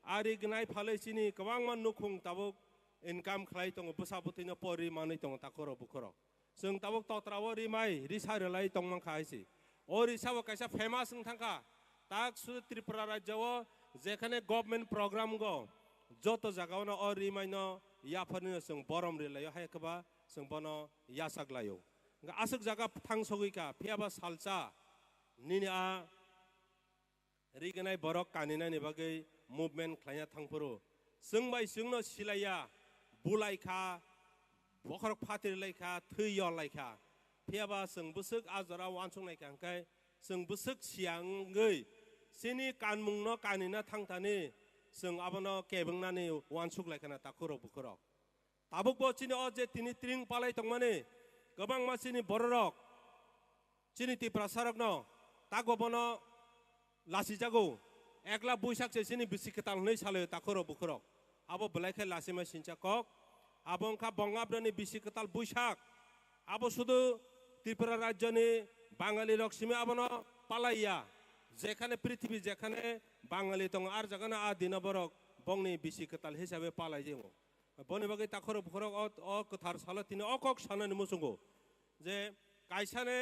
आरिगनाय फालै चिनि गोबां मान नुखुं ताबुक इनकाम खालाय दङ बसाबुतैनो परि मानै दङ ताखरो बुखरो जों ताबुक तत्राव रिमाय रिसारलाय दंमान काहायसि ओ रिसाव कायसा फेमास थांखा ताक सु Tripura राज्यव जेखाने गभर्नमेन्ट प्रोग्राम गो जतो जागावनो अ रिमायनो याफोरनो जों बरम रिलायो हायकबा जों बनो यासागलायो आसक जागा थांसगैका फेयाबा सालसा निनिआ रिगनाय बरक कानिनानि बागै मुभमेन्ट खालायना थांफोरो जों बाय जोंनो सिलाया बुलायखा बखरक फातिरलायखा थैयलायखा फेयाबा जों बसक आजरा वानसंनायखा अंखाय जों बसक सियांगै सिनि कानमुंनो कानिना थांथानि जों आबनो केबंनानि वानसुगलायखाना ताखरो बुखरो ताबुक बचिनि अ जे तिनि त्रिं पालाय तंमाने गोबां मासिनि बररक चिनि Tripura सारकनो तागबनो लासि जागौ एकला बैसाख सिनि बिसिकताल नै साले ताखरो बुखरो आबो बलायखाय लासिमा सिनचा कक आबंखा बंगाब्रनि बिसिकताल बैसाख आबो सुदु Tripura राज्यनि बाङालि रक्सिमे आबनो पालाइया जेखाने पृथ्वी जेखाने बाङालि दङ आर जागाना आ दिन बरक bongni bisi ketal hisabe palai jengo boni bagai takhoro bukhorok o kothar sala tini o kok sanani musungo je kaisane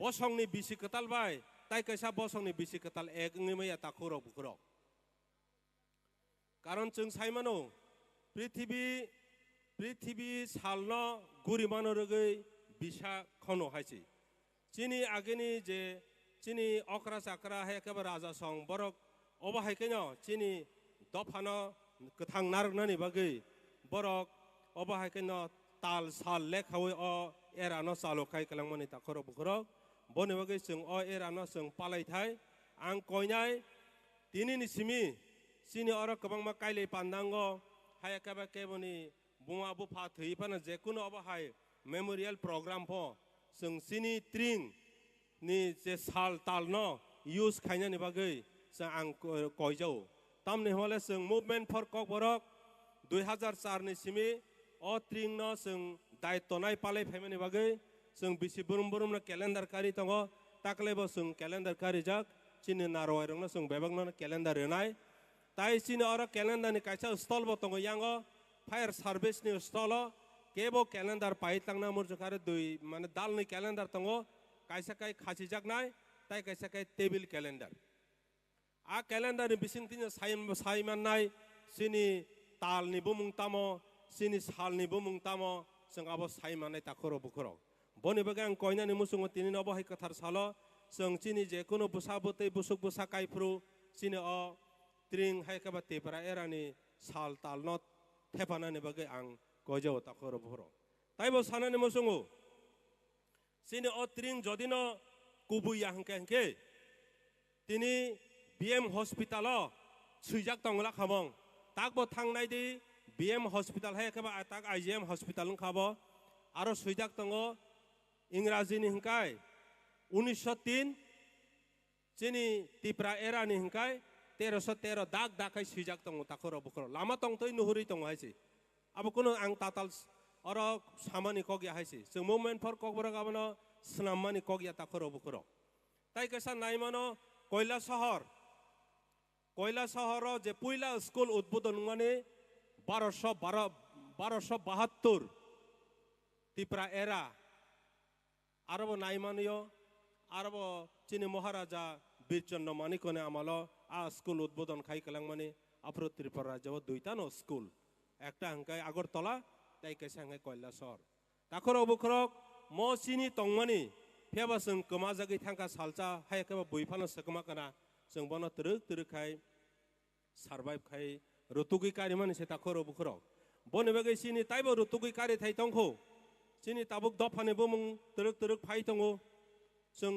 bosongni bisi ketal bai tai kaisa bosongni bisi ketal ekngi maya takhoro bukhorok karon chung saimano পৃথিবী সালন গুরিমানো রগৈ বিশা খনো হাইছি চিনি আগেনি যে চিনি অকরা চাকরা হে একেবারে রাজা song বরক অবা হাইকেন চিনি দফানো গোথাং নারগনানি বাগৈ বরক অবা হাইকেন তাল সাল লেখাওই অ এরানো চালকাই কালাংমানি তাখর বুখরক বনে বাগৈ जों অ এরানো जों পালাইথাই আং কইনাই তিনিনি সিমি চিনি অর কবাংমা কাইলে পান্দাঙ্গ হাই একেবারে কেবনি बुङा बुफा थैफानो जेकुनु अबाहाय मेमोरियल प्रोग्राम फो जों सिनि ट्रिं नि जे साल ताल न यूज खायनानि बागै जों आं कयजौ तामनि हले जों मुभमेन्ट फर ककबरक 2004 नि सिमि अ ट्रिं न जों दायित्वनाय पाले फायमानि बागै जों बिसि बुरुम बुरुम न क्यालेन्डार कारि दङ ताकलेबो जों क्यालेन्डार कारि जाक चिनि नारवायरंनो जों बेबागनो क्यालेन्डार होनाय ताइ चिनि अर क्यालेन्डारनि कायसा स्टल बो दङ यांगो फायर सार्भिस नि स्टल केबो क्यालेन्डार पाइतलांना मुरजकारे दुई माने दालनि क्यालेन्डार तंगो कायसा काय खासिजाकनाय ताइ कायसा काय टेबिल क्यालेन्डार आ क्यालेन्डार नि बिसिंतिनो साइमाननाय सिनि तालनि बुमुंतामो सिनि सालनि बुमुंतामो जों आबो साइमाननाय ताखरो बुखरो बनि बगे आं कयनानि मुसुङो तिनि नबहाय कथार सालो जों चिनि जेकुनु बुसाबोतै बुसुक बुसा कायफ्रु चिनि अ ट्रिं हायकाबा तेपरा एरानि साल ताल न थेफानानि बागै आं गजौ ताखरो बुखरो ताइबो सानानि मुसुङो सिनि अ ट्रिं जदिनो कुबुया हंके तिनि बीएम हस्पिटाल सुइजाक तंगला खाबं ताकबो थांनाय दि बीएम हस्पिटाल हाय केबा ताक आईजीएम हस्पिटाल खाबो आरो सुइजाक तंगो इंराजीनि हंकाय 1903 चिनि तिप्रा एरानि हंकाय 1313 दाग दाखाय सुइजाक तंगो ताखरो बुखरो लामा तंतै नुहुरि तंग हायसि आबो कुनु आं ताताल अर सामानि कगिया हायसि जों मुभमेन्ट फर ककबरा गाबनो स्नाममानि कगिया ताखरो बुखरो ताइ कैसा नाइमानो कयला शहर जे पुइला स्कुल उद्बोधन माने 1272 तिप्रा एरा आरबो नाइमानियो आरबो चिनि महाराजा बीरचन्द्र मानिकने आमालो आ स्कुल उद्बोधन खाई कलां माने आफ्रो त्रिपुरा राज्य दुइतानो स्कुल एकटा हंकाय आगरतला ताइ कैसा हंकाय कयला शहर ताखरो बुखरक म चिनि तंगमानि फेबा जों कमा जागै थांका सालचा हाय केबा बुइफानो सकमा kana जों बनो तरक खाय सारभाइव खाय रुतुगै कारि माने से ताखरो बुखरो बने बगे सिनि ताइबो रुतुगै कारि थाइ तंखौ सिनि ताबुक दफाने बुमुं तरक फाइ तंगो जों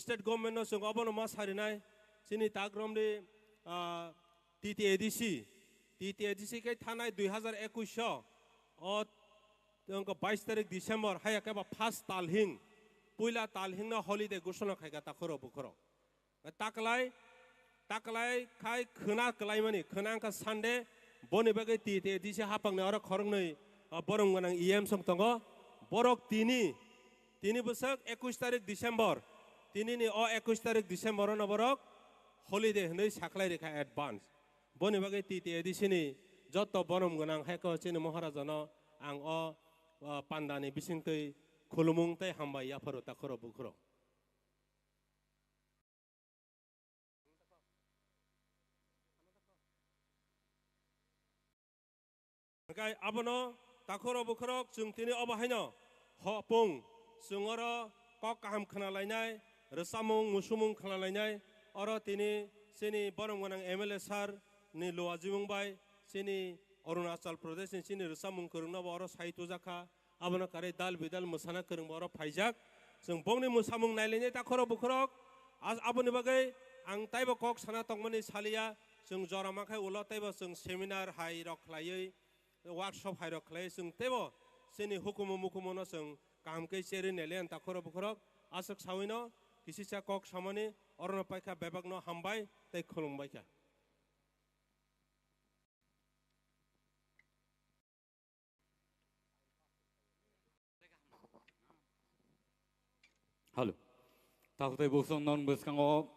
स्टेट गभर्नमेन्ट जों अबनो मा सारिनाय सिनि ताग्रमनि टीटीएडीसी कै थानाय 2021 अ जोंको 22 तारिख डिसेम्बर हाय केबा फार्स्ट तालहिं पुइला तालहिंना हलिडे घोषणा खायगा ताखरो बुखरो ताकलाय खाय खोना कलायमानि खोनांका सानदे बनि बगे टीटीएडीसी हापांने आरो खरंनै बरं गोनां इएम सं तंगो बरक तिनि बोसोर 21 तारिख डिसेम्बर तिनिनि अ 21 तारिख डिसेम्बर न बरक हलिडे हनै साख्लाय रेखा एडभान्स बनि बगे टीटीएडीसी नि जत बरम गोनां हायको चिनि महाराजानो आं अ पान्दानि बिसिंतै खुलुमुं तै हामबाय याफोर ताखरो बुखरो गाय आबनो ताखरो बुखरो जों तिनि अबाहायनो हपुं जोंरो कक काहाम खोनालायनाय रसामुं मुसुमुं खोनालायनाय अरो तिनि सिनि बरम गोनां एमएलए सार नि लुवाजिमुंबाय सिनि अरुणाचल प्रदेश नि सिनि रसामुं खोरोंना अरो साहित्य जाखा आबनो कारे दाल बिदाल मोसाना खोरों अरो फाइजाक जों बंनि मोसामुं नायलायनाय ताखरो बुखरो आबोनि बागै आं ताइबो कक साना तंमनि सालिया जों जरामाखाय उला ताइबो जों सेमिनार हाय रखलायै वर्कशॉप हाय रखलायै जों तेबो सिनि हुकुमु मुकुमनो जों कामकै सेरि नेलेन ताखरो बुखरो आसक सावैनो किसिसा कक सामनि अरन पाइखा बेबागनो हामबाय तै खुलुमबायखा Halo. Takutai busong non buskango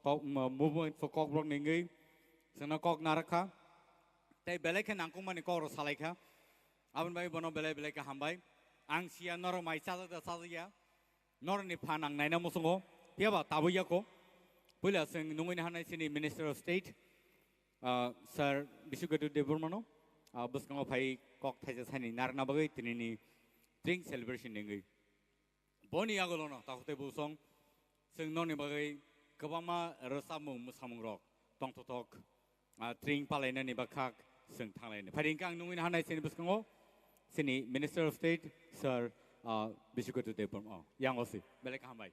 kok movement for kok blok ningi. Sana kok naraka. tei belai nangkung mani koro salaika abon bai bono belai ke hambai ang sia nor mai cha ya nor ni phanang naina musungo piaba tabuya ko pula sing nungin hanai sini Minister of State Sir Bisugadu Deburmano buskango phai kok thaja sani narna bagai tinini drink celebration nengai boni agolono takote busong sing noni bagai kabama rosamung musamung rok tong totok drink palaina ni bakak sing thanglai phai kang nungin hanai sini buskango sini Minister of State Sir Bisugadu Deburmano yang osi belai ka hambai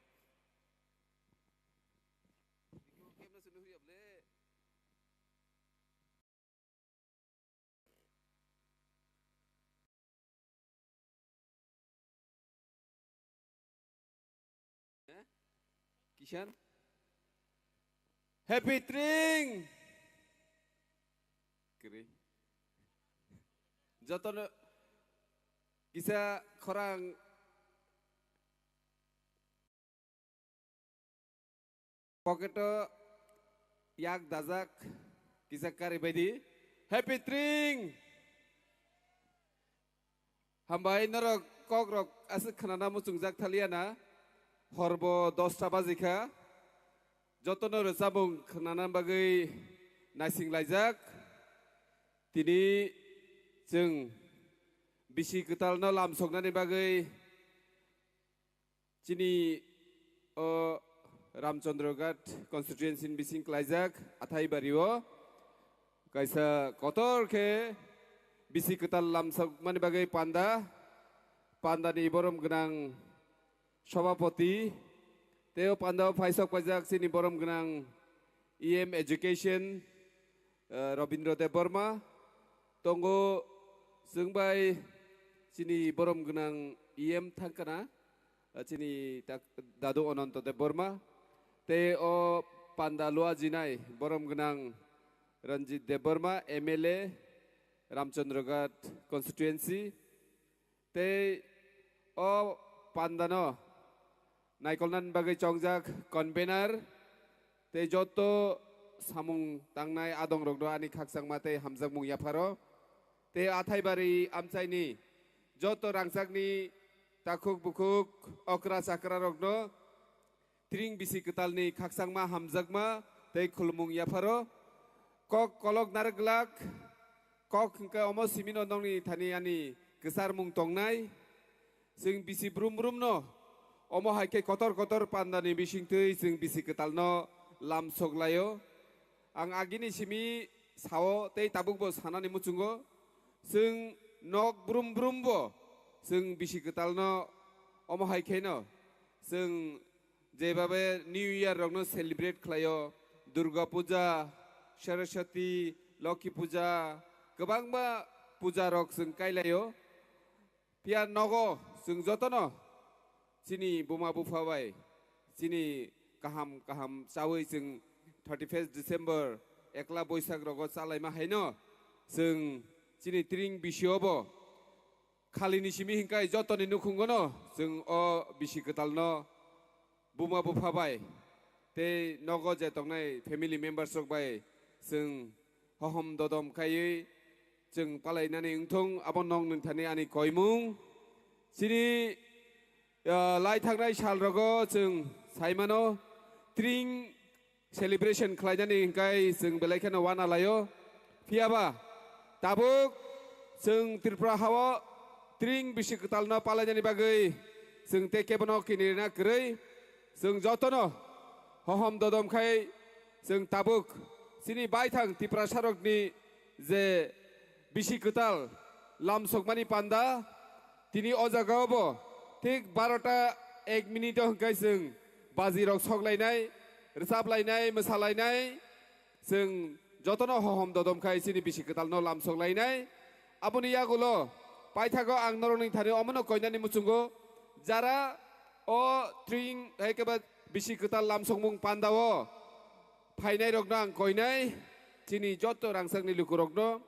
Kishan Happy Drink Kiri Jotono Kisa korang Poketo Yak dazak Kisa kari bedi Happy Drink Hambai norok kokrok asik khanana musungjak thaliana Horbo 10টা bazika jotono resabung khanana bagai naising laijak tini जों bisi ketalno lamsoknani bagai chini Ramchandrogat constituency bising laijak athai bariwo kaisa kotor ke bisi ketal lamsokmani bagai panda ni borom genang Shabapati, Teo Pandau Faisok Pajak sini borom genang EM Education Robindro Deborma, Tonggo Sengbai sini borom genang EM Tangkana, sini Dadu Ononto Deborma, Teo Pandalua Jinai borom genang Ranjit Deborma MLA Ramchandrogat Constituency, Teo Pandano Naikolnan bagai congjak convener te joto samung tangnai adong rogdo ani khaksang mate hamjak mung yaparo te athai bari amchaini joto rangsakni takuk bukuk okra sakra rogdo tring bisi ketalni khaksang ma hamjak ma te khulmung yaparo kok kolok narglak kok ke omo simino dongni thani ani kesar mung tongnai sing bisi brum no Omo haike kotor pandani bising tei sing bisi ketalno lam soglayo ang agini simi sawo tei tabukbo sanani muchungo sing nok brum bo sing bisi ketalno omo haike no sing jebabe New Year rogno celebrate khlayo Durga Puja Saraswati Loki Puja gobangba puja rok sing kailayo pian nogo sing jotono Sini buma bufawai, sini kaham sawai sing 31st December ekla boisak rogot salai mahaino, sing sini tring bisiobo, kali ni simi hingkai joto ni nukungono, sing o bisi ketalno buma bufawai, te nogo jetong nai family members rok bai, sing hohom dodom kai, sing palai nani ungtung abon nong nentani ani koimung, sini lai thangnai sal rogo जों saimano tring celebration khlainani hingkai जों belaikano wana layo piaba tabuk जों Tripura hawo tring bisi ketalno palainani bagai जों tekebono kinirna grei जों jotono hohom dodom khai जों tabuk sini baithang Tripura sarokni je bisi ketal lamsokmani panda tini ojagaobo Tik 12টা 1 minute hingkai जों baji rok soklainai rosaplainai mosaलायनाय जों jotono hohom dodom khai sini bisi ketalno lamsoklainai aboni yagulo paithago ang noroni thani omono koinani muchungo jara o tring haikeba bisi ketal lamsokmung pandawo phainai rokno ang koinai sini joto rangsakni lukurokno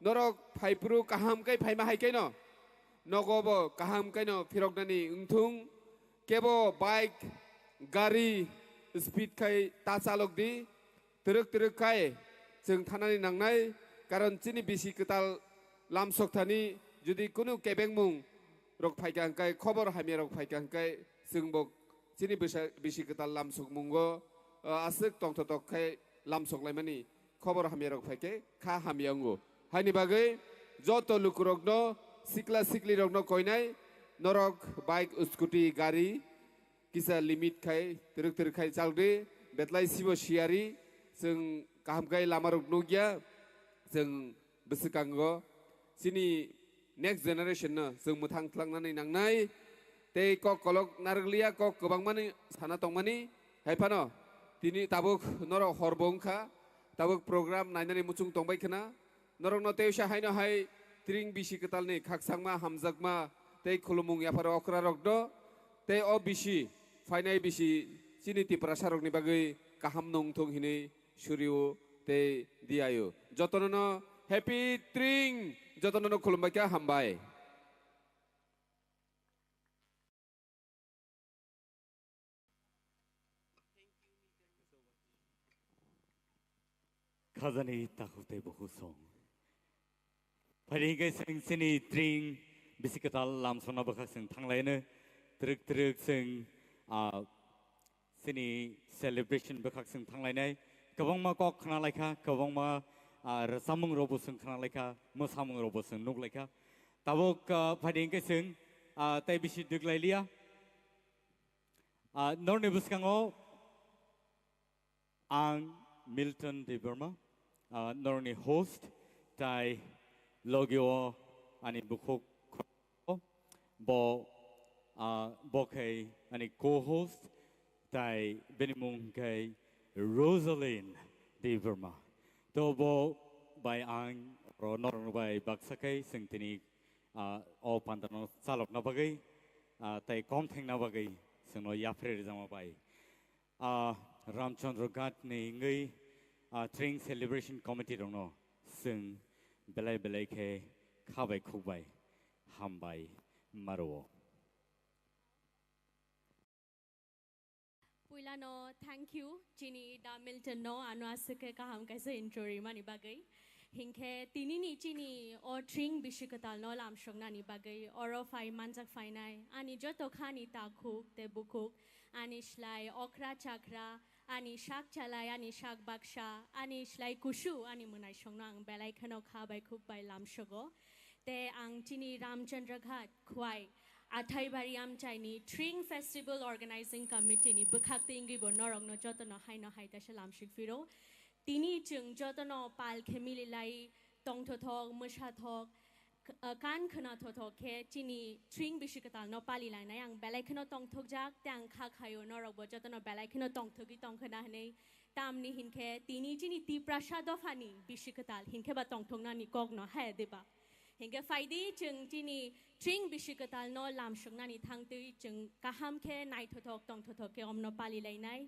norok phaipru kaham kai phaima haikai no Nogobo kaham kaino firoknani ungtung kebo bike gari speed kai ta chalok di teruk kai जों थानानै नांनाय कारण चिनी बिसि कताल लामसक थानी जुदि कुनु केबें मुं रक फाइकांकाय खबर हामिया रक फाइकांकाय जोंबो चिनी बिसि कताल लामसक मुंगो आसक तंथ तखाय लामसक लाइमानि खबर हामिया रक फाइके खा हामियांगो हानि बागै जत लुकुरकनो सिक्ला सिक्ली रकनो कोइनाय नरक बाइक स्कुटी गाड़ी किसा लिमिट खाय तिरक तिरक खाय चालदे बेतलाय सिबो सियारि जों काहामखाय लामा रक नगिया जों बसकांगो सिनि नेक्स्ट जेनेरेशन न जों मोथां थलांनानै नांनाय ते कक कलक नारगलिया कक गोबां माने साना तंमानि हायफानो दिनै ताबुक नर हरबंखा ताबुक प्रग्राम नायनानै मुचुं तंबाय खोना नरक न तेवसा हायनो हाय त्रिं बिसि कतालनि खाकसांमा हामजाकमा ते खुलुमुं याफार अक्रा रकद ते अ बिसि फाइनाय बिसि चिनि तिप्रा सारकनि बागै काहाम नंथं हिनै सुरियो ते दियायो जतनन हैप्पी त्रिं जतनन खुलुमबायका हामबाय खाजानि ताखुते बहुसं फारिगे सिनि त्रिं बिसिकताल लामसना बखासं थांलायनो ट्रिक ट्रिक जों सिनि सेलिब्रेशन बखासं थांलायनाय गोबांमा कक खानालायखा गोबांमा रसामुं रबोसं खानालायखा मोसामुं रबोसं नुगलायखा ताबुक फारिगे जों ताइ बिसि दुगलायलिया नरनि बुसकांगो आं मिल्टन देबर्मा नरनि होस्ट ताइ लगियो आनि बुखुक bo bokay ani co-host tai benimung kay Rosalind de Verma to bo by ang ronor by bagsakay sing tini o pantano salok na bagay tai komtheng na bagay sing no yapre jama bai Ramchandra Ghat ni ngai Tring Celebration Committee dong no sing belai belai ke khabai khukbai hambai Marwo. Puila no thank you Chini da Milton no anu asake ka ham kaise introry mani bagai hingke tini ni chini or Tring bishikatal no lam shongna ni bagai oro fai manjak fainai ani joto khani ta khuk te bukuk ani shlai okra chakra ani shak chalai ani shak baksha ani shlai kushu ani munai shongna ang belai khano kha bai khuk bai lam shogo te ang chini Ramchandra Ghat khwai athai bariam chaini Tring Festival Organizing Committee ni bukhak tingi bo norong no jotono haino haita shalam shikfiro tini chung jotono pal khemili lai tong thothok musha thok kan khana thothok khe chini Tring bishikatal no pali lai na yang belai khano tong thok jak tang kha khayo norok bo jotono belai khano tong thoki tong khana nei tamni hinkhe tini chini ti prasad ofani bishikatal hinkhe ba tong thok na ni kok no ha deba hingga faidi chung chini Tring bishikatal no lam shongna ni thangtui chung kaham khe nai thothok tong thothok ke omno pali lai nai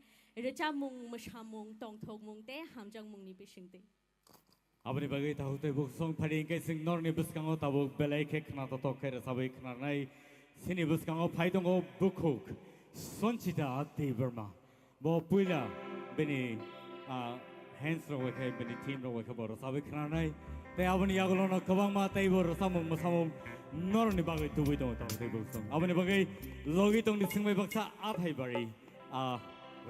recha mung mushamung tong thok mung te hamjang mung ni bishingte abani bagai tahute buk song phading ke sing nor ni buskango tabuk belai ke khna thothok ke sabai khna nai sini buskango phaidongo bukhuk sonchita ati Verma bo puila beni hands ro ke beni team ro ke bo sabai khna nai te abani yagolo no kabang ma tai bo samum samum nor ni bagai tu boi dong tahute buk song abani bagai logi tong ni singbai baksa athai bari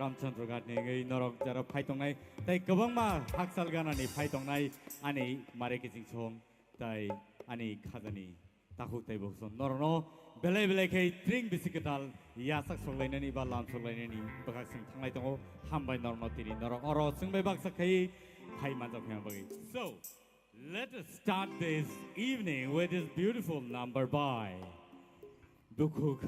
Ramchandra Ghat ni ngai norok jara phaitong nai tai kabang ma haksal gana ni phaitong nai ani mare ke jing song tai ani khadani tahu tai bok son norno belai belai ke Tring bishikatal yasak soklaina ni ba lam soklaina ni bakak sing thanglai tongo hambai norno tiri norok oro singbai baksa khai phai manjak phang bagi so let us start this evening with this beautiful number by Bukuk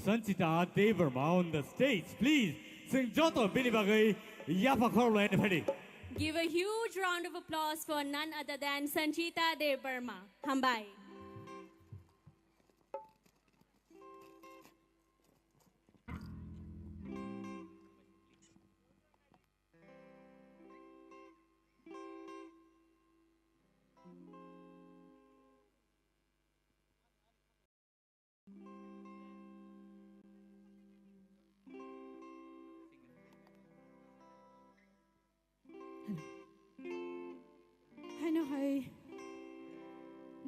Sanchita Deverma on the stage please sing joto bini bagai yapa khorlo anybody give a huge round of applause for none other than Sanchita Deverma hambai Hai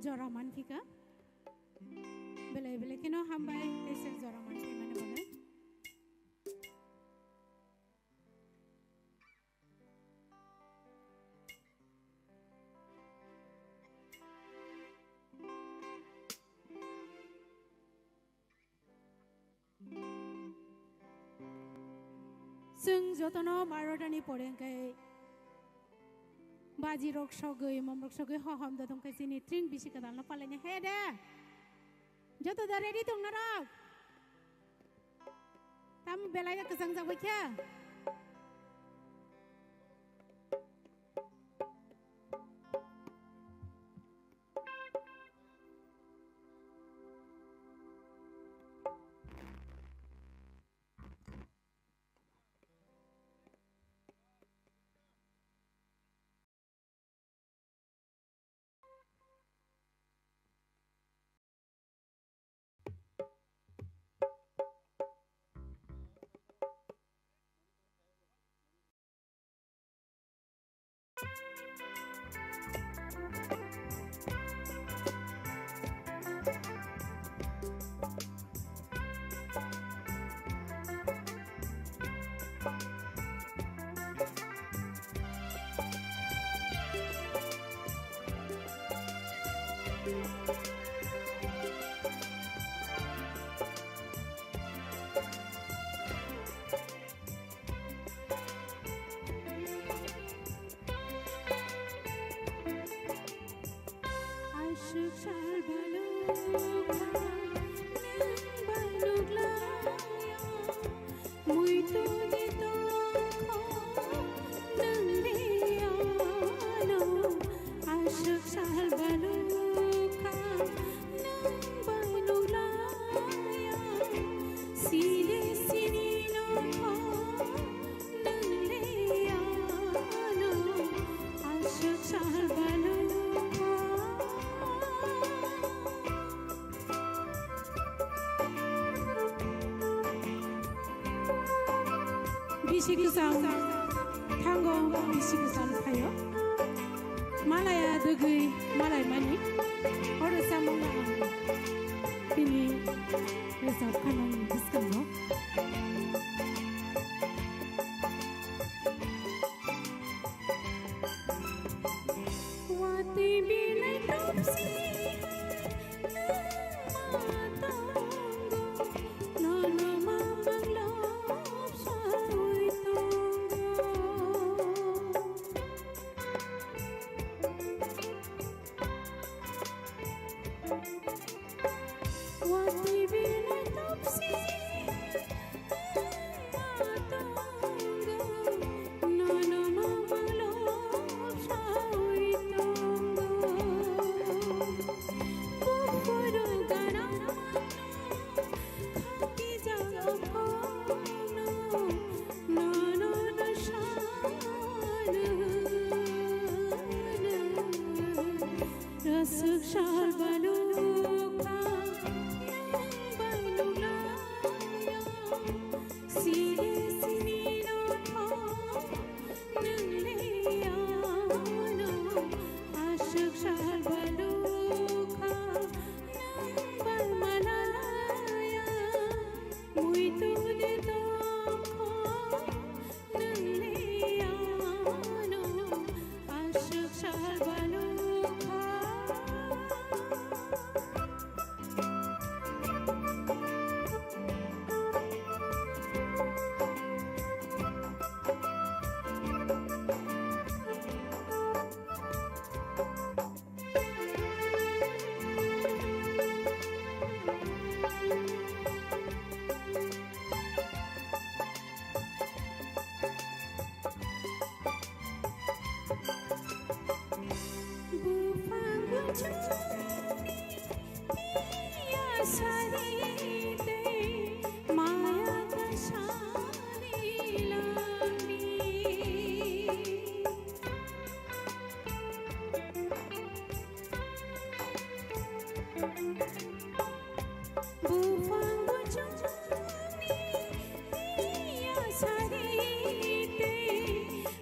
जरा मानफिका बेले बेले किनो हामबाय तेसेल जरा मानफि माने बगे जों जतनो मारदानि परेंखाय बाजी रक सगै मम रक सगै हहम दतम कैसिनि ट्रिंग बिसि कदाल पालायने हे दे जत दा रेडी दं ना रक ताम बेलाया कसं जाबाय क्या 비시그상 탕고 비시그상 파요 말아야 되기 말아야 많이 어려서 뭔가 비니 그래서 가는 비슷한거 와티 비네 톱시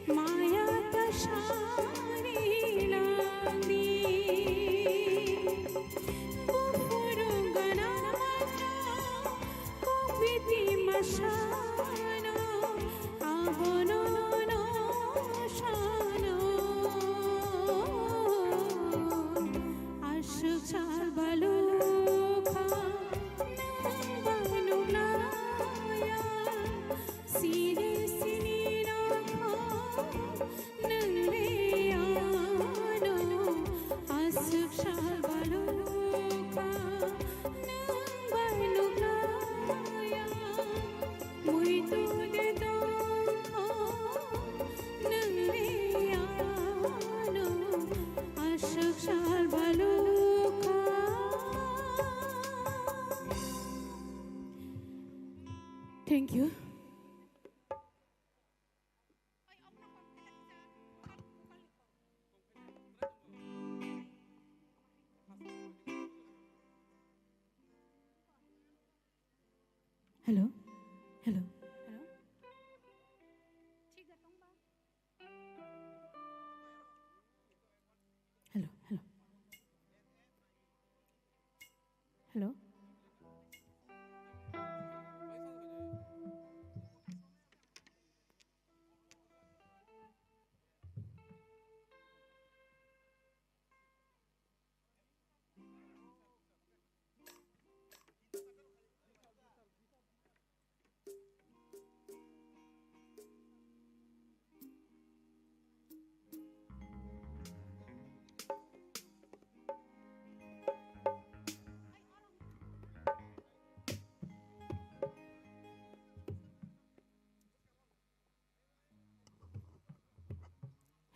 माया hello hello hello hello hello hello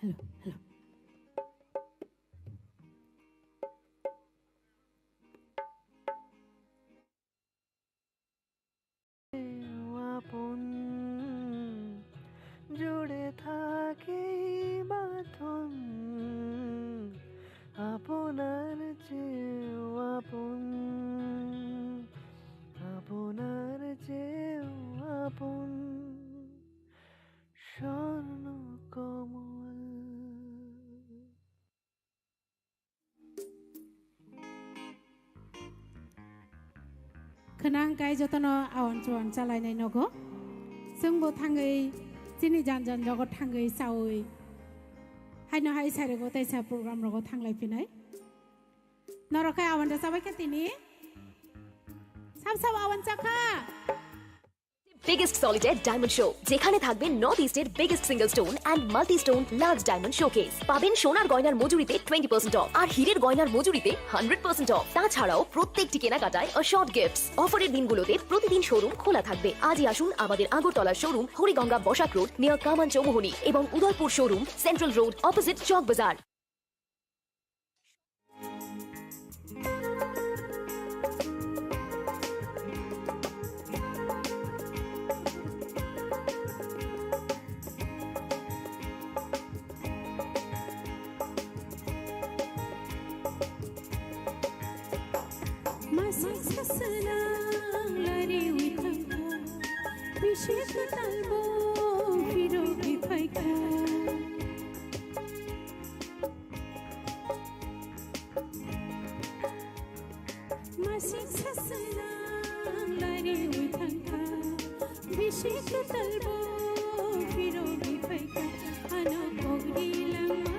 hello আপন জুড়ে থাকে বাঁধন আপনার চেয়েও আপন আপনার চেয়েও আপন স্বর্ণ কমল खोनां गाय जतन आवन चुवान चालायनाय नगो जोंबो थाङै जोंनि जानजान जगत थाङै सावै हायनो हाय सारेगो ताइसा प्रग्राम रगो थांलायफिनाय नरखाय आवन जाबाय खातिनि साब आवन चाखा Biggest Solitaire Diamond Show যেখানে থাকবে নর্থ ইস্টের biggest single stone and multi stone large diamond showcase পাবেন সোনার গয়নার মজুরিতে 20% অফ আর হীরের গয়নার মজুরিতে 100% অফ তাছাড়াও প্রত্যেকটি কেনাকাটায় অশর্ট গিফটস অফারের দিনগুলোতে প্রতিদিন শোরুম খোলা থাকবে আজই আসুন আমাদের আগরতলার showroom Hariganga Basak road near Kaman Chowmuhani এবং Udaipur showroom central road opposite Chowk Bazar Masih sesenang lari witangka Bishik talbo firogi paika Masih sesenang lari witangka Bishik talbo firogi paika Ano kogri lama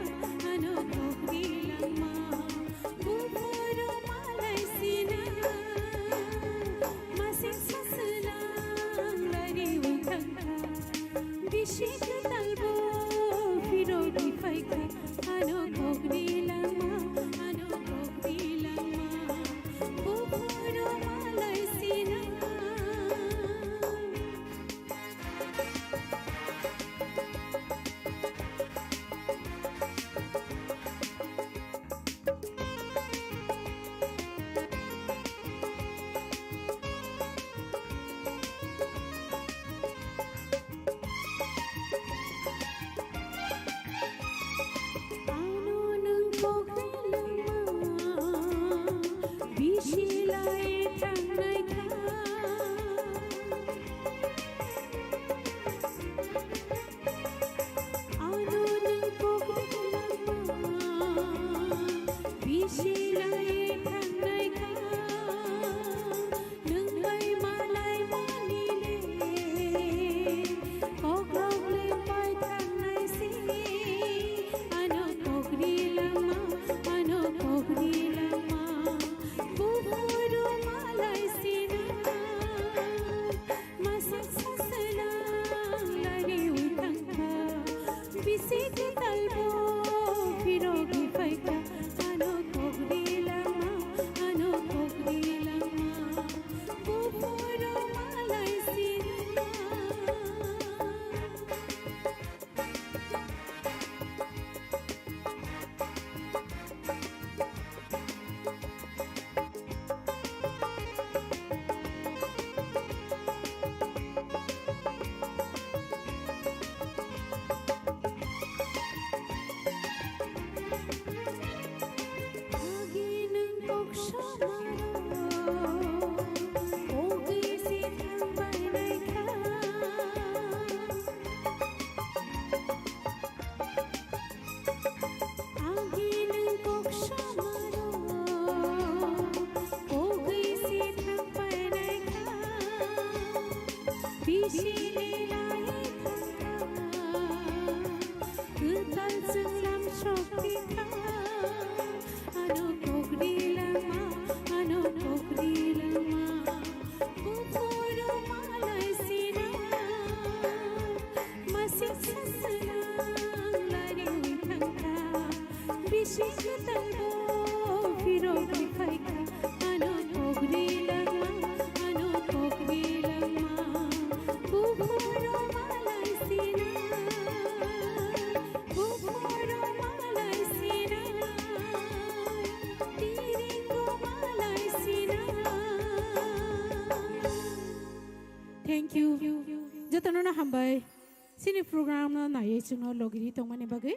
ano kogri lama Buburu malai sina Masih seselang lari witangka Bishik talbo firogi paika Ano kogri lama ano kogri lama Buburu malai sina bisiktal bo firog faika ano ogri lagma ano ogri lagma buboro malai sina buboro malai sina tiringo malai sina. Thank you. Jotono na hambai. Sini program na naye chungno logiri tongmani bagai.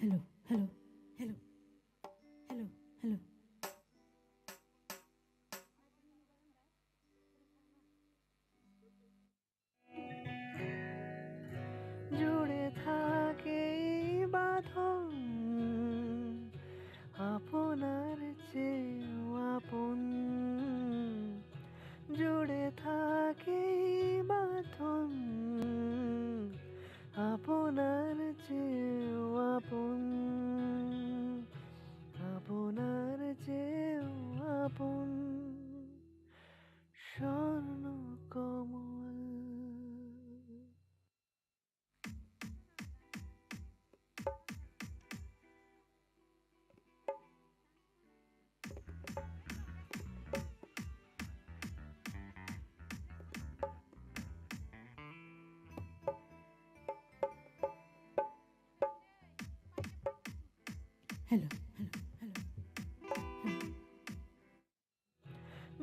Hello. জুড়ে থাকে বাঁধন আপনার চেয়েও আপন জুড়ে থাকে বাঁধন আপনার চেয়েও আপন আপনার চেয়েও আপন স্বর্ণ কমল Hello.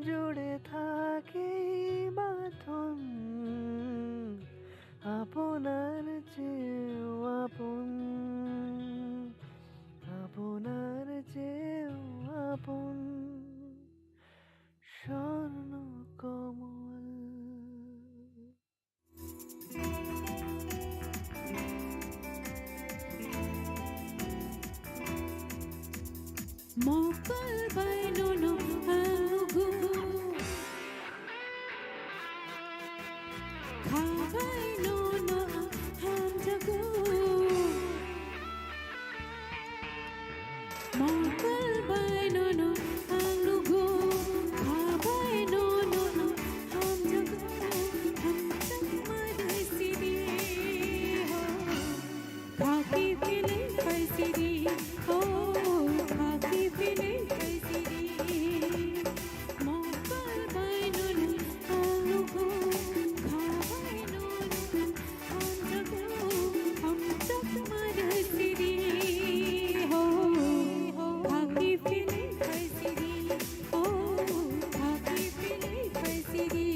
জুড়ে থাকে বাঁধন আপনার চেয়েও আপন আপনার চেয়েও আপন স্বর্ণ কমল Mokal by no alugu Khabai no hanjagu Mokal by no alugu Khabai no hanjagu Hamtak madai siri ho Khaki pile kai siri ho Khaki pile kai siri Mokal by no alugu Khabai no hanjagu Hamtak madai siri ho Khaki pile kai siri ho Khaki pile kai siri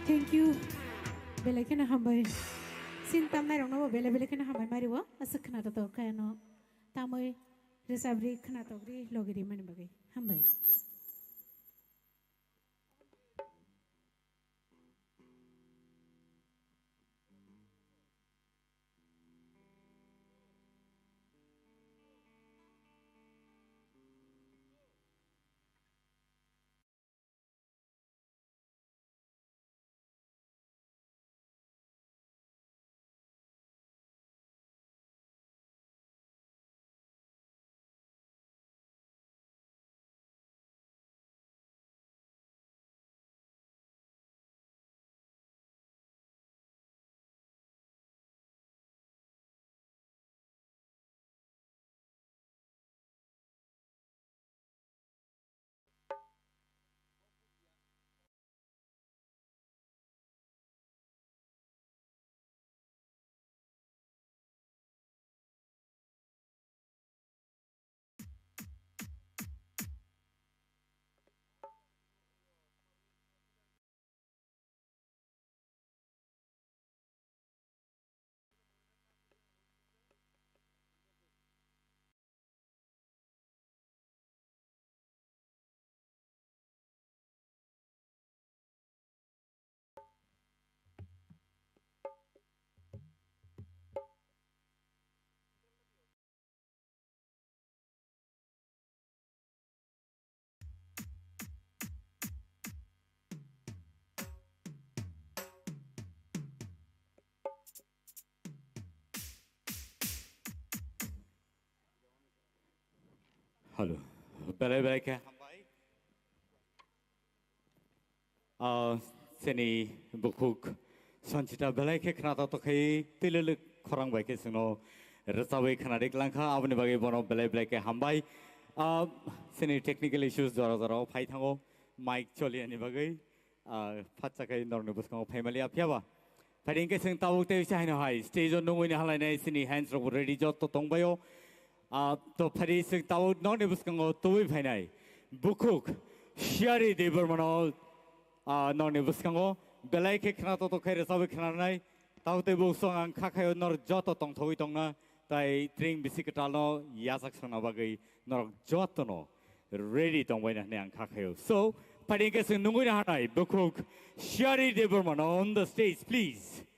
Thank you. Belakena hambai. Sintam nai rong no bele belakena hambai mariwa asakna to kayano. Tamoi resabri khna togri logiri mani bagai. Hambai. Hello. Belai belai ke? Seni bukuk sanchita belai ke kena tahu kai tilil korang baik seno resawi kena dek langkah awalnya bagi bono belai belai ke hambai. Seni technical issues zara pai thango mic coli ani bagi patsa kai norne buskango family apya ba. Pai ingke seng tahu te bisa hina hai stage on nunggu ini halai nai seni hands rock ready jot to tongbayo. तो फरी से ताऊ non निबुस्कंगो तो भी फैनाई बुकुक शियारी देवर मनो non निबुस्कंगो बेलाई के खना तो खैर सब खना नहीं ताऊ ते बुसों आंख खायो नर जॉत तोंग थोई तोंग ना ताई ट्रिंग बिसिक टालो यासक सना बागई नर जॉत नो ready तोंग वही ना आंख खायो so फरी के से नुंगु ना हनाई बुकुक शियारी देवर मनो on the stage please.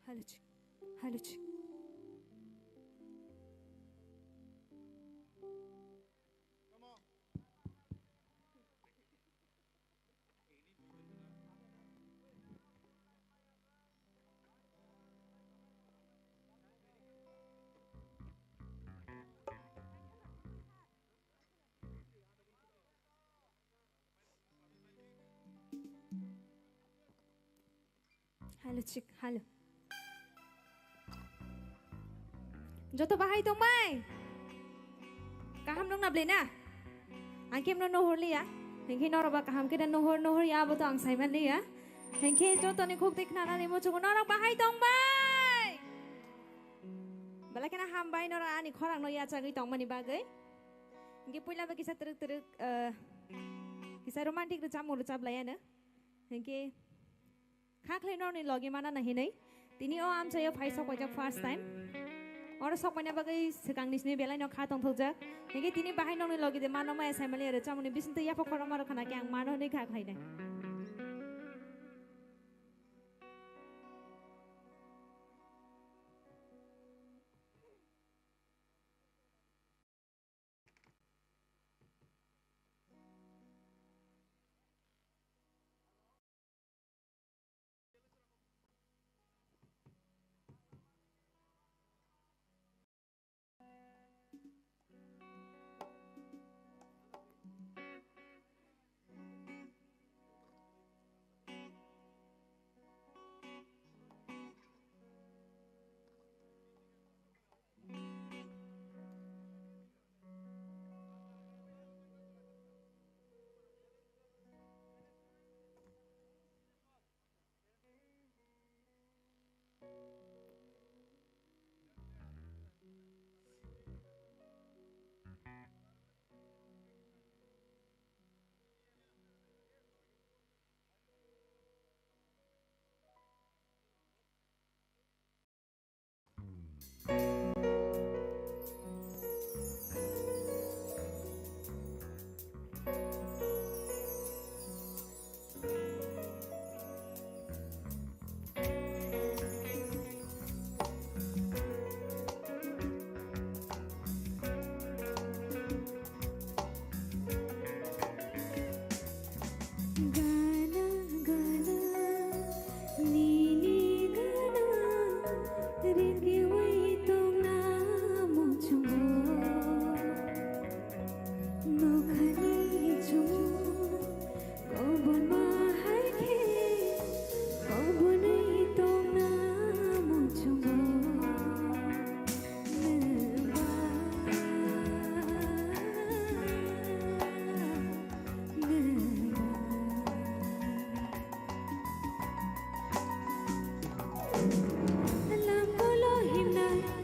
Hello, chick. Hello, chick. Hello. Joto bahay tong mai. Kaham dong na blena. Angkem no nohor liya. Hengke norok kaham kita nohor ya betul ang saiman liya. Hengke jo toni kuk dik nana ni muncul norok bahai tong bay. Bala kena hambai norok ani korang no ya cagi tong mani bagai. Hengke pula bagi kisah teruk kisah romantik recam layan na. Hengke kakle norok ni logi mana nahi nahi. Tini o am saya paisa kojak first time. Orang sok banyak bagai sekarang ni sini belai nak khatong thok jak. Hingga tini bahai nong ni logi de mana mai saya melihat recam ni bisin tu ya pokok ramai orang kena yang mana ni kak hai deh.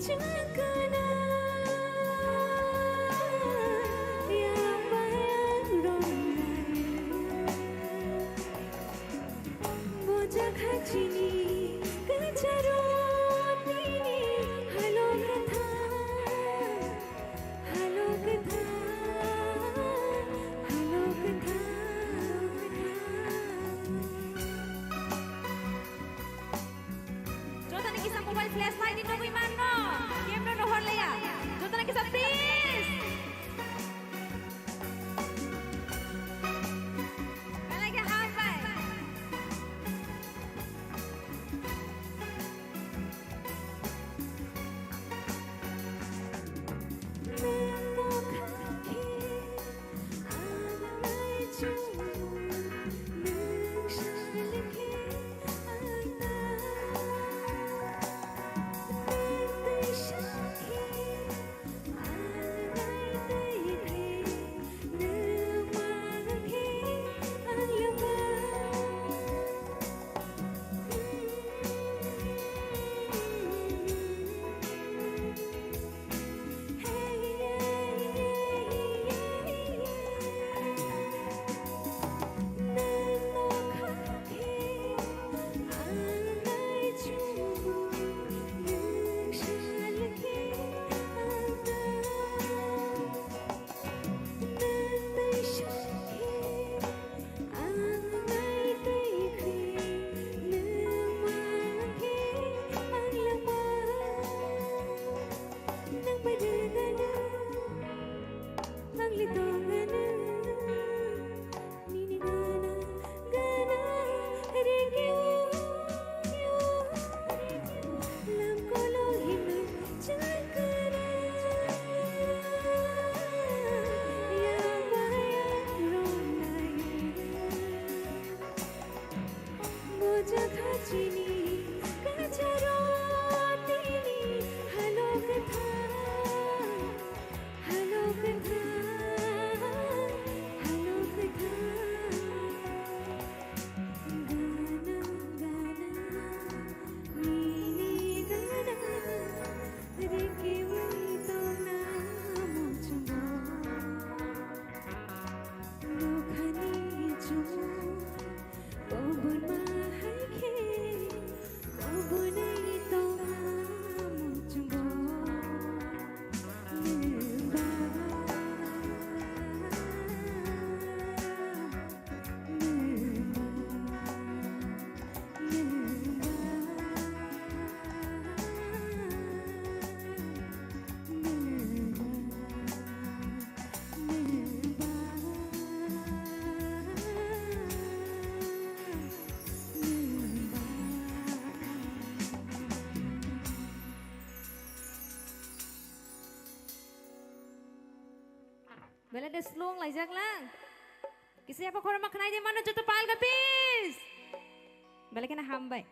Chakana ya baya Bela de slong laijak lang. Kisah apa korang makan aja mana joto pal kapis. Bela kena hambai.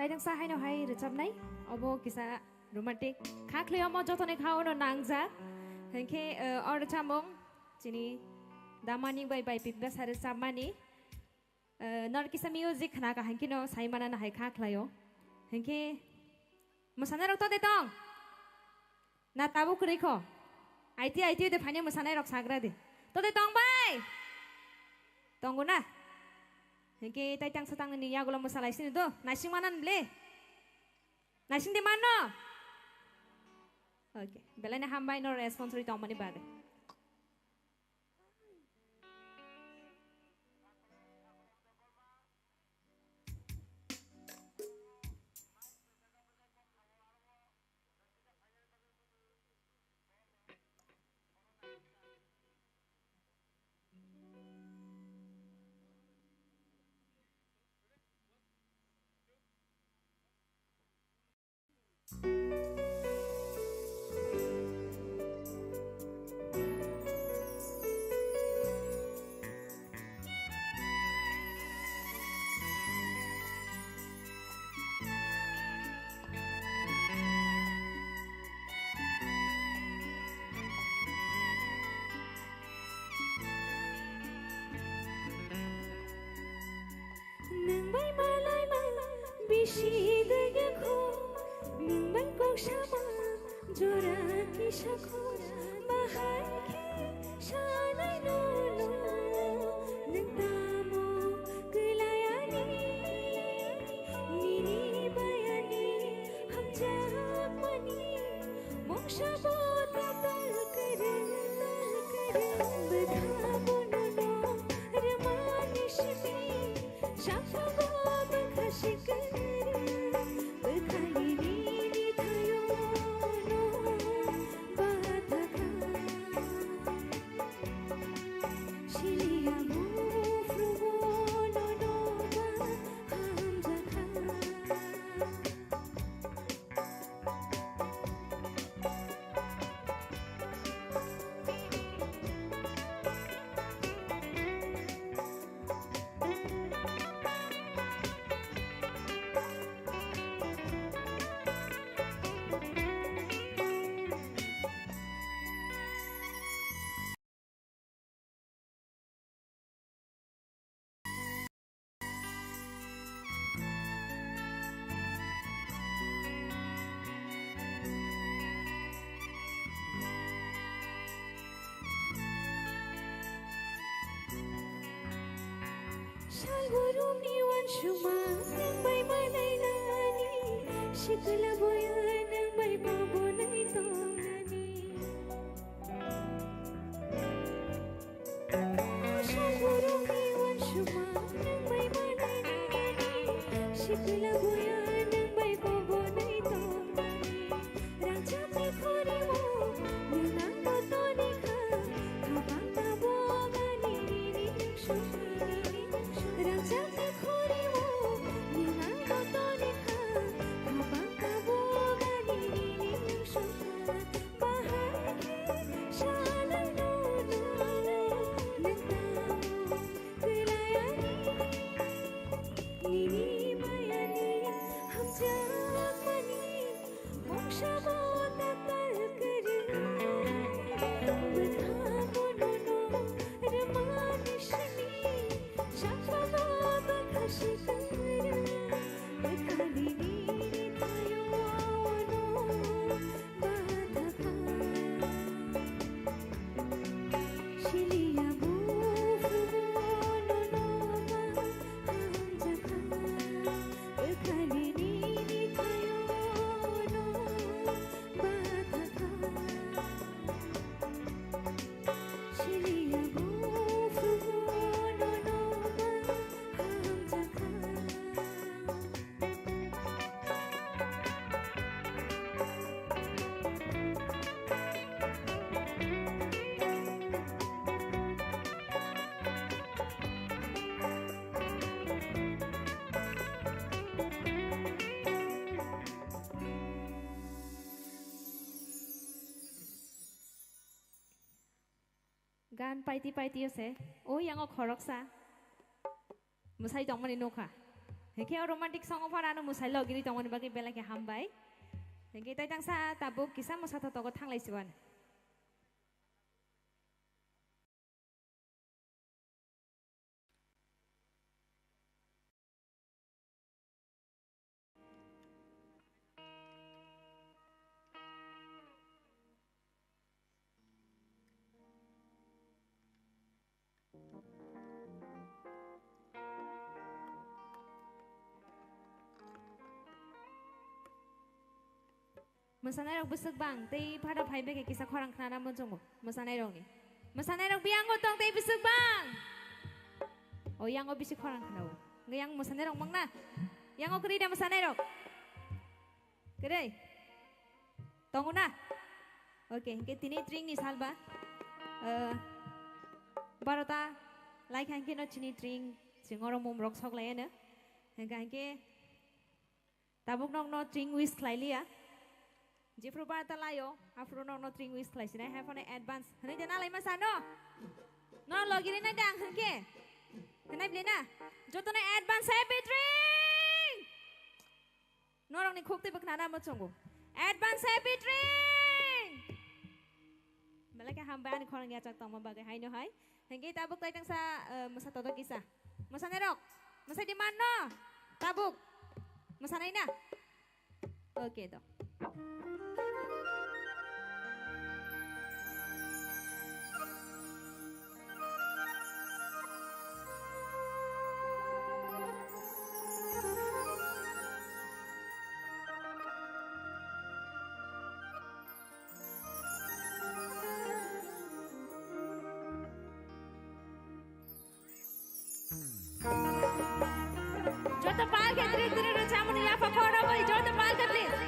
Taidang sa haino hai recap nai obo kisah romantic khakle omo jotone khao no nangja henke or chamong chini damani bai bai pipda sare samani nor kisah music khana ka henke no saimana na hai khaklayo henke musana rok to de tong na tabu kriko IT de phane musana rok sagra de to de tong bai tonggo na Hengke taitang setang ni ya gula masalah sini tu. Nasi mana beli? Nasi di mana? Okay. Belanya hambai no respons dari tong mani bagai. Bishidagako Nimban kong shama Jora kishako Mahal ke Shanay nuno Nagtamo Kulayani Nini bayani Hamjak mani Moksha bota tal karan Badhamo nuno Ramanishmi Shafa gob khashikar Shalgurum niwan shuma nang bay manay nani Shikala boya nang bay babo na itong nani Shalgurum niwan shuma nang bay manay nani Shikala boya nang bay babo na itong nani Raja pe khori mo ninang to nikha Habang tabo gani nini shuma Raja ke khori mo ninang to nikha habang tabo gani nini shuma bahar ke shalay nuno nagtamo kulayani nini bayani hamjak mani moksha bota tal karan badhamo nuno ramanishmi shafa gob khashikar badhali nini thayo no badhaka shiliya bufru no no hamjaka badhali nini gan paiti ase o yang o khoroksa musai tongmani nokha heke o romantic song of arano musai logiri tongmani bagi bela ke hambai heke tai tangsa tabuk kisa musata togo thanglaisiwan Masanay rok busuk bang, tay pada phai beke kisa khorang khana mo jongo. Masanay rok biang go tong tay busuk bang. O yang go bisi khorang khana o. Ngayang masanay rok mang na. Yang go kri da masanay rok. Kre. Tongo na. Okay, ke tini tring ni salba. Barota like hanke no chini tring singoro mum rok sok lai na. Hanke tabuk nok no tring wis klai ya. Jepro barata layo, afro no tring wis klai sina have on advance. Hani dana lai masano. No login na dang hanke. Hanai blena. Joto na advance happy drink. No rong ni khokte baknana mo chongo. Advance happy drink. Malaka hamba ni khorang ya chak tong mabagai hai no hai. Hanke tabuk tai tang sa masa todo kisa. Masa nerok. Masa di mana? Tabuk. Masa naina. Okay dok. Jota pal ke diri rachamun ya fakora boy jota pal ke please.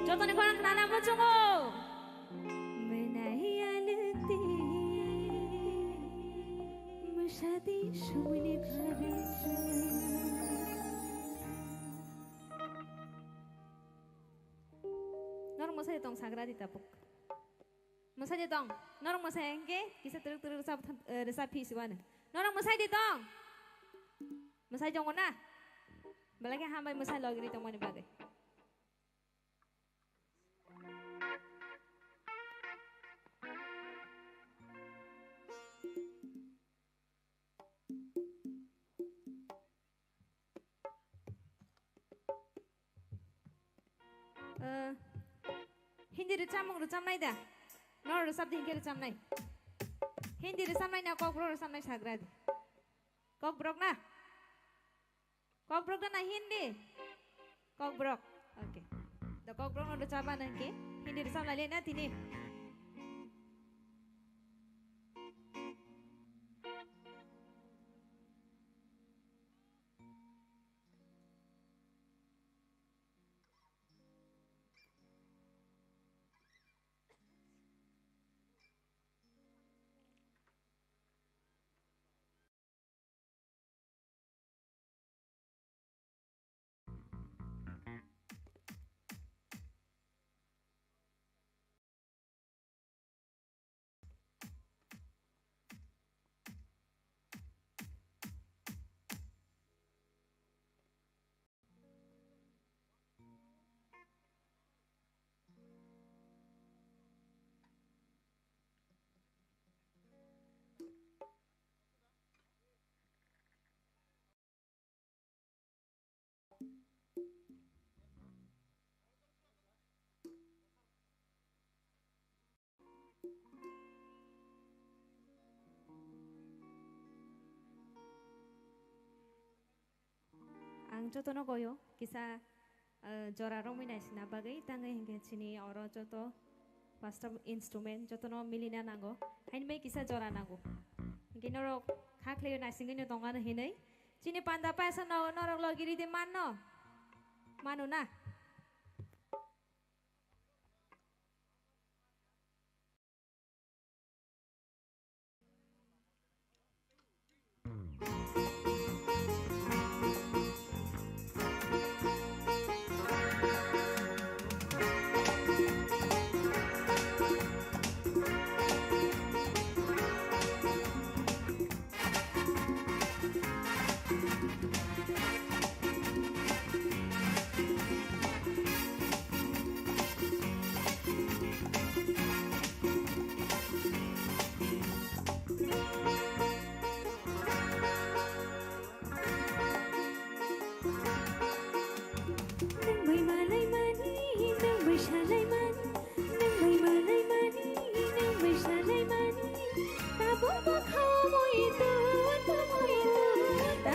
Joto ni korang kenal nama cungo. masai tong sagra di tapuk. Masai di tong, norong masai engke, kisah teruk resap pisuan. Norong masai di tong. Masai jong na. Balaknya hambai masai lagi di tong mana bagai. Hindi rucam nai dah. Nor rusap di hingga rucam nai. Hindi rusam nai na kok bro rusam nai sagrad. Kok brok na. Kok brok na hindi. Kok brok. Okay. The kok brok no rucapan nangke. Hindi rusam nai na tini. Ang joto no goyo kisah jora rong mina sina bagai tangai hingga sini oro joto pasta instrument joto no milina nango hain mai kisah jora nango hingga noro khak leyo na singai no tonga na hinai sini panda paisa no noro logiri de mano manu na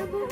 Tabu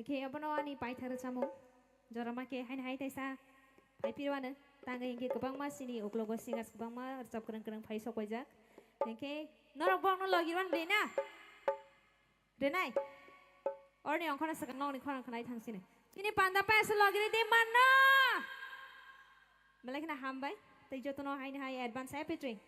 Hengke abono ani paithar samu. Jorama ke hain hai taisa. Pai pirwana. Tangga hengke kebang ma sini uklogo singas kebang ma recap kereng-kereng pai sokojak. Hengke norok bong no logiran dena. Denai. Orni ongkona sakang nong ni khona khanai thang sini. Ini panda paisa logire de mana. Malai kena hambai. Tai jotono hain hai advance hai petring.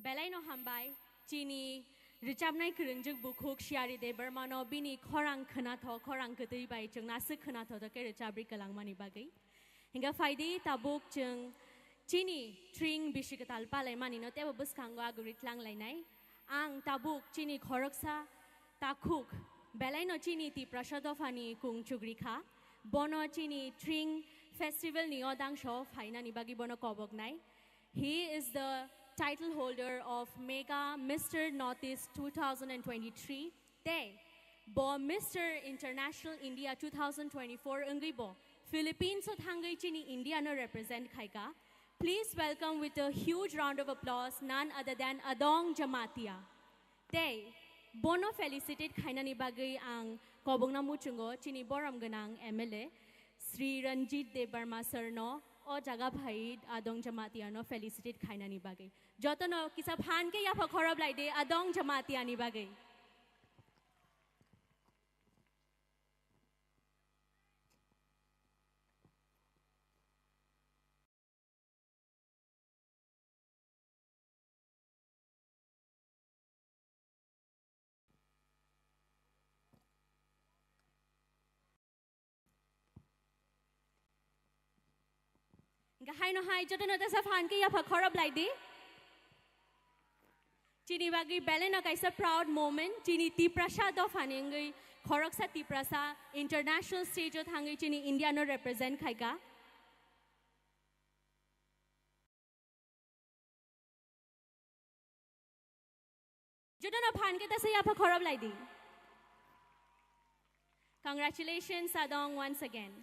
Belaino hambai chini richamnai kerungjak bukhuk shiari de bermano bini khorang khanatho khorang gdei bai chungna se khanatho da ke richabri kalangmani bagai hinga faidi tabuk chung chini tring bishikatal palai mani no tebo buskango agurit lang lainai ang tabuk chini khoroksa takhuk belaino chini ti prasadofani kung chugrikha bono chini tring festival ni odang sho faina ni bagi bono kobognai. He is the title holder of Mega Mr. Northeast 2023. Day, Bo Mr. International India 2024 Ungribo, Philippines at Hungary Chini India no represent Khaika. Please welcome with a huge round of applause none other than Adong Jamatia. Day, Bono felicitate Khainani Bagay ang Kobongna Muchungo Chini Boram Ganang MLA Sri Ranjit Debarma Sir no o jaga bhai adong jamatia no felicitate khainani bagai joto no kisab han ke ya phorab lai de adong jamatia ni bagai Hai no hai joto no tasa fan ke ya phorab lai de chini bagi bele no kaisa proud moment chini ti prasad of hanengai khoroksa ti prasa international stage of hangai chini India no represent khaika joto no fan ke tasa ya phorab lai de congratulations Adong once again.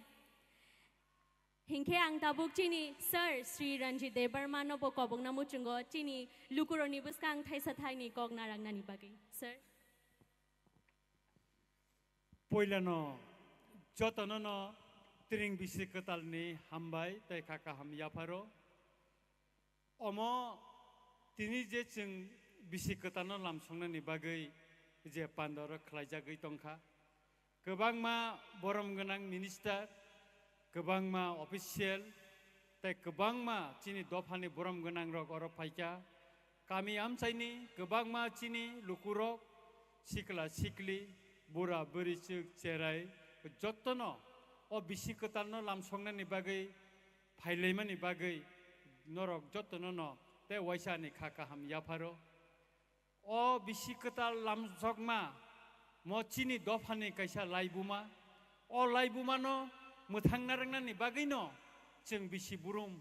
Hingke ang tabuk chini Sir Sri Ranjit Debarma no bo kobong namu chungo chini lukuro ni buskang thai sathai ni kog narang nani bagi. Sir. Poilano jotono no tring bisikatal ni hambai tai kaka ham yaparo. Omo tini je chung bisikatano lamsongna ni bagai je pandoro khlaijagai tongkha. Kebang ma borom ganang minister Kebang ma official, te kebang ma cini dofani boram ganang rok oro paika. Kami amsaini kebang ma cini lukurok, sikla sikli, bura berisuk cerai, jotono o bisikatan no lamsongna ni bagai, pailema ni bagai, norok jotono no te waisa ni kaka ham yaparo. O bisikatal lamsokma, mo cini dofani kaisa laibuma, o laibuma no Muthang narang ni bagay no, cheng bisi burum,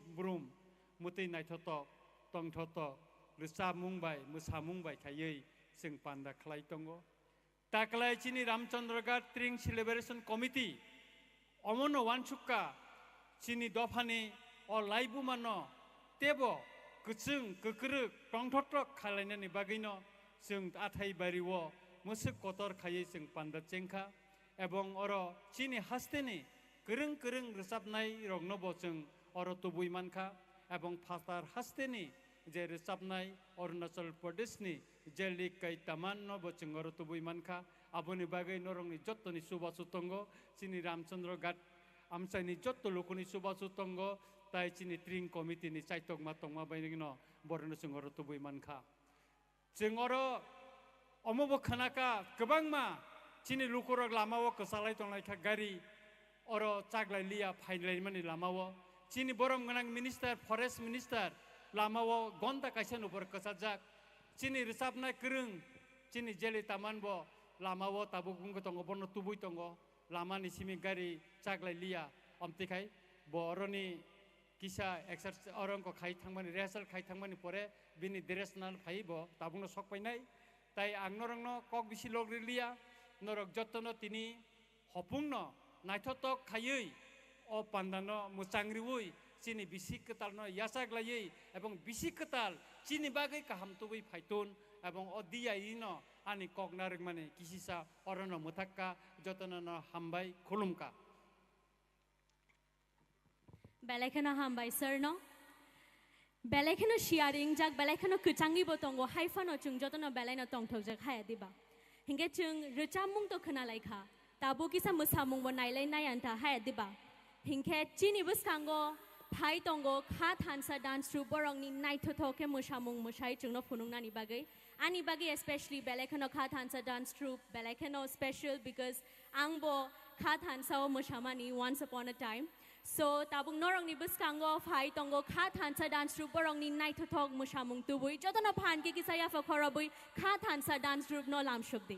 muti nai toto, tong toto, lusa mungbay, musa mungbay kayay, cheng panda klay tongo. Taklay chini Ramchandragat Tring Celebration Committee, omono wanchuka, chini dofani o laibu mano, tebo, kucheng, kukuruk, tong toto kalay ni bagay no, cheng atay bariwo, musik kotor kayay cheng panda chengka, ebong oro chini hasteni, Kereng resap nai rong no boceng oro tubui manka abong pasar hasteni je resap nai Arunachal Pradesh ni jeli kai taman no boceng oro tubui manka aboni bagai norong ni jotto ni subasutongo sini Ramchandra Gat amsai ni jotto lokuni subasutongo tai sini tring committee ni chaitok matong ma baini no borno sing oro tubui manka jeng oro omobo khanaka kebang ma sini lukurok lamawo kesalai tonglai kha gari Oro caglai liya failai mani lamawo chini borom ganang minister forest minister lamawo gonta kaisa nupor kesajak chini resapna kereng chini jeli taman bo लामाव Tabo गुंगो तंगो बनो तुबुई तंगो लामा निसिमी गाड़ी चागलाई लिया अमतिखाई बरनी किसा exercise अरंको खाई थांबानी rehearsal खाई थांबानी परे बिनि dress नाल फाइबो ताबुनो सक पाइनाय ताई आं नरंनो कक बिसि लगरि लिया नरक जतनो तिनि हपुंनो नाइथतक खायै अ पान्दानो मुचांग्रिवै चिनि बिसि कतालनो यासाग्लायै एबं बिसि कताल चिनि बागै काहाम तुबै फाइतुन एबं अ दियाइनो आनि ककनारक माने किसिसा अरनो मुथाक्का जतनो हामबाय खुलुमका बेलेखेनो हामबाय सरनो बेलेखेनो शियारिं जाक बेलेखेनो कुचांगी बोतंगो हाइफानो चुंग जतनो बेलेनो तंगथक जाक हाया दिबा हिंगे चुंग रचामुंग तो खोनालायखा ताबो किसा मोसामुंग बो नायलाय नायांता हाया दिबा हिंगे चिनि बसकांगो फाइ तंगो खा थानसा डांस ट्रुप बरंगनि नाइथथके मोसामुंग मोसाय चुंगनो फुनुंगनानि बागै आनि बागै स्पेशली बेलेखेनो खा थानसा डांस ट्रुप बेलेखेनो स्पेशल बिकॉज आंबो खा थानसाओ मोसामानि once upon a time so tabung norongni buskango phai tongo kha thansa dance group borongni naithothok musamung tubui jotona phan ke kisaya fa khorabui kha thansa dance group no lam shobdi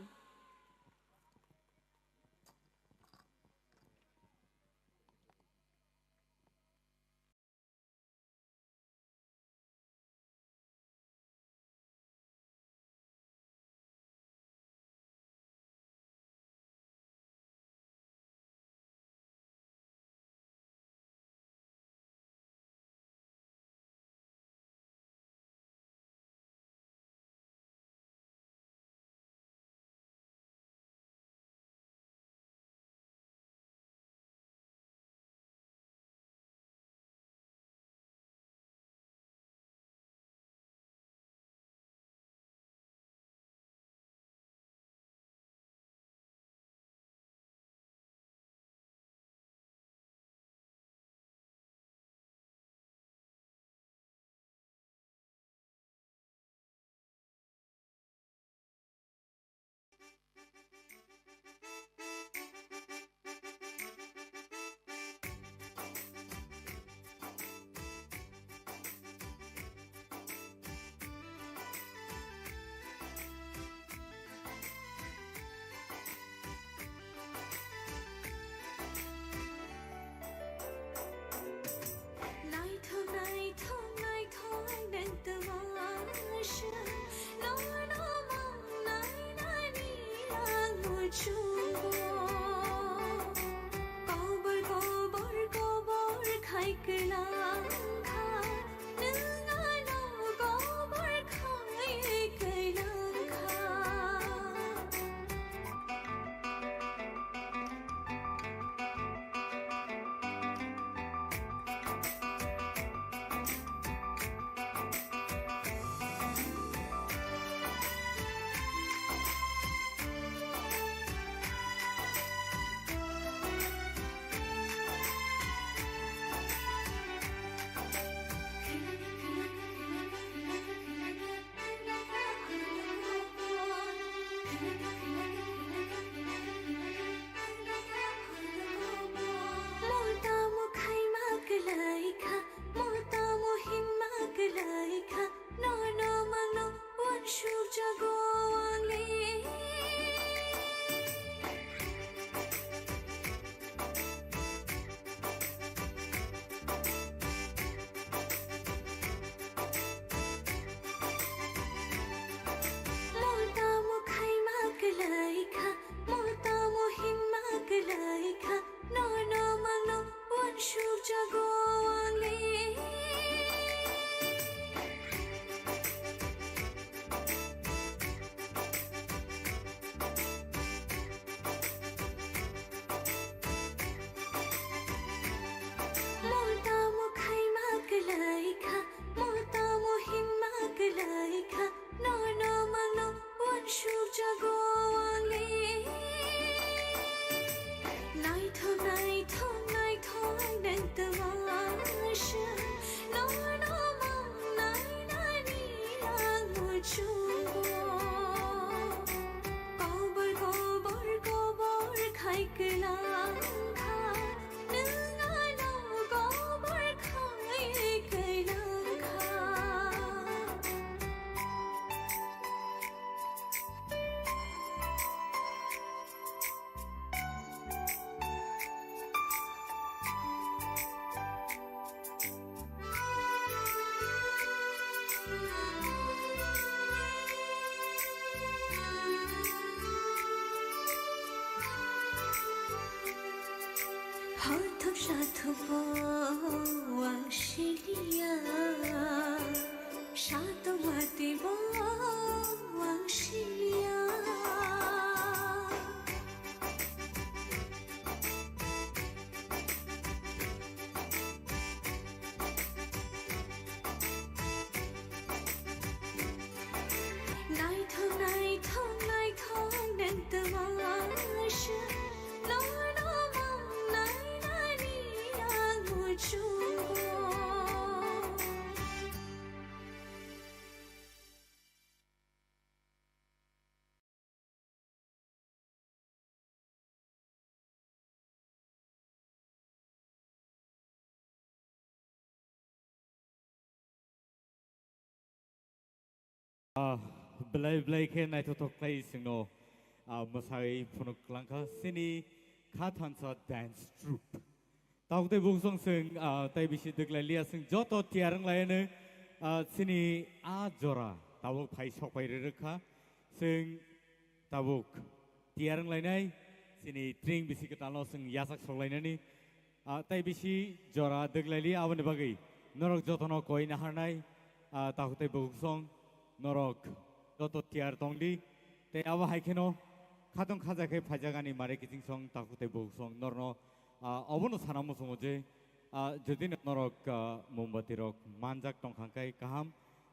好头沙头波往西里呀，沙头马地波往西里呀。奈头难得我是罗罗梦奈那里呀我中国。belai ke nai to klai singno masai phunuk langka sini khathansa dance troupe tau te bungsong sing tai bisi deklai lia sing joto tiarang lain sini a jora tabuk phai sok pai rekha sing tabuk tiarang lainai sini tring bisi ketalo sing yasak sok lainani tai bisi jora deklai lia awan bagai norok jotono koi naharnai tau te bungsong norok joto tiar tongdi te awa haikeno khadong khaja ke phajagani mare kiting song takute buk song norno abono sanamo songoje jodi norok mombati rok manjak tongkhangkai kaham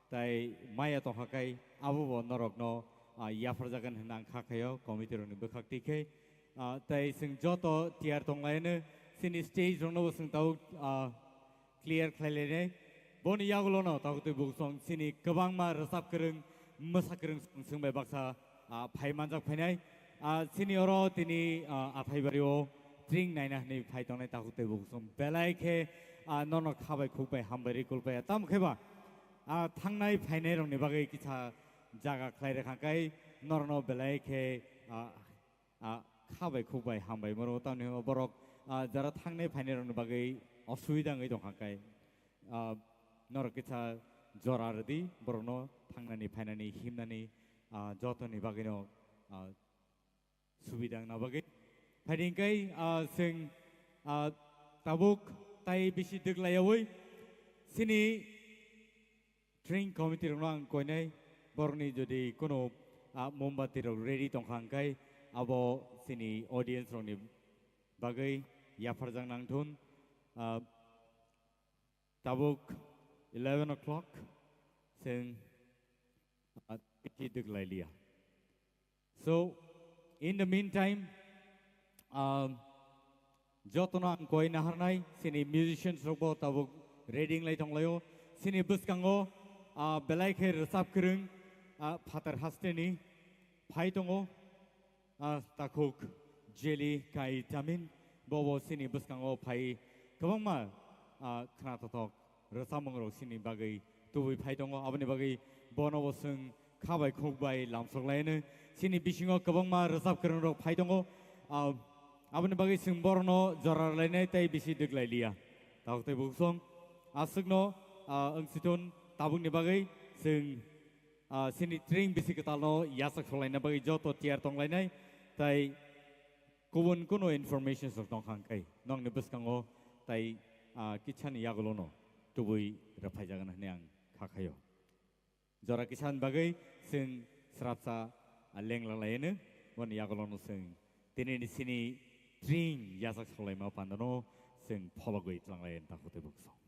tai maya tongkhakai abo bo norok no yafarjagan hnang khakhayo committee roni bekhakti ke tai sing joto tiar tonglaine sini stage rono sing tau clear khlailene boni yagulono takute buk song sini kabangma resap kereng mosakreng sungbai baksa phai manjak phainai sini oro tini athai bario tring naina ni phai tongnai takute buksum belai khe nono khabai khukbai hambari kulbai tam kheba thangnai phainai rong ni bagai kicha jaga khlai rekhakai norno belai khe khabai khukbai hambai moro tamni borok jara thangnai phainai rong ni bagai অসুবিধা ngai donghakai norok kicha jora redi borno thangnani phainani himnani jotoni bagino subidang na bagi phaidingkai sing tabuk tai bisi deglayawoi sini train committee rong koinai borni jodi kono mombati rok ready tongkhangkai abo sini audience rongni bagai yafarjang nangthun tabuk 11 o'clock sing piti deglailia. So in the meantime jotona koi naharnai sini musicians robo tabuk reading lai tonglayo sini buskango belai khe resap kereng phatar hasteni phai tongo takuk jeli kai tamin bobo sini buskango phai kabangma khna totok resamong ro sini bagai tubui phai tongo abni bagai bono sing khabai khokbai lamsok laine sini bisingo kabangma resap kereng ro phai tongo abni bagai sing borno jorar laine tai bisi deglailia takte buksong asukno angsiton tabung ni bagai sing sini tring bisi ketalo yasak solaina bagai joto tiar tong lainai tai kubun kuno information sok tong khangkai nong ni buskango tai kichani yagolono tubui raphai jagan hneang khakhayo jora kisan bagai sing srapsa leng lalaine wan yagolono sing tini sini tring yasak solaima pandano sing phologoi tlanglain takute buksong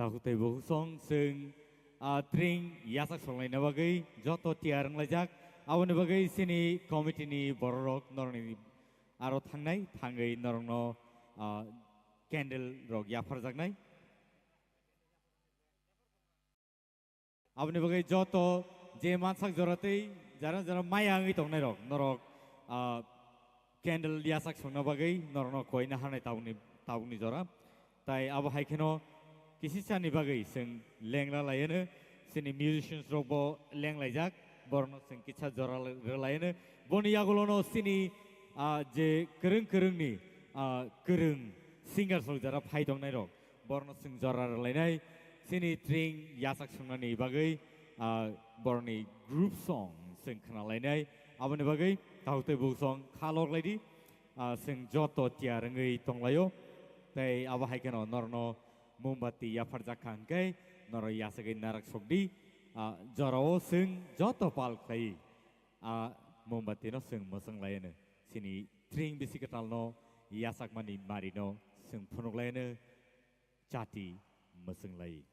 tahutai bohusong sing tring yasak songlai na bagai joto tiarang lajak awon bagai sini komite ni borok norni aro thangnai thangai norno candle rok yapar jagnai awon bagai joto je mansak jorate jara jara maya ngi tongnai rok norok candle yasak songna bagai norno koina hanai tauni jora tai abo haikeno kisi chani bagai sing lengla layene sini musicians robo leng laijak borno sing kicha jora layene boni yagulono sini je kereng ni kereng singer sol jara phai dong nai rok borno sing jora lainai sini tring yasak sunani bagai borni group song sing khana lainai aboni bagai taute bu song khalok laidi sing joto tiarangai tonglayo tai abo haikeno norno Mumbati ya farjakan kai noro ya segai narak sogdi jorao sing joto pal kai Mumbati no sing moseng lain sini tring bisi ketal no ya sak mani marino sing punuk lain jati moseng lai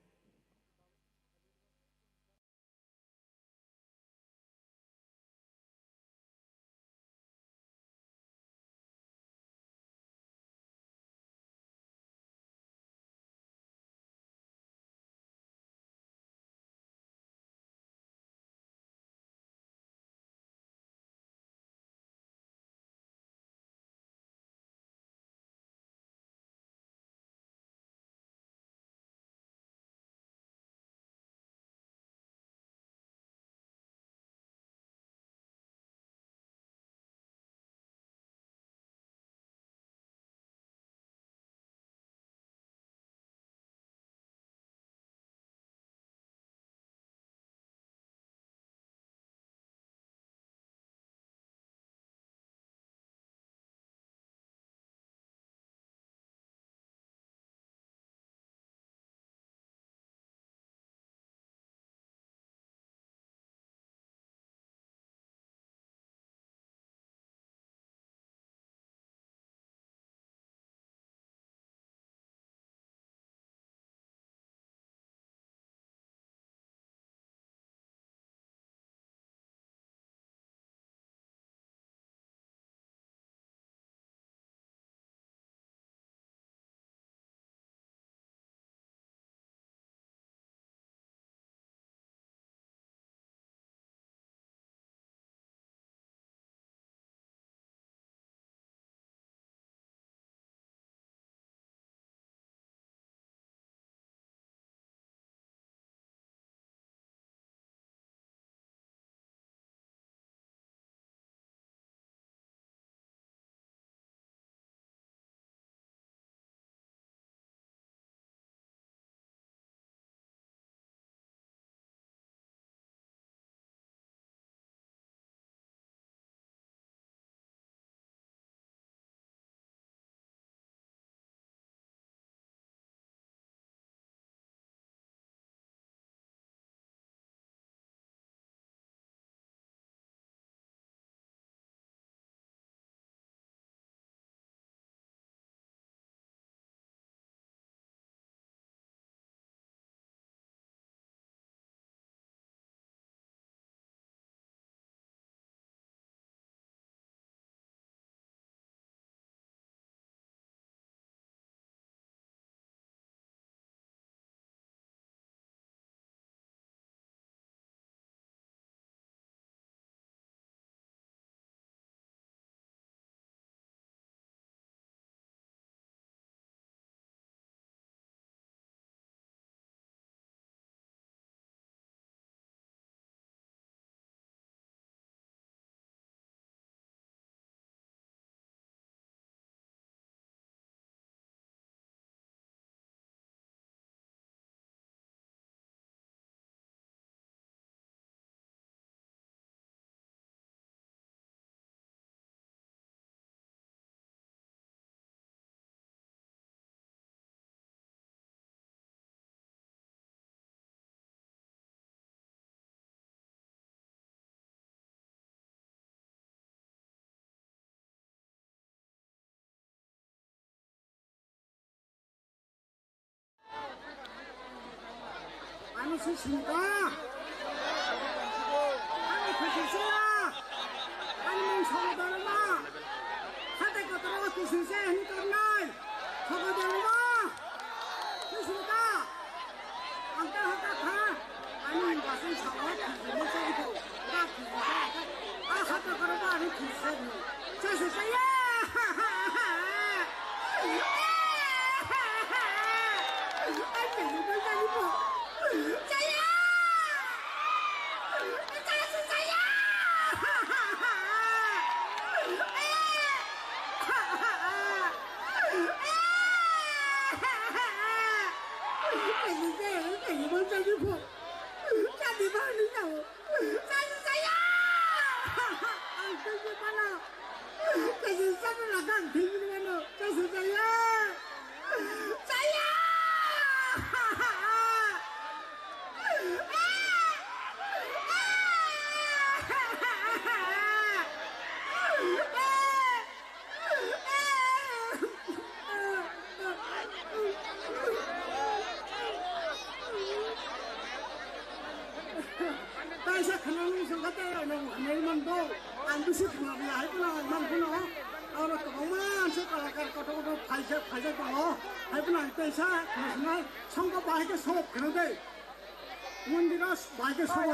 是新的，俺们可是谁啊？俺们抽到了吗？还得搞到了可是谁？你干来？抽到了吗？这是个，俺干还干看，俺们把身抽了，可是没这一个，那可是谁？俺还得搞到哪里可是谁？这是谁呀？哈哈哈！哎，这是个人物。加油！这是谁呀？哈哈哈！哎，哈哈哈！哎，哈哈哈！这是谁？这是我这女仆，这地方你走，这是谁呀？哈哈！这是什么？这是什么了？看听见没有？这是谁呀？谁呀？哈哈！但是可能你说个对了，我没弄到，俺不是可能来不了，弄不了。เอาละก็มาช่วยกันก็ต้องไผ่จะต่อให้เป็นหนังเตะซ่าขนาดนั้นช่องก็บายก็โศกขนาดนี้มันดีนะบายก็โศก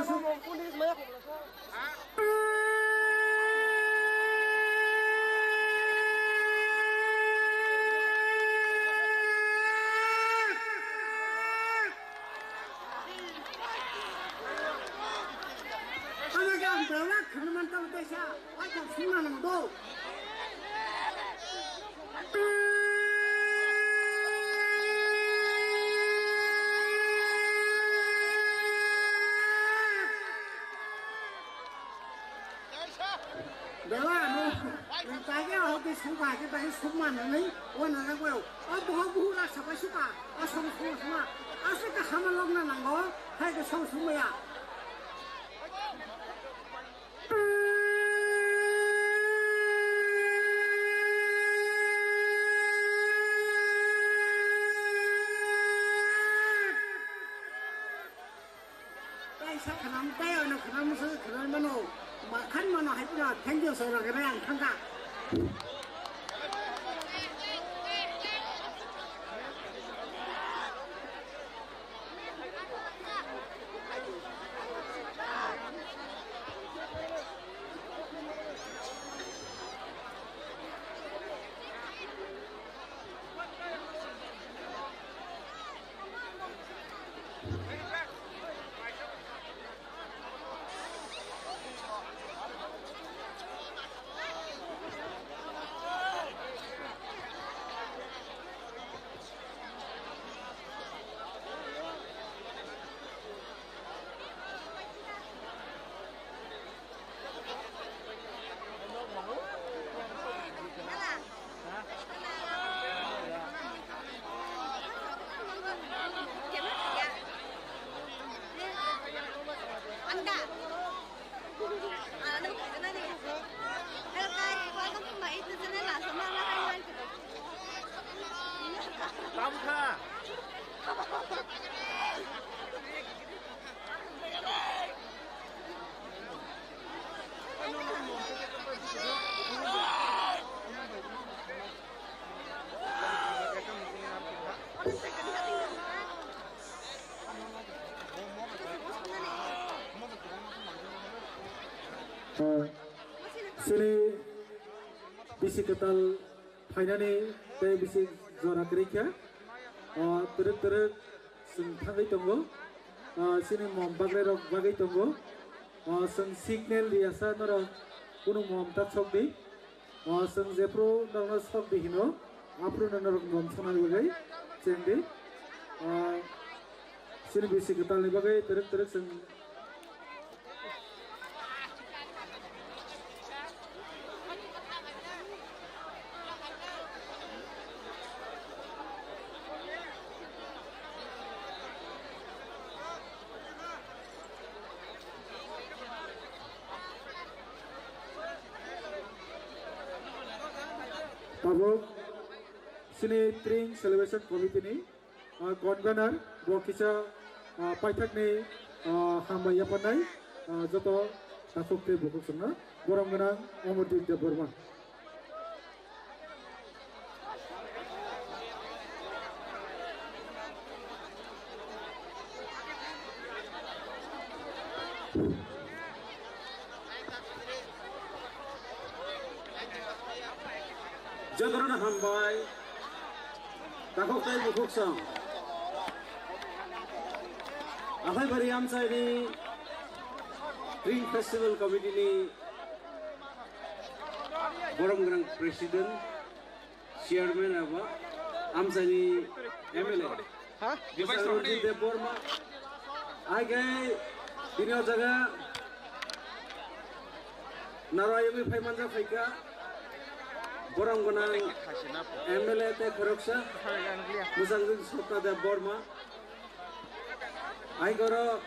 มันต้องเตะซ่าว่าจะfinnaนโดเดี๋ยวว่ามันใจแก้วเขาไปสุภาพจะไปสุมันนี่วันนั้นก็เอาบอกเขาพูดละสบายสุภาพเอาสมสุภาพเอาสิ่งที่ทำมันลงนั่นนั่งก็ให้ก็สมสุภาพขนมเต้านะขนมซื้อขนมมันโอ้มาขันมันให้พี่น้องแทงเดียวใส่ละกันนะข้างกันsini bisi ketal fainani teh bisi zona kerja terus sengtangai tunggu sini mom bagre rok bagai tunggu seng signal biasa noro kuno mom tak sok di seng zepro noro sok di hino apro noro mom sonal bagai cendi sini bisi ketal ni bagai terus seng Tabuk sini Tring Celebration Committee ni convener Bokisa पाइथाकनि हामबाय याफानाय जत दाखुक्ते बुकुसंना बरम गोनां Amardeep Debbarma Jodrona hambai takoktai bukuksang Akhai bari amsai ni Dream Festival Committee ni Borom Grand President Chairman apa amsai ni MLA Bisarudin Deborma ai gai dini jaga Narayami Paimanja Faika Borom Gonang MLA te Kharoksa Musangin Sota Deborma ai goro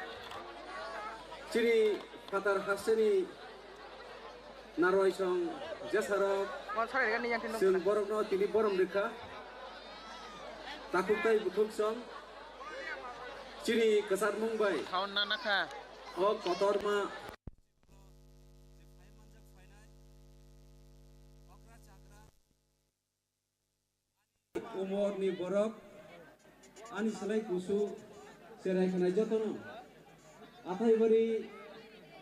Chini Qatar Hasani Naroy Song Jasarok Sung Borom no tini Borom Deka Takutai Butuk Song Chini Kasar Mumbai O Kotorma Umur ni borok ani selai kusu serai kena jotono atai bari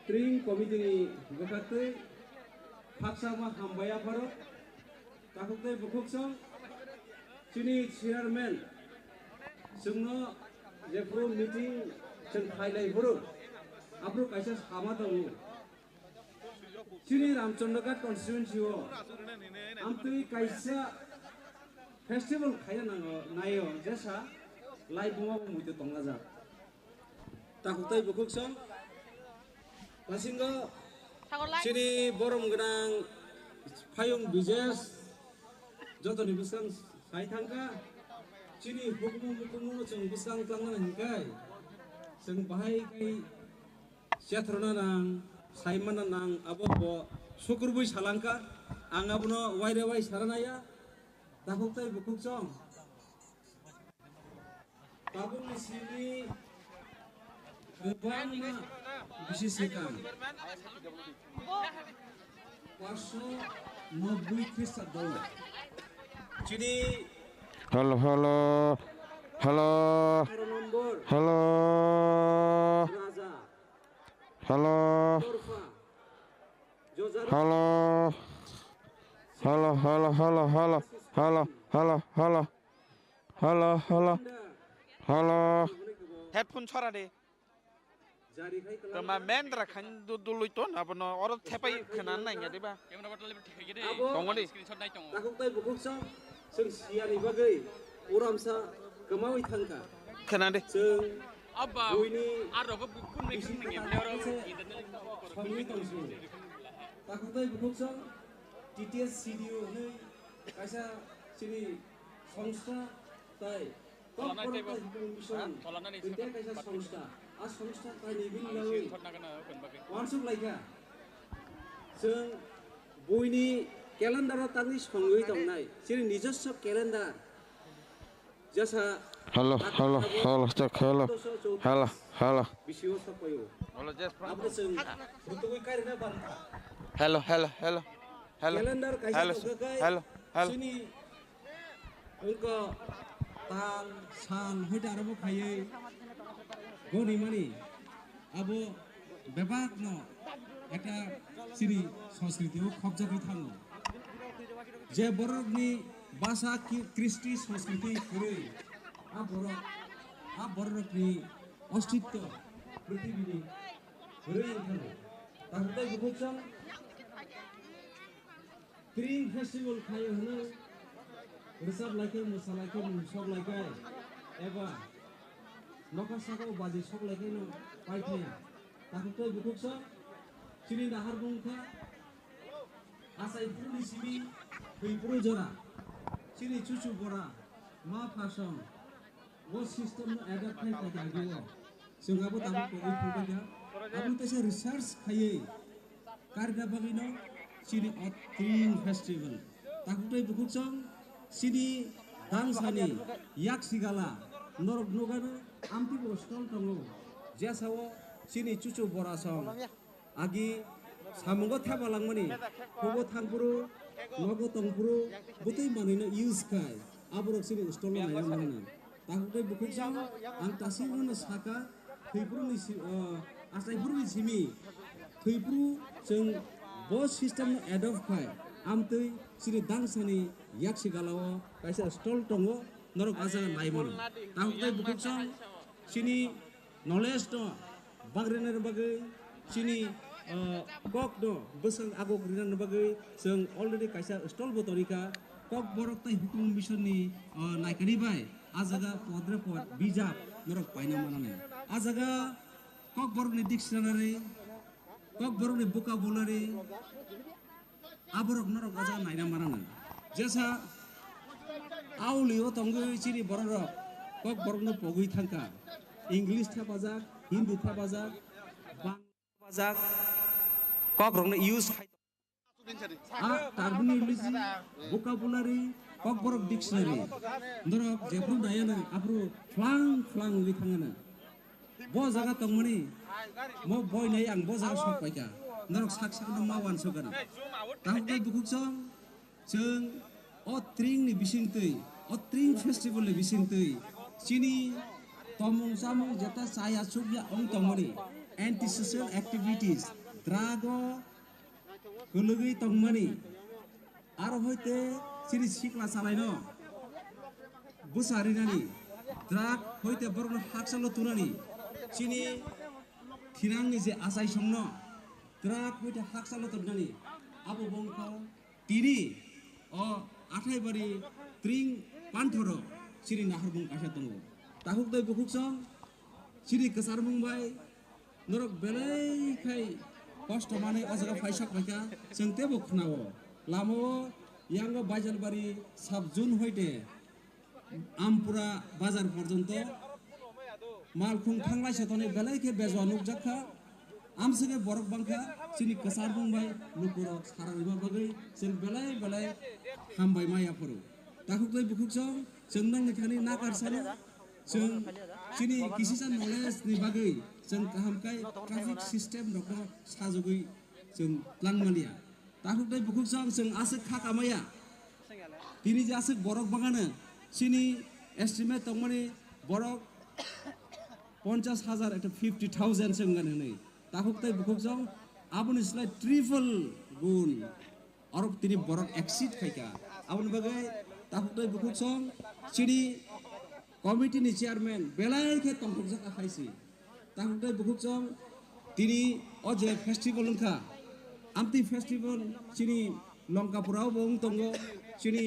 Dream Committee ni gakate paksa ma hambaya farok takukte bukuksong Chini Chairman sungno jepro meeting sung highlight boro apro kaisa sama tahu Chini Ramchandra constituency o amtui kaisa Festival kaya nayo jasa live mo muito tongla ja takutai bukuksong pasinggo sini borom genang payung bijes joto ni bisang sai thangka sini hukumu jeng bisang tangna hingkai seng bahai kai siatrona nang saimana nang abo bo sukurbui salangka angabuno waire wai saranaya Takuktai bukuksong tabung di sini kebang bisisikan Paso Nobui Krisadol Jadi halo halo headphone chora de ma mendra khan dului ton abono oro thepai khanan nai ngadi ba tongoni screenshot nai tong takuktai bukuksong sung siani bagai uramsa kemawi thangka khanan de sung abba arogo kun me kun ngi oro takuktai bukuksong TTS CDO nei kaisa sini সংস্থা তাই সংস্থা আর সংস্থা তাই নিবিন লাউই ওয়ানসুক লাইকা जों बयनि क्यालेन्डाराव तांनि संगै दंनाय जेरै निजस्व क्यालेन्डार जसा halo बिसियो सपयो halo just आपने जों रुतुगै कारिना बान्था hello क्यालेन्डार hello sini engko tang san hoidarabo khayei goni mani abo bebak no eta sini সংস্কৃতিও খবজাগি থাঙ্গো যে বরকনি ভাষা কৃষ্টি সংস্কৃতি করে আ বরকনি অস্তিত্ব পৃথিবীনি রই থাঙ্গো তাহলে বুঝছং Dream Festival খায় হলো রিসাব লাইকে মোসালাইকে সব লাইকে এবা নকা সাকাও বাজে সব লাইকে ন পাইথায়া তাহলে বুঝছং Sini dahar bungka asai puli sini pipuru jora sini cucu bora ma fashion wo system no adapt khai ka jago sungabo tabu ko ipu ka abu tese research khaye karda bagino sini Dream Festival takutai bukuksong sini dangsani yak sigala norok nogano amti bo stol tongo jesawo sini cucu bora song agi samungo thaba langmani kobo thangpuru nogo tongpuru butui manina use kai aborok sini stol naina mangna tahukdai bukuksa ang tasiruna saka thipuru ni asaipuru ni simi thipuru jeng bos system adopt kai amtui sini dangsani yaksi galawo kaisa stol tongo norok asa naimon tahukdai bukuksa sini knowledge to bagrenar bagai sini kok do besang agok rinan bagai seng already kaisa stol botorika kok borok tai hukum mission ni naikani bai ajaga podre pod bijap norok paina manane ajaga kok borok ni dictionary kok borok ni vocabulary aborok norok aja naina manane jesa aulio tonggo sini borok kok borok no pogui thangka English thapajak Hindi thapajak Bangla kok rong use terminology vocabulary kok borok dictionary norok jepru dayana apru flang wi thangana bo jaga tongmani mo boy nai ang bo jaga sok paika norok sak no mawan sogana tahukdai bukukjong jeng o tring ni bisingtui o tring festival ni bisingtui sini tomong samong jeta saya subya ong tongmani antisocial activities drago gulugi tongmani aro hoite sini sikla salaino busarinani drag hoite borno haksalo tunani sini thirangni je asai songno drag hoite haksalo tunani abo bongkau tini o athai bari tring panthoro sini naharbung kasa tongo tahukdai bukukjong sini kesarbung bai norok belai kai kosto mane ajaga faisok baika jengte bo khnawo lamo yango bajar bari sabjun hoite ampura bazar porjonto malkhung thanglai setone belai ke bejo nukjakha amsege borok bangkha sini kesarbung bai nukuro sarariba bagai jeng belai hambai maya puru tahukdai bukukjong jengnang nikhani nakarsani jeng sini kisisan knowledge ni bagai jeng kahamkai traffic system roko sajogui jeng langmalia tahukdai bukukjong jeng asik khakamaya tini je asik borok bangana sini estimate tongmani borok 50,000 eta 50,000 jenggan hene tahukdai bukukjong aboni slide triple gun orok tini borok exit khaika aboni bagai tahukdai bukukjong sini committee ni chairman belai ke tongkujak akhaisi tahukdai bukukjong tini oje festival ungkha amti festival sini longkapurao bong tongo sini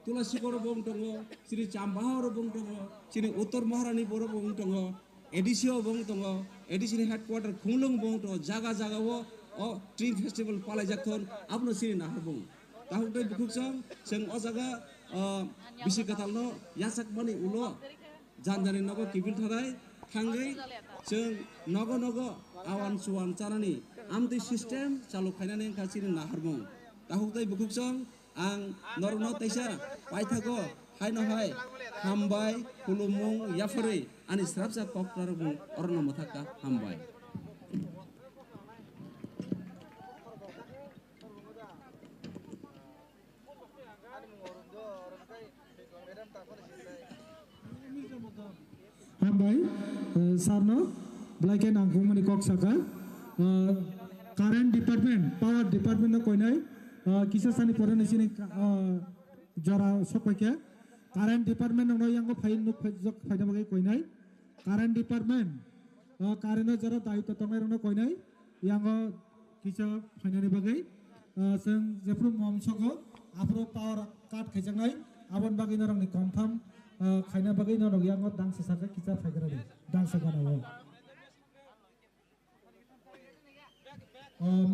Tulasikoro bong tongo sini Chambahoro bong tongo sini Uttor Maharani boro bong tongo edisio bong tongo edisini headquarter khunglung bong tongo jaga wo o tree festival palai jakthon abno sini naharbung tahukdai bukukjong jeng o jaga bisi katalno yasak mani ulo janjani nogo kibil thagai thangai jeng nogo awan suwan charani amti system chalu khainani kasini naharbung tahukdai bukukjong ang norno taisa paithago haino hai hambai kulumung yafari ani srapsa koktarabung orno mathaka hambai hambai sarno blaike nangkung mani kok saka current department power department no koinai kisa sani pore sini jara sokpaikya current department no yang ko fain nuk jok faina bagai koinai current department current jara daito tongai no koinai yang ko kisa faina ni bagai seng jepru momsoko apro power card khajangai abon bagai norang ni confirm khaina bagai no yang ko dang sasaka kisa faigara di dang sagana wo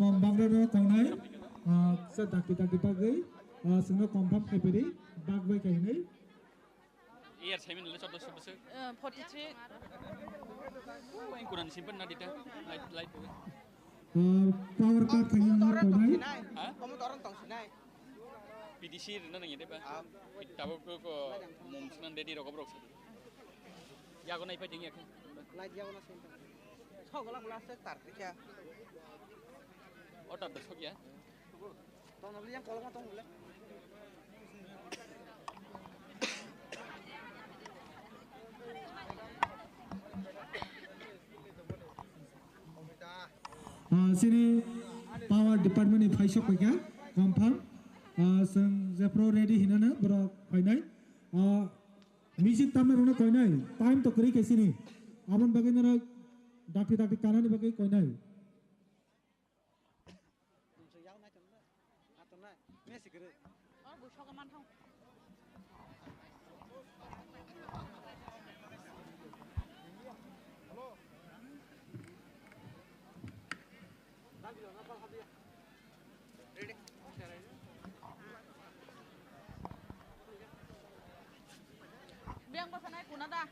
mom bangro no kongnai sa dakti bagai sengno confirm khaiperi bagbai kainai Iya, saya minum lesot 43. Yang kurang disimpan nanti dah light. Power card khaina no konai Kamu orang tong sinai. PDC na nangyay, di ba? Tawag ko mumsunan dedi roko bro. 야고 나이 파이팅 야खे 라이트 야고 나서 서글랑 라스 따르자 어따 석이야 또 나를 양 걸어가 또 몰래 sini power department ni faisok paikya confirm sang jepro ready hinana borok fainai music tamna rona koinai time to kri ke sini abon bagai nara dakti kanani bagai koinai Biang pasanay kuna da.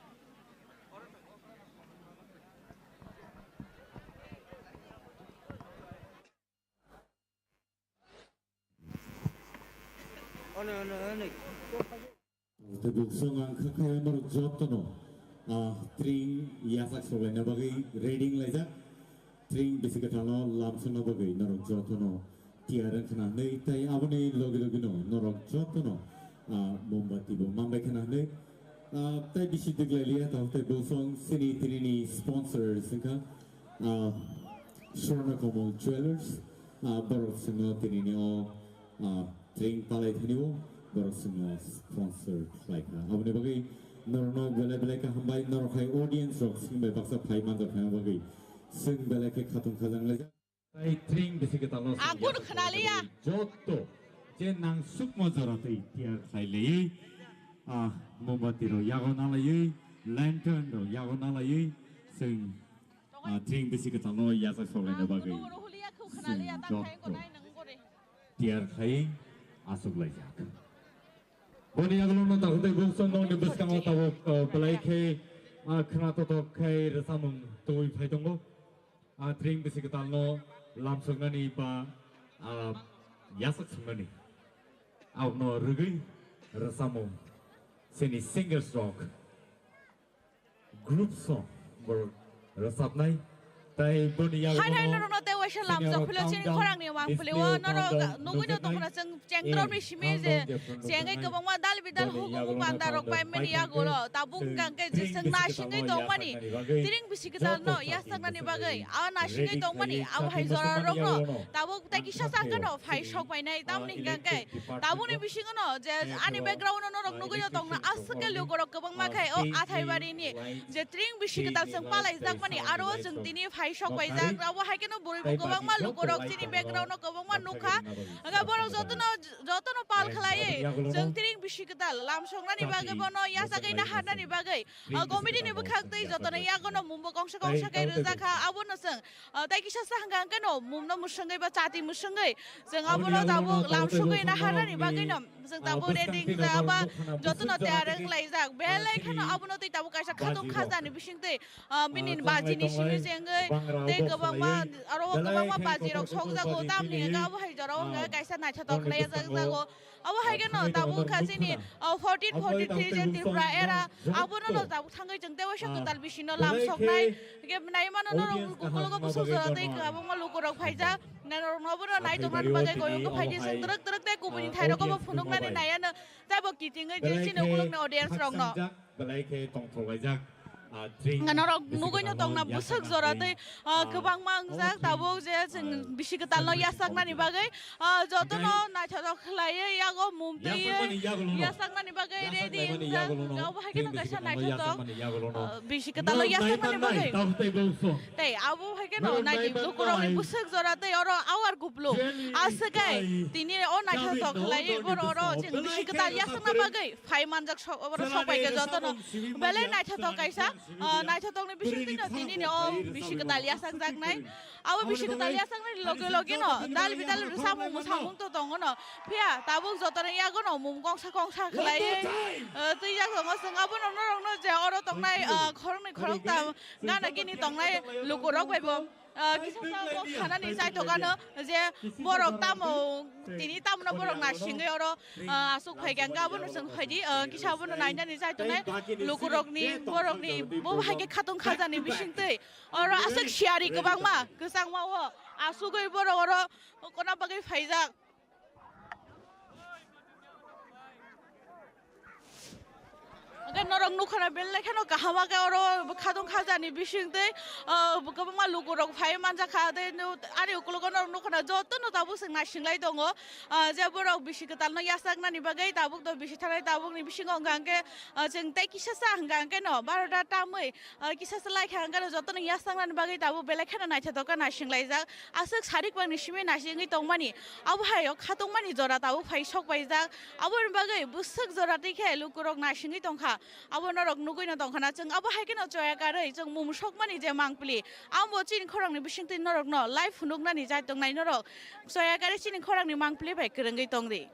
Tebuk songang kakaya norok jotono tring yasak solai na bagai reading laja tring bisi katalo lamson na bagai norok jotono tiaran kana nei tai abone logi no norok jotono mombati bo mambai kana nei tai bisi deglelia tau tai bosong sini trini sponsors ka Shorna Komo Jewelers borok sino trini o tring palai thaniwo borok sino sponsor like abone bagai norno bele ka hambai norkhai audience rok singbai baksa phai manjo khana bagai sing bele ke khatung khajang laja tai tring bisi ke talo Aku kenali ya. joto je nang sukmo jorate tiar khaile mombati ro yagona lai lantern ro yagona lai sing tring bisi ke talo yasa solai na bagai sing joto tiar khai asuk laja Boni aglono ta hote gusong no nebus kang tawo pelai ke khna to khai rasamung toi phai tongo tring bisi ketal no lamsong nani ba yasak sungani au no rugi rasamung seni singers rock group song bor rasap nai tai boni aglono Hai hai noro te wesha lam zo philo chin khorang ni wang philo noro nugu jo tong na chang chengtro mi shime je chengai ko bang ma dal bidal hu ko banda rok pai meni ya golo tabung kang ke je sang na shingai tong mani tiring bisi ke no ya sang na ni bagai a na shingai tong mani a hai zora rok no tabuk ta ki sasa ka no phai shok pai nai tam ni kang ke tabu ni bisi no je ani background no rok nugu jo tong na aske lu ko rok ko bang ma khai o a thai bari ni je tiring bisi ke dal sang palai jak mani aro jeng tini phai shok pai jak abo hai ke no buri ko bang ma lu ko rok chini background no ko bang ma nukha aga boro jotono pal khlai jeng tiring bisi ke dal lam song na ni bagai bono ya sagai na hana ni bagai comedy ni bukhak tei jotono ya gono mumbo kongsa kai reja kha abo no seng tai ki sasa hang ke no mum no musangai ba chati musangai jeng abo no tabu lam songai na hana ni bagai no jeng tabu reading ja ba jotono te areng lai jak belai khano abo no tei tabu kaisa khatung khaja ni bising tei minin baji ni simi jengai tei gobang ma aro gobang ma baji rok sok jago tam ni ga abo hai jaro ga kaisa na chato khlai jago abo hai ke no tabu khasini 1443 je tripura era abo no tabu thangai jeng te wasa total bisino lam soknai ke nai mano no kulo ko busu jara tei ka abo ma luko rok phaija na no bro nai to man bagai goyo ko phaidi sing trek te kubuni thai rok ko phunuk na ni nai na tai bo kiting je chine ulung na audience rok no belai ke tong tholaijak Nganarok nugoy no tong na busag zorate kebang mangjak tabok je jeng bisi ketal no yasak na ni bagai joto no na chato khlai yago mumti yasak na ni bagai ready ga bahai ke no kaisa na chato bisi ketal no yasak na ni bagai tei abo bahai ke no na ji lokoro ni busag zorate oro awar guplo asakai tini o na chato khlai boro oro jeng bisi ketal yasak na bagai phai manjak oro sopai ke joto no belai na chato kaisa nai chatok ni bisi tino tini ni o bisi ketal yasak jak nai abo bisi ketal yasak nai loge no dal bidal samung to tongo no pia tabuk joto ni yago no mum kongsa khlai tui jak thong sing abo no rong no je oro tong nai khorong ta gana gini tong nai lukurok bai bo kisa sa bo khana ni sai to gano je borok tamo tini tam no borok na singai oro asuk phai gang ga bo no sing phai di kisa bo no nai ni sai to nai lukurok ni borok ni bo hai ke khatong khaja ni bising tei oro asuk shiari gobang ma gesang ma wo asugoi borok oro kona bagai phai jak Aga norong nukhana belle khano kahama ka oro khadong khajani bising te gobang lukurok phai manja kha de ari uklogo norong nukhana joto no tabu singna singlai dongo je borok bisi ketal no yasak na ni bagai tabuk do bisi tharai tabuk ni bising ongangke jeng tai kisa sa hangangke no baroda tamoi kisa salai khangga joto no yasak na ni bagai tabu belle khana nai tha doka na singlai jak asuk sarik bang ni simi na singi tongmani abu hayo khatong mani jora tabu phai sok bai jak abor bagai busuk jora tikhe lukurok na singi tongkha abo norok nugui no tongkhana jeng abo haike no joya karei jeng mum sokmani je mangpli ambo chin khorang ni bising tin norok no live hunuk nani jai tongnai norok joya karei chin khorang ni mangpli bai krengei tongdi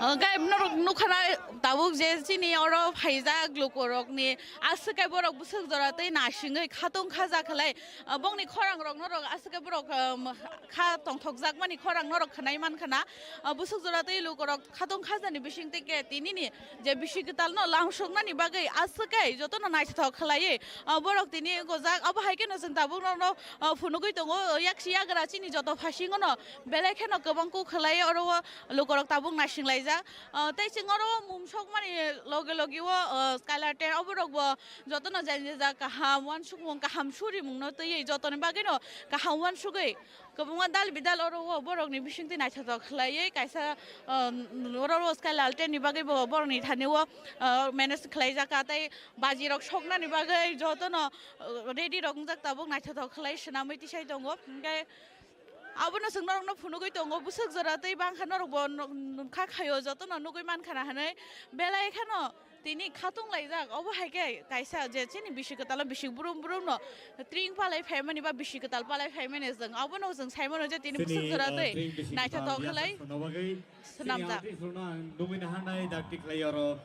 Gai norok nukhana tabuk je chini oro phaija glukorok ni askai borok busuk jora tei nasingai khatong khaja khlai bongni khorang rok norok askai borok kha tongthokjak mani khorang norok khnai man khana busuk jora tei lukorok khatong khaja ni bising te ke tinini je bisigital no lamsok nani bagai askai joto no naithok khlai borok tini gojak abo haike no jeng tabuk no phunugui tongo yaksi yagra chini joto phasingo no belai kheno gobang ku khlai oro lukorok tabuk nasinglai tai chingoro mumsok mani loge loge wo skylarter oborok bo jotono janje ja kaham wan sukmong kaham suri mungno tei jotoni bageno kaham wan sugai kobonga dal bidal oro wo borok ni bisingti nai thak khlai kaisa oro skylarter ni bagai bo borok ni thani wo manage khlai ja ka tai baji rok sokna ni bagai jotono ready rok jak tabuk nai thak khlai snamai tisai dongo ngai abo no sing norok no phunugui tongo busuk jora tei bangkha norok bo kha khayo joto no nugui man khana hanai belai khano tini khatung laijak abo haike kaisa je chini bisiketal bisik burum burum no tring palai phaimani ba bisiketal palai phaimani jeng abo no jeng saimano je tini busuk jora tei naitha to khlai snamja numina hanai dakti khlai oro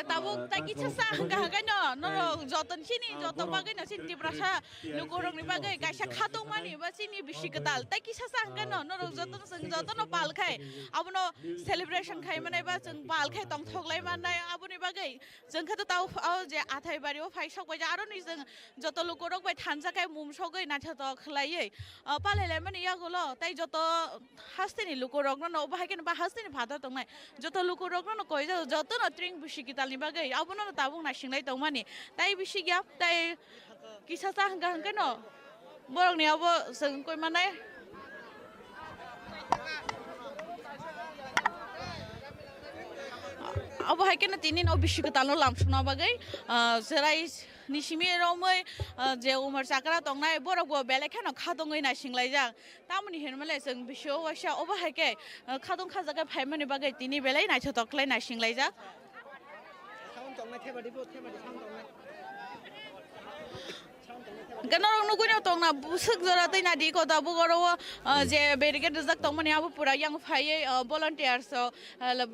tabuk ta kicha sa hangga hangga no norok joton chini joto bagai no chini prasa lukorok ni bagai kaisa khatung mani ba chini bisiketal ta kicha sa hangga no norok joton sing joton no pal khai abono celebration khai manai ba jeng pal khai tong thoklai manai aboni bagai jeng kha to tau je athai bari o phai sok bai ja aro ni jeng joto lukorok bai thanja kai mum sogai na tha to khlai palai lai mani ya golo tai joto hastini lukorok no ba haike ba hastini bhadar tongnai joto lukorok no koi joto no tring bisiketal ni bagai abono no tabung na singlai tongmani tai bisigya tai kisa sa hangga hangga no borok ni abo seng koi manai abo haike na tinin o bisiketal no lamsuna bagai serai nisimi romoi je umar sakra tongnai borok bo belai khano khadongoi na singlai jak tamoni henmale seng bisio washa obo haike khadong khajaga phaimani bagai tini belai na thotoklai na singlai jak Ganarong nugui no tong na busuk jora tei na di ko da bugoro je berike jak tong mani abu pura yang phai volunteers so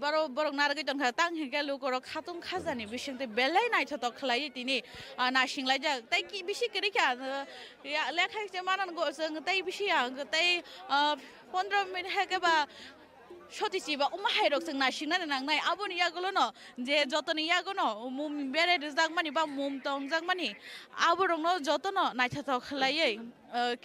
baro borok nargai tong tang hingga lukoro khatung khajani bising te belai nai thotok khlai tini na singlai jak tai ki bisi kri kya lekhai je manan go jeng tai bisi ang tai 15 minute heke ba Shoti chiba uma hairok sing na singna nang nai aboni yagulo no je jotoni yagono mum bere rizak mani ba mum tong jak mani aborong no jotono nai tha to khlai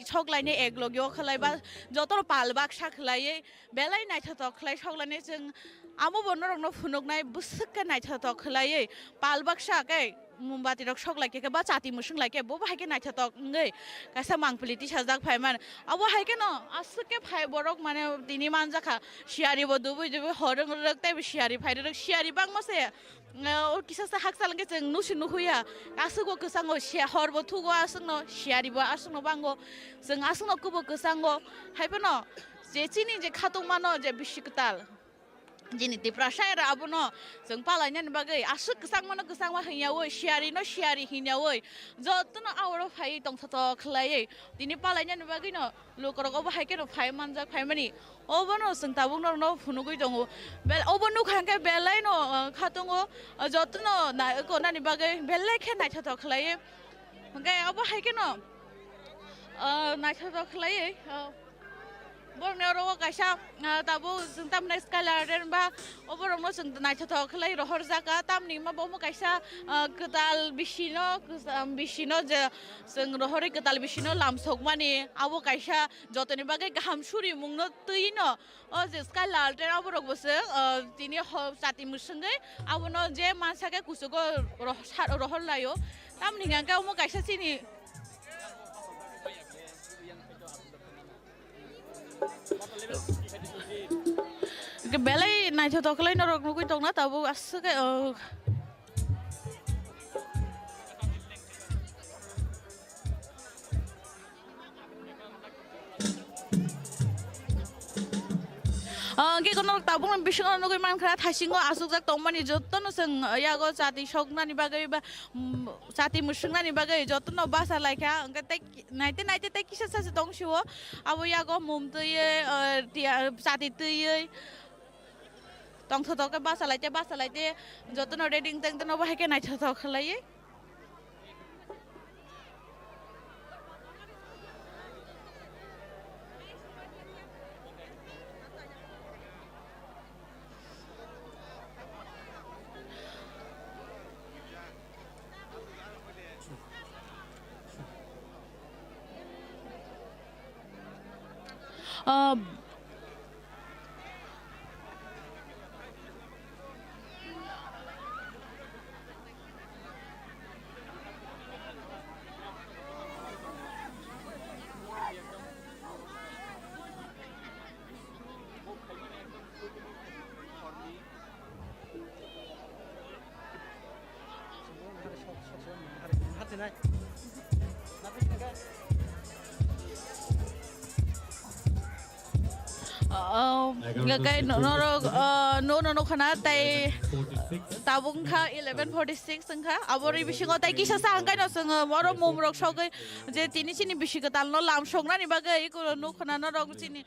choklai ne eglogyo khlai ba jotono palbak sha khlai belai nai tha to khlai choklai ne jeng Amo bono no funuk nai busuk ke nai chato khlai pal baksha ke mumbati rok sok like ke ba chati musung like bo ba ke nai chato ngai kaisa mangpili ti sajak phaiman abo hai ke no asuk ke phai borok mane tini manja kha shiari bo dubu dubu horong rok tai shiari phai rok shiari bang mase o kisa sa hak salang ke jeng nusi nuhuya asugo kesango sia horbo thugo asungno shiari bo asungno bango jeng asungno kubo kesango hai pano je chini je khatung mano je bishiktal jini ti prasai ra abono jeng palanya bagai asuk kesang mano kesang ma hinyawoi shiari no shiari hinyawoi jotno awro phai tong thato khlai tini palanya bagai no lokoro ba hai ke no phai manja phai mani obono jeng tabung no phunugui dongo bel obono khangke belai no khatungo jotno na ko nani bagai belai khe nai thato khlai ngai abo hai ke no nai thato khlai borong ro kaisa tabu jeng tam na skalar den ba oborong no jeng nai thato khlai rohor jaka tamni ma bo mo kaisa ketal bisino je jeng rohori ketal bisino lamsok mani abo kaisa jotoni bagai gaham suri mungno tuino o je skalar den oborong bose tini chati musungai abono je mansake kusugo rohor layo tamni gangka mo kaisa chini ke belai nai thato khlai norok nugui tong na tabu asuke ke kono tabung bising nugui man khara thasingo asuk jak tongmani jotno seng yago chati soknani bagai ba chati musungna ni bagai jotno basa laikha angka naite tai kisa sa tongsiwo abo yago mumtuye chati tuye tong thato ke basa laite jotno reading teng teno ba ke nai thato khlai Gagai no khana tai tabung kha 1146 sangkha abori bisingo tai kisa sa angkai no sang moro momrok sogai je tini chini bisika talno lam songna ni bagai ko no khana no rog chini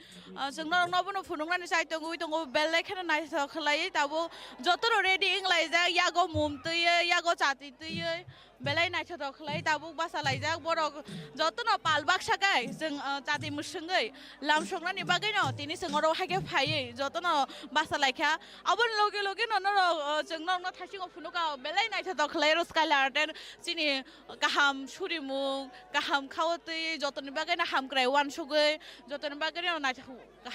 sang no no bono phunungna ni sai tongo belai khana nai sa khlai tabu jotoro ready inglai ja yago mum tuye yago chati tuye belai nai thato khlai tabu basa laijak borok jotno palbak sakai jeng chati musungai lam songna ni bagai no tini sangoro haike phai jotno basa laikha abon loge no no jeng no thasingo phunuka belai nai thato khlai ro skalar ten chini kaham surimu kaham khawtui jotoni bagai na ham krai wan sugai jotoni bagai no nai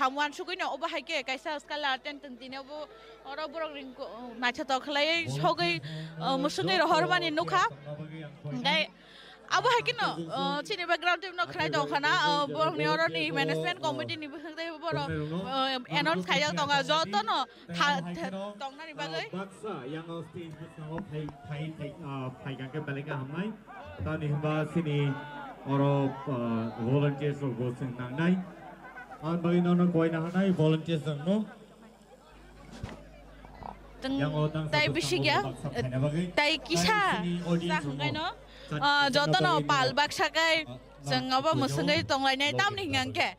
ham wan sugai no oba haike kaisa skalar ten tini obo oro borok ring nai thato khlai sogai musungai ro hormani nukha ngai abo hakino chini background team no khlai dong khana borok ni oro ni management committee ni bhangdai borok announce khai jak tonga joto no tong na ni bagai baksa yang stage bersama phai kan ke balenga hamnai tani hamba sini oro volunteers ro go sing nang nai an bagi no koi na hanai volunteers no tai bisigya tai kisa sa hangai no joto no pal bak sakai jeng aba musungai tonglai nai tamni hingangke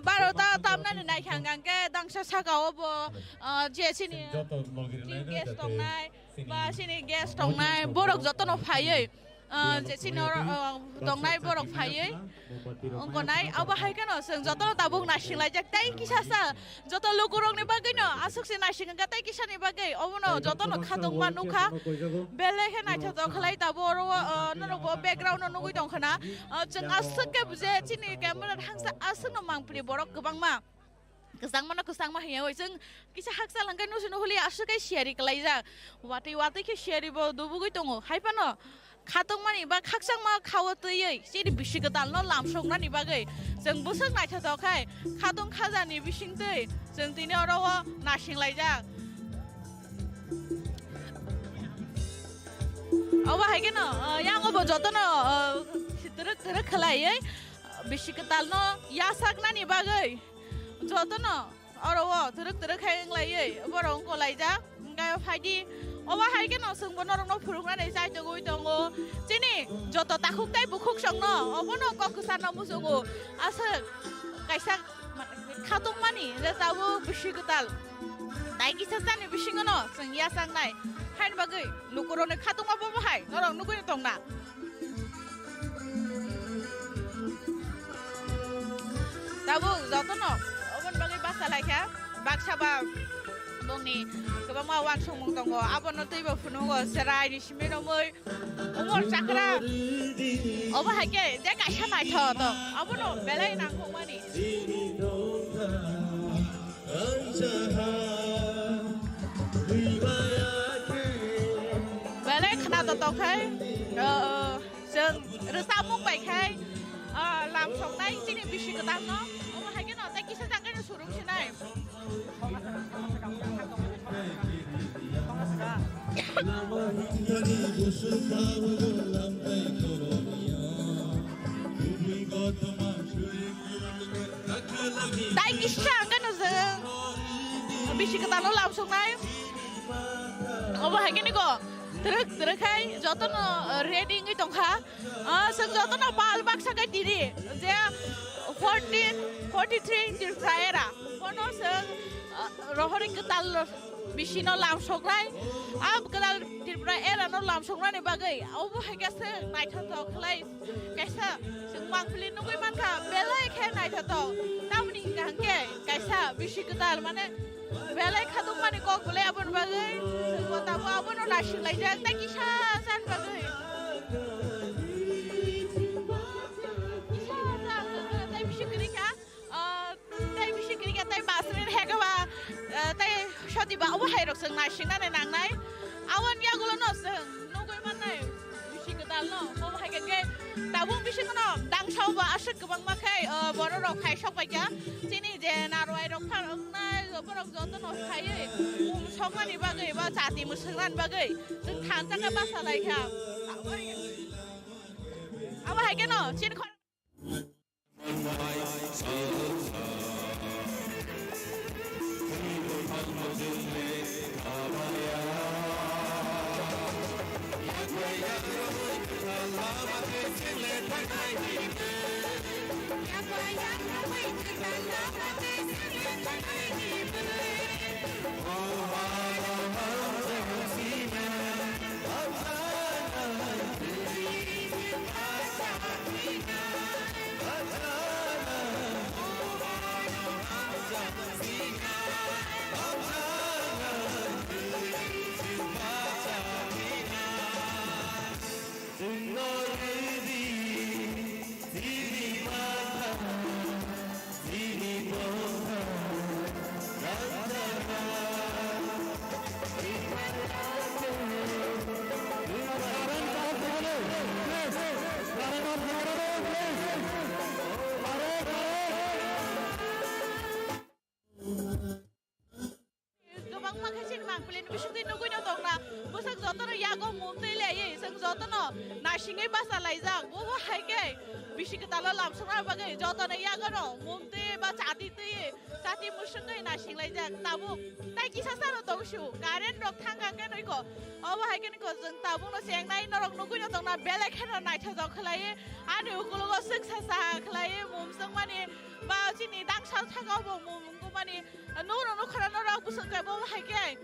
barota tamna ni nai hangangke dangsa sakao bo je sini gas tongnai ba sini gas tongnai borok joto no phai je sini tongnai borok phai ongonai aba haike no seng joto tabung nasinglai jak tai kisa sa joto lukurong ni bagai no asuk si nasingga tai kisa ni bagai obono joto no khatung manukha bele he nai thato khlai taboro no background no nugui dong khana jeng asuk ke je chini camera hangsa asuk no mangpli borok gobang ma Kesang ma hiya oi jeng kisa haksa langkai no sino holi asukai share kalaija wati ke share bo dubu goi tongo haipano khatong mani ba khaksang ma khawatoi sini bishikatal no lamsong na ni bagai jeng busuk naitha tokai khatong khajani bisingtei jeng tini oro nasing laija Aba haigeno yang obo jotono teruk khalai bishikatal no yasak na ni bagai Jotono, oro teruk hayang lay, borong ko layja, ngay haidi, owa haigi no sung bono no purung na nesai jogo itongo, sini joto takuk tay bukuk song no, obono kokusan no musungo, asa kaisa katung mani, jatabu bishikutal, tay kisasan ni bishingono, sung yasang nay, hain bagai, lukuro ne katung apa bahai, norong nukun itong na. Tabu jotono. Bagai bahasa lainnya, bahasa bongni, kebangga wan sumung tonggo, apa nanti bapunungo serai di sini nomor umur cakra, apa hake, dia kasih mai thot, apa no belai nangkong mani. Belai kena totok hai, jeng resamung baik hai, lam song nai sini bisi ketan no. Kisah tangga suruh sini. Tai kisah kan uzang. Bisi kita lo langsung naik. Apa lagi nih kok? Terus kai, jodoh no reading itu kah? Sejodoh no bal baksa kai diri. Dia 43 til praera kono se rohori ketal bisino lam sokrai ab ketal til praera no lam sokrai ne bagai obo hegase naitha to khlai kaisa singmang phlin no goi manka belai khe naitha to tamni kangke kaisa bisi ketal mane belai khadum mane kok bole abon bagai kota abon no nashi lai ja ta kisha san bagai tay shoti ba obo hairok seng nai sing na nang nai awan ya gulo no seng no goi man nai bisi ketal no obo hai ke tabung bisi no dang chau ba asuk kebang makai boro rok khai sok bai ka sini je narwai rok thang na borok joto no khai sokmani bagai ba jati musran bagai jeng thanjak ka basa lai kha aba hai ke no chin Singai bahasa laizang, oh hai ke, bisi kita lalam semua bagai jodoh ni ya kan, mumte baca cati musuhnya nasi laizang, tabu, tapi kisah sana tahu sih, karen rok tangga kan iko, oh hai ke niko jeng tabu no siang nai norok nunggu nyo tong na belek kan nai thajok kelai, anu kulo go sukses kelai, mum semani, bau sini dang sal thagau bo mum mani, nuru kena norok busuk ke bo hai ke,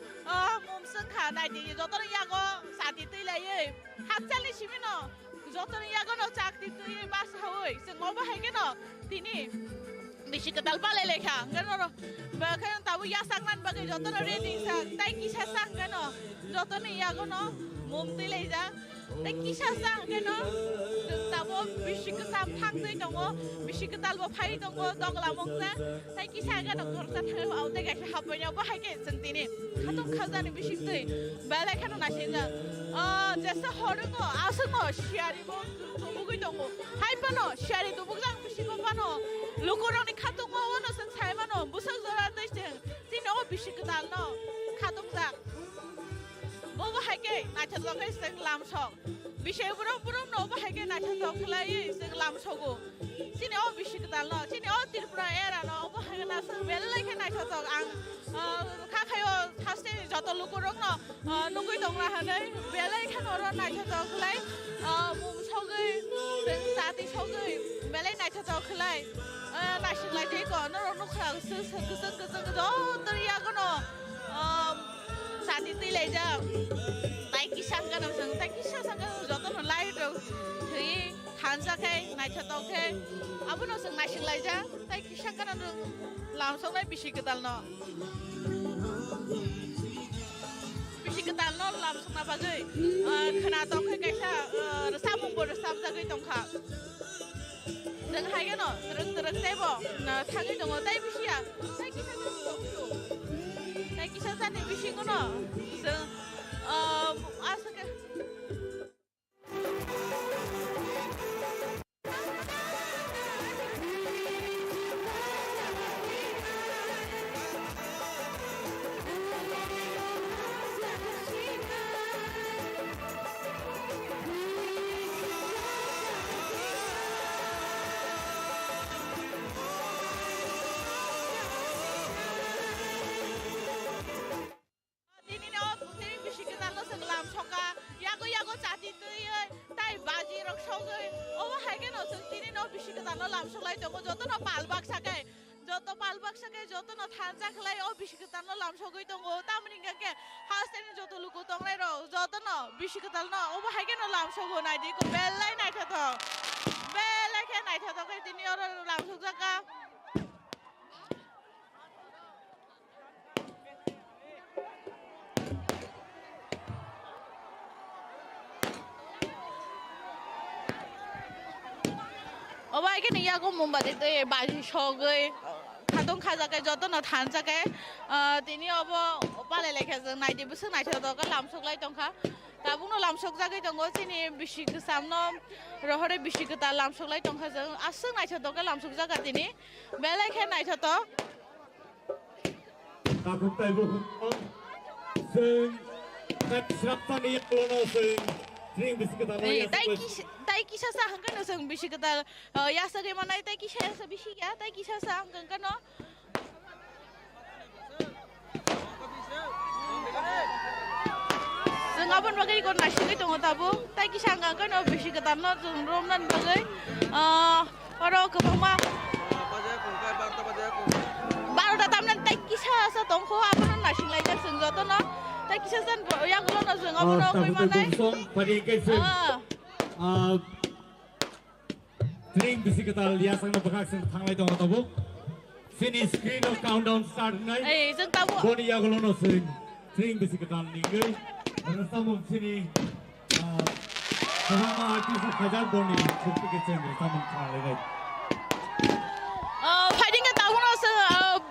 mum sengkha nai di jodoh ni ya go cati lai, hasil ni sini no. Jotono ya gono cakti tu ye bas hoi, se ngoba hai keno tini bisi ketal pale lekha kan oro bahkan tahu ya sangnan bagai joto no ready sang tai kisah sang kan no joto ni ya gono mumti leja tai kisah sang kan no tahu bisi kesam thang dei dongo bisi ketal bo phai dongo dong lamong sa tai kisah kan no korta thang au te ga hapanya ba hai ke sentini khatung khazani bisi dei bale kan na singa jesa horungo asungo shiari bo bugui dongo hai pano shiari du bugang bisi bo pano lukurang ni khatung mo no sen sai mano busang zora dei tin no bisi ketal no khatung sa bo ba hai ke na thang kai seng lam sok bisi burom no ba hai ke na thang khlai seng lam sogo tin no bisi ketal no tin no tirpura era no ba hai na seng belai ke na thang ang kha khayo thaste joto lukurang no nugui dongra hanai belai khan oro na thang khlai mum sogai seng sati sogai belai na thang khlai na shlai dei ko no no khang se do toriya ko no sati ti lai ja tai ki sang kan sang tai ki sang joto no lai do thei khansa khai na thang khai abu no sang na shlai ja tai ki sang kan no lam song lai bisi ketal no bisi ketal no lam song na bagai khana tong khai kaisa samung bo sam jagai tong kha जों हायगोन न तरक देबो ना थाङै दङ दाइ बिसिया दाइ किसा जानि दाइ किसा जानि बिसिखौ न जों आसके joto no thanja khlai o bishiketal no lam sogoi tongo tamni gake hasten joto luko tonglai ro joto no bishiketal no o hai ke no lam sogo nai di ko belai nai tha to belai ke nai tha to ke tini oro lam sogjaka o hai ke ni ya ko mumbati te baji sogoi খাদং খাজাকে যত ন থান জাকে তিনি of পালে লেখা जों नायदि बोसों नायथो दगा लामसगलाय दंखा दा बुंनो लामसग जागै दङ सिनि बिसि गोसामनो रहरे बिसि गोता लामसगलाय दंखा जों आसों नायथो दगा लामसग जागा दिनि बेलायखे नायथो द ताकुंताय बु जों ताकस्रापतानि यलोनो जों ट्रिं बिसि गोता tai kisah sa hangkan no sang bisi ketal ya sa ge manai tai kisah sa bisi ya tai kisah sa hangkan kan no जों अपन bagai kon nasi dong tabu tai kisah hangkan kan no bisi ketal no जों rom nan bagai oro kebangma baru datang nan tai kisah sa tongko apa nan nasi lai ja जों joto no tai kisah san ya gulo no जों apa no koi manai Tring bisi ketal ya sang bakak sang thanglai dong tabu sini screen of countdown start nai जों tabu boni ya golono sing tring bisi ketal ningai rasamum sini sama artis hajar boni chupti ke cheng rasamum thanglai nai fighting ke tabu no se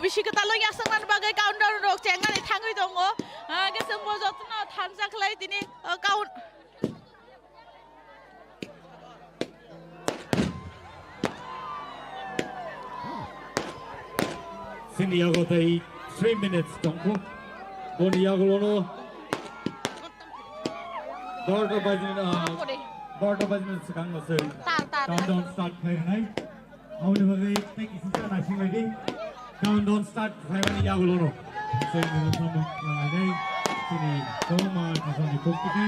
bisi ketal ya sang nan bagai countdown rok cheng nai thangai dong ke sem bo jot no thansa khlai tini count Sini yago tai 3 minutes tongko boni yago lono border bajin sekang no se countdown start khai nai aune bagai tai kisi na sing lagi countdown start khai bani yago lono se no samu nai sini doma kasani kokki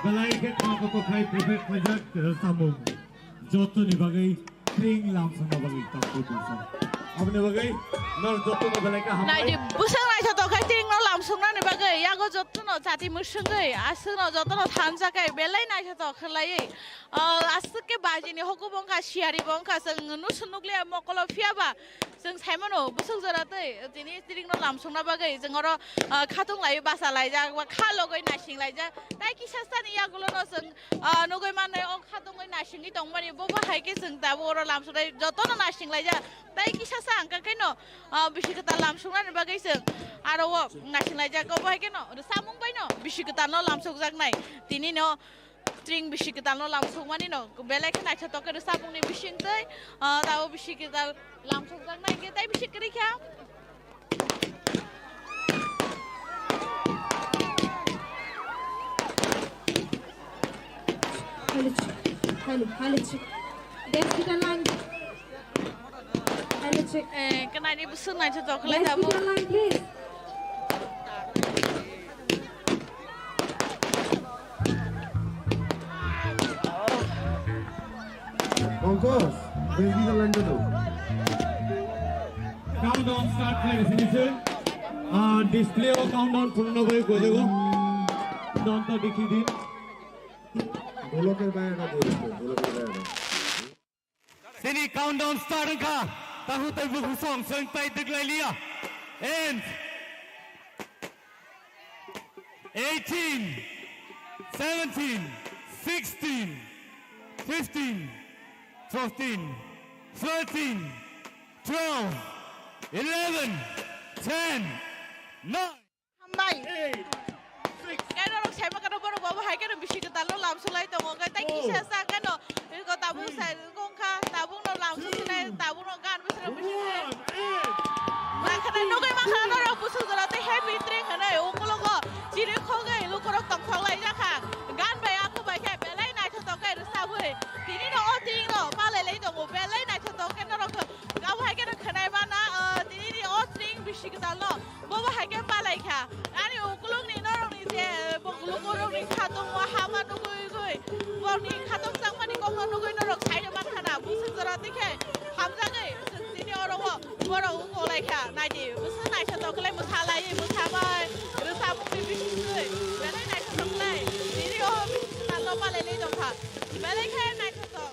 belai ke ko khai prefect khajak samu joto ni bagai tring lam sama bagai tongko bisa अपने बगै नर जतो न बेलाका नाइ दि बुसं नाइ छ त खै तिङ न लाम लामसंनानै बागै यागो जतनो जाति मुसंगै आसनो जतनो थानजाकै बेलाय नायथाथ खलायै आसके बाजिनि हकु बंखा सियारि बंखा जों नुसुनुग्ले मकल फियाबा जों साइमनो बुसुग जरातै दिनि तिरिंनो लामसंना बागै जों अर खाथुं लायो बासा लायजा खालगै नासिं लायजा ताइ किसास्तानि यागुलनो जों नगै माने अ खाथुंगै नासिंनि दंमानि बबा हायके जों दाबो अर लामसंनाय जतनो नासिं लायजा ताइ किसासा आंकाकैनो बिसिकता लामसंनानै बागै जों आरो नासिं लायजा गबायकेनो सामुं बायनो बिसिकतानो लामसंजागनाय दिनिनो ट्रिं बिसिकतानो लामसंमानि न बेलेक नायथा तके सामुंनि बिसिंतै दाबो बिसिकता लामसंजागनाय के ताइ बिसिकरिखा Haliç. Let's get a line. Haliç. Can I need to sing to talk like Let's get a line, please. Bongkos, let's get a line to do. Countdown start ladies and gentlemen. Display of countdown পূর্ণ হয়ে গেলে দন্ত দেখিয়ে দিন গোলকের বাইরে গোলকের বাইরে Sini countdown start ka. Tahu tay bugusong sang tay tiglayliya. And 18, 17, 16, 15, 14, 13, 12, 11, 10, 9, Hambai. Cái đó xem mà cái đó boro babo hai cái đó bisi cái talo làm số lại tao cái tay kia sa cái nó cái tao muốn xài con kha tao muốn nó làm số này tao muốn nó gan bisi bisi mà cái này nó cái mà cái nó đâu bisi rồi tay happy train cái này ông có lo chỉ để khó cái lúc có tổng thằng lại ra khá gan bay aku bay cái bay lấy này cho cái được sao vậy thì nó ô tiền nó ba lấy tao một bay lấy này cho cái nó cái hai cái nó cái này mà na thì đi ô tiền bisi cái talo babo hai cái ba lấy khá anh ông có lúc này nó Bogulugurong ni katong wahama nugoy goy. Bor ni katong sang mani kong nugoy norok side man kana busuk zarati ke. Hamza gay sini orang wo boro uko lai kha nai di busuk nai chato klai mushalai musamai rusa mukhi bisui. Belai nai chato klai. Diri o bisuk lo pa le le dong kha. Belai kha nai chato.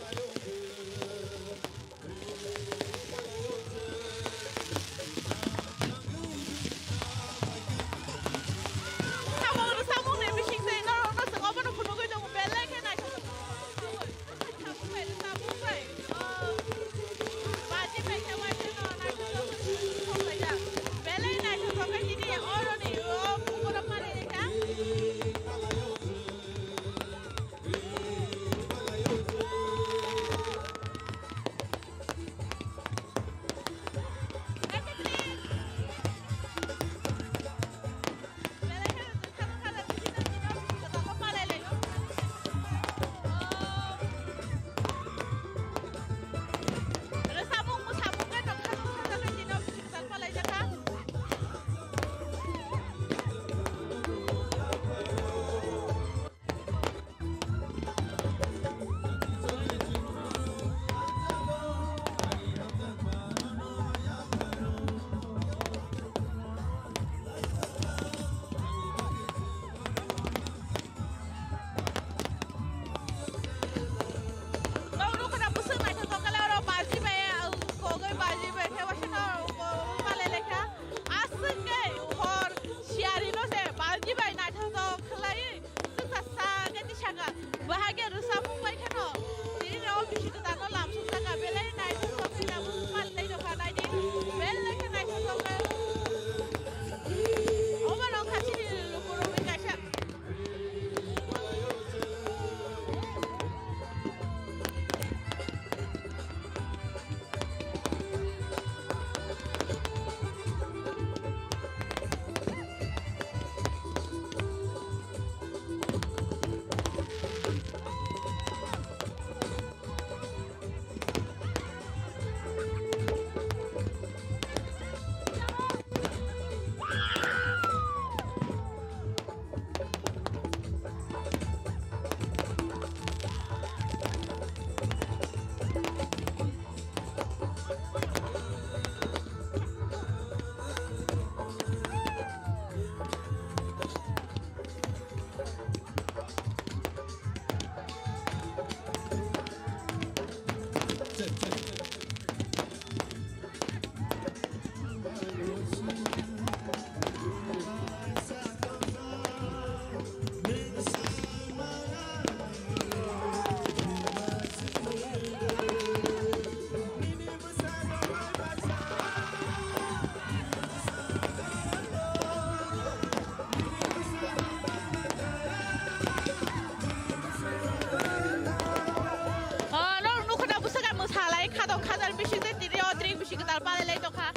ketal palai lai tongka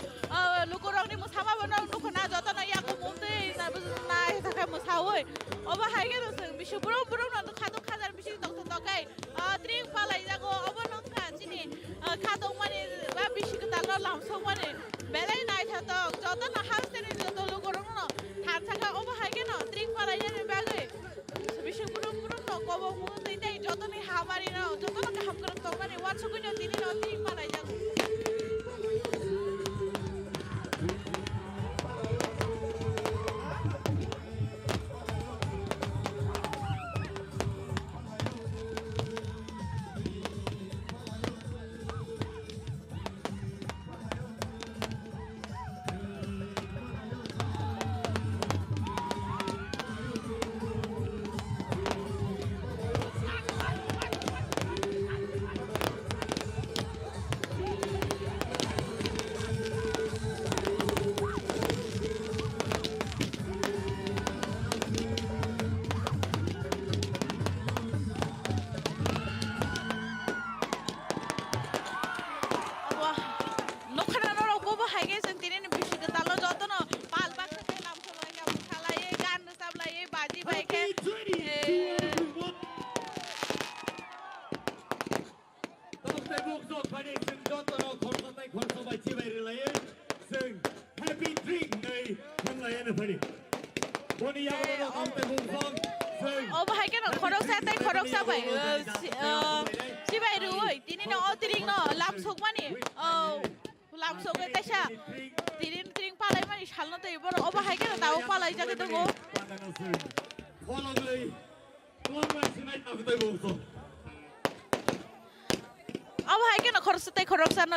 lukurong ni musama bonong nukuna joto na yaku mumte na takai musawoi oba haige no sing bisu burung na khadung khadar bisu tok tokai tring palai jago oba nongka chini khadung mani ba bisu ketal no lamsong mani belai nai thatok joto na house ni joto lukurong no than thaka oba haige no tring palai jani bagai bisu burung no kobo mumte dai joto ni hamari no joto na ham korong tong mani wat sukunyo tini no tring palai jago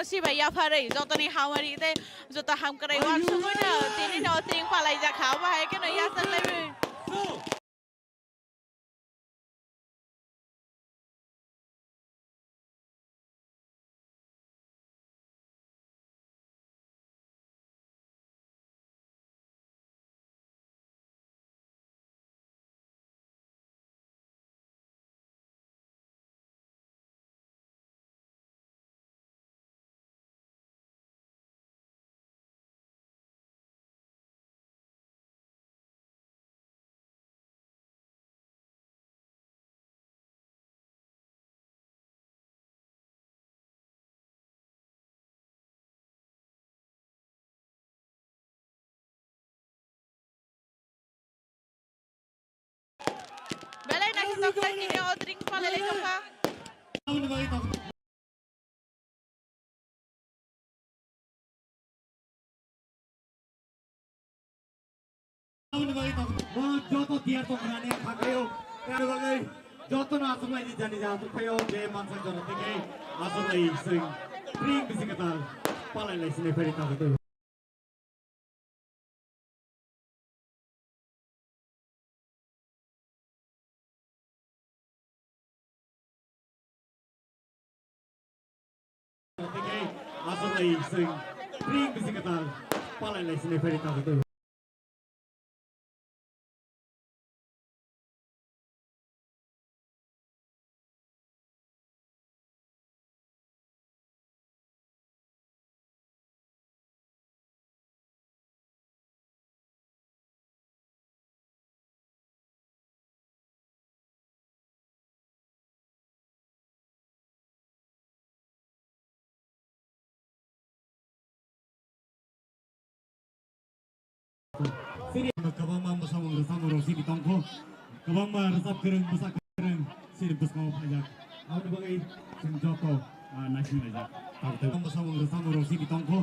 si bay ya pare joto ni hamari te joto ham kare wan sumo na tini no tring palai ja kha ba hai ke no ya sak lai belai na hitok lai ni no tring palai lai tongka joto tiar to krane khakayo kar bagai joto na asulai ni jani ja tukhayo je mansang jono tege asulai sing ring bisikatal palai lai sine peri ta to asulai sing ring bisikatal palai lai sine peri ta to sini kabang ma musawang resam rosi di tongko kabang ma resap kereng musak kereng sini bus mau pajak awak bagai sing joto nasional aja kabang musawang resam rosi di tongko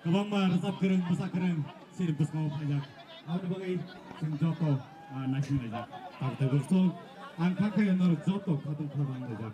kabang ma resap kereng musak kereng sini bus mau pajak awak bagai sing joto nasional aja kabang bersol angka kaya nor joto kadung kadung aja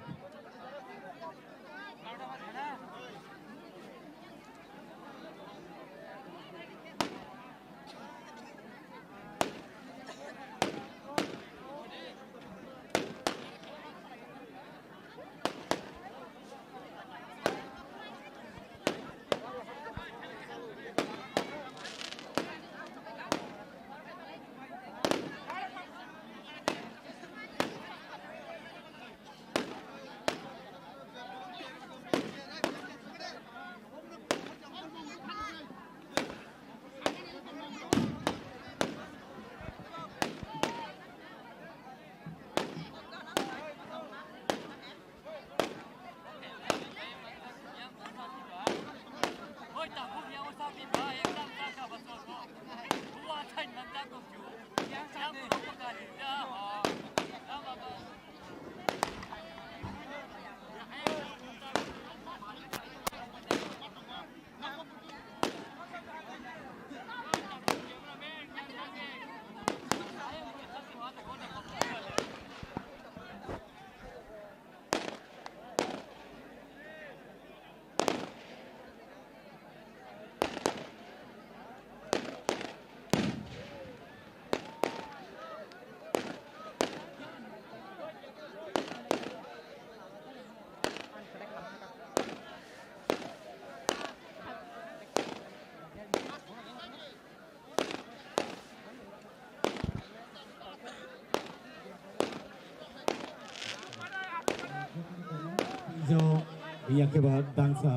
stage yakeba dansa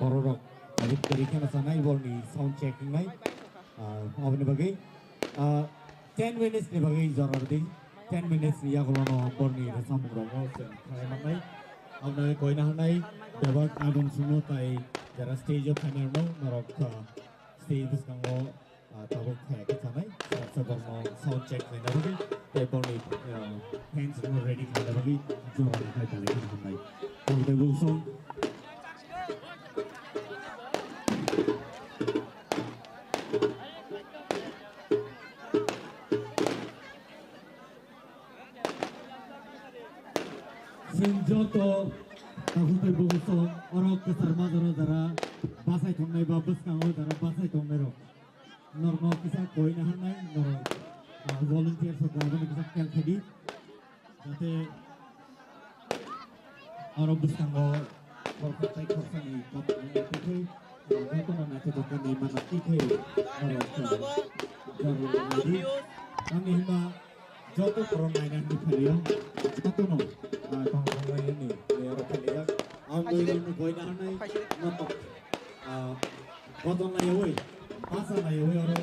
borok edit kari kana sana ibolni sound checking nai abni bagai 10 minutes ni bagai jorardi 10 minutes ni yakolono borni rasamugro sen kaimanai abna koina hanai debak adon suno tai jara stage of panerno norok stage biskango tabok ke sanai saborno sound check nai bagai tai borni hands no ready kana bagai jorardi kai tale hanai the song Senjoto tahutai boguso orok kesar madoro dara basai thongnai ba buskango dara basai thongnero norno kisa koina hanai nor volunteer sokabani kisa kel khedi jate orok buskango korkai korsani kapni tikai joto manate dokani mana tikai orok jaru jadi kami hima joto koronainan di Ferio tatono tongkong ini lero Ferio ambil nu koina hanai notok koton na yoi pasa na yoi oro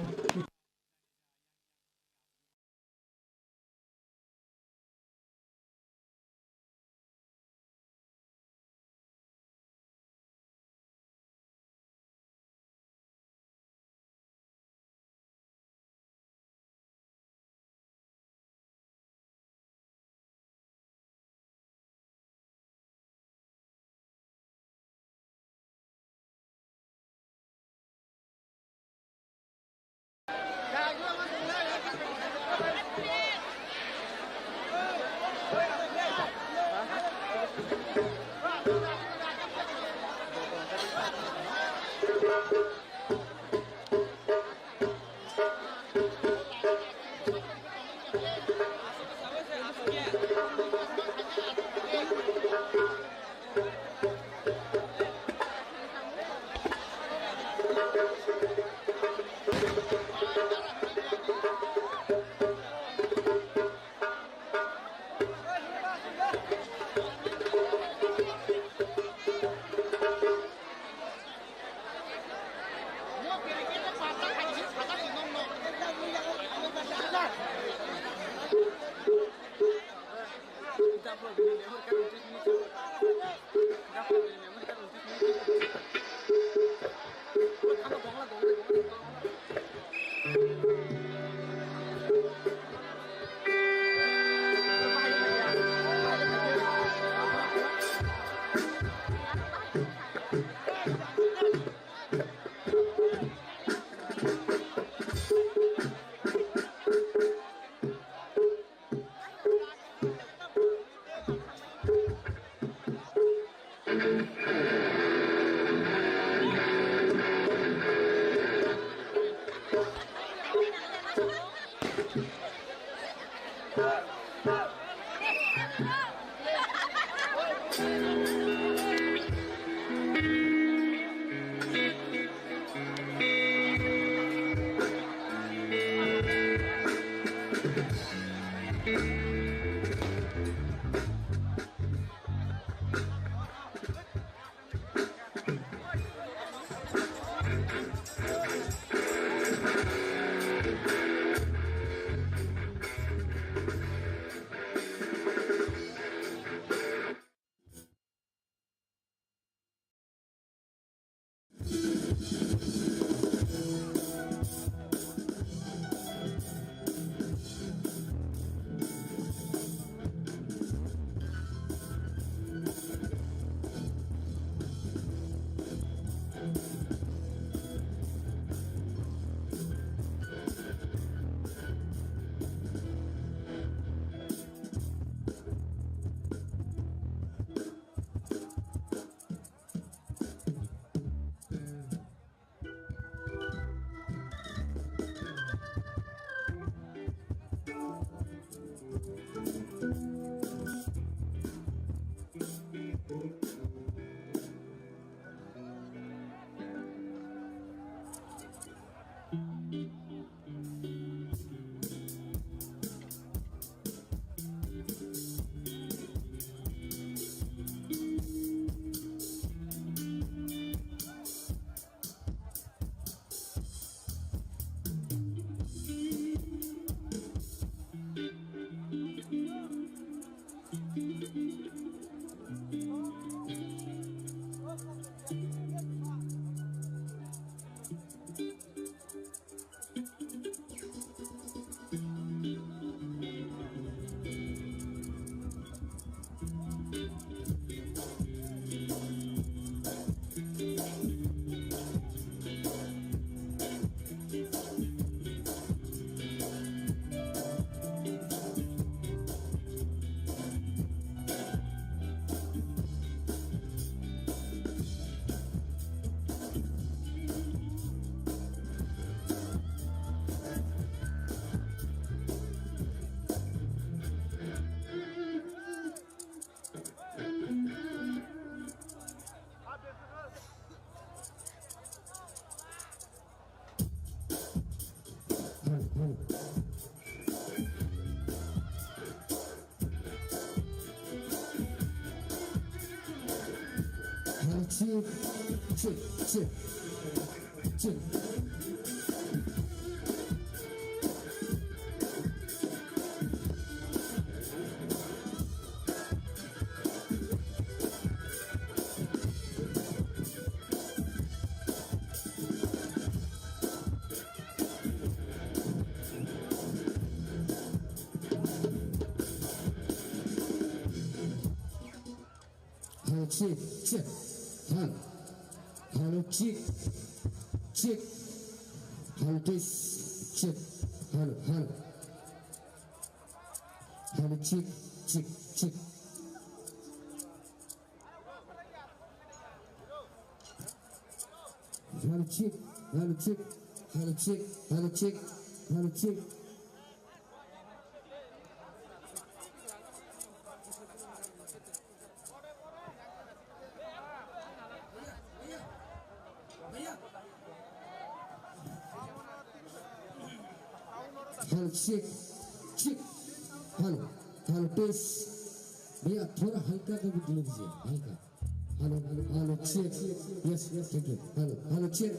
check, check, check, check. Hello, check, check. Hello, hello, check, check. Hello, test, check. Hello, hello. Hello, check, check, check. Hello, check, hello, check, hello, check, hello, check, hello, check. Hello check check hello hello test भैया थोड़ा हल्का कर भी दीजिए हल्का hello hello hello check yes yes ठीक है hello hello check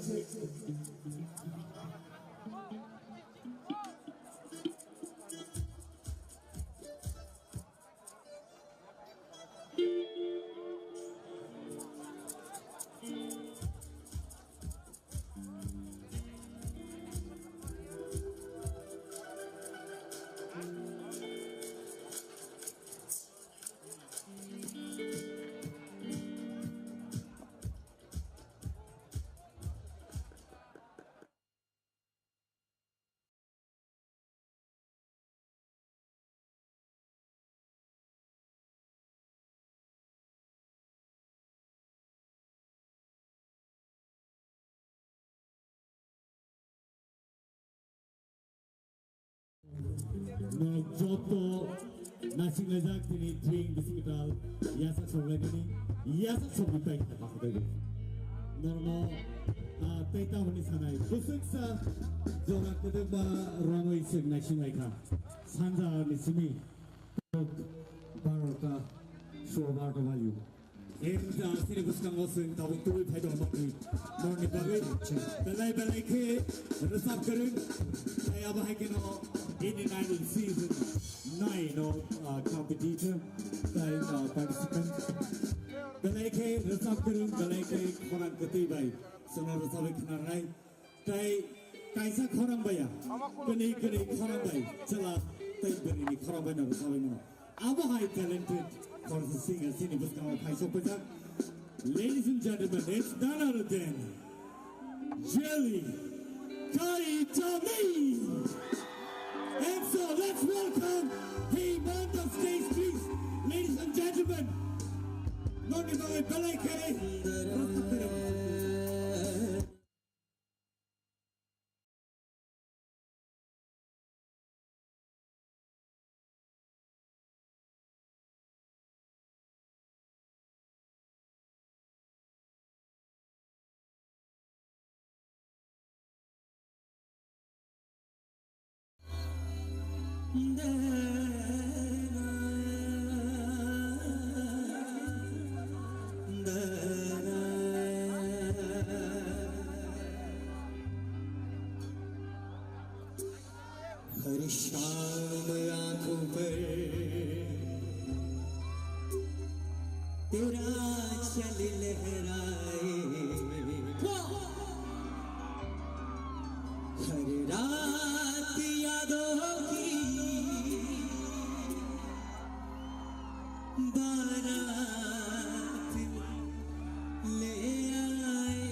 Joto nasi lezat ini drink di sekitar yasak sobat ini yasak sobat baik apa kata normal teta honi sanai khusus sa jorak kedua ramai seg nasi mereka sanja nisimi baroka sobat value Enda sini buskan ngoseng tabung tubuh pada orang makni norni bagai belai ke resap kerun saya abah kena in the 9th season 9 of competitor and participants belai ke resap kerun belai ke korang ketibai sonar resap kena rai kaisa korang baya keni korang bay celah tai beri korang bay nak resap mana abah hai talented for the singer sini buskan kaisa pejak ladies and gentlemen it's none other than Jelly Kaitami. And so let's welcome him on the stage, please, ladies and gentlemen. Noni bagai balai kere. हर शाम आंखों पर तेरा चल लहराए हर रात यादों की बारात ले आए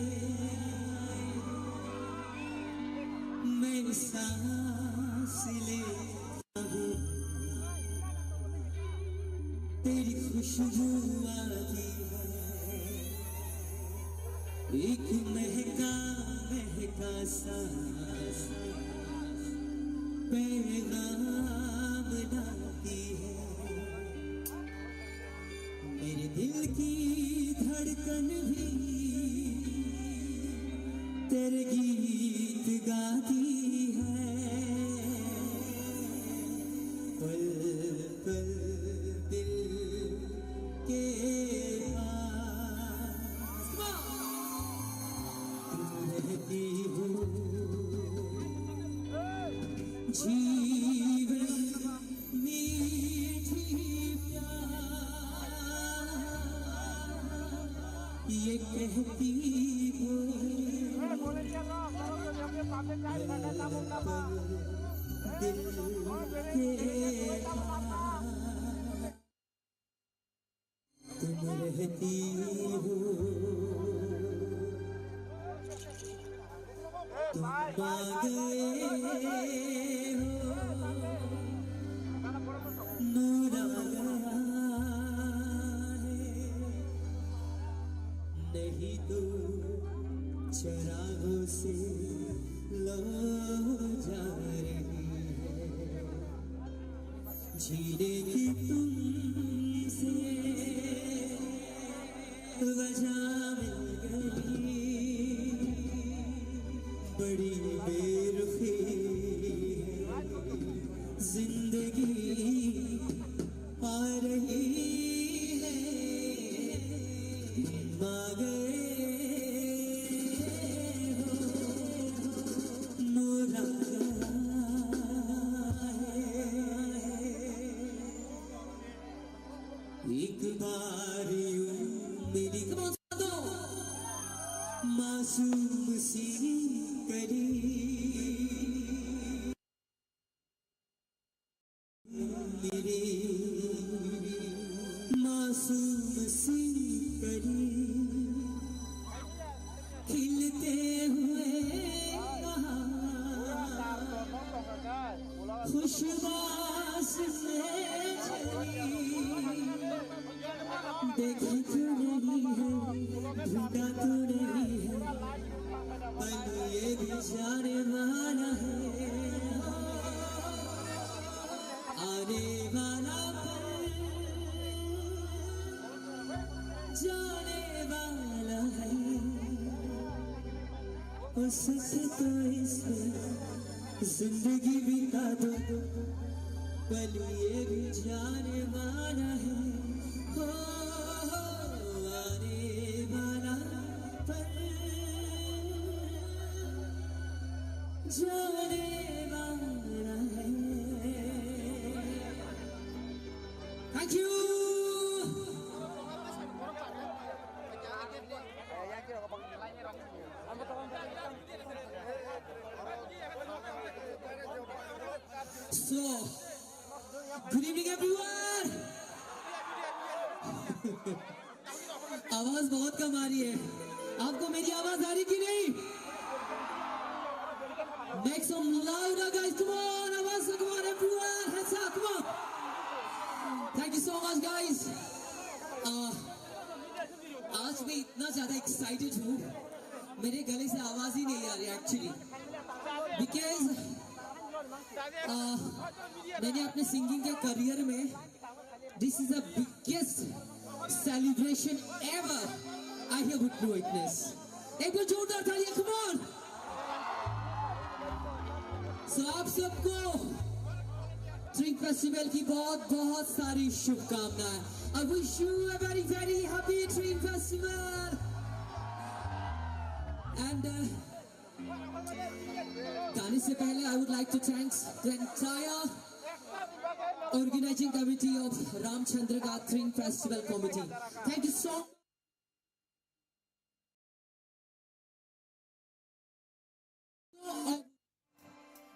मैं सांस लेता हूँ तेरी खुशबू आती है एक महका महका सांस पैगाम डालती है मेरे दिल की धड़कन भी तेरे गीत गाती है पल पल दिल के पास कहती हो दिल के तुम रहती हो तुम आ गए हो नूर आ गया है नहीं तो चरागों से लो जा रही है जीने की तुमसे वजह मिल गई बड़ी बेरुखी जिंदगी आ रही है आ गए हो नूर आ एक बार यूं मिली मासूम सी करी मेरी मासूम सी करी खिलते हुए खुशबाश में चली देखा तो नहीं है ढूंढा तो नहीं है पर ये भी जाने वाला है आने वाला पल जाने वाला है उससे तो इसमें जिंदगी बिता दो पल ये भी जाने वाला है हो आने वाला पल जाने वाला है thank you So, good evening everyone. आवाज बहुत कम आ रही है आपको मेरी आवाज आ रही कि नहीं Make some louder guys come on आवाज come on everyone hands up come on thank you so much guys आज मैं इतना ज्यादा एक्साइटेड हूँ मेरे गले से आवाज ही नहीं आ रही एक्चुअली बिकॉज मैंने अपने सिंगिंग के करियर में this is the biggest celebration ever I have witness एक बार जोरदार तालियां कम ऑन सो आप सबको ड्रिंक फेस्टिवल की बहुत बहुत सारी शुभकामनाएं I wish you a very very happy drink festival and गाने से पहले I would like to thanks the entire organising committee of Ramchandra gathering festival committee thank you so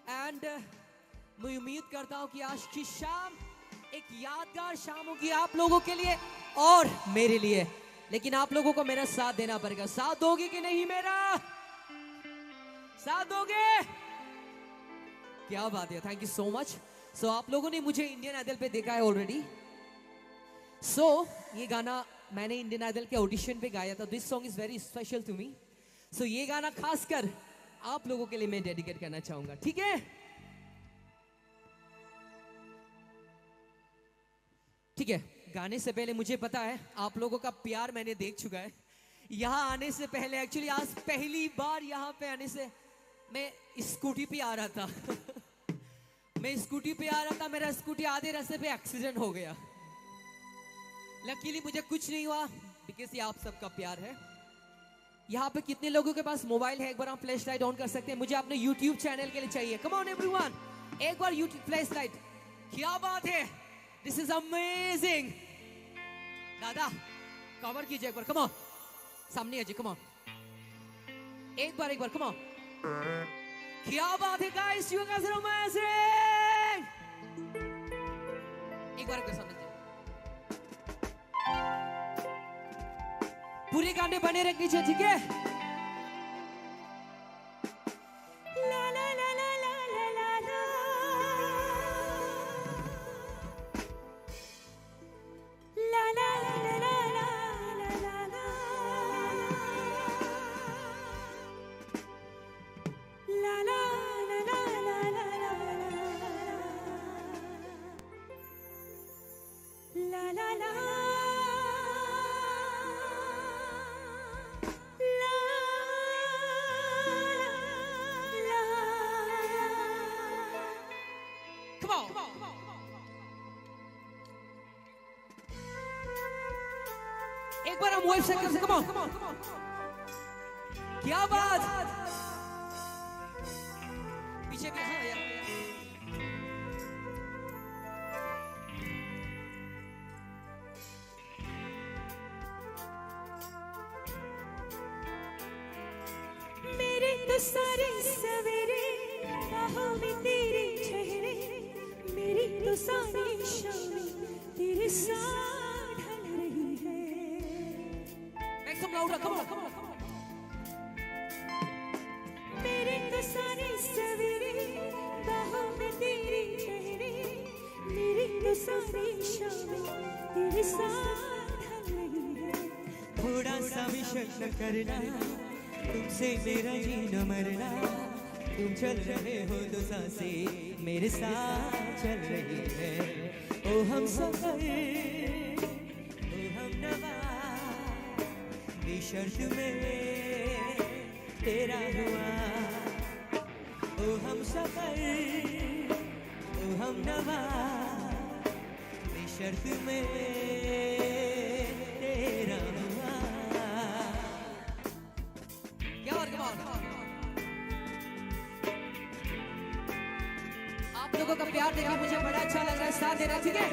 and मैं उम्मीद करता हूं कि आज की शाम एक यादगार शाम होगी आप लोगों के लिए और मेरे लिए लेकिन आप लोगों को मेरा साथ देना पड़ेगा साथ दोगे कि नहीं मेरा साथ दोगे क्या बात है thank you so much so आप लोगों ने मुझे इंडियन आइडल पे देखा है ऑलरेडी सो ये गाना मैंने इंडियन आइडल के ऑडिशन पे गाया था this song is very special to me so ये गाना खासकर आप लोगों के लिए मैं डेडिकेट करना चाहूंगा ठीक है ठीक है गाने से पहले मुझे पता है आप लोगों का प्यार मैंने देख चुका है यहाँ आने से पहले एक्चुअली आज पहली बार यहाँ पे आने से मैं स्कूटी पे आ रहा था मैं स्कूटी पे आ रहा था मेरा स्कूटी आधे रास्ते पे एक्सीडेंट हो गया लकीली मुझे कुछ नहीं हुआ बिकॉज ये आप सबका प्यार है यहाँ पे कितने लोगों के पास मोबाइल है एक बार हम फ्लैश लाइट ऑन कर सकते हैं मुझे अपने यूट्यूब चैनल के लिए चाहिए कम ऑन एवरीवन एक बार यूट्यूब फ्लैश लाइट क्या बात है दिस इज अमेजिंग दादा कवर कीजिए एक बार कम ऑन सामने आइए, come on. एक बार, come on. क्या बात है guys, you guys are amazing. एक बार सामने आइए. पूरे गाने बने रखनी चाहिए, ठीक है? एक बार हम वेव सेकंड से, come on. क्या बात. पीछे भी, हाँ यार. मेरे तो सारे सवेरे बाहों में तेरे चेहरे, मेरी तो सारी शामें तेरे साथ ढल रही है. Make some louder, come on. मेरे तो सारे सवेरे बाहों में तेरे चेहरे, मेरी तो सारी शामें तेरे साथ ढल रही है. थोड़ा सा भी शक न करना, तुमसे मेरा जीना मरना. तुम चल रहे हो तो सांसें मेरे साथ चल रही है. ओ हम सफर, ओ हम नवा, बेशर्त में तेरा हुआ. ओ हम सफर, ओ हम नवा, बेशर्त में तेरा हुआ. क्या बात, come on. आप लोगों का प्यार देखा मुझे बड़ा अच्छा लग रहा है, साथ देना, ठीक है?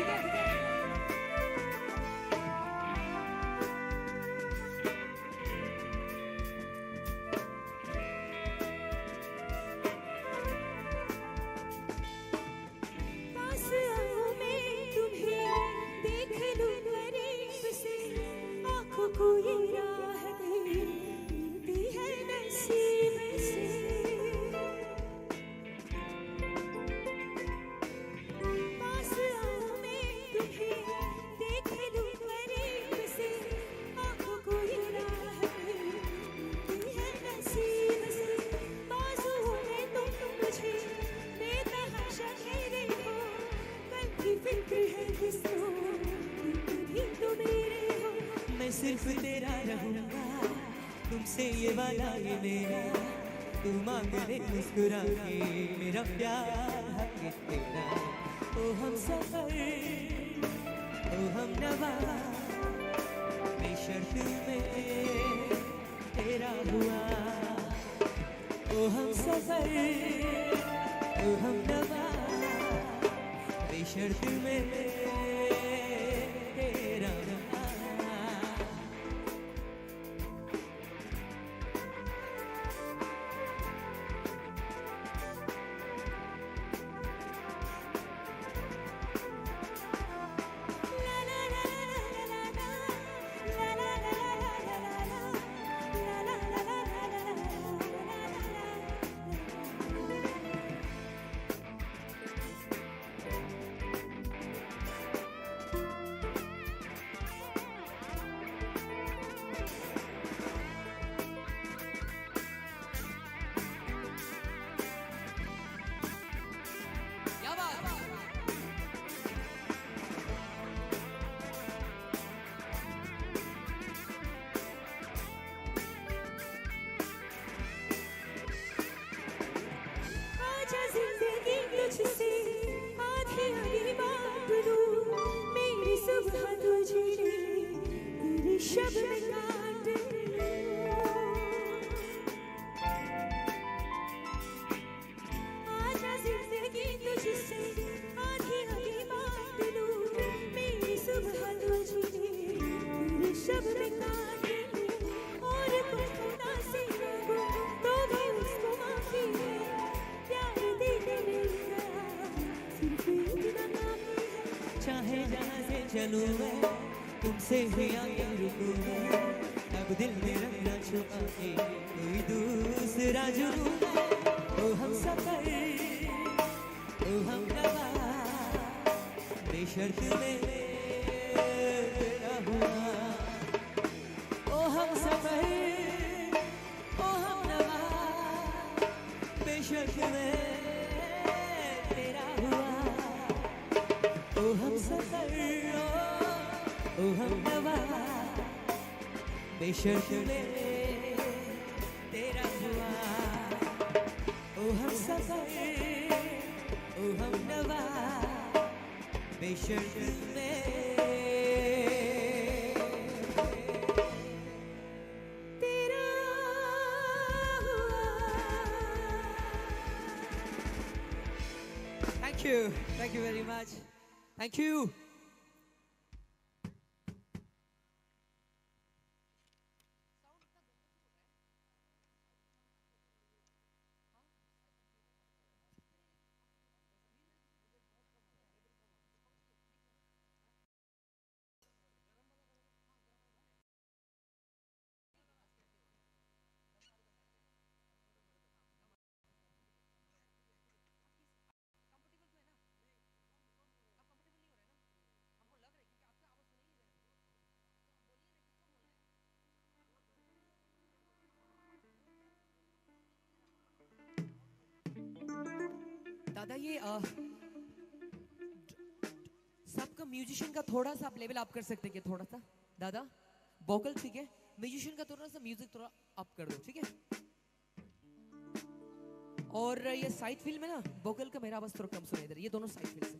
पास आऊं मैं तुम्हें देख लूं करीब से, आँखों को ये राहत मिलती है नसीब से. पास आऊं मैं तुम्हें देख लूं करीब से, आँखों को ये राहत मिलती है नसीब से. बाजुओं में तुम मुझे बेतहाशा घेरे हो, कल की फिक्र है किसको, भी तो मेरे हो. मैं सिर्फ तेरा रहूंगा, तुमसे ये वादा ये मेरा. तू मांग ले मुस्कुरा के मेरा प्यार हक तेरा. ओ हम सफर, ओ हम नवा, बेशर्त में तेरा हुआ. ओ हम सफर, ओ हम नवा, बेशर्त में तेरा हुआ. तुझसे आधी आधी बात लूं, मेरी सुबह तुझे तेरे शब में काट लूं. आजा जिंदगी तुझसे आधी आधी बात लूं, मेरी सुबह तुझे तेरे शब में काट लूं. ओ चलूं मैं तुमसे ही आगे रुकूं मैं अब दिल में रखना छुपा के कोई दूसरा जुनूं मैं ओ हम सफर ओ हम नवा बेशर्त में तेरा हुआ ओ हम सफर ओ हम नवा बेशर्त में तेरा हुआ ओ हम सफर ओ हम नवा बेशर्त में तेरा हुआ ओ हम सफर ओ हम नवा बेशर्त में तेरा हुआ। Thank you very much. Thank you. दादा ये सबका म्यूजिशियन का थोड़ा सा आप लेवल अप कर सकते हैं क्या थोड़ा सा दादा वोकल ठीक है म्यूजिशियन का थोड़ा सा म्यूजिक थोड़ा अप कर दो ठीक है और ये साइड फील्ड में ना वोकल का मेरा आवाज थोड़ा कम सुनाई दे रहा है ये दोनों साइड फील्ड से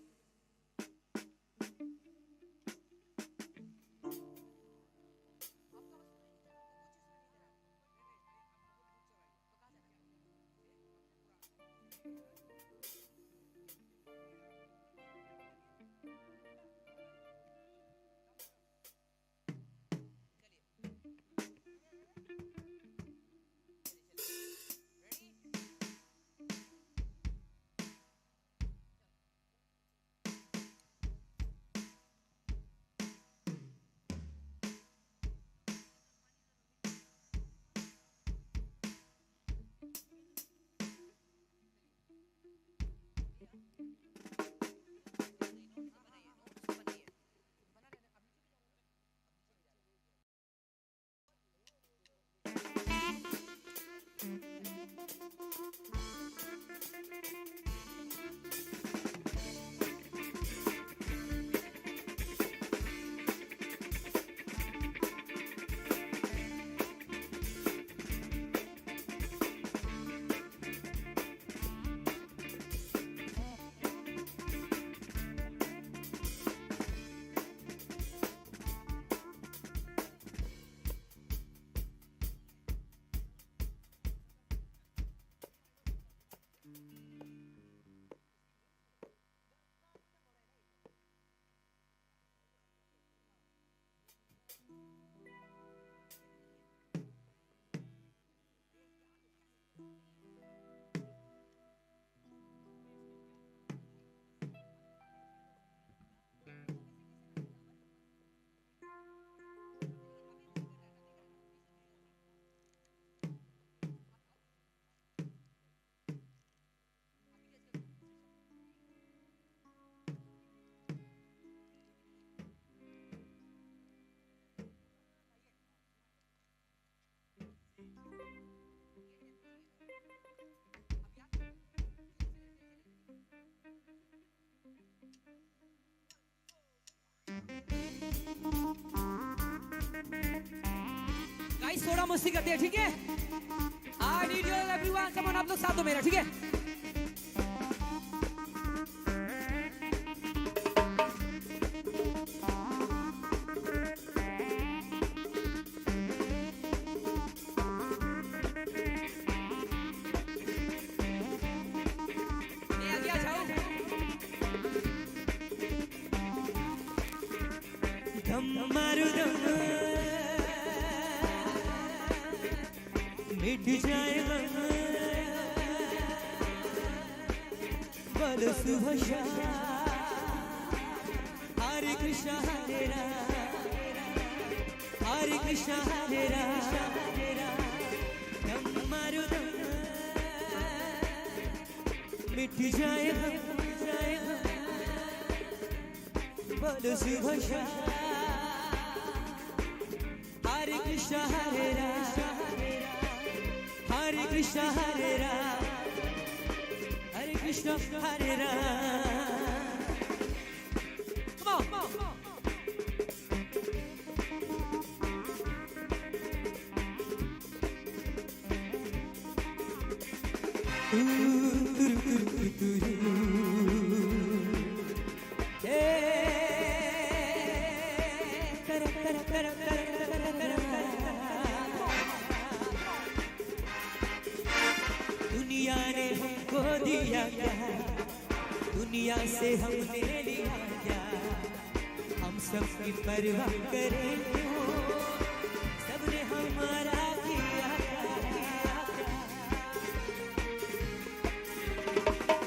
गाइस थोड़ा मस्ती करते हैं ठीक है I need you everyone come on आप लोग साथ दो मेरा ठीक है मिट जाएगा बल सुबह शाम हर एक Krishna Hare Rama Hare Krishna Hare Rama दम मारो दम मिट जाए हम बोलो सुबह शाम Hare Krishna Hare Rama Hare Krishna Hare Rama Hare Krishna Hare Rama Come on दुनिया ने हमको दिया क्या दुनिया से हमने लिया क्या हम सबकी परवाह करें क्यों सबने हमारा किया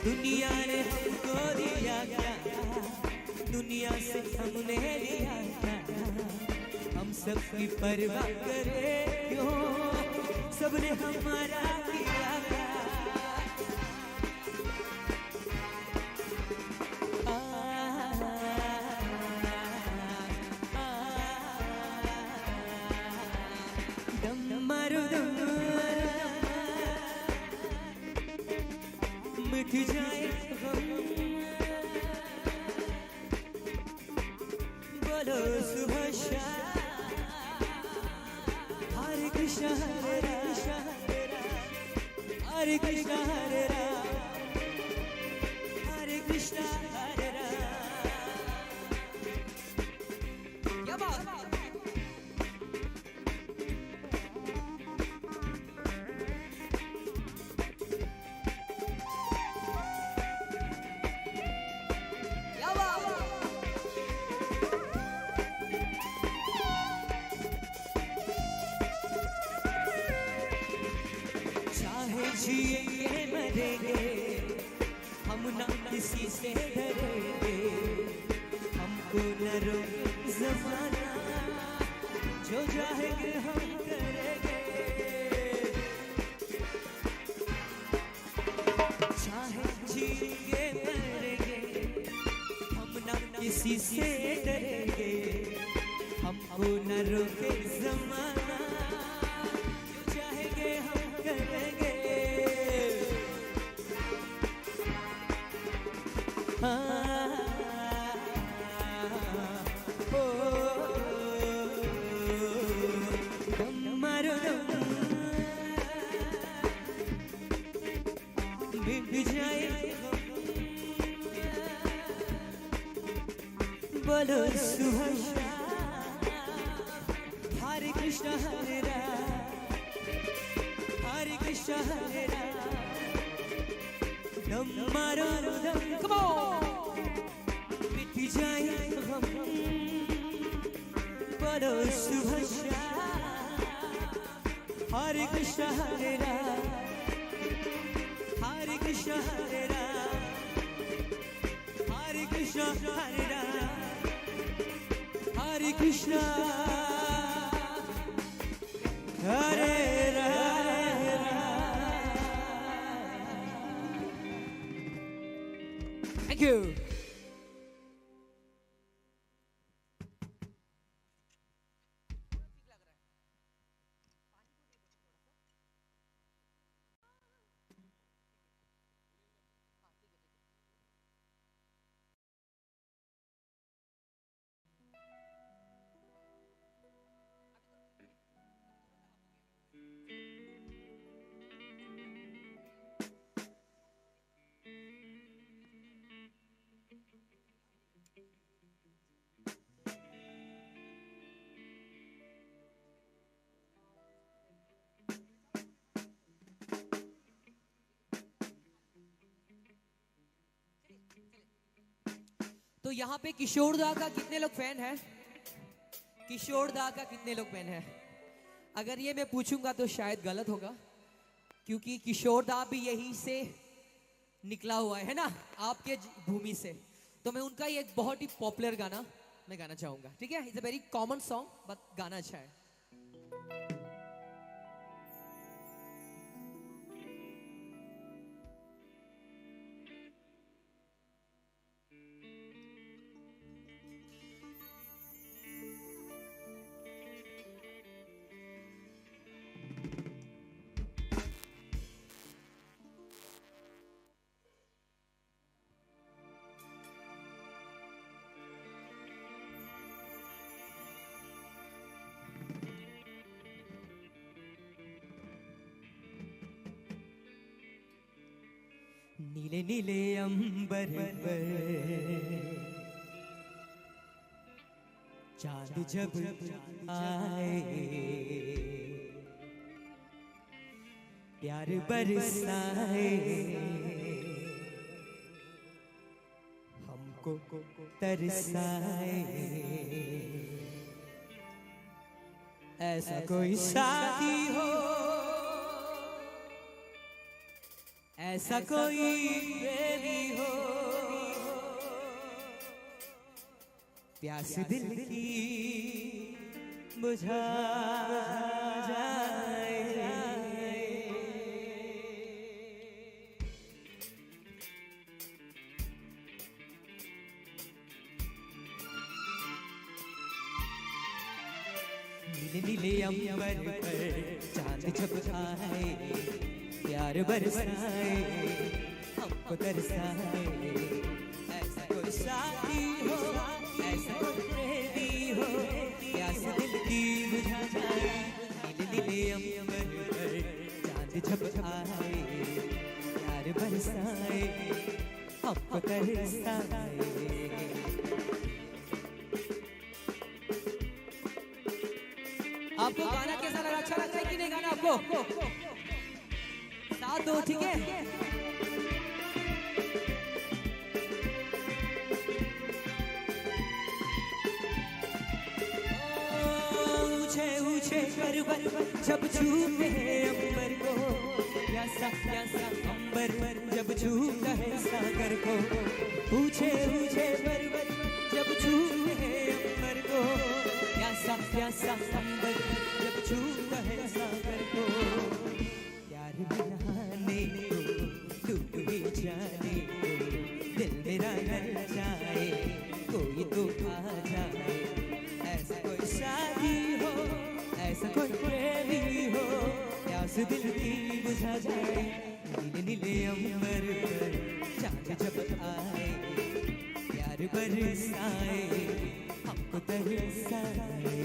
दुनिया ने हमको दिया क्या दुनिया से हमने लिया क्या हम सबकी परवाह करें क्यों सबने हमारा किया क्या दम मारो दम मिट जाए गम बोलो सुबह शाम Hare Krishna Hare Krishna Hare Krishna Hare Rama Hare Krishna Hare Rama क्या बात क्या बात चाहे जिएंगे मरेंगे हम ना किसी से डरेंगे हमको न रोके ज़माना जो चाहेंगे हम करेंगे चाहे जिएंगे मरेंगे हम ना किसी से डरेंगे हमको न रोके ज़माना जो चाहेंगे हम करेंगे दम मारो दम मिट जाए बोलो सुबह शाम Hare Krishna Hare Rama Hare Krishna Hare Rama दम मारो दम come on मिट जाए गम बोलो सुबह शाम Hare Krishna Hare Rama Hare Krishna Hare Rama Hare Krishna Hare Rama Hare Krishna Hare Rama Thank you तो यहाँ पे किशोर दा का कितने लोग फैन है किशोर दा का कितने लोग फैन है अगर ये मैं पूछूंगा तो शायद गलत होगा क्योंकि किशोर दा भी यहीं से निकला हुआ है ना आपके भूमि से तो मैं उनका ये एक बहुत ही पॉपुलर गाना मैं गाना चाहूंगा, ठीक है? It's a very common song but गाना अच्छा है। नीले नीले अंबर पर चांद जब आए, प्यार बरसाए, हमको तरसाए, ऐसा कोई साथी हो, ऐसा कोई प्रेमी हो, प्यास दिल की बुझा जाए। नीले नीले अंबर पर चांद जब आए, प्यार बरसाए, हमको तरसाए, ऐसा कोई साथी हो, ऐसा कोई प्रेमी हो, प्यास दिल की बुझा जाए। नीले नीले अंबर पर चांद जब आए, प्यार बरसाए, हमको तरसाए। आपको गाना कैसा लगा? अच्छा लगता है कि नहीं गाना आपको? साथ दो, ठीक है? ऊंचे ऊंचे पर्वत जब छूते हैं अंबर को, प्यासा प्यासा अंबर जब छूता है सागर को। ऊंचे ऊंचे पर्वत जब छूते हैं अंबर को, प्यासा प्यासा अंबर जब छूता है सागर को। प्यार बनाने को डूब ही जाने को, दिल मेरा ललचाए, कोई तो आ जाए, ऐसा कोई साथी हो, ऐसा कोई प्रेमी हो, प्यास दिल की बुझा जाए। नीले नीले अंबर पर चांद जब आए, प्यार बरसाए, हमको तरसाए।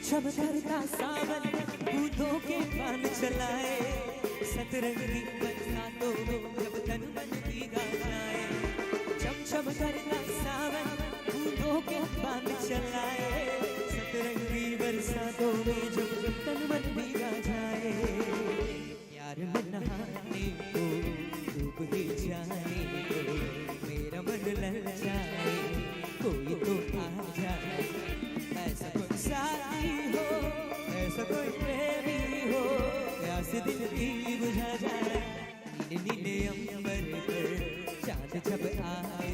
छम करता सावन बूंदों के पान चलाए, सतरंगी बरसातों में जब तन मन भीगा जाए। छम छम करता सावन बूंदों के पान चलाए, सतरंगी बरसातों में जब तन मन भीगा जाए। प्यार में नहाने को डूब ही जाने को, मेरा मन ललचाए, कोई तो आ जाए, ऐसा कोई साथी हो, ऐसा कोई प्रेमी हो, प्यास दिल की बुझा जाए। नीले नीले अंबर पर चांद जब आए,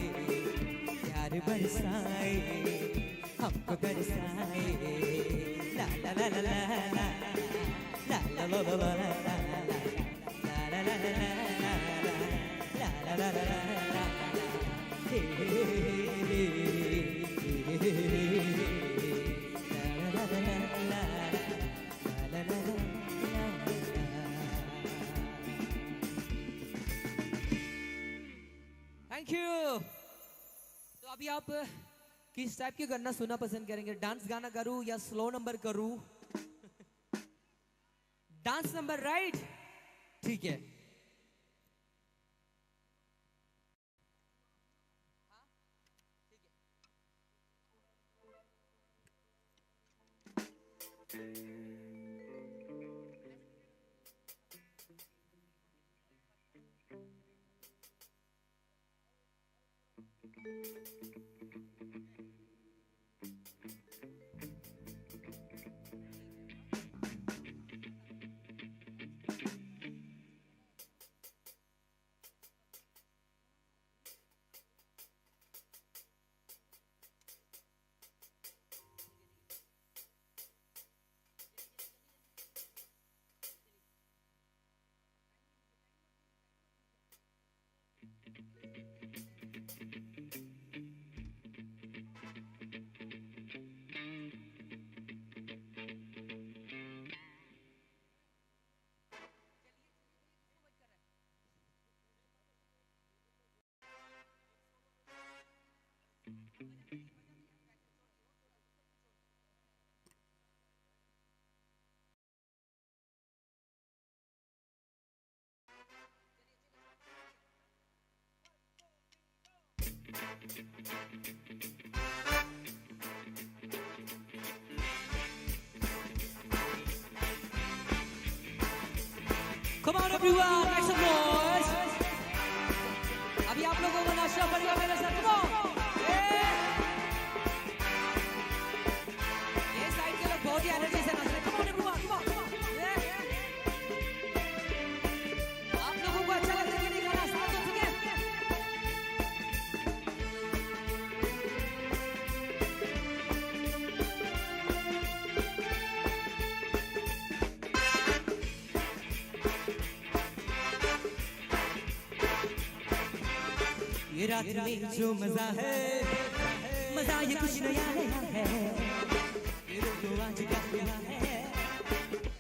प्यार बरसाए, हमको तरसाए। ला ला ला ला ला ला ला ला ला ला ला ला ला ला ला ला ला ला। हे हे हे हे थैंक यू। तो अभी आप किस टाइप के गाना सुनना पसंद करेंगे? डांस गाना करूं या स्लो नंबर करूं? Dance number, right? ठीक है। है Come on everyone, make some noise. अभी आप लोगों को नाचना पड़ेगा मेरे साथ. Come on. ये साइड के लोग बहुत ही एनर्जी से नाच रहे हैं. Come on everyone, come on, come on. आप लोगों को अच्छा लगता है कि नहीं गाना? साथ हो ठीक है? ये रात में जो मजा है, मजा ये कुछ नया नया है. ये दिल को आज क्या हुआ है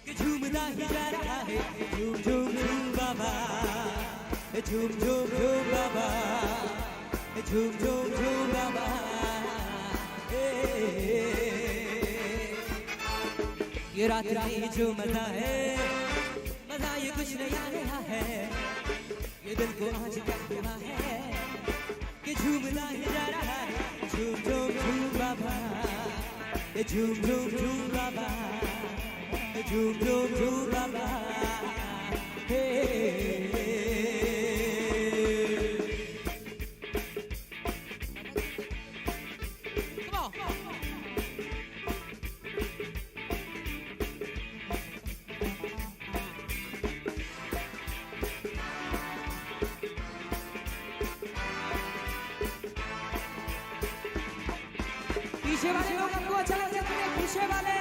कि झूमता ही जा रहा है. झूम झूम झूम बाबा, झूम झूम झूम बाबा, झूम झूम झूम बाबा. ये रात में जो मजा है, मजा ये कुछ नया नया है. ये दिल को आज क्या हुआ है कि झूमता ही जा रहा है. झूम झूम झूम बाबा, झूम झूम झूम बाबा, झूम झूम झूम बाबा. पीछे वाले लोग हमको अच्छा लगता है. पीछे वाले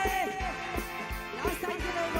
लास्ट टाइम के लोग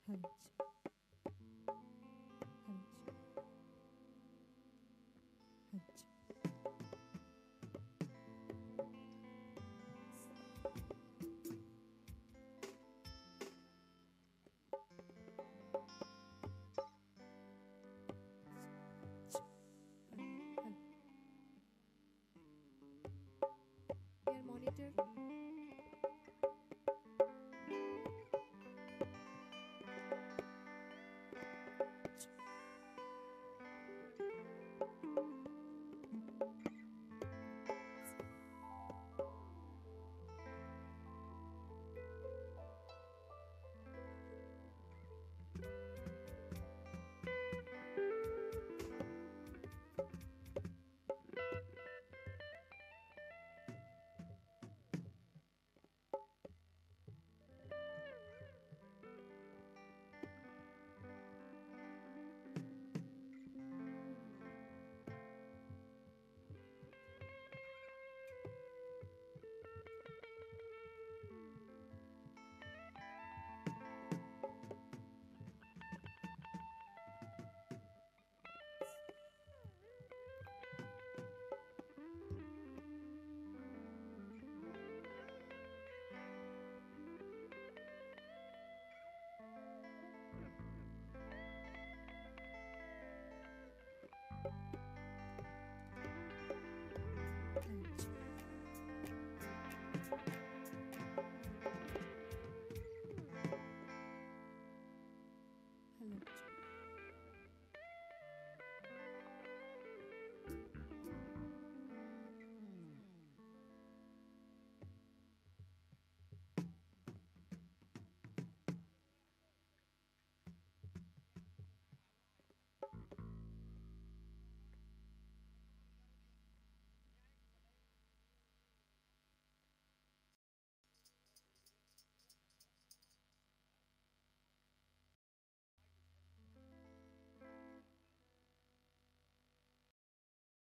Dear monitor.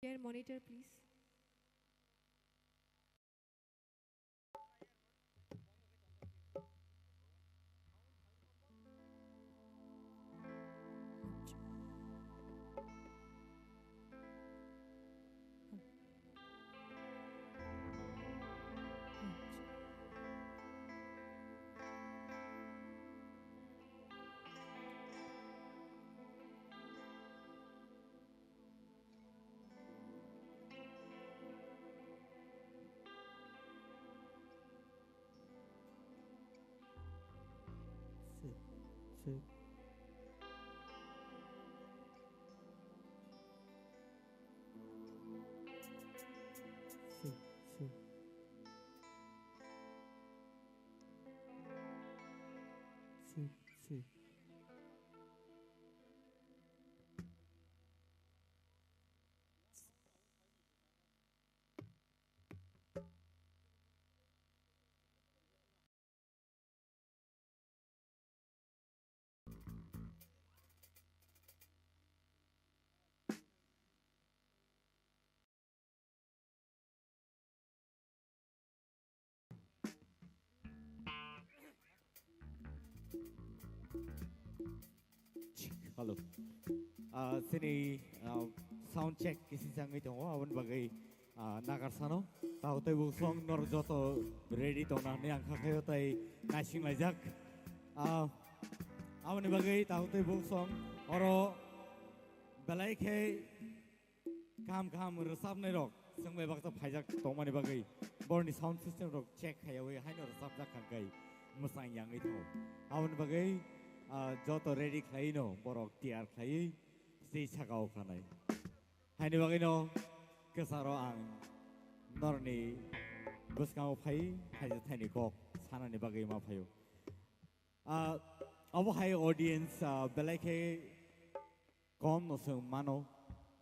Dear monitor, please. Two. Two. Halo. Sini sound check kisi sangai tongo awan bagai nagarsano. Tahu teh busong nor joto ready tona ne angka kayo tay nasing lajak. Awan bagai tahu teh busong oro balai ke kam resap ne rok. Seng me bakta pajak toma ne bagai. Borni sound system rok check kayo hai nor resap jak kangkai. Musang yang itu. Awan bagai joto ready klaino borok tiar klai si chakao kanai haini bagino kesaro ang norni buskao phai haja thani kok sanani bagai ma phayo abo hai audience belake kom no sung mano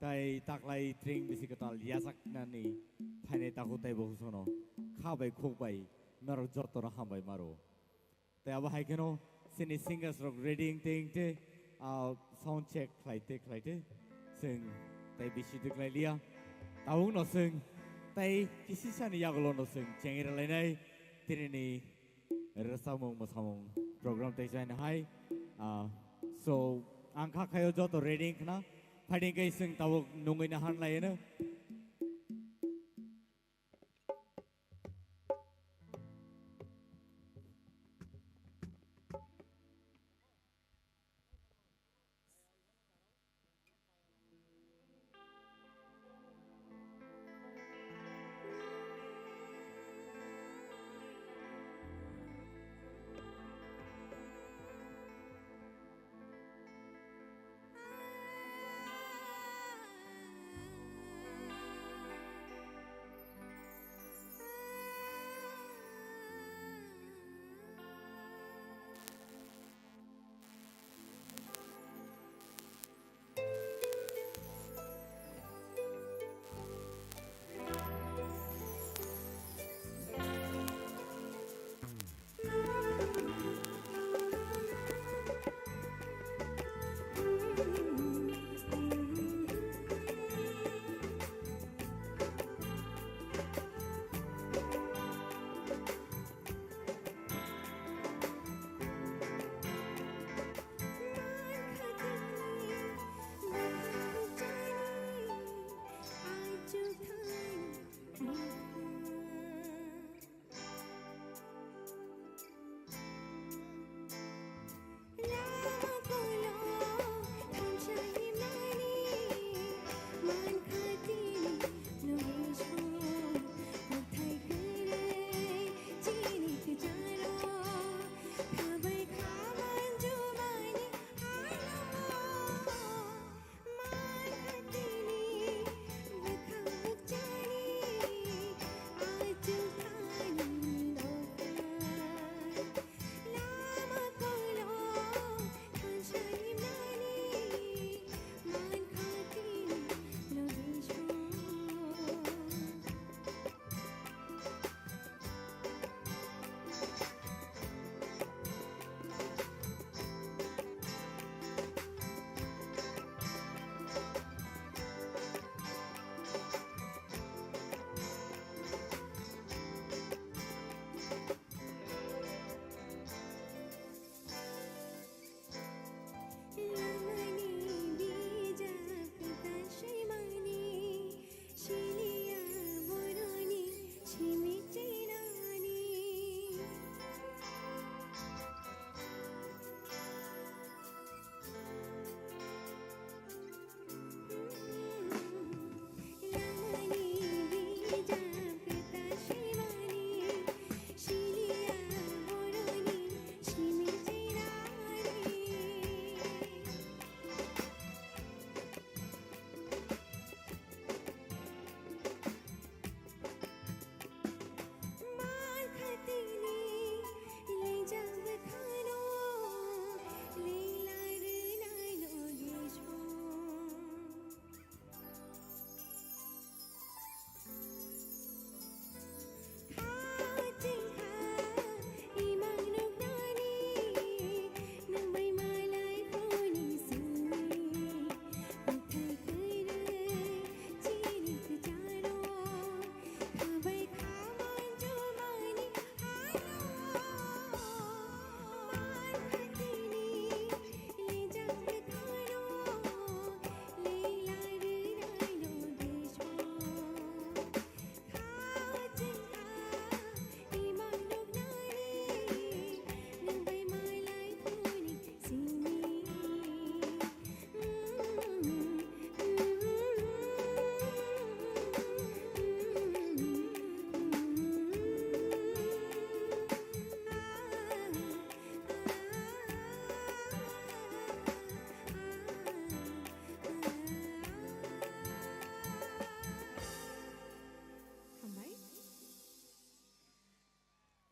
tai taklai tring bisi katal yasak nani phaine taku tai bo sono khabai khokbai nor joto ra hambai maro tai abo hai keno sini singers rock reading ting te sound check klaite sing tai bisi de klailia taung no sing tai kisi sani yaglo no sing chengir lainai tirini resamung program tai jain hai so angka kayo joto reading na fighting kay sing tawag nungay na hanlay na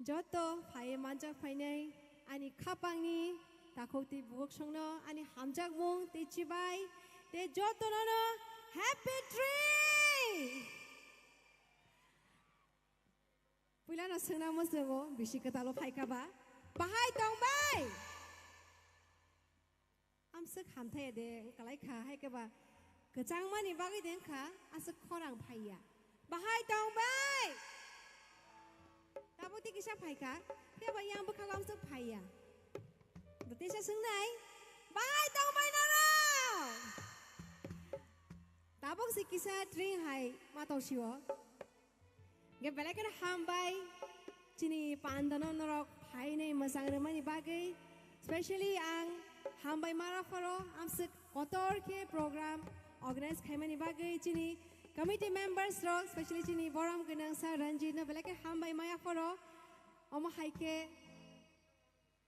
저또 파에 만작 파이네 아니 카빵니 다코티 부엌성너 아니 함작몽 떼치바이 떼 저또너너 해피 트리 पुलाना सोना मसगो बिसि कतालो फाइकाबा बाहाय दंबाय आमसो खामथाय दे कलाइखा हायकाबा गजां मानि बागै देनखा आसो खरां फाइया बाहाय दंबाय दाबोति किसा फाइका तेबा यांबो खागामसो फाइया Betisha sungnai. Bye tong bai nora. Tabok si kisa drink hai ma tau siwa. Ge belakan hambai cini pandano norok hai nei masang remani bagai. Especially ang hambai marafaro am sek kotor ke program organize khaimani bagai cini committee members ro especially cini boram genang sa ranjit na belakan hambai maya faro omo hai ke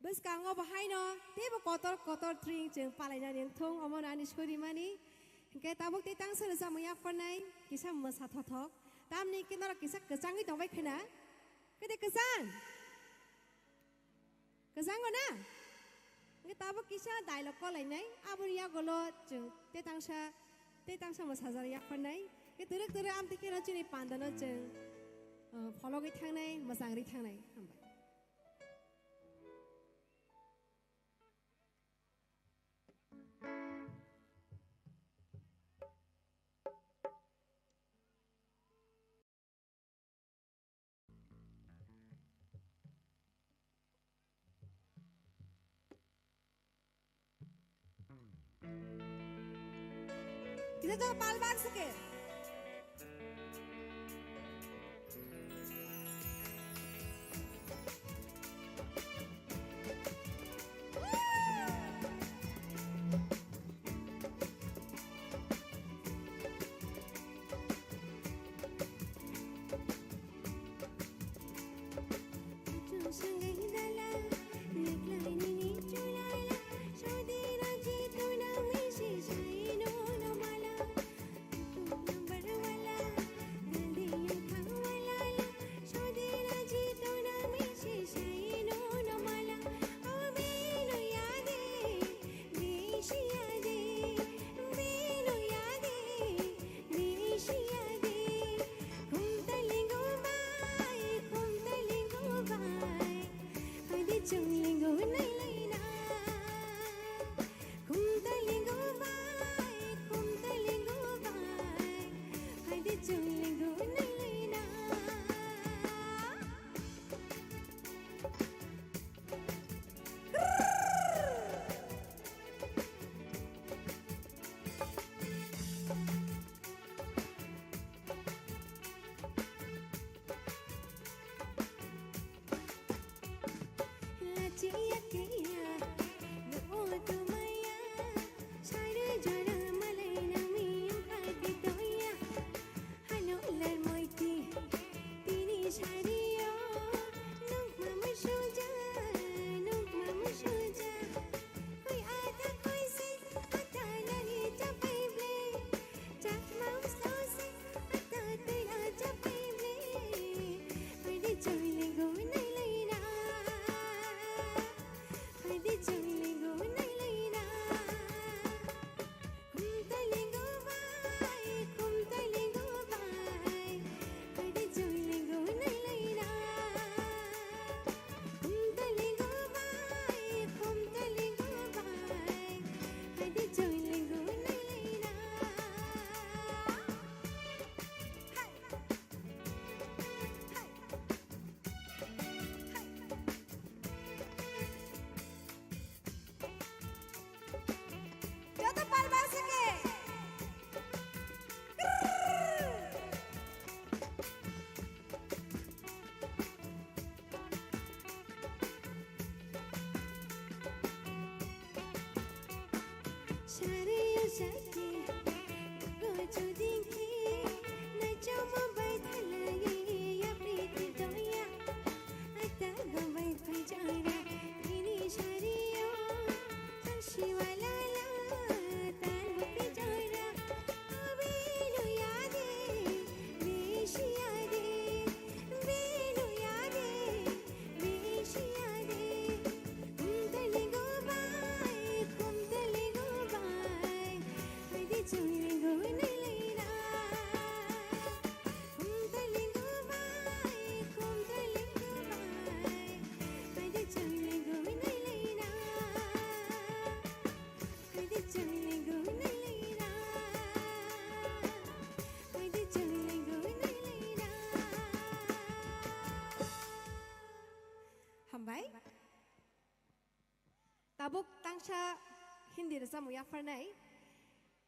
bus kango bahai no tebo kotor drink jeng palai na ning thong omo nani shori mani ke tabok te tang sel sa maya fornai kisa masa thothok tam ni ke nor kisa kesangi tong bai khina ke de kesang na ke tabok kisa dialog ko lai nai aburia golo jeng te tang sa masa jar yak fornai ke tere am te ke na chini pandano jeng follow ge thang nai masang ri thang nai kita tuh palbak sikit. सा हिंदी रे जामु या फरनाय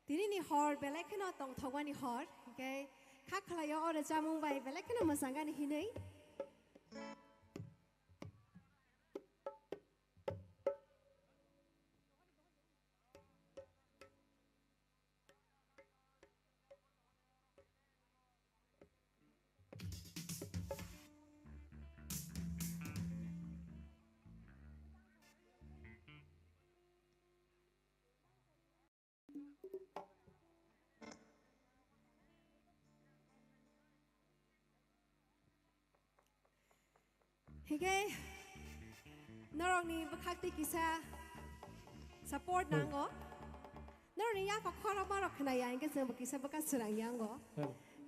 दिनैनि हर बेलायखोनो दं थगवानि हर ओमफ्राय खाखलायाव आरो जामु bye बेलायखोनो मोजां गानि हिनै Hige norong ni bakakti kisa support nango norong ni ya ko khora maro khna ya inge sem kisa baka surang yango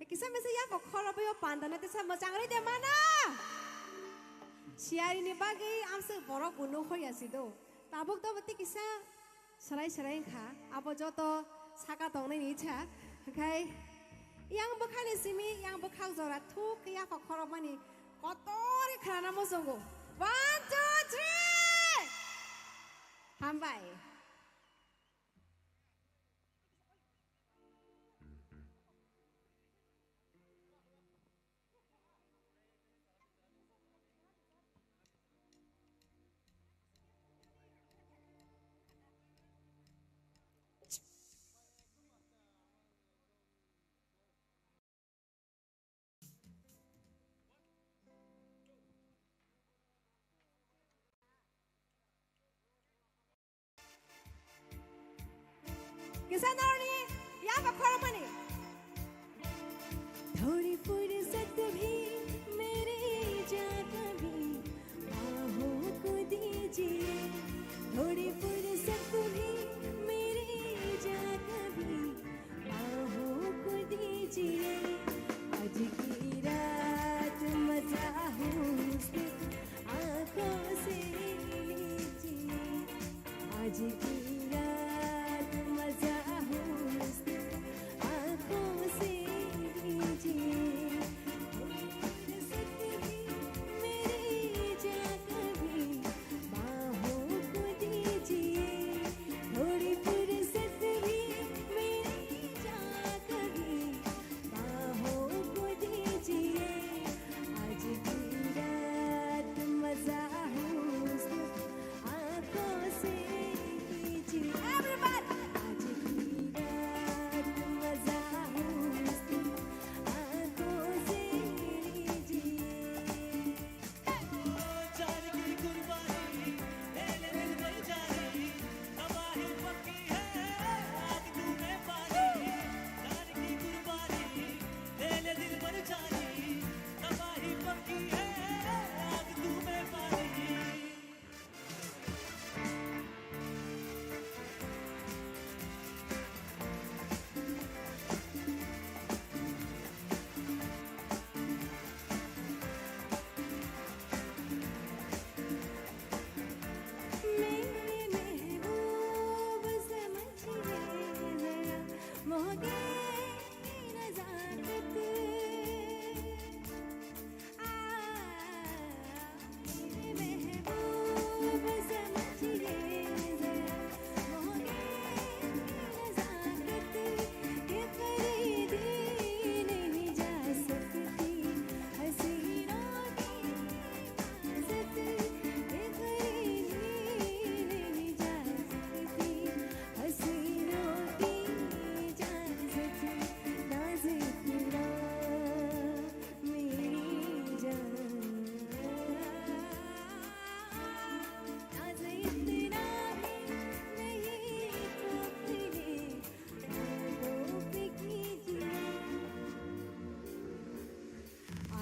kisa mese ya ko khora bayo pandana te sam changri de mana siari ni bagi amse borok bunu hoya sido tabuk to bati kisa sarai sarai kha abo joto saka tongnai ni cha kai yang bakhani simi yang bakhak jora thuk ya ko khora mani kotori khana mo songo 1 2 3 hambai Kisan Arni, यहाँ खड़ा मने थोड़ी फुर्सत भी मेरे जा कभी बाहों को दीजिए थोड़ी फुर्सत भी मेरे जा कभी बाहों को दीजिए आज की रात मजा हो आंखों से लीजिए आज की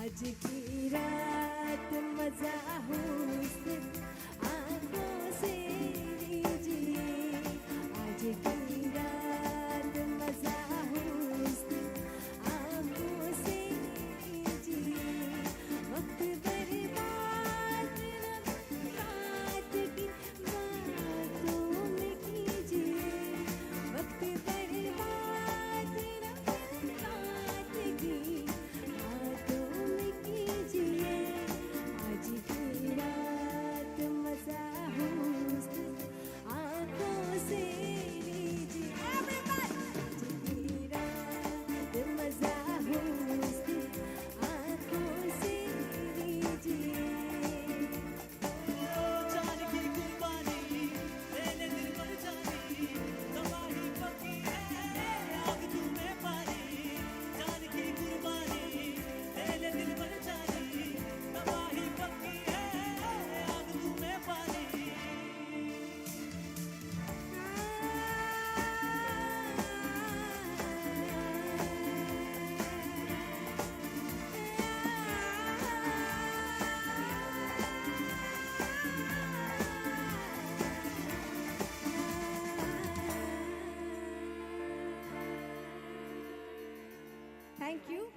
आज की रात मजा हो सिर्फ आंखों से लीजिए आज की रात मजा हो सिर्फ आंखों से लीजिए वक्त बर्बाद रात की बातों में कीजिए वक्त बर्बाद रात की बातों में कीजिए Thank you.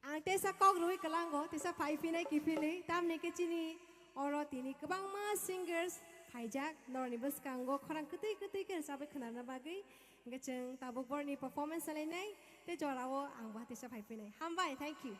Ang tesa kog rui kelango, tesa five pinai kifili, tam neke cini oro tini kebang ma singers hijack norni bus kanggo korang ketik ke sabe kenana bagai, ngeceng tabuk borni performance lainai, te jorawo ang bah tesa five pinai. Hambai, thank you.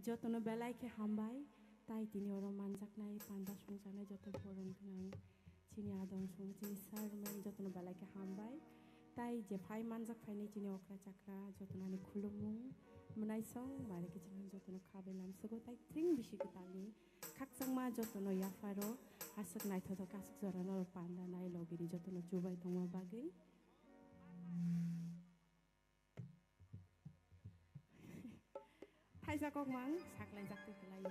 যতন বেলাইকে হামবাই তাই তিনি ওর মানজাকনাই পান্ডা সংজানাय যত বরन गोनां চিনি আদম song চিনি সারমেন যতন বেলাইকে হামবাই তাই যে ফাই মানজাক ফাইনি চিনি অক্রা চাকরা যতনানি খুলুমু মুনাইসং বারেকে চিনি যতন খাবেলাম সগো তাই ত্রিং বিশি গতাलनि খাকসাংমা যতন ইয়াফারো হাসক নাইথদ কাসক জরানো পান্ডা নাই লগিরি যতন জুবাই দंमा बागै Hai kok mang saklai jakti kelai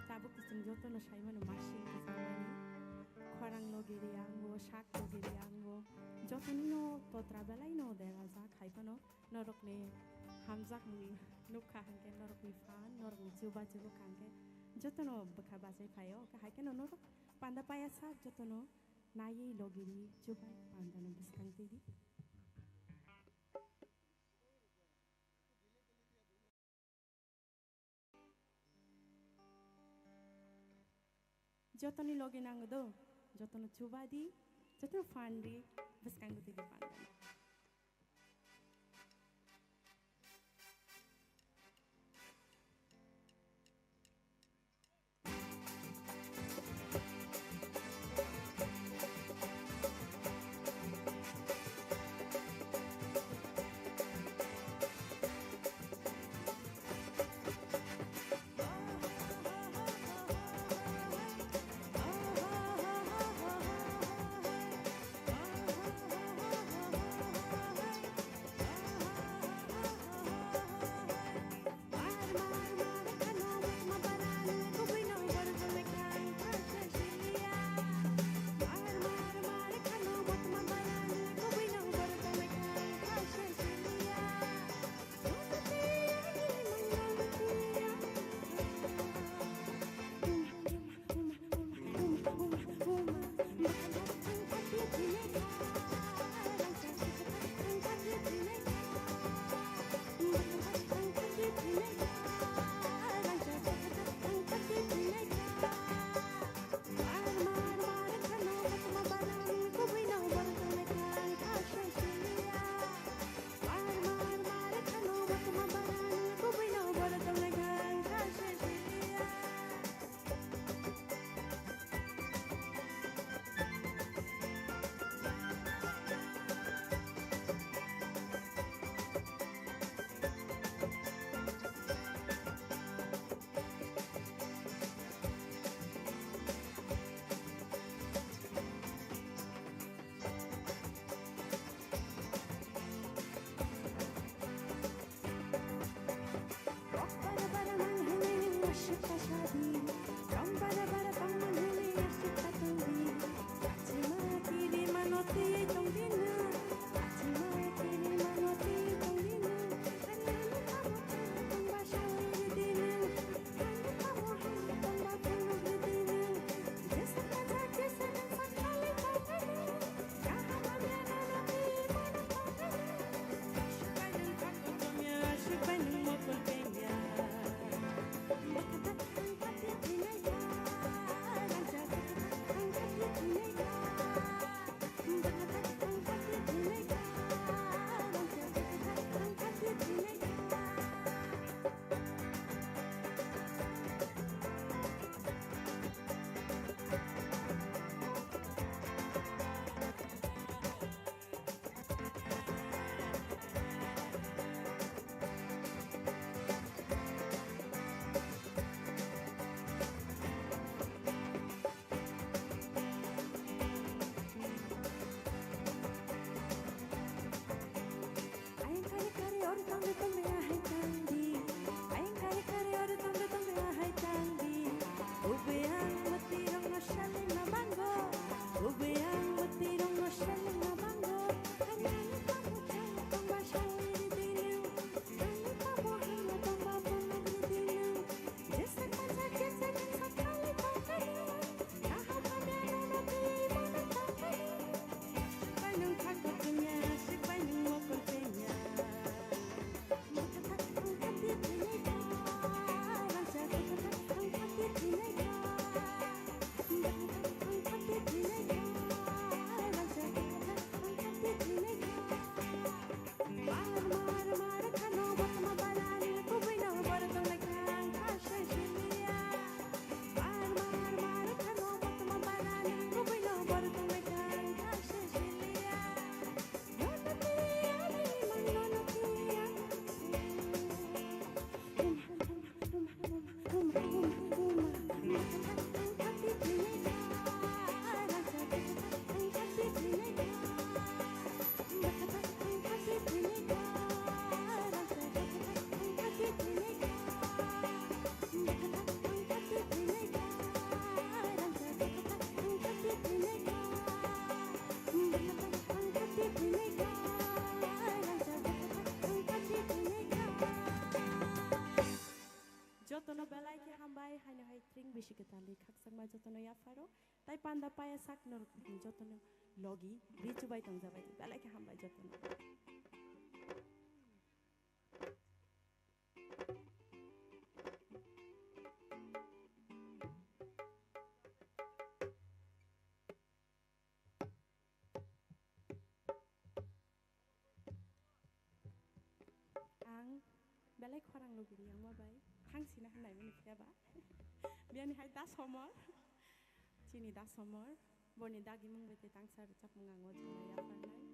cabuk kusung joto no sai manu masin kesamani khorang logiri anggo sak logiri anggo joto no to trabelai no dera ja khaipa no norok ne hamjak ni nukha hangke norok ni fan norok ni juba jubu kangke joto no bakha basai phayo ka haike no norok panda paya sa joto no nai logiri jubai panda no biskang tidi যতনি লগে নাঙ্গ দো যতন চুবাদি যতন ফান্ডি বসকাঙ্গ দিদি পান্ডা bisiketali kaksangma jotono yafaro tai panda paya sak norok jotono logi richubai tongjabai belai ke hambai jotono ang belai khorang logiri ang mabai थांसिना होननाय मोनफियाबा बियानिहाय दा summer चिनि दा summer बनि दागि मुंबेते तांसार चापमुंगांगो जोंनाया फारनाय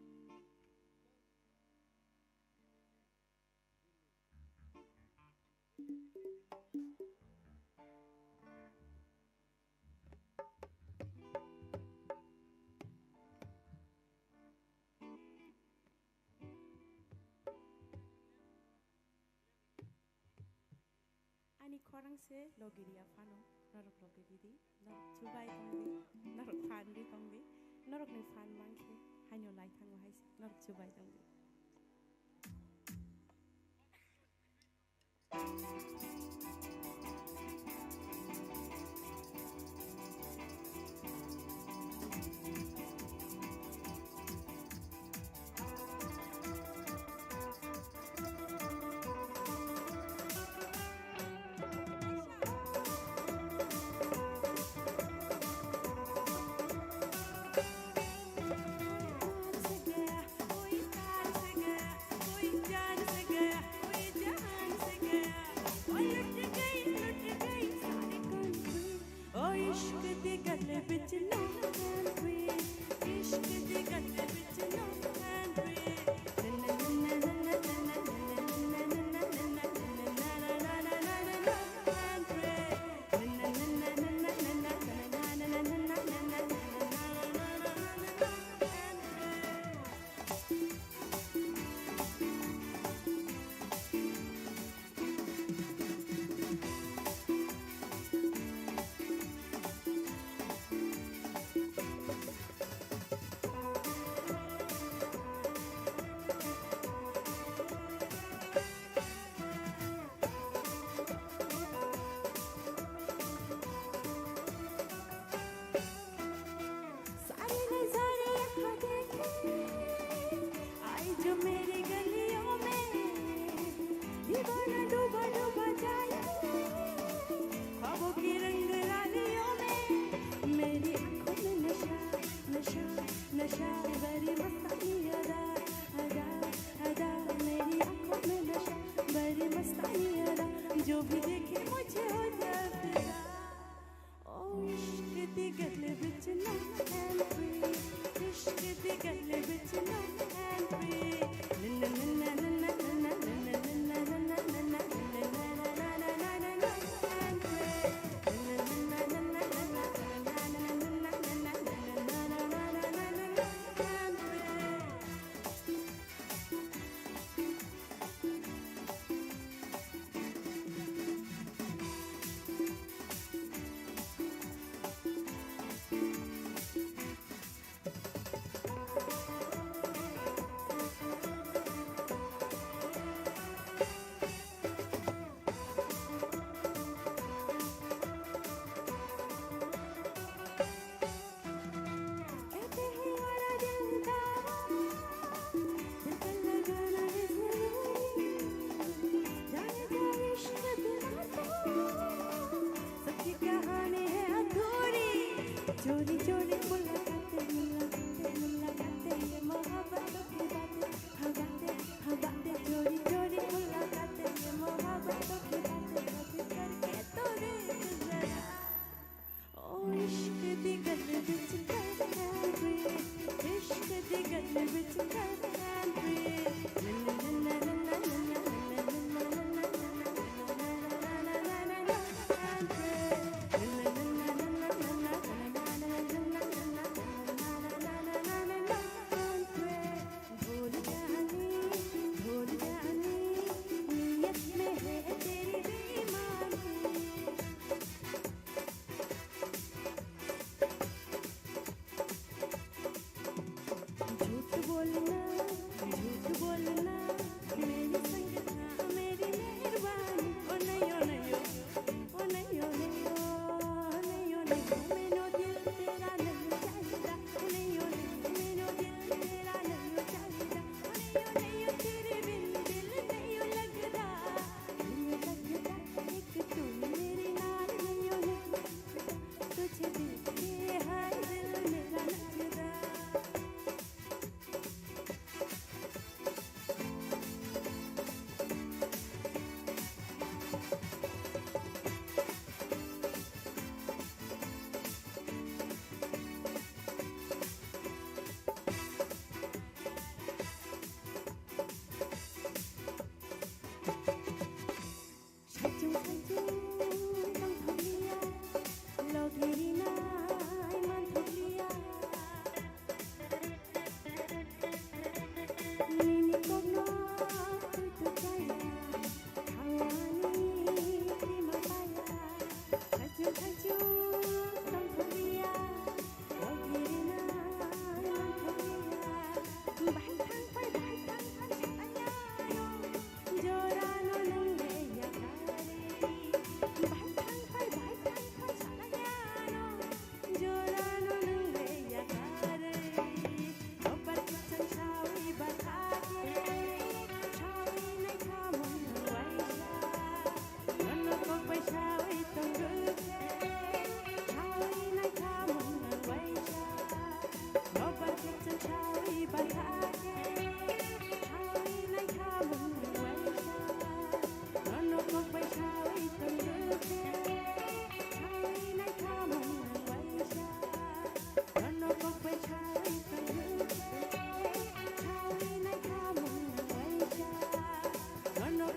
ani khorang se logiria fano narok logiri di narok chubai tongdi narok phanri tongdi narok ni phan mangkhe haino lai thango haise narok chubai tongdi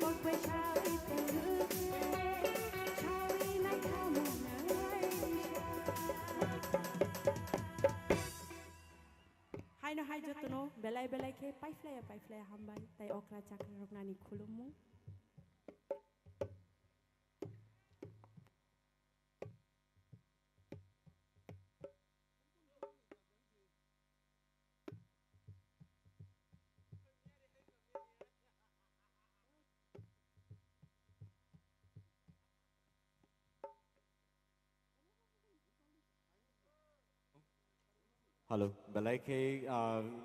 Hai no hai jotono belai belai ke pai flya hambai tai okra cakra roknani khulumu. Halo, belai ke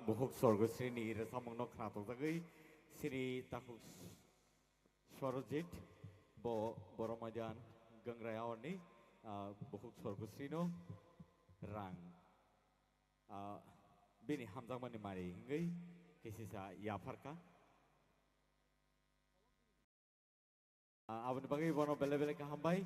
buhuk sorgosri ni resamang no kratok tagai sini takuk Swarojit bo boromajan gangraya ni buhuk sorgosri no rang bini hamzang mani mari ngai kisisa yafarka abang bagai bono belai belai ke hambai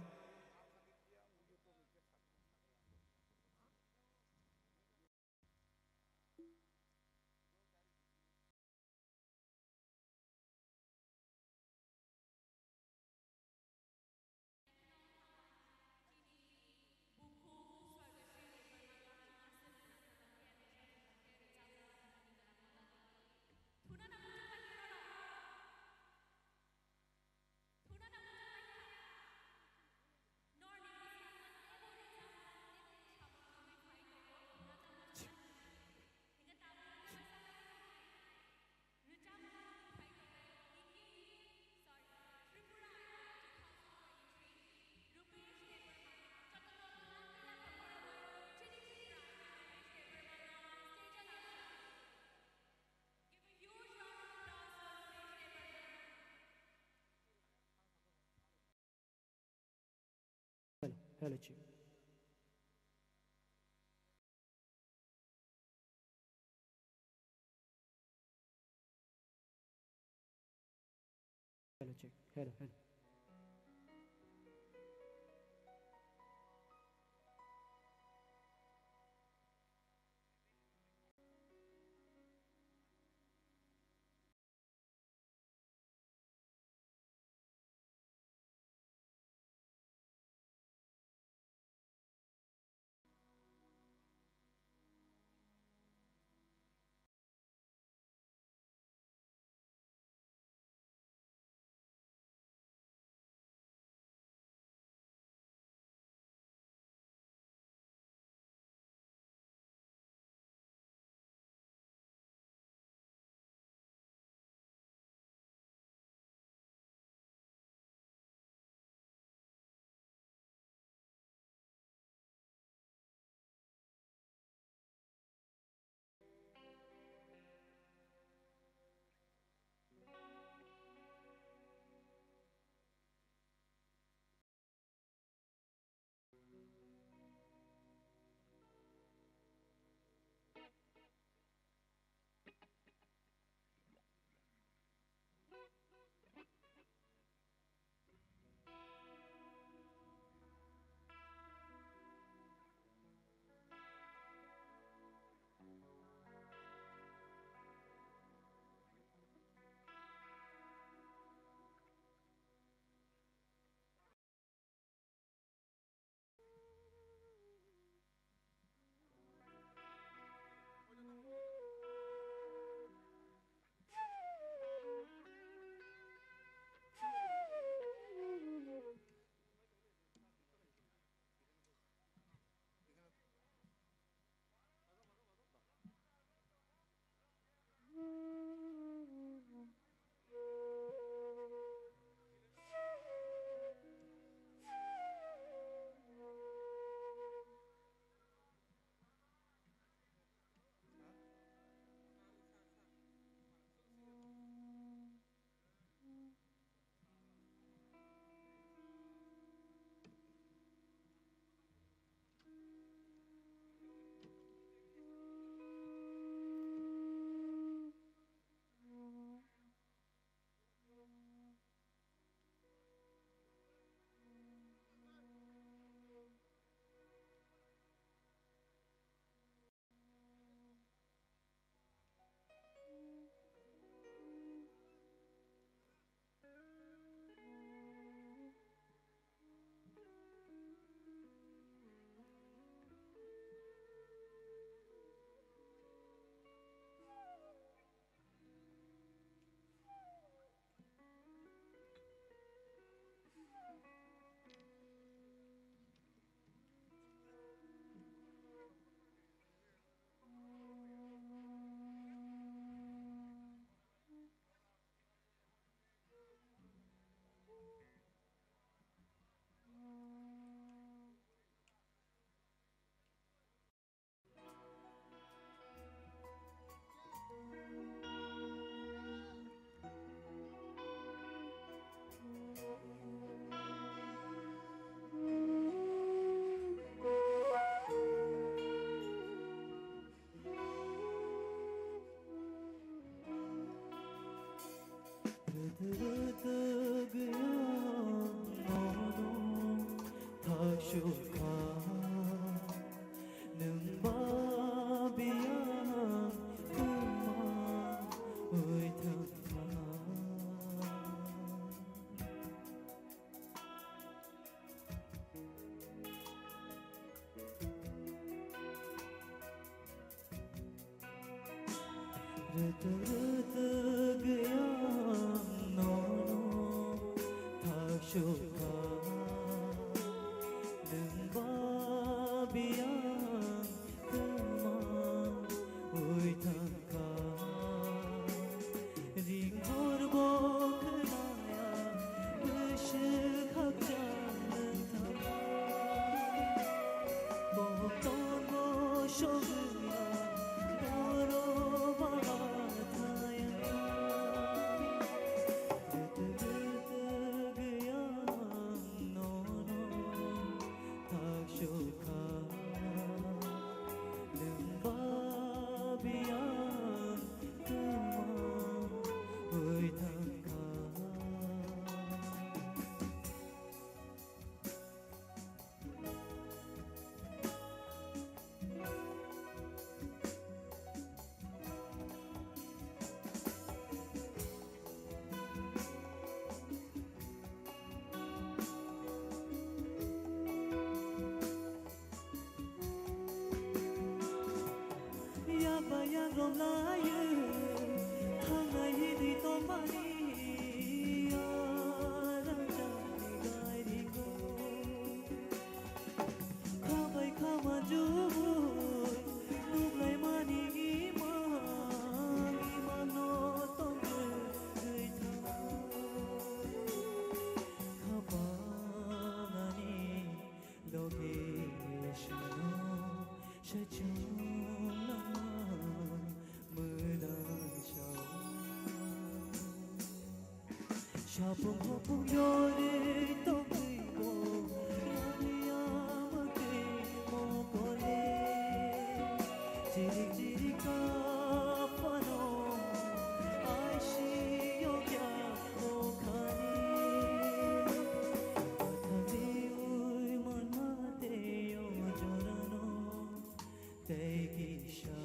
Hello, Chief. Hello, Chief. Hello. शुखा नंबा बिया कुमा ओय थका रत रत गया no था शुखा नंबा बिया कुमा ओय थका रिंग और बोखनाया विश खप जान था बोतों को शोभिया बोरो बड़ा थाया रत रत गया नो था शुखा लंबा बिया कुमा ओय थका Ya bayang romlayu hangai di tombani ya raja gai ringo khabai khama ju nublai mani imano tong gei tha khabani loge shino shachuna Shapung hopung yore tongui bo Yamiya mate mo kole Jirik jirik ka pano Aishi yogya o khani Pathami ui manmate yo jorano Tegi sha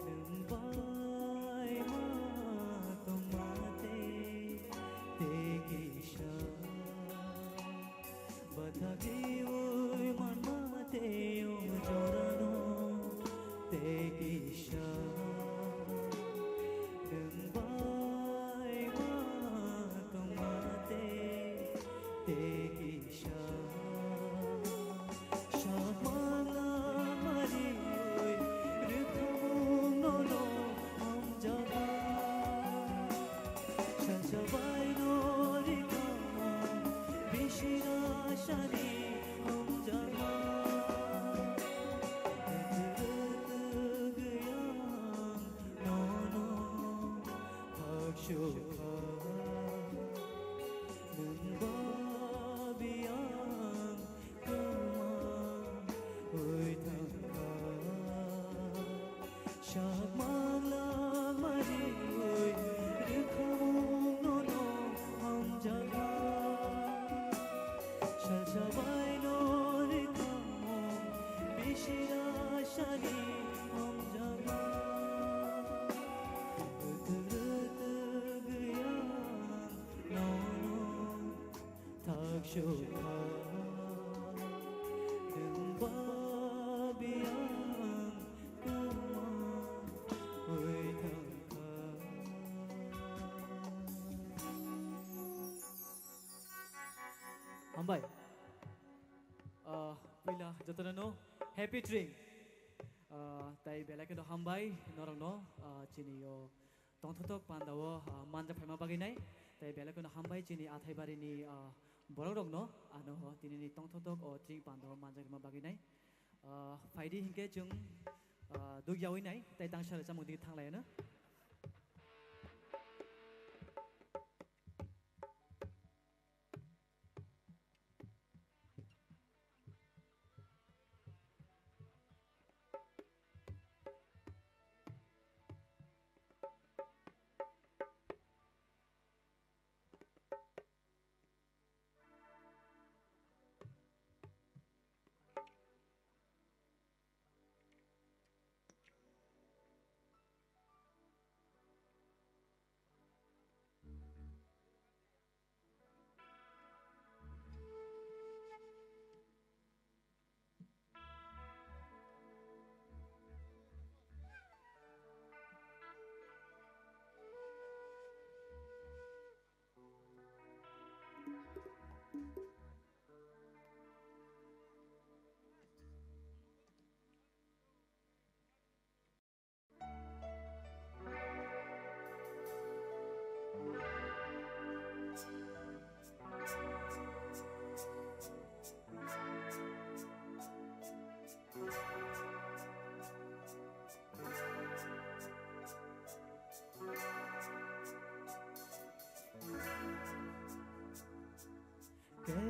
Numbai ma tomate tegisha Bathagi ui manmate yo jorano tegisha Numbai ma tomate tegisha Shamala mari ui rukhamung no am jaga Shanshabai no rikamo bishira shani am jaga Rat gaya no thak shukha Namba biya kuma oy thaka Shamala mari oy rukhamung no am jaga Shanshabai no rikamo bishira shani am jaga Rat gaya no thak shukha Namba biya kuma oy thaka Hambai पहिला जतनो happy ट्रिंग ताई बेलाके दो hambai norong no chini yo tongthotok pandawo manja phaima baginai tai बेलाके no hambai chini athai bari ni borok rok no ano tini ni tongthotok o tring pandawo manja phaima baginai faidi hingke chung duk yawi nai tai tangsar chamung di thanglai na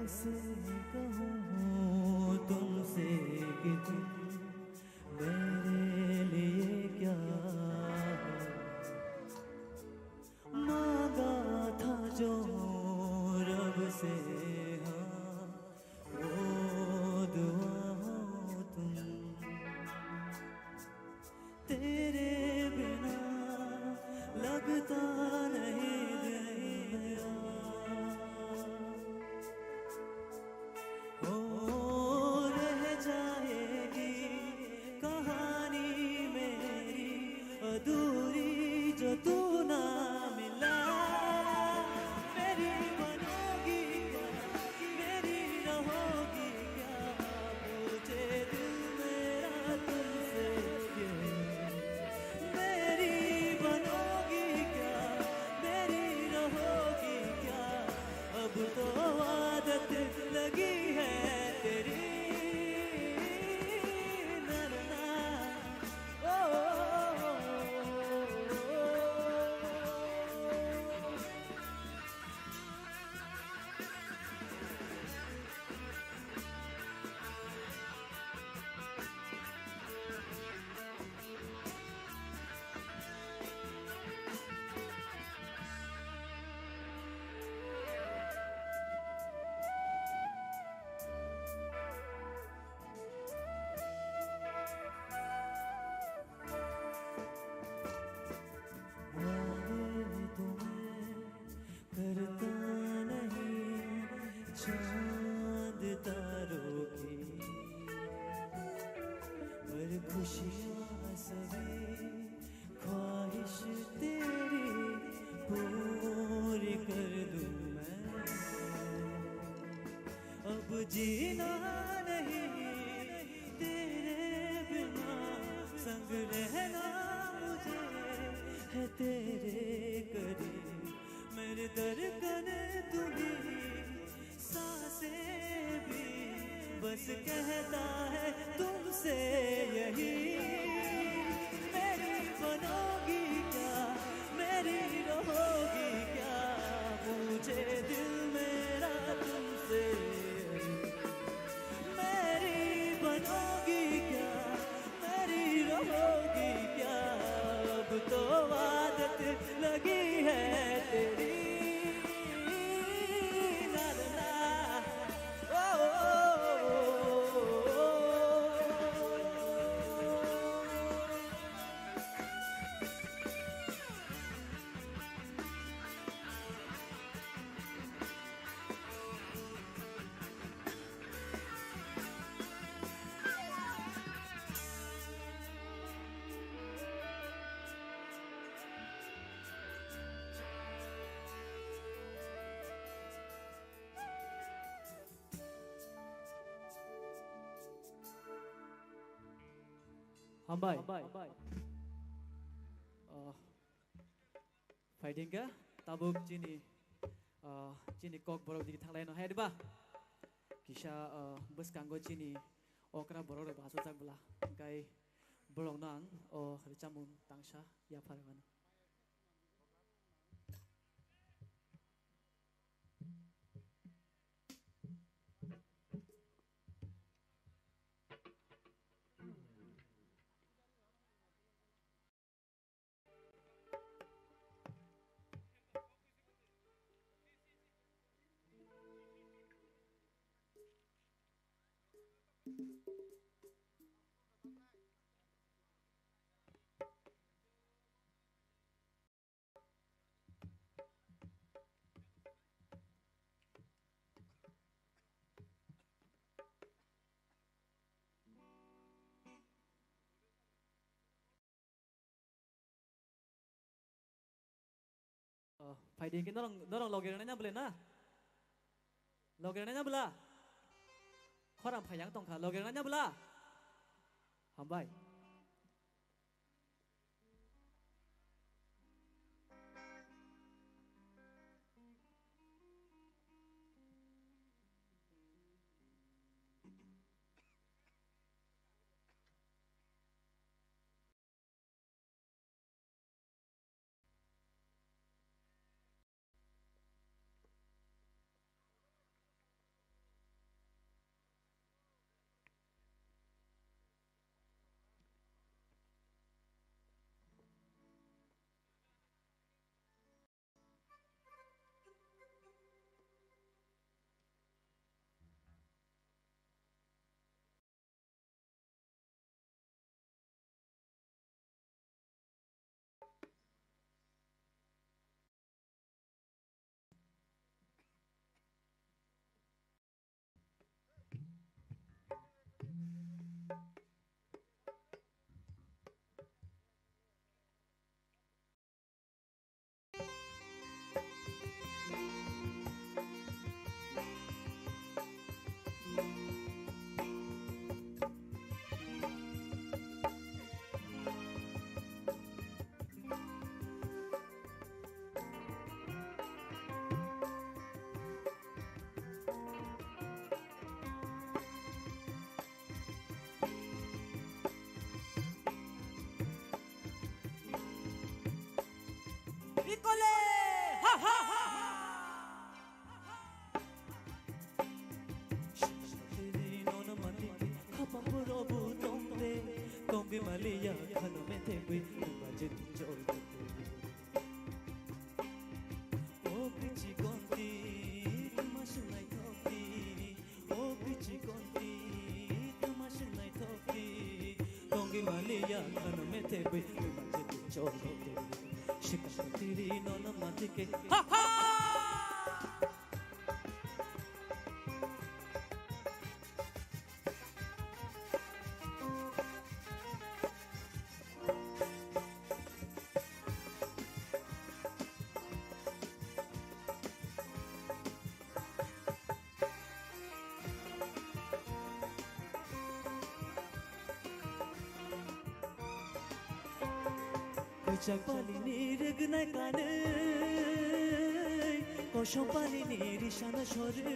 कैसे कहूँ तुमसे कि तुम मेरे लिए क्या हो। मांगा था जो रब से हाँ वो दुआ हो तुम। तेरे बिना लगता नहीं दिल मेरा। हो रह जाएगी कहानी मेरी अधूरी जो तू ना मिला। मेरी बनोगी क्या मेरी रहोगी क्या पूछे दिल मेरा तुमसे ये। मेरी बनोगी क्या मेरी रहोगी क्या अब तो आदत लगी है तेरी। ना ना ना ओ, वादे तुम्हें करता नहीं चांद तारों की। पर खुशियाँ सभी ख्वाहिश तेरी पूरी कर दूँ मैं। अब जीना नहीं तेरे बिना संग रहना मुझे है तेरे करीब। मेरे धड़कन तुम्ही सांसें भी बस कहता है तुमसे यही। मेरी बनोगी क्या मेरी रहोगी क्या पूछे दिल मेरा तुमसे। मेरी बनोगी क्या मेरी रहोगी क्या अब तो आदत लगी है तेरी। ला ला ला ओ, Hambai fighting ka tabuk jini jini kok borok digi thanglai no hai ba kisa bus kanggo jini okra borok re baso jak bula kai borok nang o richamun tangsa ya pharman. Fighting kita dorong logerannya boleh na, logerannya boleh, koram payang tongkar logerannya boleh, hambai. Tongi Malia Kano Mete Bi Numbaje Tijol O Pichi Konti Tumashinai Toki O Pichi Konti Tumashinai Toki Tongi Malia Kano Mete Bi Numbaje Tijol Shikatiri Nona Matike Ha ha Chapali nirig na kane, koshopali niri shana shore.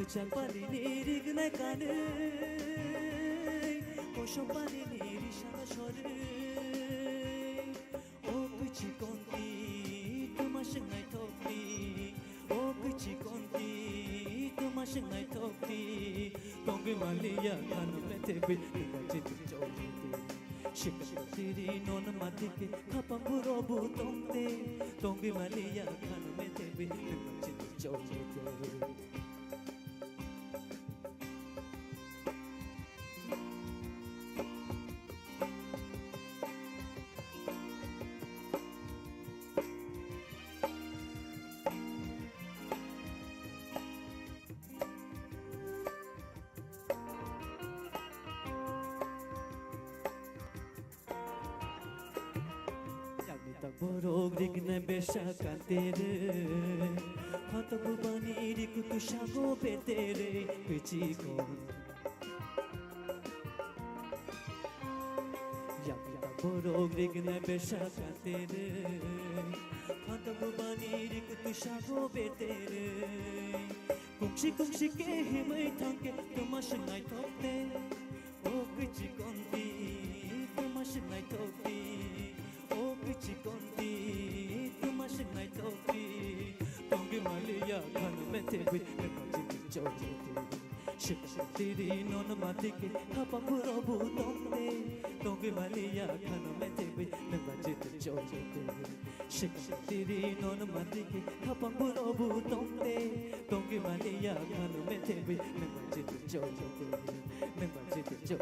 Chapali nirig na kane, koshopali niri shana shore. O pichi konti, tumashing nai topi. O pichi konti, tumashing nai topi. Tongi Malia Kano Mete Bi Numbaje Tijol Shikatiri Nona Matike Kapamburo Butonte Tongi Malia Kano Mete Bi Numbaje Tijol Borog rigne besha kantere Hatabu bani riku tushago betere Pichi kon Yamita borog rigne besha kantere Hatabu bani riku tushago betere Kumshi kumshi ke himai thanke Tumash nai thokte O pichi konti Tumash nai thokti O pichi konti, tumash nai toki. Tongi Malia Kano Mete Bi Numbaje Tijol Shikatiri Nona Matike Kapamburo Butonte Tongi Malia Kano Mete Bi Numbaje Tijol Shikatiri Nona Matike Kapamburo Butonte Tongi Malia Kano Mete Bi Numbaje Tijol Numbaje Tijol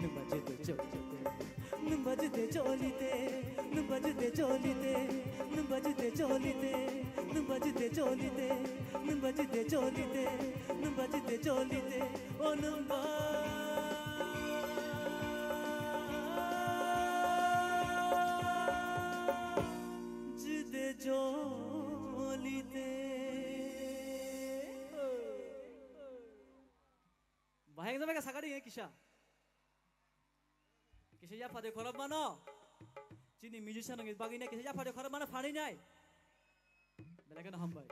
Numbaje Tijol Numbaje de jolite, numbaje de jolite, numbaje de jolite, numbaje de jolite, numbaje de jolite, numbaje de jolite, oh numbaje de jolite. Bahaya kita mereka sakari ya kisah. Kisah ya pada korban mana? Cini musician nangis bagi ni kisah ya pada korban mana fahri ni? Belakan hambai.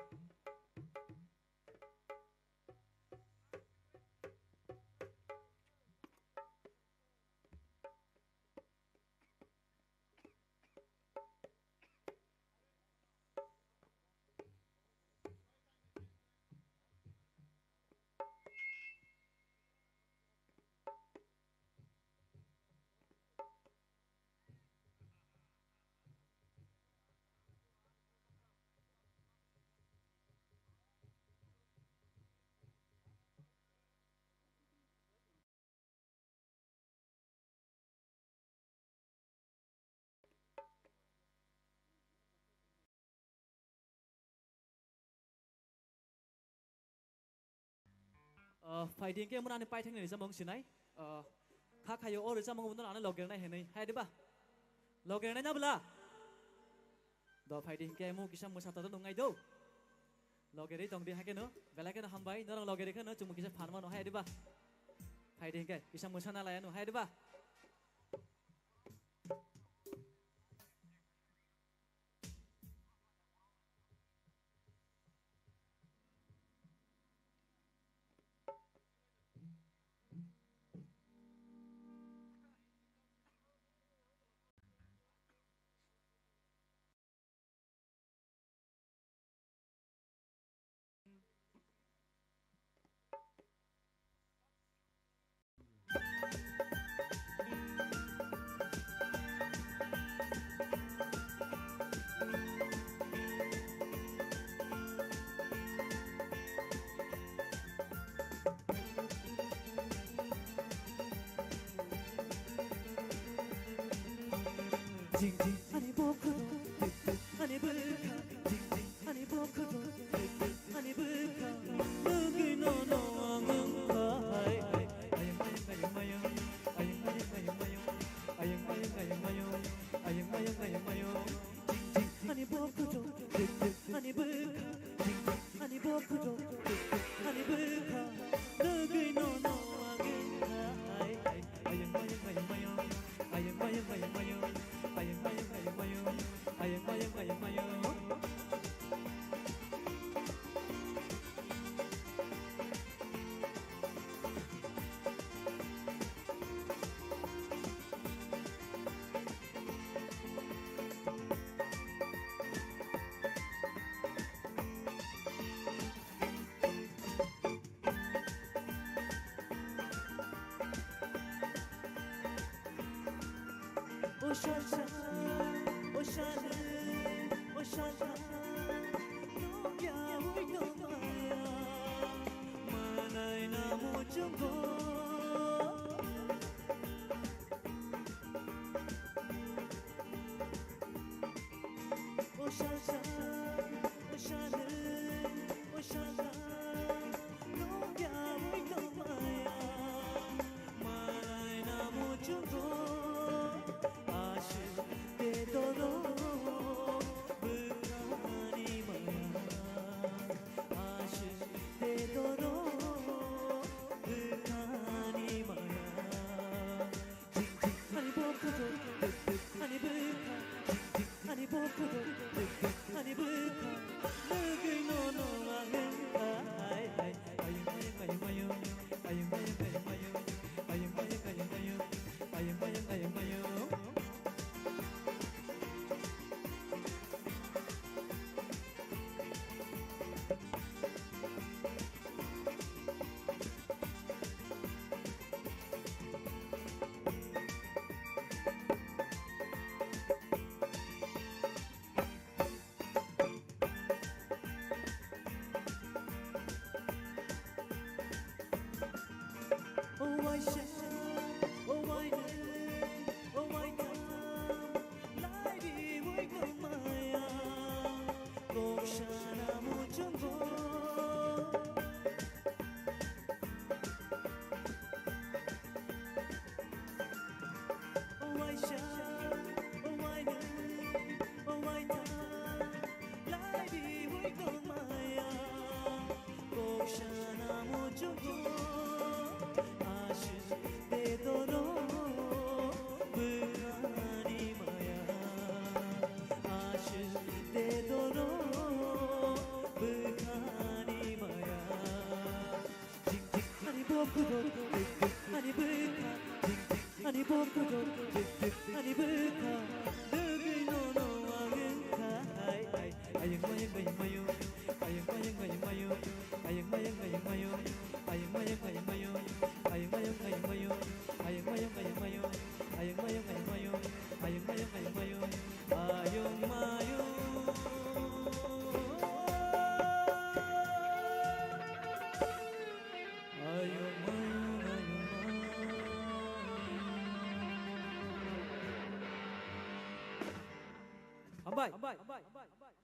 Fighting ke mun ane fighting ni zaman sinai. Kha kayo or zaman mun ane loger na henai. Hai deba. Loger na bela. Do fighting ke mu kisah mu satu tu ngai do. Loger itu dong dia ke no. Bela ke no hambai. Norang loger ke no cuma kisah farma no hai deba. Fighting ke kisah mu sana layan no hai deba. 아니 보크도 아니 불카 아니 보크도 아니 불카 너기 너너 왕은가 아영 아영 아영 아영 아영 아영 아영 아영 아영 아영 아영 아영 아니 보크도 아니 불카 아니 보크도 아니 불카 너기 너너 왕은가 아영 아영 아영 아영 아영 아영 아영 아영 오샤샤 오샤샤 오샤샤 너야 울거마야 만나이 나무 정도 오샤샤 오샤샤 오샤샤 너야 울거마야 만나이 나무 정도 why shine, oh why not, oh why not, light boy kumaya, kokshana mujumbo. Oh why shine, oh why not, oh why not, light boy kumaya, kokshana mujumbo. 아니 보고도 아니 불카 너를 너너 왕은가 아영 마영 마영 마요 아영 마영 마영 마요 아영 마영 마영 마요 아영 마영 마영 마요 아영 마영 마영 마요 아영 마영 마영 마요 아영 마영 마영 마요 아영 마영 마영 마요 아영 마요 Bye.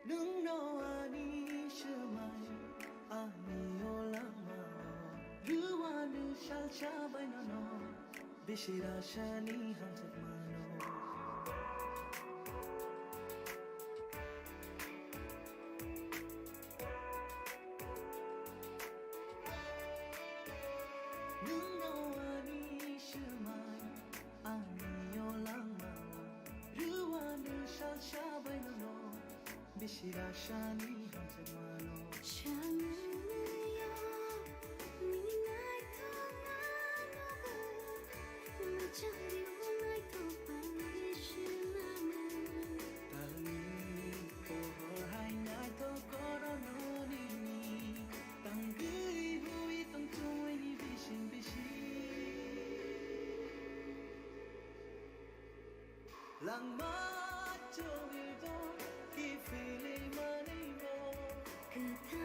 nung no ani shmai ani olama ruwan shal shabai no bishira shani hamsak mano nung no ani shmai ani olama ruwan shal shabai no bishira shani hamsak mano lang ma cho do ki feeling money mo 그단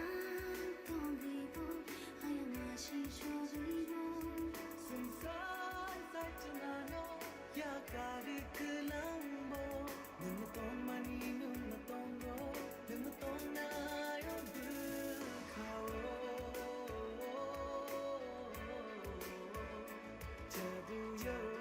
동비보 하얀 맛이 저리고 순산 살찌나노 야가리 그랑보 눈을 동만이 눈을 동고 눈을 동나요 불카오 자두요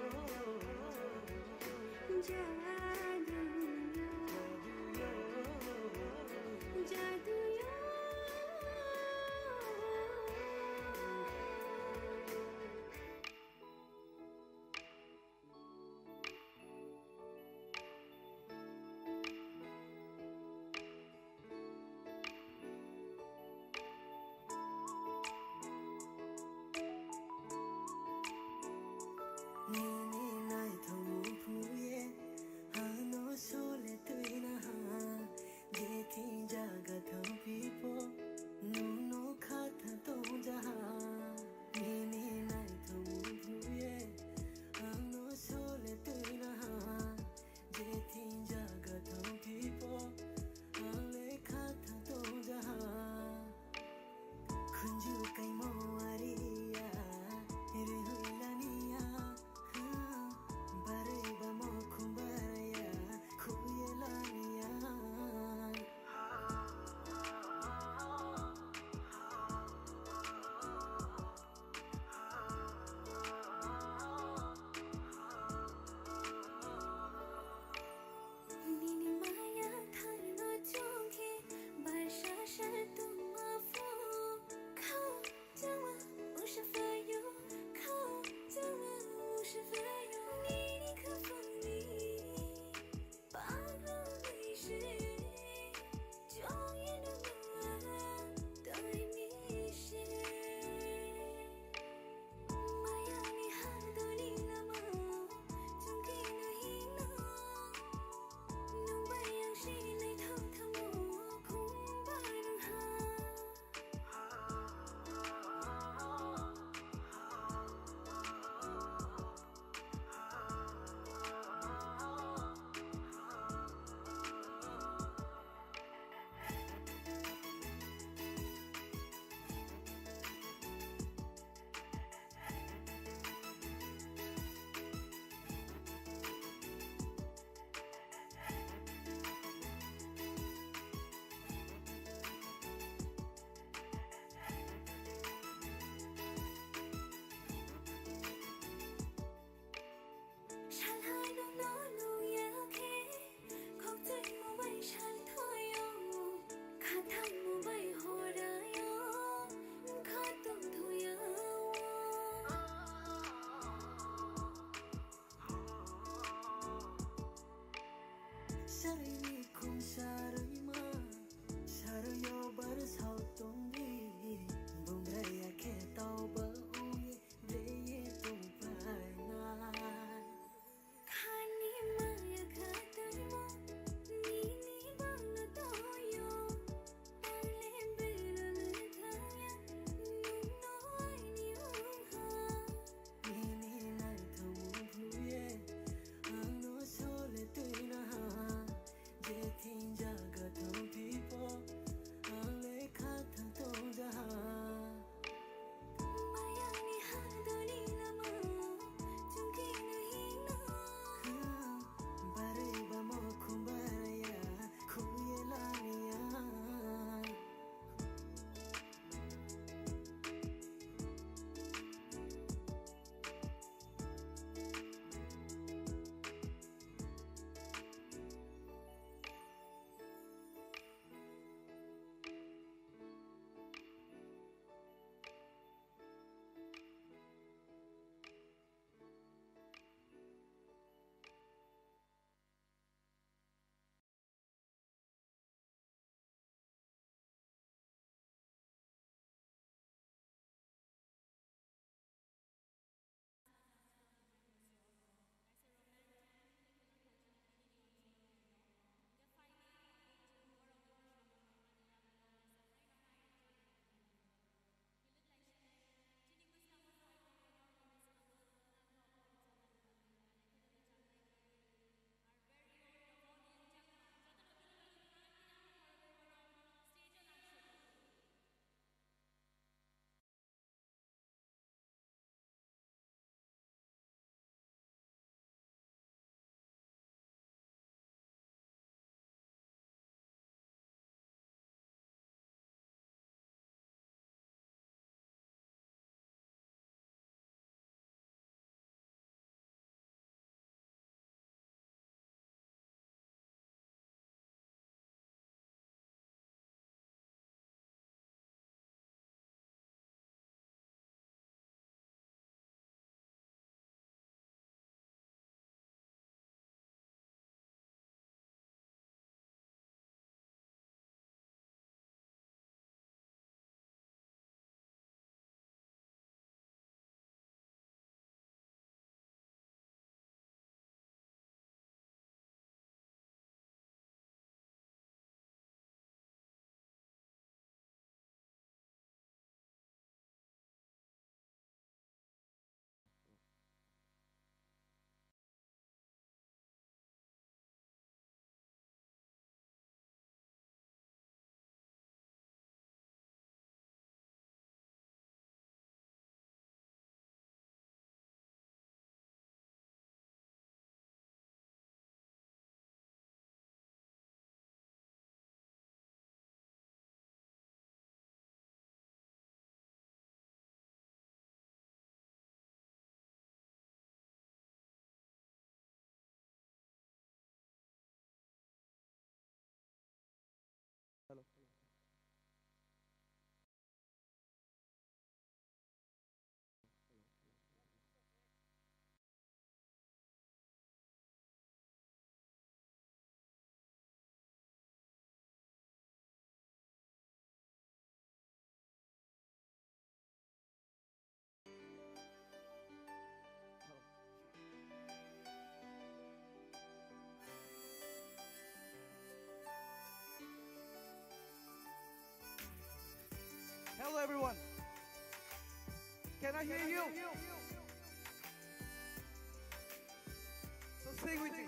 Sari kum sari ma sari yo bar sao tongi bungraya ke tau ba ungi leye tu pai na khani maya khatar mo nini bang to yo pale beral thaya no ai ni ha nini nai thau bhuye ano sole tu na je thinja I hear you? So sing with me.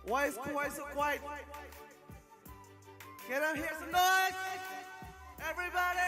Why so quiet? Can I hear some noise? Everybody!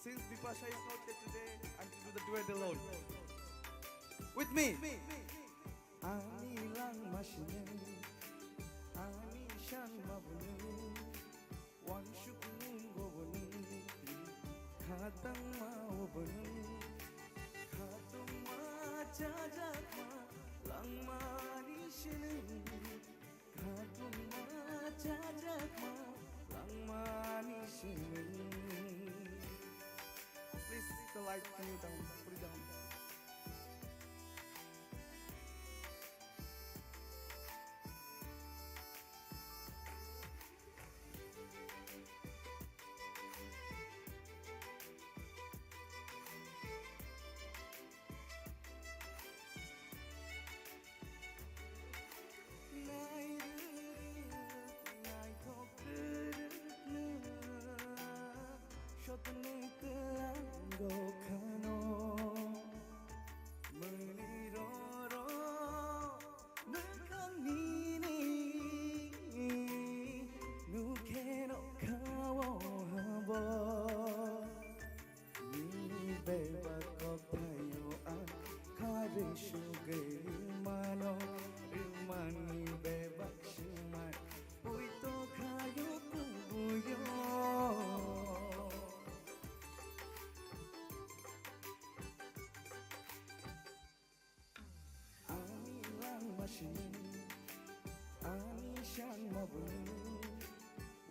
Since Bipasha is not here today, I'm to do the duet alone. With me. Ani lang mashine, ani shan mabuni, wan shukun gobuni, khatang maubuni, khatung ma jajak ma, lang ma nishine, khatung ma jajak ma, lang ma nishine. Please, the light, can you down, put it down.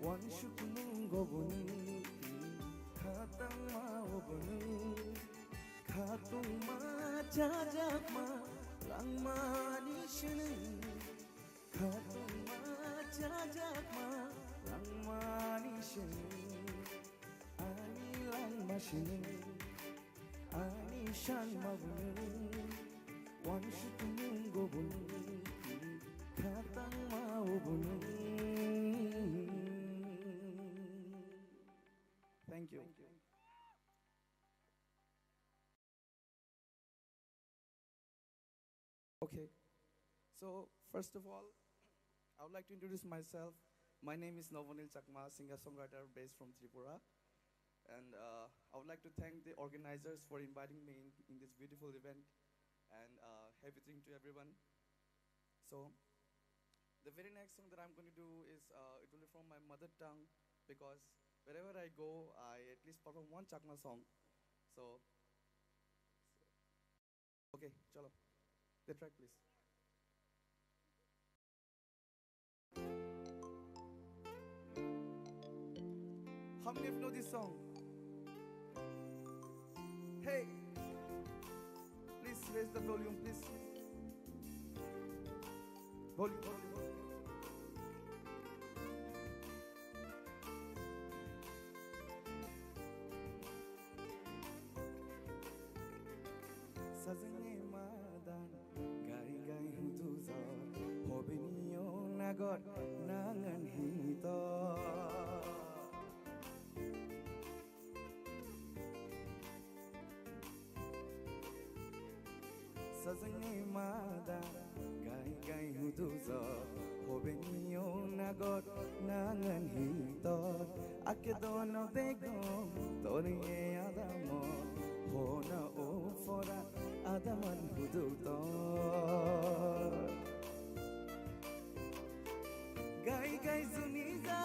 Wan shukun gobuni, khatang maubuni, khatung ma jajak ma, lang ma nishine, khatung ma jajak ma, lang ma nishine, ani lang mashine, ani shan mabuni, wan shukun gobuni, khatang maubuni. Thank you. Okay, so first of all, I would like to introduce myself. My name is Novanil Chakma, singer-songwriter based from Tripura. And I would like to thank the organizers for inviting me in this beautiful event, and happy dream to everyone. So the very next song that I'm going to do is, it will be from my mother tongue, because wherever I go, I at least perform one Chakma song. So Okay, chalo. The track, please. How many of you know this song? Hey, please raise the volume, please. Volume, volume, volume. सजने मादान गाई गाई हुदुजा होबिनियो नागर नांगन हितो सजने मादान गाई गाई हुदुजा होबिनियो नागर नांगन हितो आके दोनों देखो तोरिये आदमो होना ओ फोरा Adaman hudutor Gai gai zuniza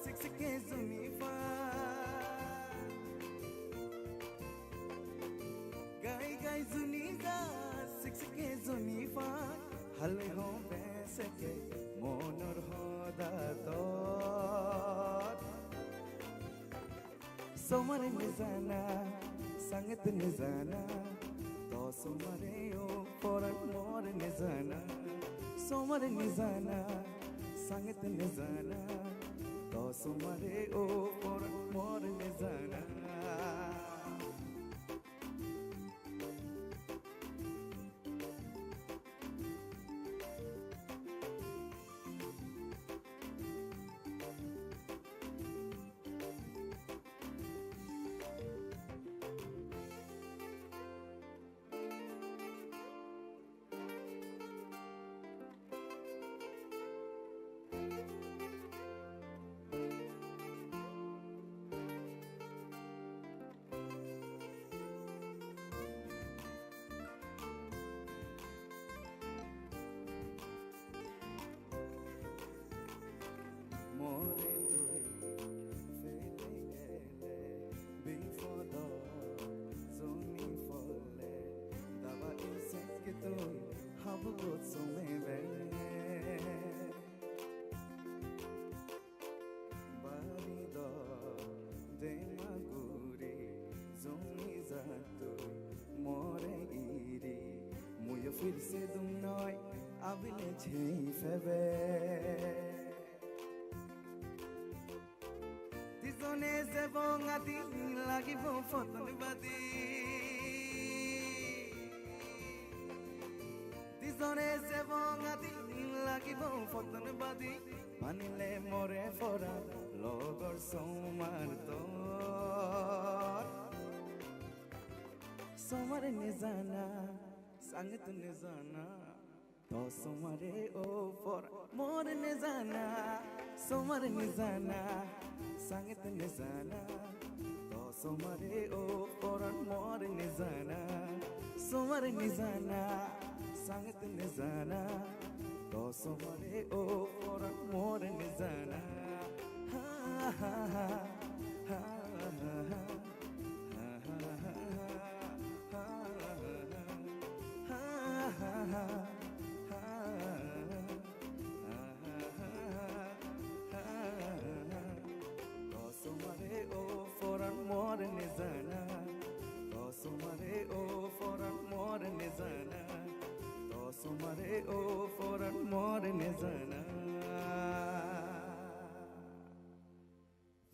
siksike zunifa Gai gai zuniza siksike zunifa Hale ho beseke monor hodator Somare nizana sangat nizana Somareo for more nizana Somare nizana sangat nizana To somareo for more nizana फिर से तुम नॉय अबिले छेई फेबे तिजोने से बोंगाती लागी बो फतन बादी तिजोने से बोंगाती लागी बो फतन बादी मानिले मोरे फोरा लोगर सोमार तो सोमार निजाना Sangat nizana To somare o for more nizana Somare nizana Sangat nizana To somare o for more nizana Somare nizana Sangat nizana To somare o for more nizana Ha ha ha ha ha ha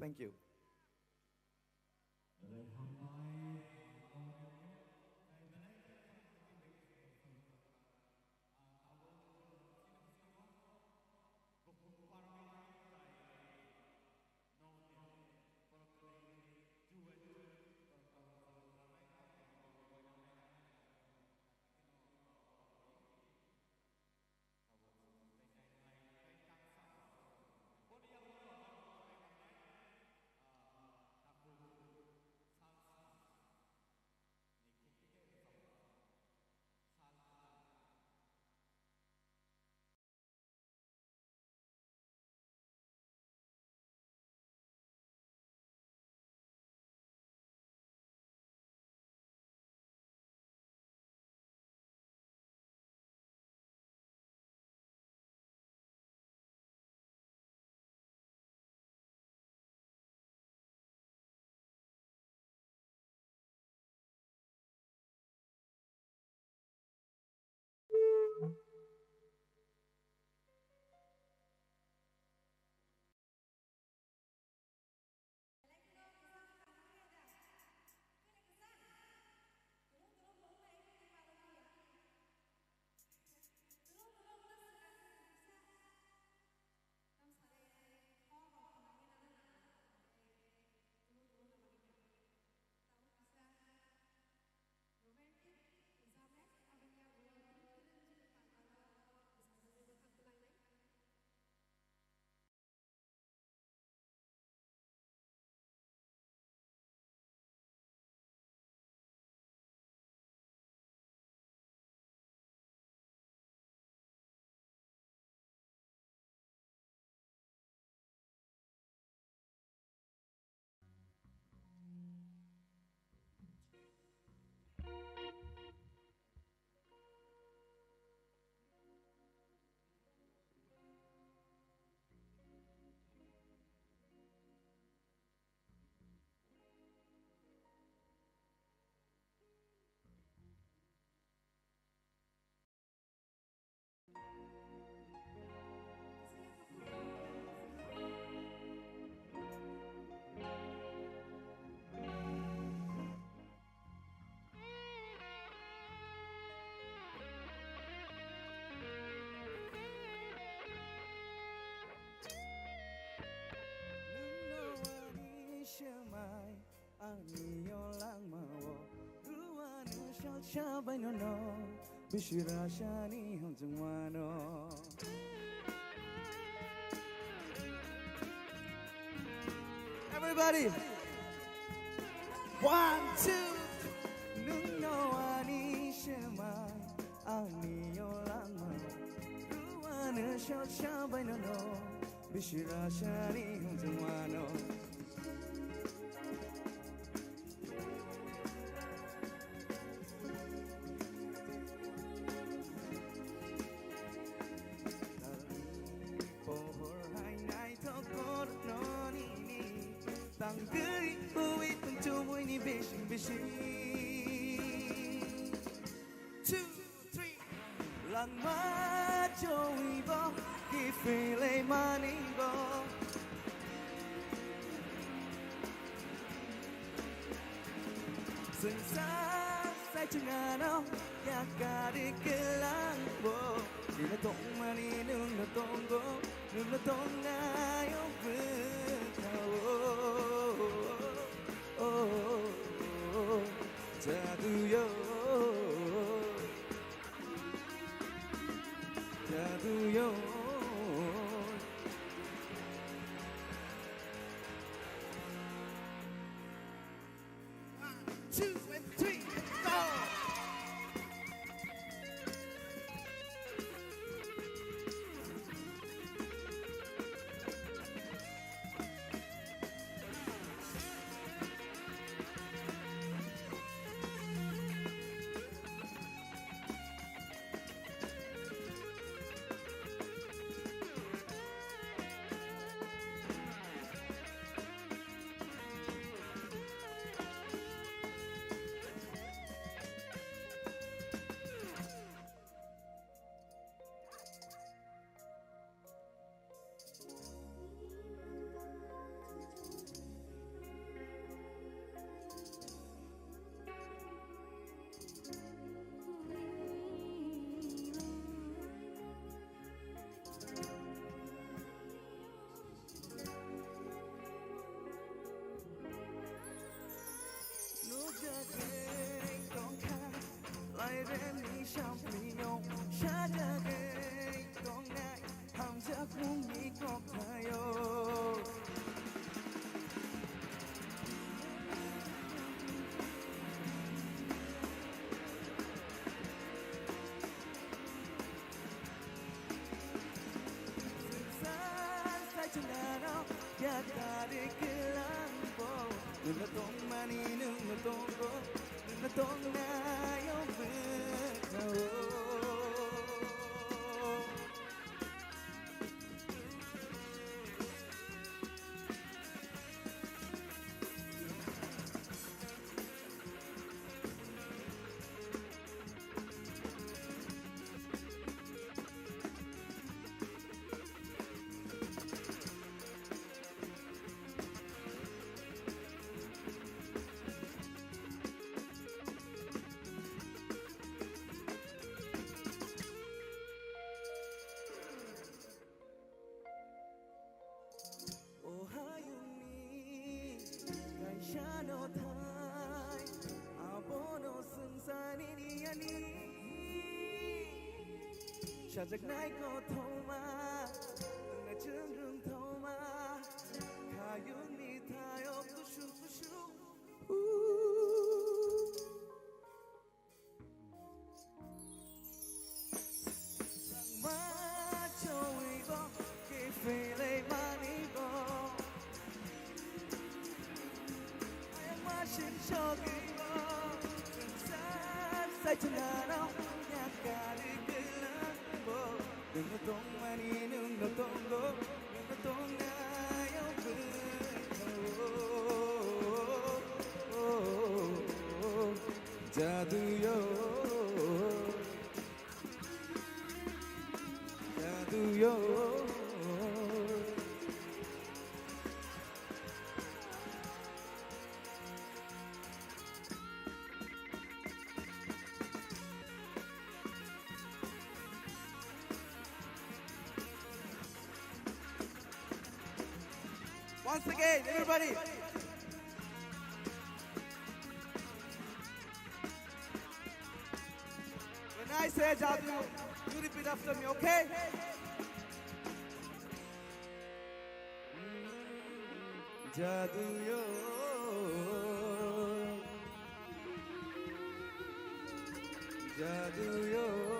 Thank you. shabaino no bishira shani honjumano everybody 1 2 nuno ani shema ani yolama ruwana shabaino no bishira shani honjumano Tanggeri hui tentu ini bishing bishing 2 3 lang ma jowi bo ki fele mani bo Sensas sai chungano ya kari kelang bo Nuna tong mani nuna tongo nuna tonga yo 자두요 자두요 1 2 and 3 go Nuna tong mani nuna tongo nuna tonga yo bekao Sajak nai ko thoma na chung rung thoma khayun ni thayo kushu kushu ma choi bo ke fele mani bo I am ma shin shogi bo sai chunano yakari Nuna tong mani nuna tongo nuna tonga yo bekao jaduyo jaduyo Once again, everybody. say Jadu. You repeat after me, okay? Jadu yo, Jadu yo.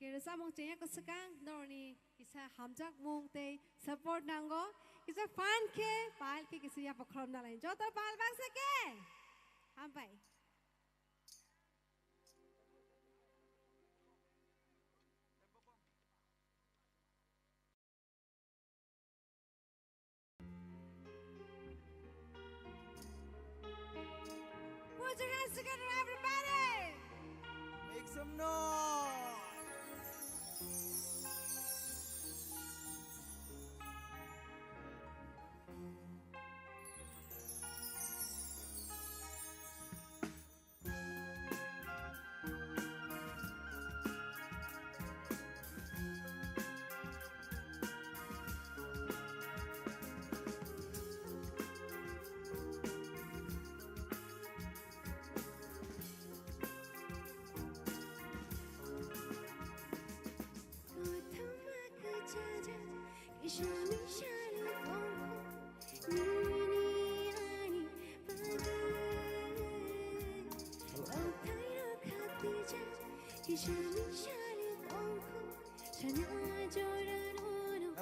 Kira mong cenya kesekang dorni kisah hamjak mong te support nanggo kisah fan ke pal ke kisah ya pakrom na lain jotor pal bang seke hampai put your hands together everybody make some noise.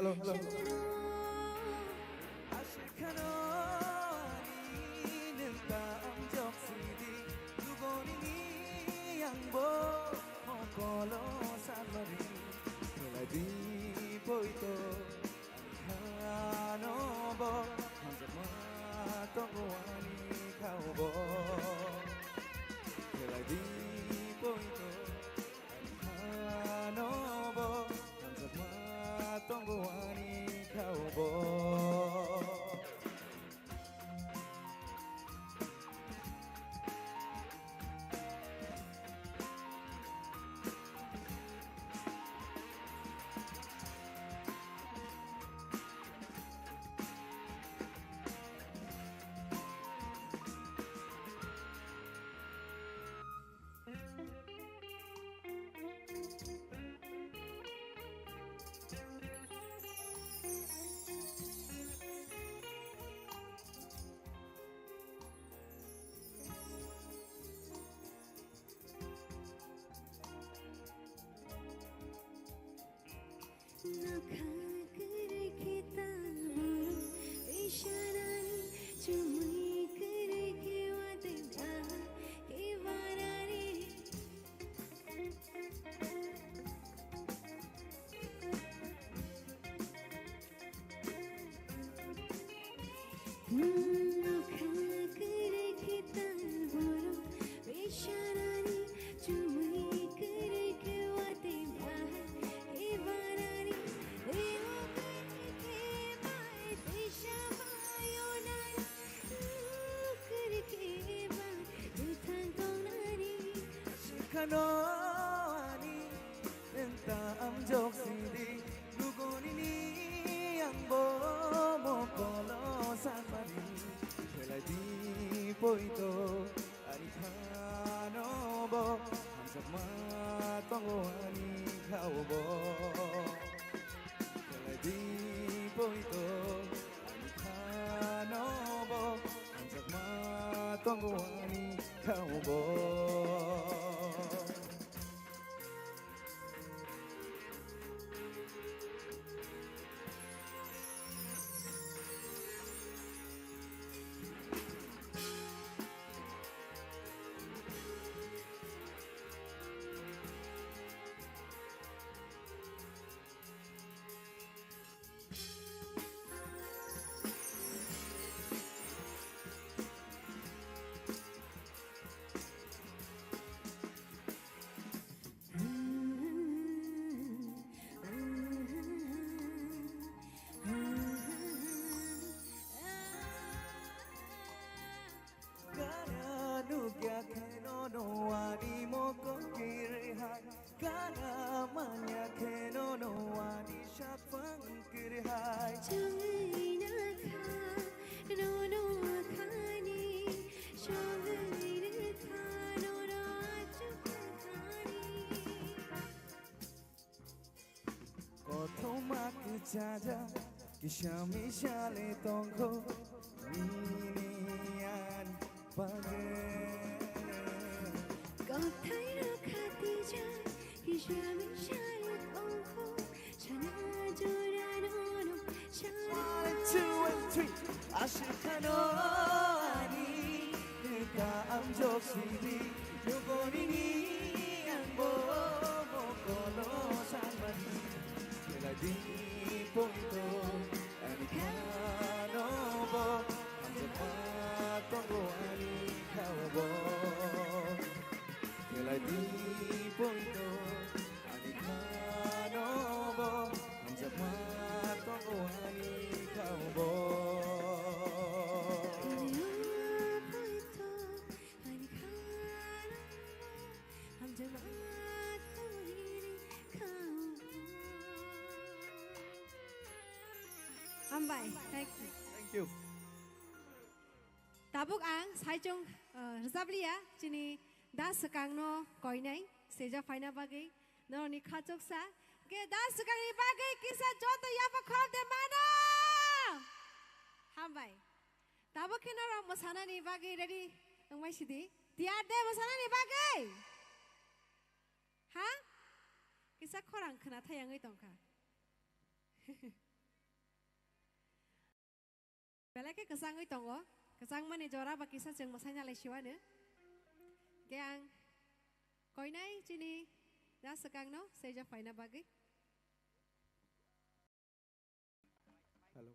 Hello, hello. Kanoani, enta am jok sidi, poito ani khanobo hamsakma tongo ani khaubo keladi poito ani khanobo hamsakma tongo ani khaubo Jaja kishami shale tongko minian page Kothai rakhati ja kishami shale tongko chana jora no chana 1, 2 and 3 ashikano ani ka amjok sidi yogoni ni ambo kono sanmani keladi poito ani khanobo hamsakma tongo ani khaubo keladi poito ani khanobo hamsakma tongo ani khaubo Ambai, thank you. Thank you. Tabuk ang saijong rizablia jini da sekang no koinai seja faina bagi no ni khachok sa ke da sekang ni bagi kisa joto ya pa khol de mano. Ambai. Tabuk kino ram masana ni bagi ready ngmai sidi tiar de masana ni bagi. Ha? Kisa khorang khna thayangai tongka. Belakang kesang itu tonggo, kesang mana jora bagi kisah jeng masanya lesiwana. Yang koinai cini dah sekang no, seja faina bagi. Hello.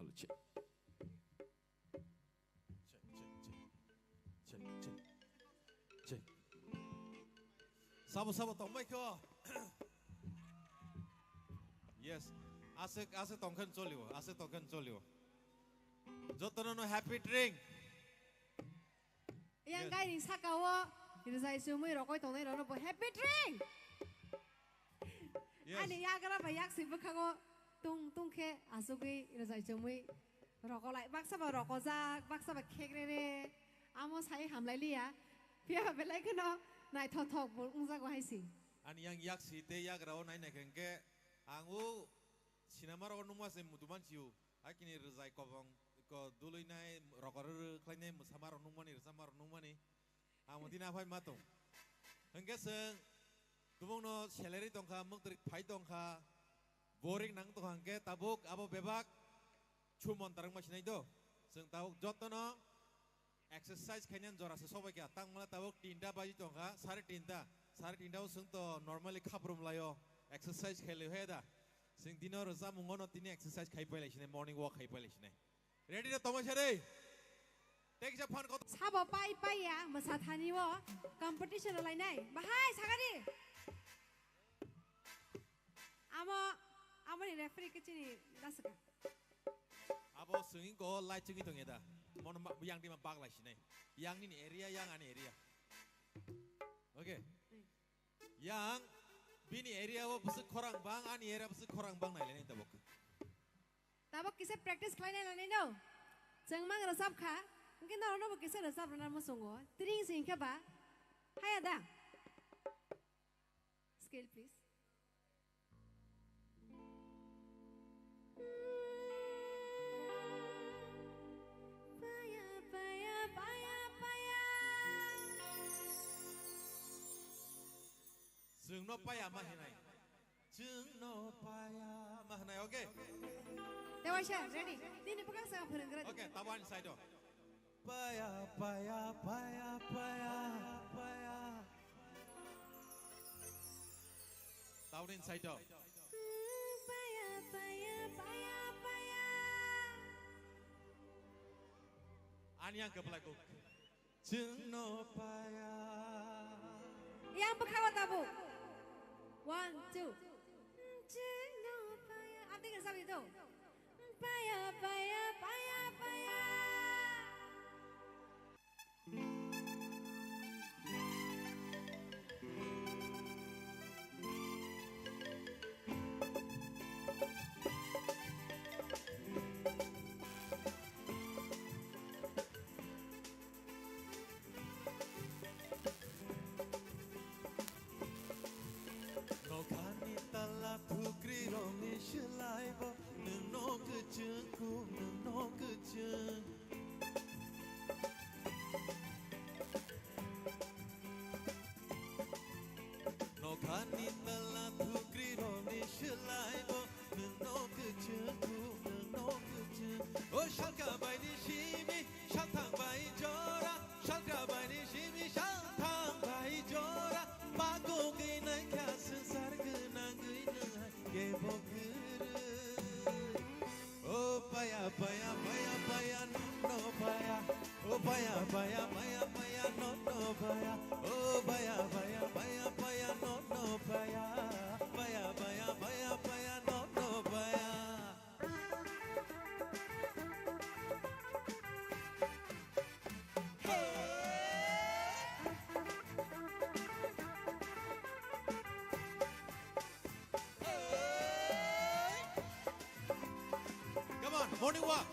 Hello, check. Check. Sabo tongmai ko. Yes. Ase tongkan cholio. Jotono no happy drink. Yang kaya ni sakawo, kita saya semua rokok tongai rono po happy drink. Ani ya kara bayak sibuk kago tung ke asuki kita saya semua rokok lai baksa ba rokok zak baksa ba cake re amo saya hamlai liya. Pia belai kena naik thok bol ungza ko haisi. Ani yang yak site yak rao nai nekengke angu sinama rokok nungwa se mutuman ciu. Akini rezai kobong ko dului nai rokok klai musamar nungmani samar nungmani. Amutin apa matung. Hengke seng tubung no salary tongka mukterik pai tongka boring nang to hangke tabuk abo bebak chumon tarang machinai do. Seng tabuk jotono exercise kanyan jora se sobai kya tang mala tabuk tinda baji tongka sare tinda seng to normally khaprum layo exercise khele heda ซึ่งที่นอร์ซามุงอนอตินี่ exercise ใครไปเลยใช่ไหม morning walk ใครไปเลยใช่ไหม ready นะต้องมาใช่ไหมเด็กจะพันก็ 사버 빠이빠이야 뭐 사탄이워 컴피티션 라인에 바하이 사가리 아무리 레프리 끝이니 나스가 อาบซึ่งก็ไล่จึงอีตรงนี้ด้มันยังที่มันปากไล่ใช่ไหมยังนี่ area ยังอัน area โอเคยังบิน area ว่าบุษขรังบางอัน area บุษขรังบางไหนเลยนี่ตะบก ताबक किसे practice लाइने लाने no जोंमांग रसाब खा mungkin orang nak kisah rasa pernah musunggo, tering singkat ba, hai ada, scale please. Paya paya paya paya. ซึ่งนกปายามาที่ไหนจึงนกปายามาที่ไหนโอเค Dewasa, ready? Ini pegang saya perenggerak. โอเคตะวันไซด์ Paya, paya, paya, paya, paya. Down inside out. Paya, paya, paya, paya. Anyang ke pelaku. Jengno paya. Yang berkawat tabu. 1, 2. Jengno paya. Apa yang sabi itu? Paya, paya, paya, paya. Come on, morning walk.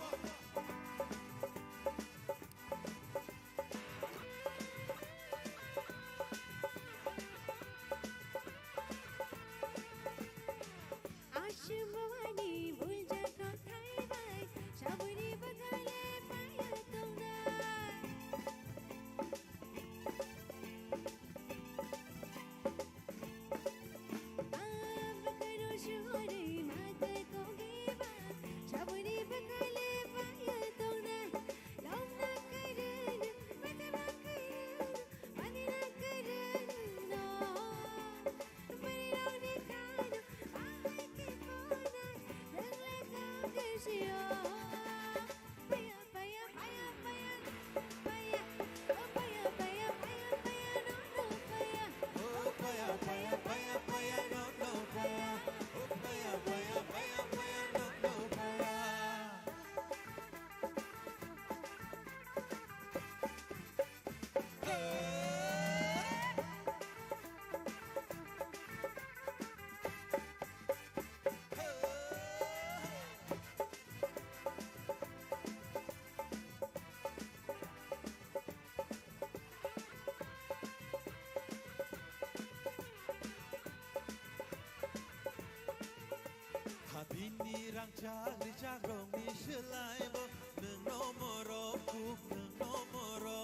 Habini rang chali chagrong ni shilai bo nung no moro ku nung no moro.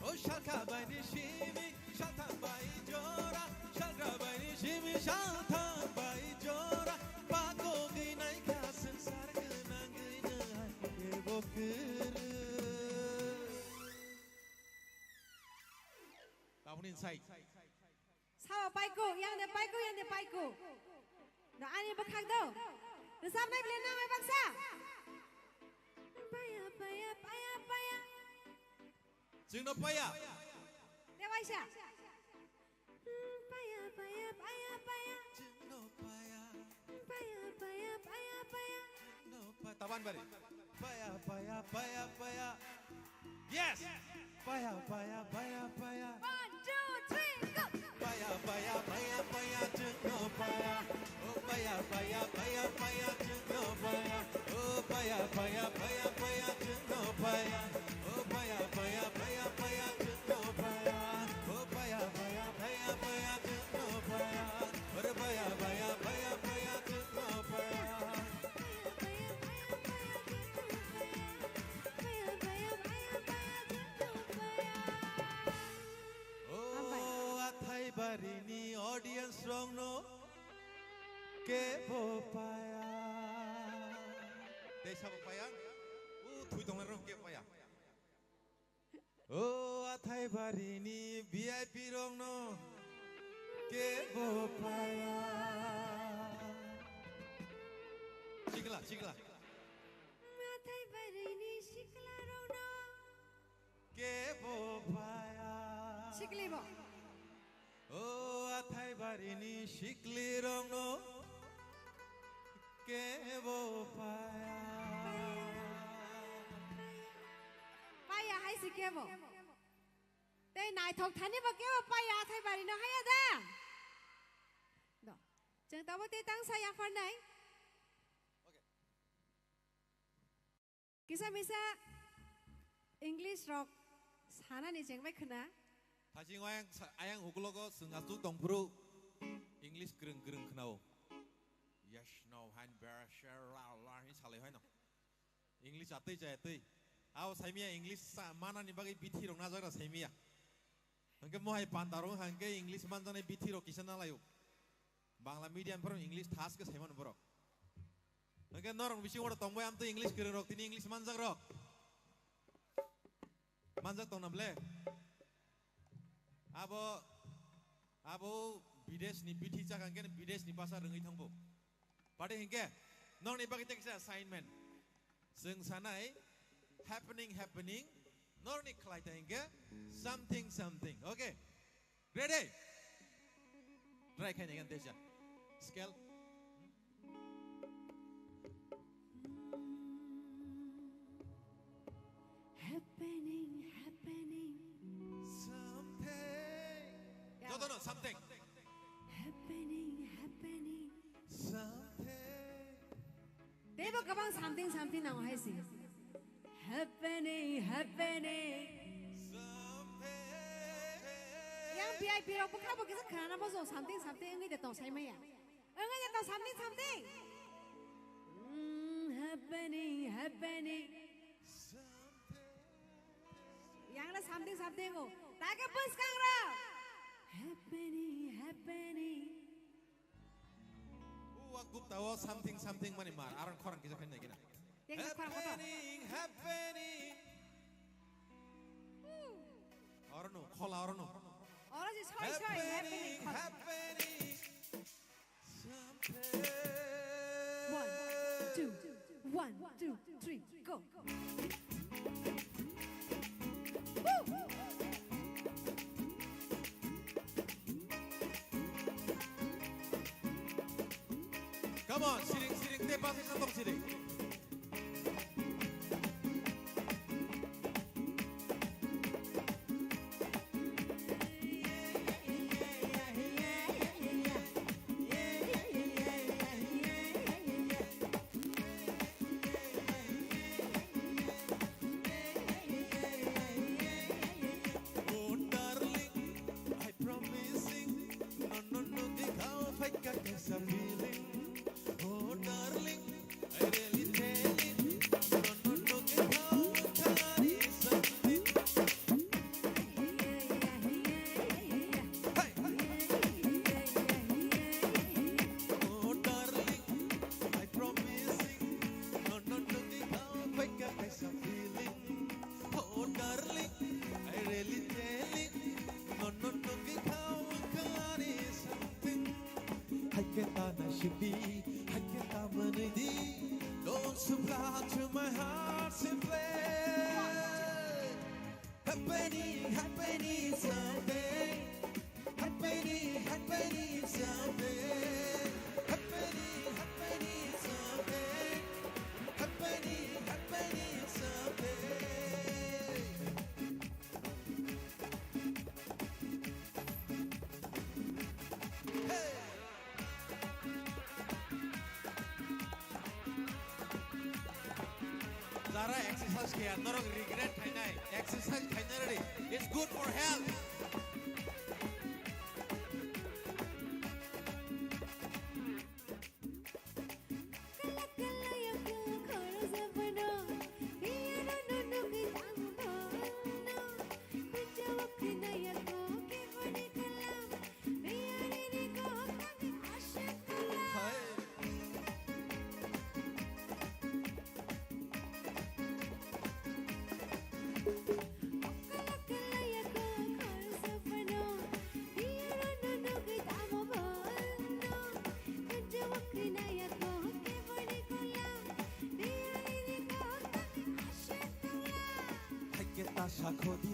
Oh shalka bai ni shimi shalta bai jora shalka bai ni shimi shalta bai jora. inside. Sao Paiko, yang de Paiko. No ani bakak do. Resap naik lenang ai baksa. Paya. Chừng nó bay à? Te wai sha. Paya. Chừng nó bay à? Paya. No bay. Taban bari. Paya. Yes. Paya. 1, 2, 3, go. Paya. Chừng nó bay à? Oh paya. Chừng nó bay à? Oh paya. Chừng nó bay à? Oh paya. Chừng nó bay à? Oh paya. Chừng nó bay à? Oh paya. Chừng nó bay à? Oh, athai barini audience strong no ke paya. Desa paya? Thui tong ro ke paya. Oh, athai barini VIP rong no ke paya. Chikla. Matai barini shikla rono. Ke paya. Shikli bo. Oh, athai barini shikli rong no ke paya. Paya hai sikhe bo. Te nai thok thani bo ke bo paya thai bari no hai ada. Do. Jeng ta bo te tang sa yang fan nai. Kisa misa English rock sana ni jeng bai khna. 다시 아양 호글로고 승아수 동프로 English 그릉 크나오. Yes no han bear share la hi 살래 하이노. English 아뜨이 자뜨이. 아우 사이미야 English 마나니 바기 비티로 나자라 사이미야. 한게 뭐하이 반다로 한게 English 만전에 비티로 기선나라요. Bangla medium for English থাসকে সাইমন বরক নকে নরং বিশি ওড় তংবয় আম তো English করে rock তিনি English মানজাক rock মানজাক তং নামলে আবো বিদেশ নি বিথি চাকাঙ্গে বিদেশ নি ভাষা রঙै थांबो পাটে হিংকে নরনি বাকি টেকসা অ্যাসাইনমেন্ট जों सानाय happening नरनि खलायता हिंके something okay ready try खायनाय गान देजा scale happening something no something happening something Debo kabang something nang hai si happening yang VIP ro bukha bo kisa khana bo zo something ngi de tong sai mai ya ngi de tong something happening yang la something go ta ke bus kang ra happening Wah gupta wo something mani mar aran korang kisah kena gina happening orno khola orno Orang sih sorry happening something 1, 2, 3, go. Come on, siring tepa sing santong siring. Oh darling, I promising, no, di kau fake kasa feeling. Oh darling, I really simply I can't have any don't supply to my heart simply happening happening someday happening happening someday happening happening someday happening happening someday Zara exercise kiya, norok regret thainai. Exercise thainai it's good for health. Sakhodi,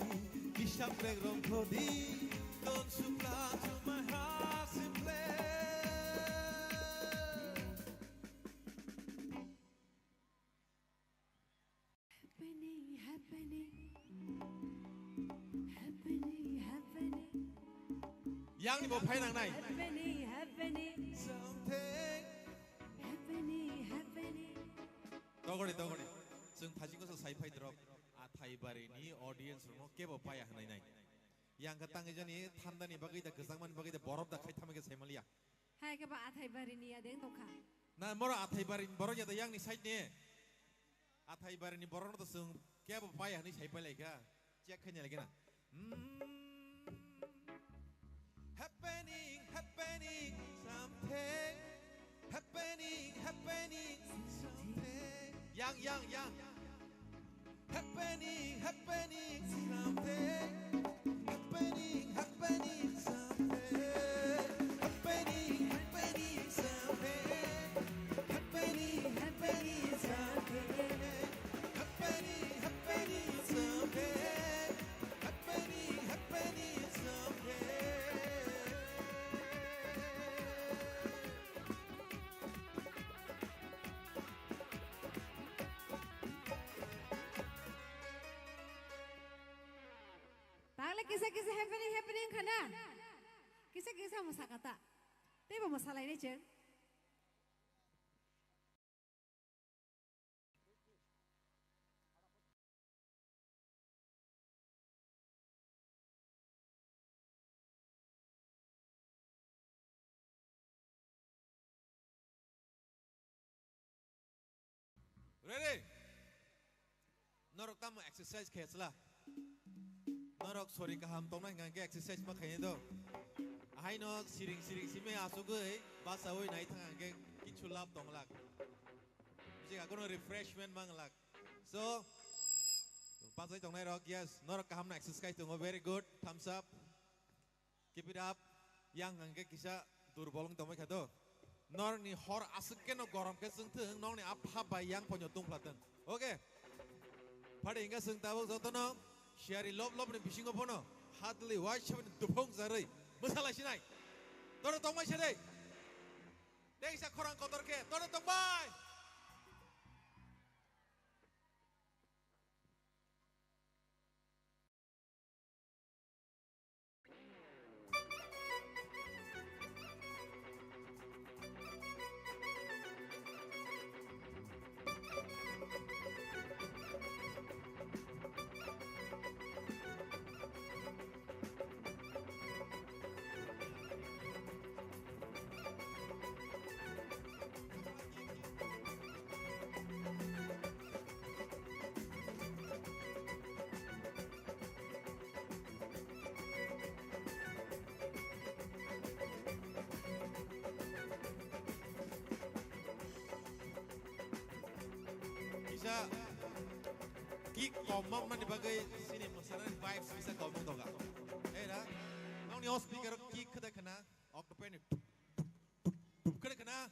Kisham Pegrom Khodi, don't supply to my heart simply. Happening, happening, happening, happening. Yang ni bawa nang nai. Happening, happening. Something. Happening, happening. Togori. Sung phaji ko sa sci-fi drop. Athai bari ni audience ro kebo paya hanai nai. Yang katang jani thanda ni bagai da gesangman bagai da borof da khai thamage semalia. Hai ke ba athai bari ni adeng tokha. Na mora athai bari boro ya da yang ni side ni. Athai bari ni boro no to sung kebo paya ni sai palai ka. Check khanya lagi na. Happening, happening, something. Happening, happening, something. Yang. Happening, happening, something. Happening, happening, something. Happening, happening, something. Happening, happening, something. Happening, happening, something. Happening, happening, something. Tagla kisa happening khana. Kisa musakata. Teba masalah ini ceng. Ready? Norok tamu exercise khesla. Norok sorry kaham tong nang ngangke exercise ma khaye do. Ahai no siring sime asugoi basa oi nai thang ngangke kichu lap tong lak. Jing akono refreshment mang lak. So pasai tong nai rok yes norok kaham na exercise tong very good thumbs up. Keep it up. Yang ngangke kisa durbolong tong mai khato. Nor ni hor asuk ke no gorom ke sung thung nong ni apha bayang ponyo tung platen. Okay. Pada hingga sung tabok zotono share lob ni bising opono hadli wa shabin dupong zarai masalah sinai. Toro tong mai sedai. Dei sa korang kotor ke toro tong mai. Bisa kick komong na dibagai sini masalah vibes bisa komong toga. Dah, nong ni speaker kick kada kena ok depan ni Bukan kena.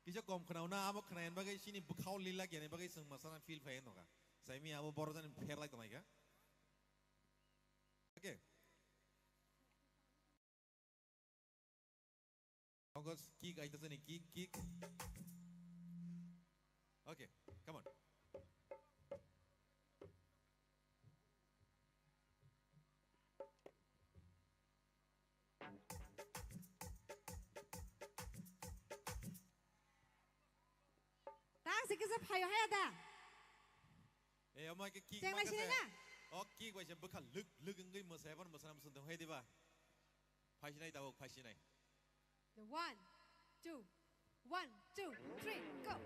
Kisah kom kena una amo kena yang bagai sini bukau lila gini bagai seng masalah feel fain noka. Saya mi amo borosan fair like tomai ka. Okay. August kick aja sini kick. Okay, come on. Sige sa payo hay ada. Omai ke kick. Jangan sini na. Oh kick wajah bekal lug enggak masalah masalah sentuh hai diba. Pasti naik tahu pasti naik. The 1, 2, 1, 2, 3, go.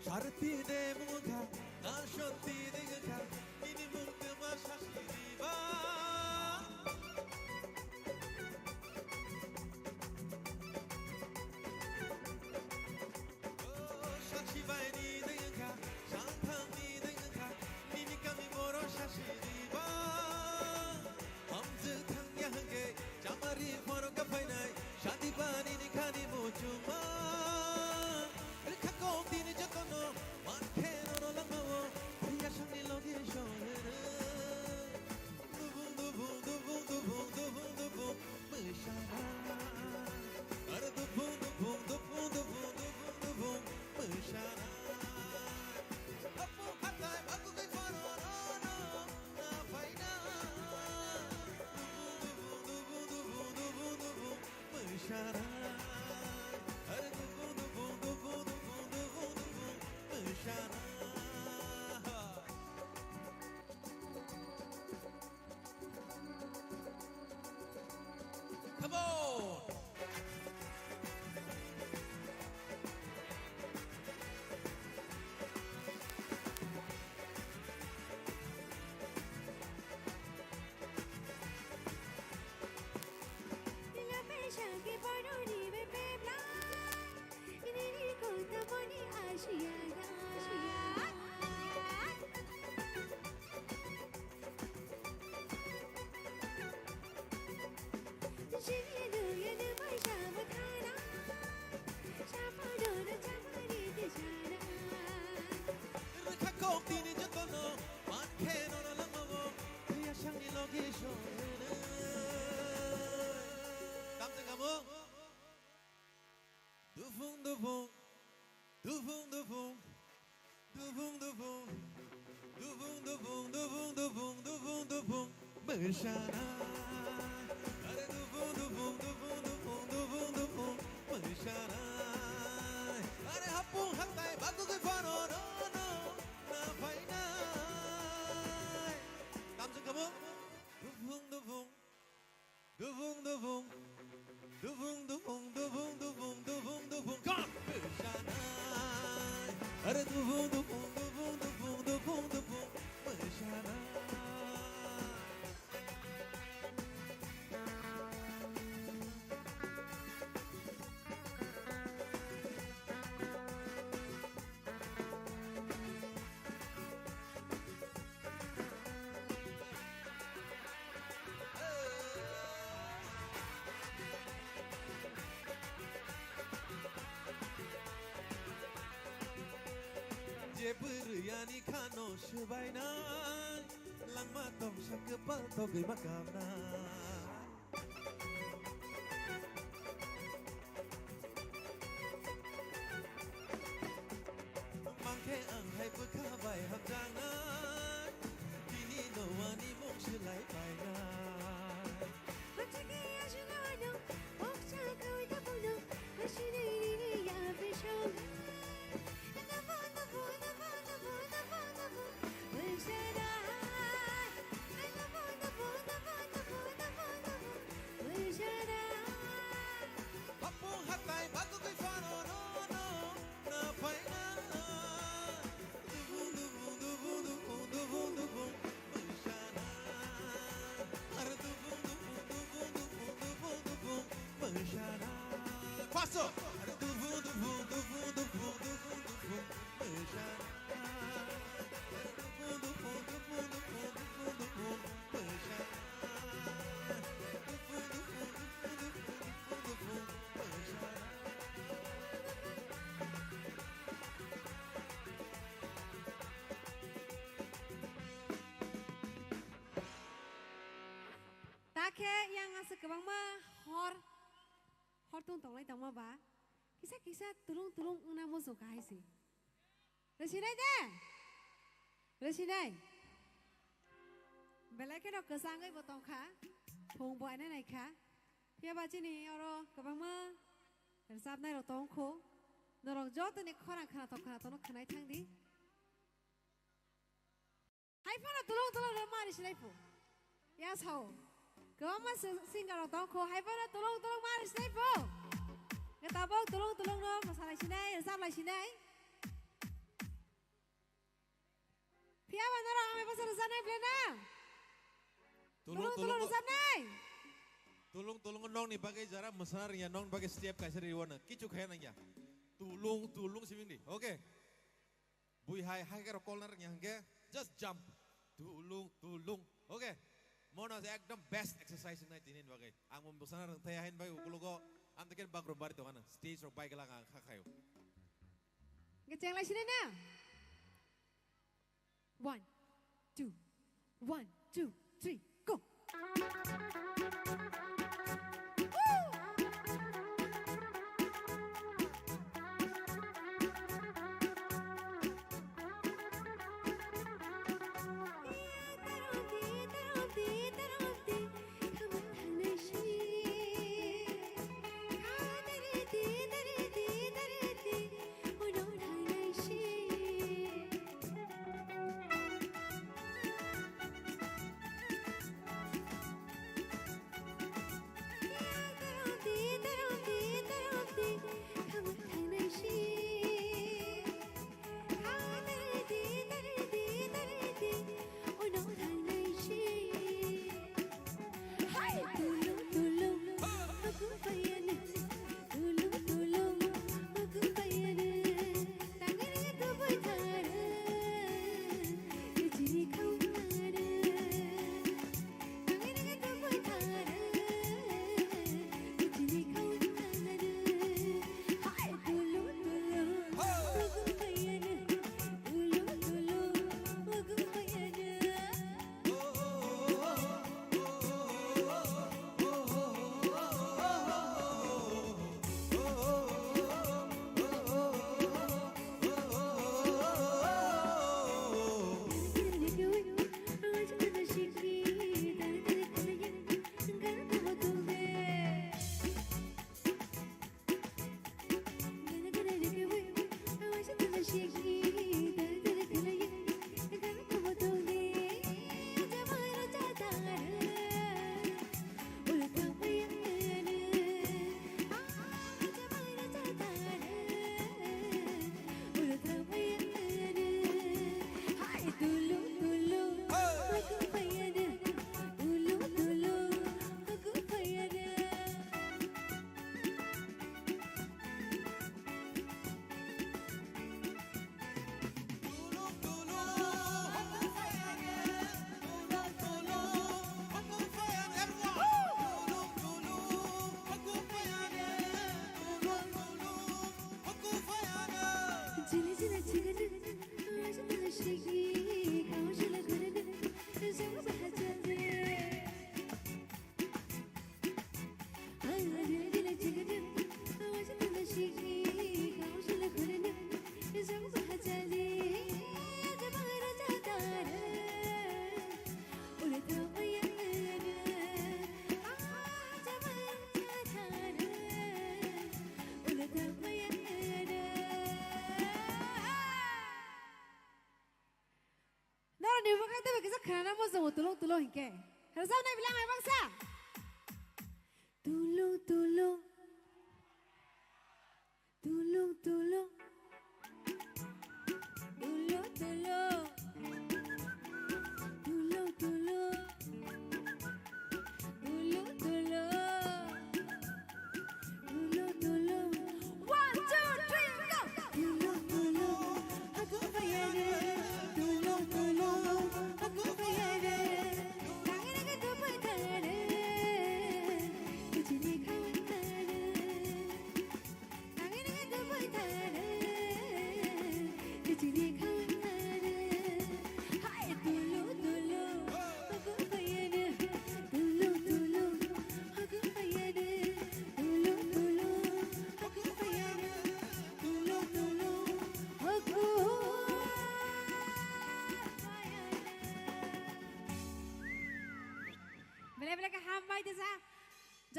Sharti de muka, na shoti de gaka, ini muka masasi diba. Oh, shashi baini de gaka, shantang ni de gaka, ini kami moro shashi diba. Hamze thang yahange, jamari foro ka painai, shadi bani ni khani mochuma. Come on! Beriani kano sebaina lama tong sakepal toge makamna mangke anghai bekabai habjana kini no wani mok silai paina Hachike ashunano okcha koi da bono hashine ni ya bishong Maso. Dufu dufu dufu dufu dufu dufu bersama. Dufu dufu dufu dufu dufu dufu bersama. Dufu dufu dufu dufu dufu bersama. Take yang ngasih kebang mah hor tung tong lai tong mah ba. Kisah tulung una mo so kai si. Resinai deh. Resinai. Belai ke dok kesangai botong kha. Phung boy này kha. Pia ba chi ni oro kebang mah. Sab nai ro tong kho. Norong jot ni khora khana to no khanai thang di. Hai pa na tulung ro ma ri sinai pu. Ya sao. Kama singgah orang tongko, hai pada tolong maris nih po. Kita bawa tolong no masalah sini, resap lah sini. Pia mana orang ambil pasal resap nih belena. Tolong resap nih. Tolong nong nih pakai cara masalah ya nong pakai setiap kasih riwana. Kicu kayak nanya. Tolong sih ini. Oke. Bui hai karo corner yang ke just jump. Tolong. Oke. Mona saya ekdom best exercise na tinin bagay. Ang mumbusan na tayahin bagay ukulo ko. Ang takin back room barito kana. Stage or bike lang ang kakayo. Ngeceng lah sini na. 1, 2, 1, 2, 3, go. Karena mau semua tulung hingga. Harus apa bilang ya bangsa? Tulung. Tulung. Tulung.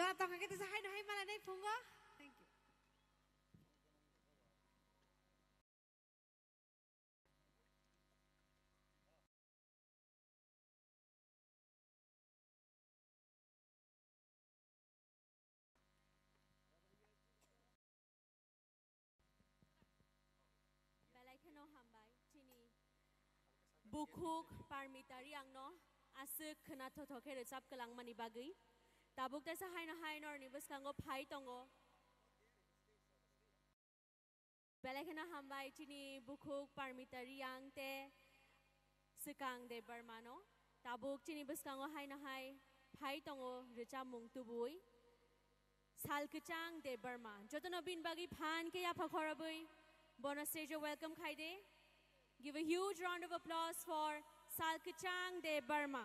Jora tong kita sahai no hai malah dai pungo. Thank you. Balaikano hambai chini bukuk parmitari angno asuk khana thothoke recap kelang mani bagai tabuk tesa haino hainor ni baskango phai tongo Balaikano hambai chini bukuk parmitari ang te sekang de barmano tabuk chini baskango haino hai phai tongo recap mung tubui sal kechang de barma jotono bin bagi phan ke ya phakhorabui Bonus stage welcome Khaide. Give a huge round of applause for Salkachang de Burma.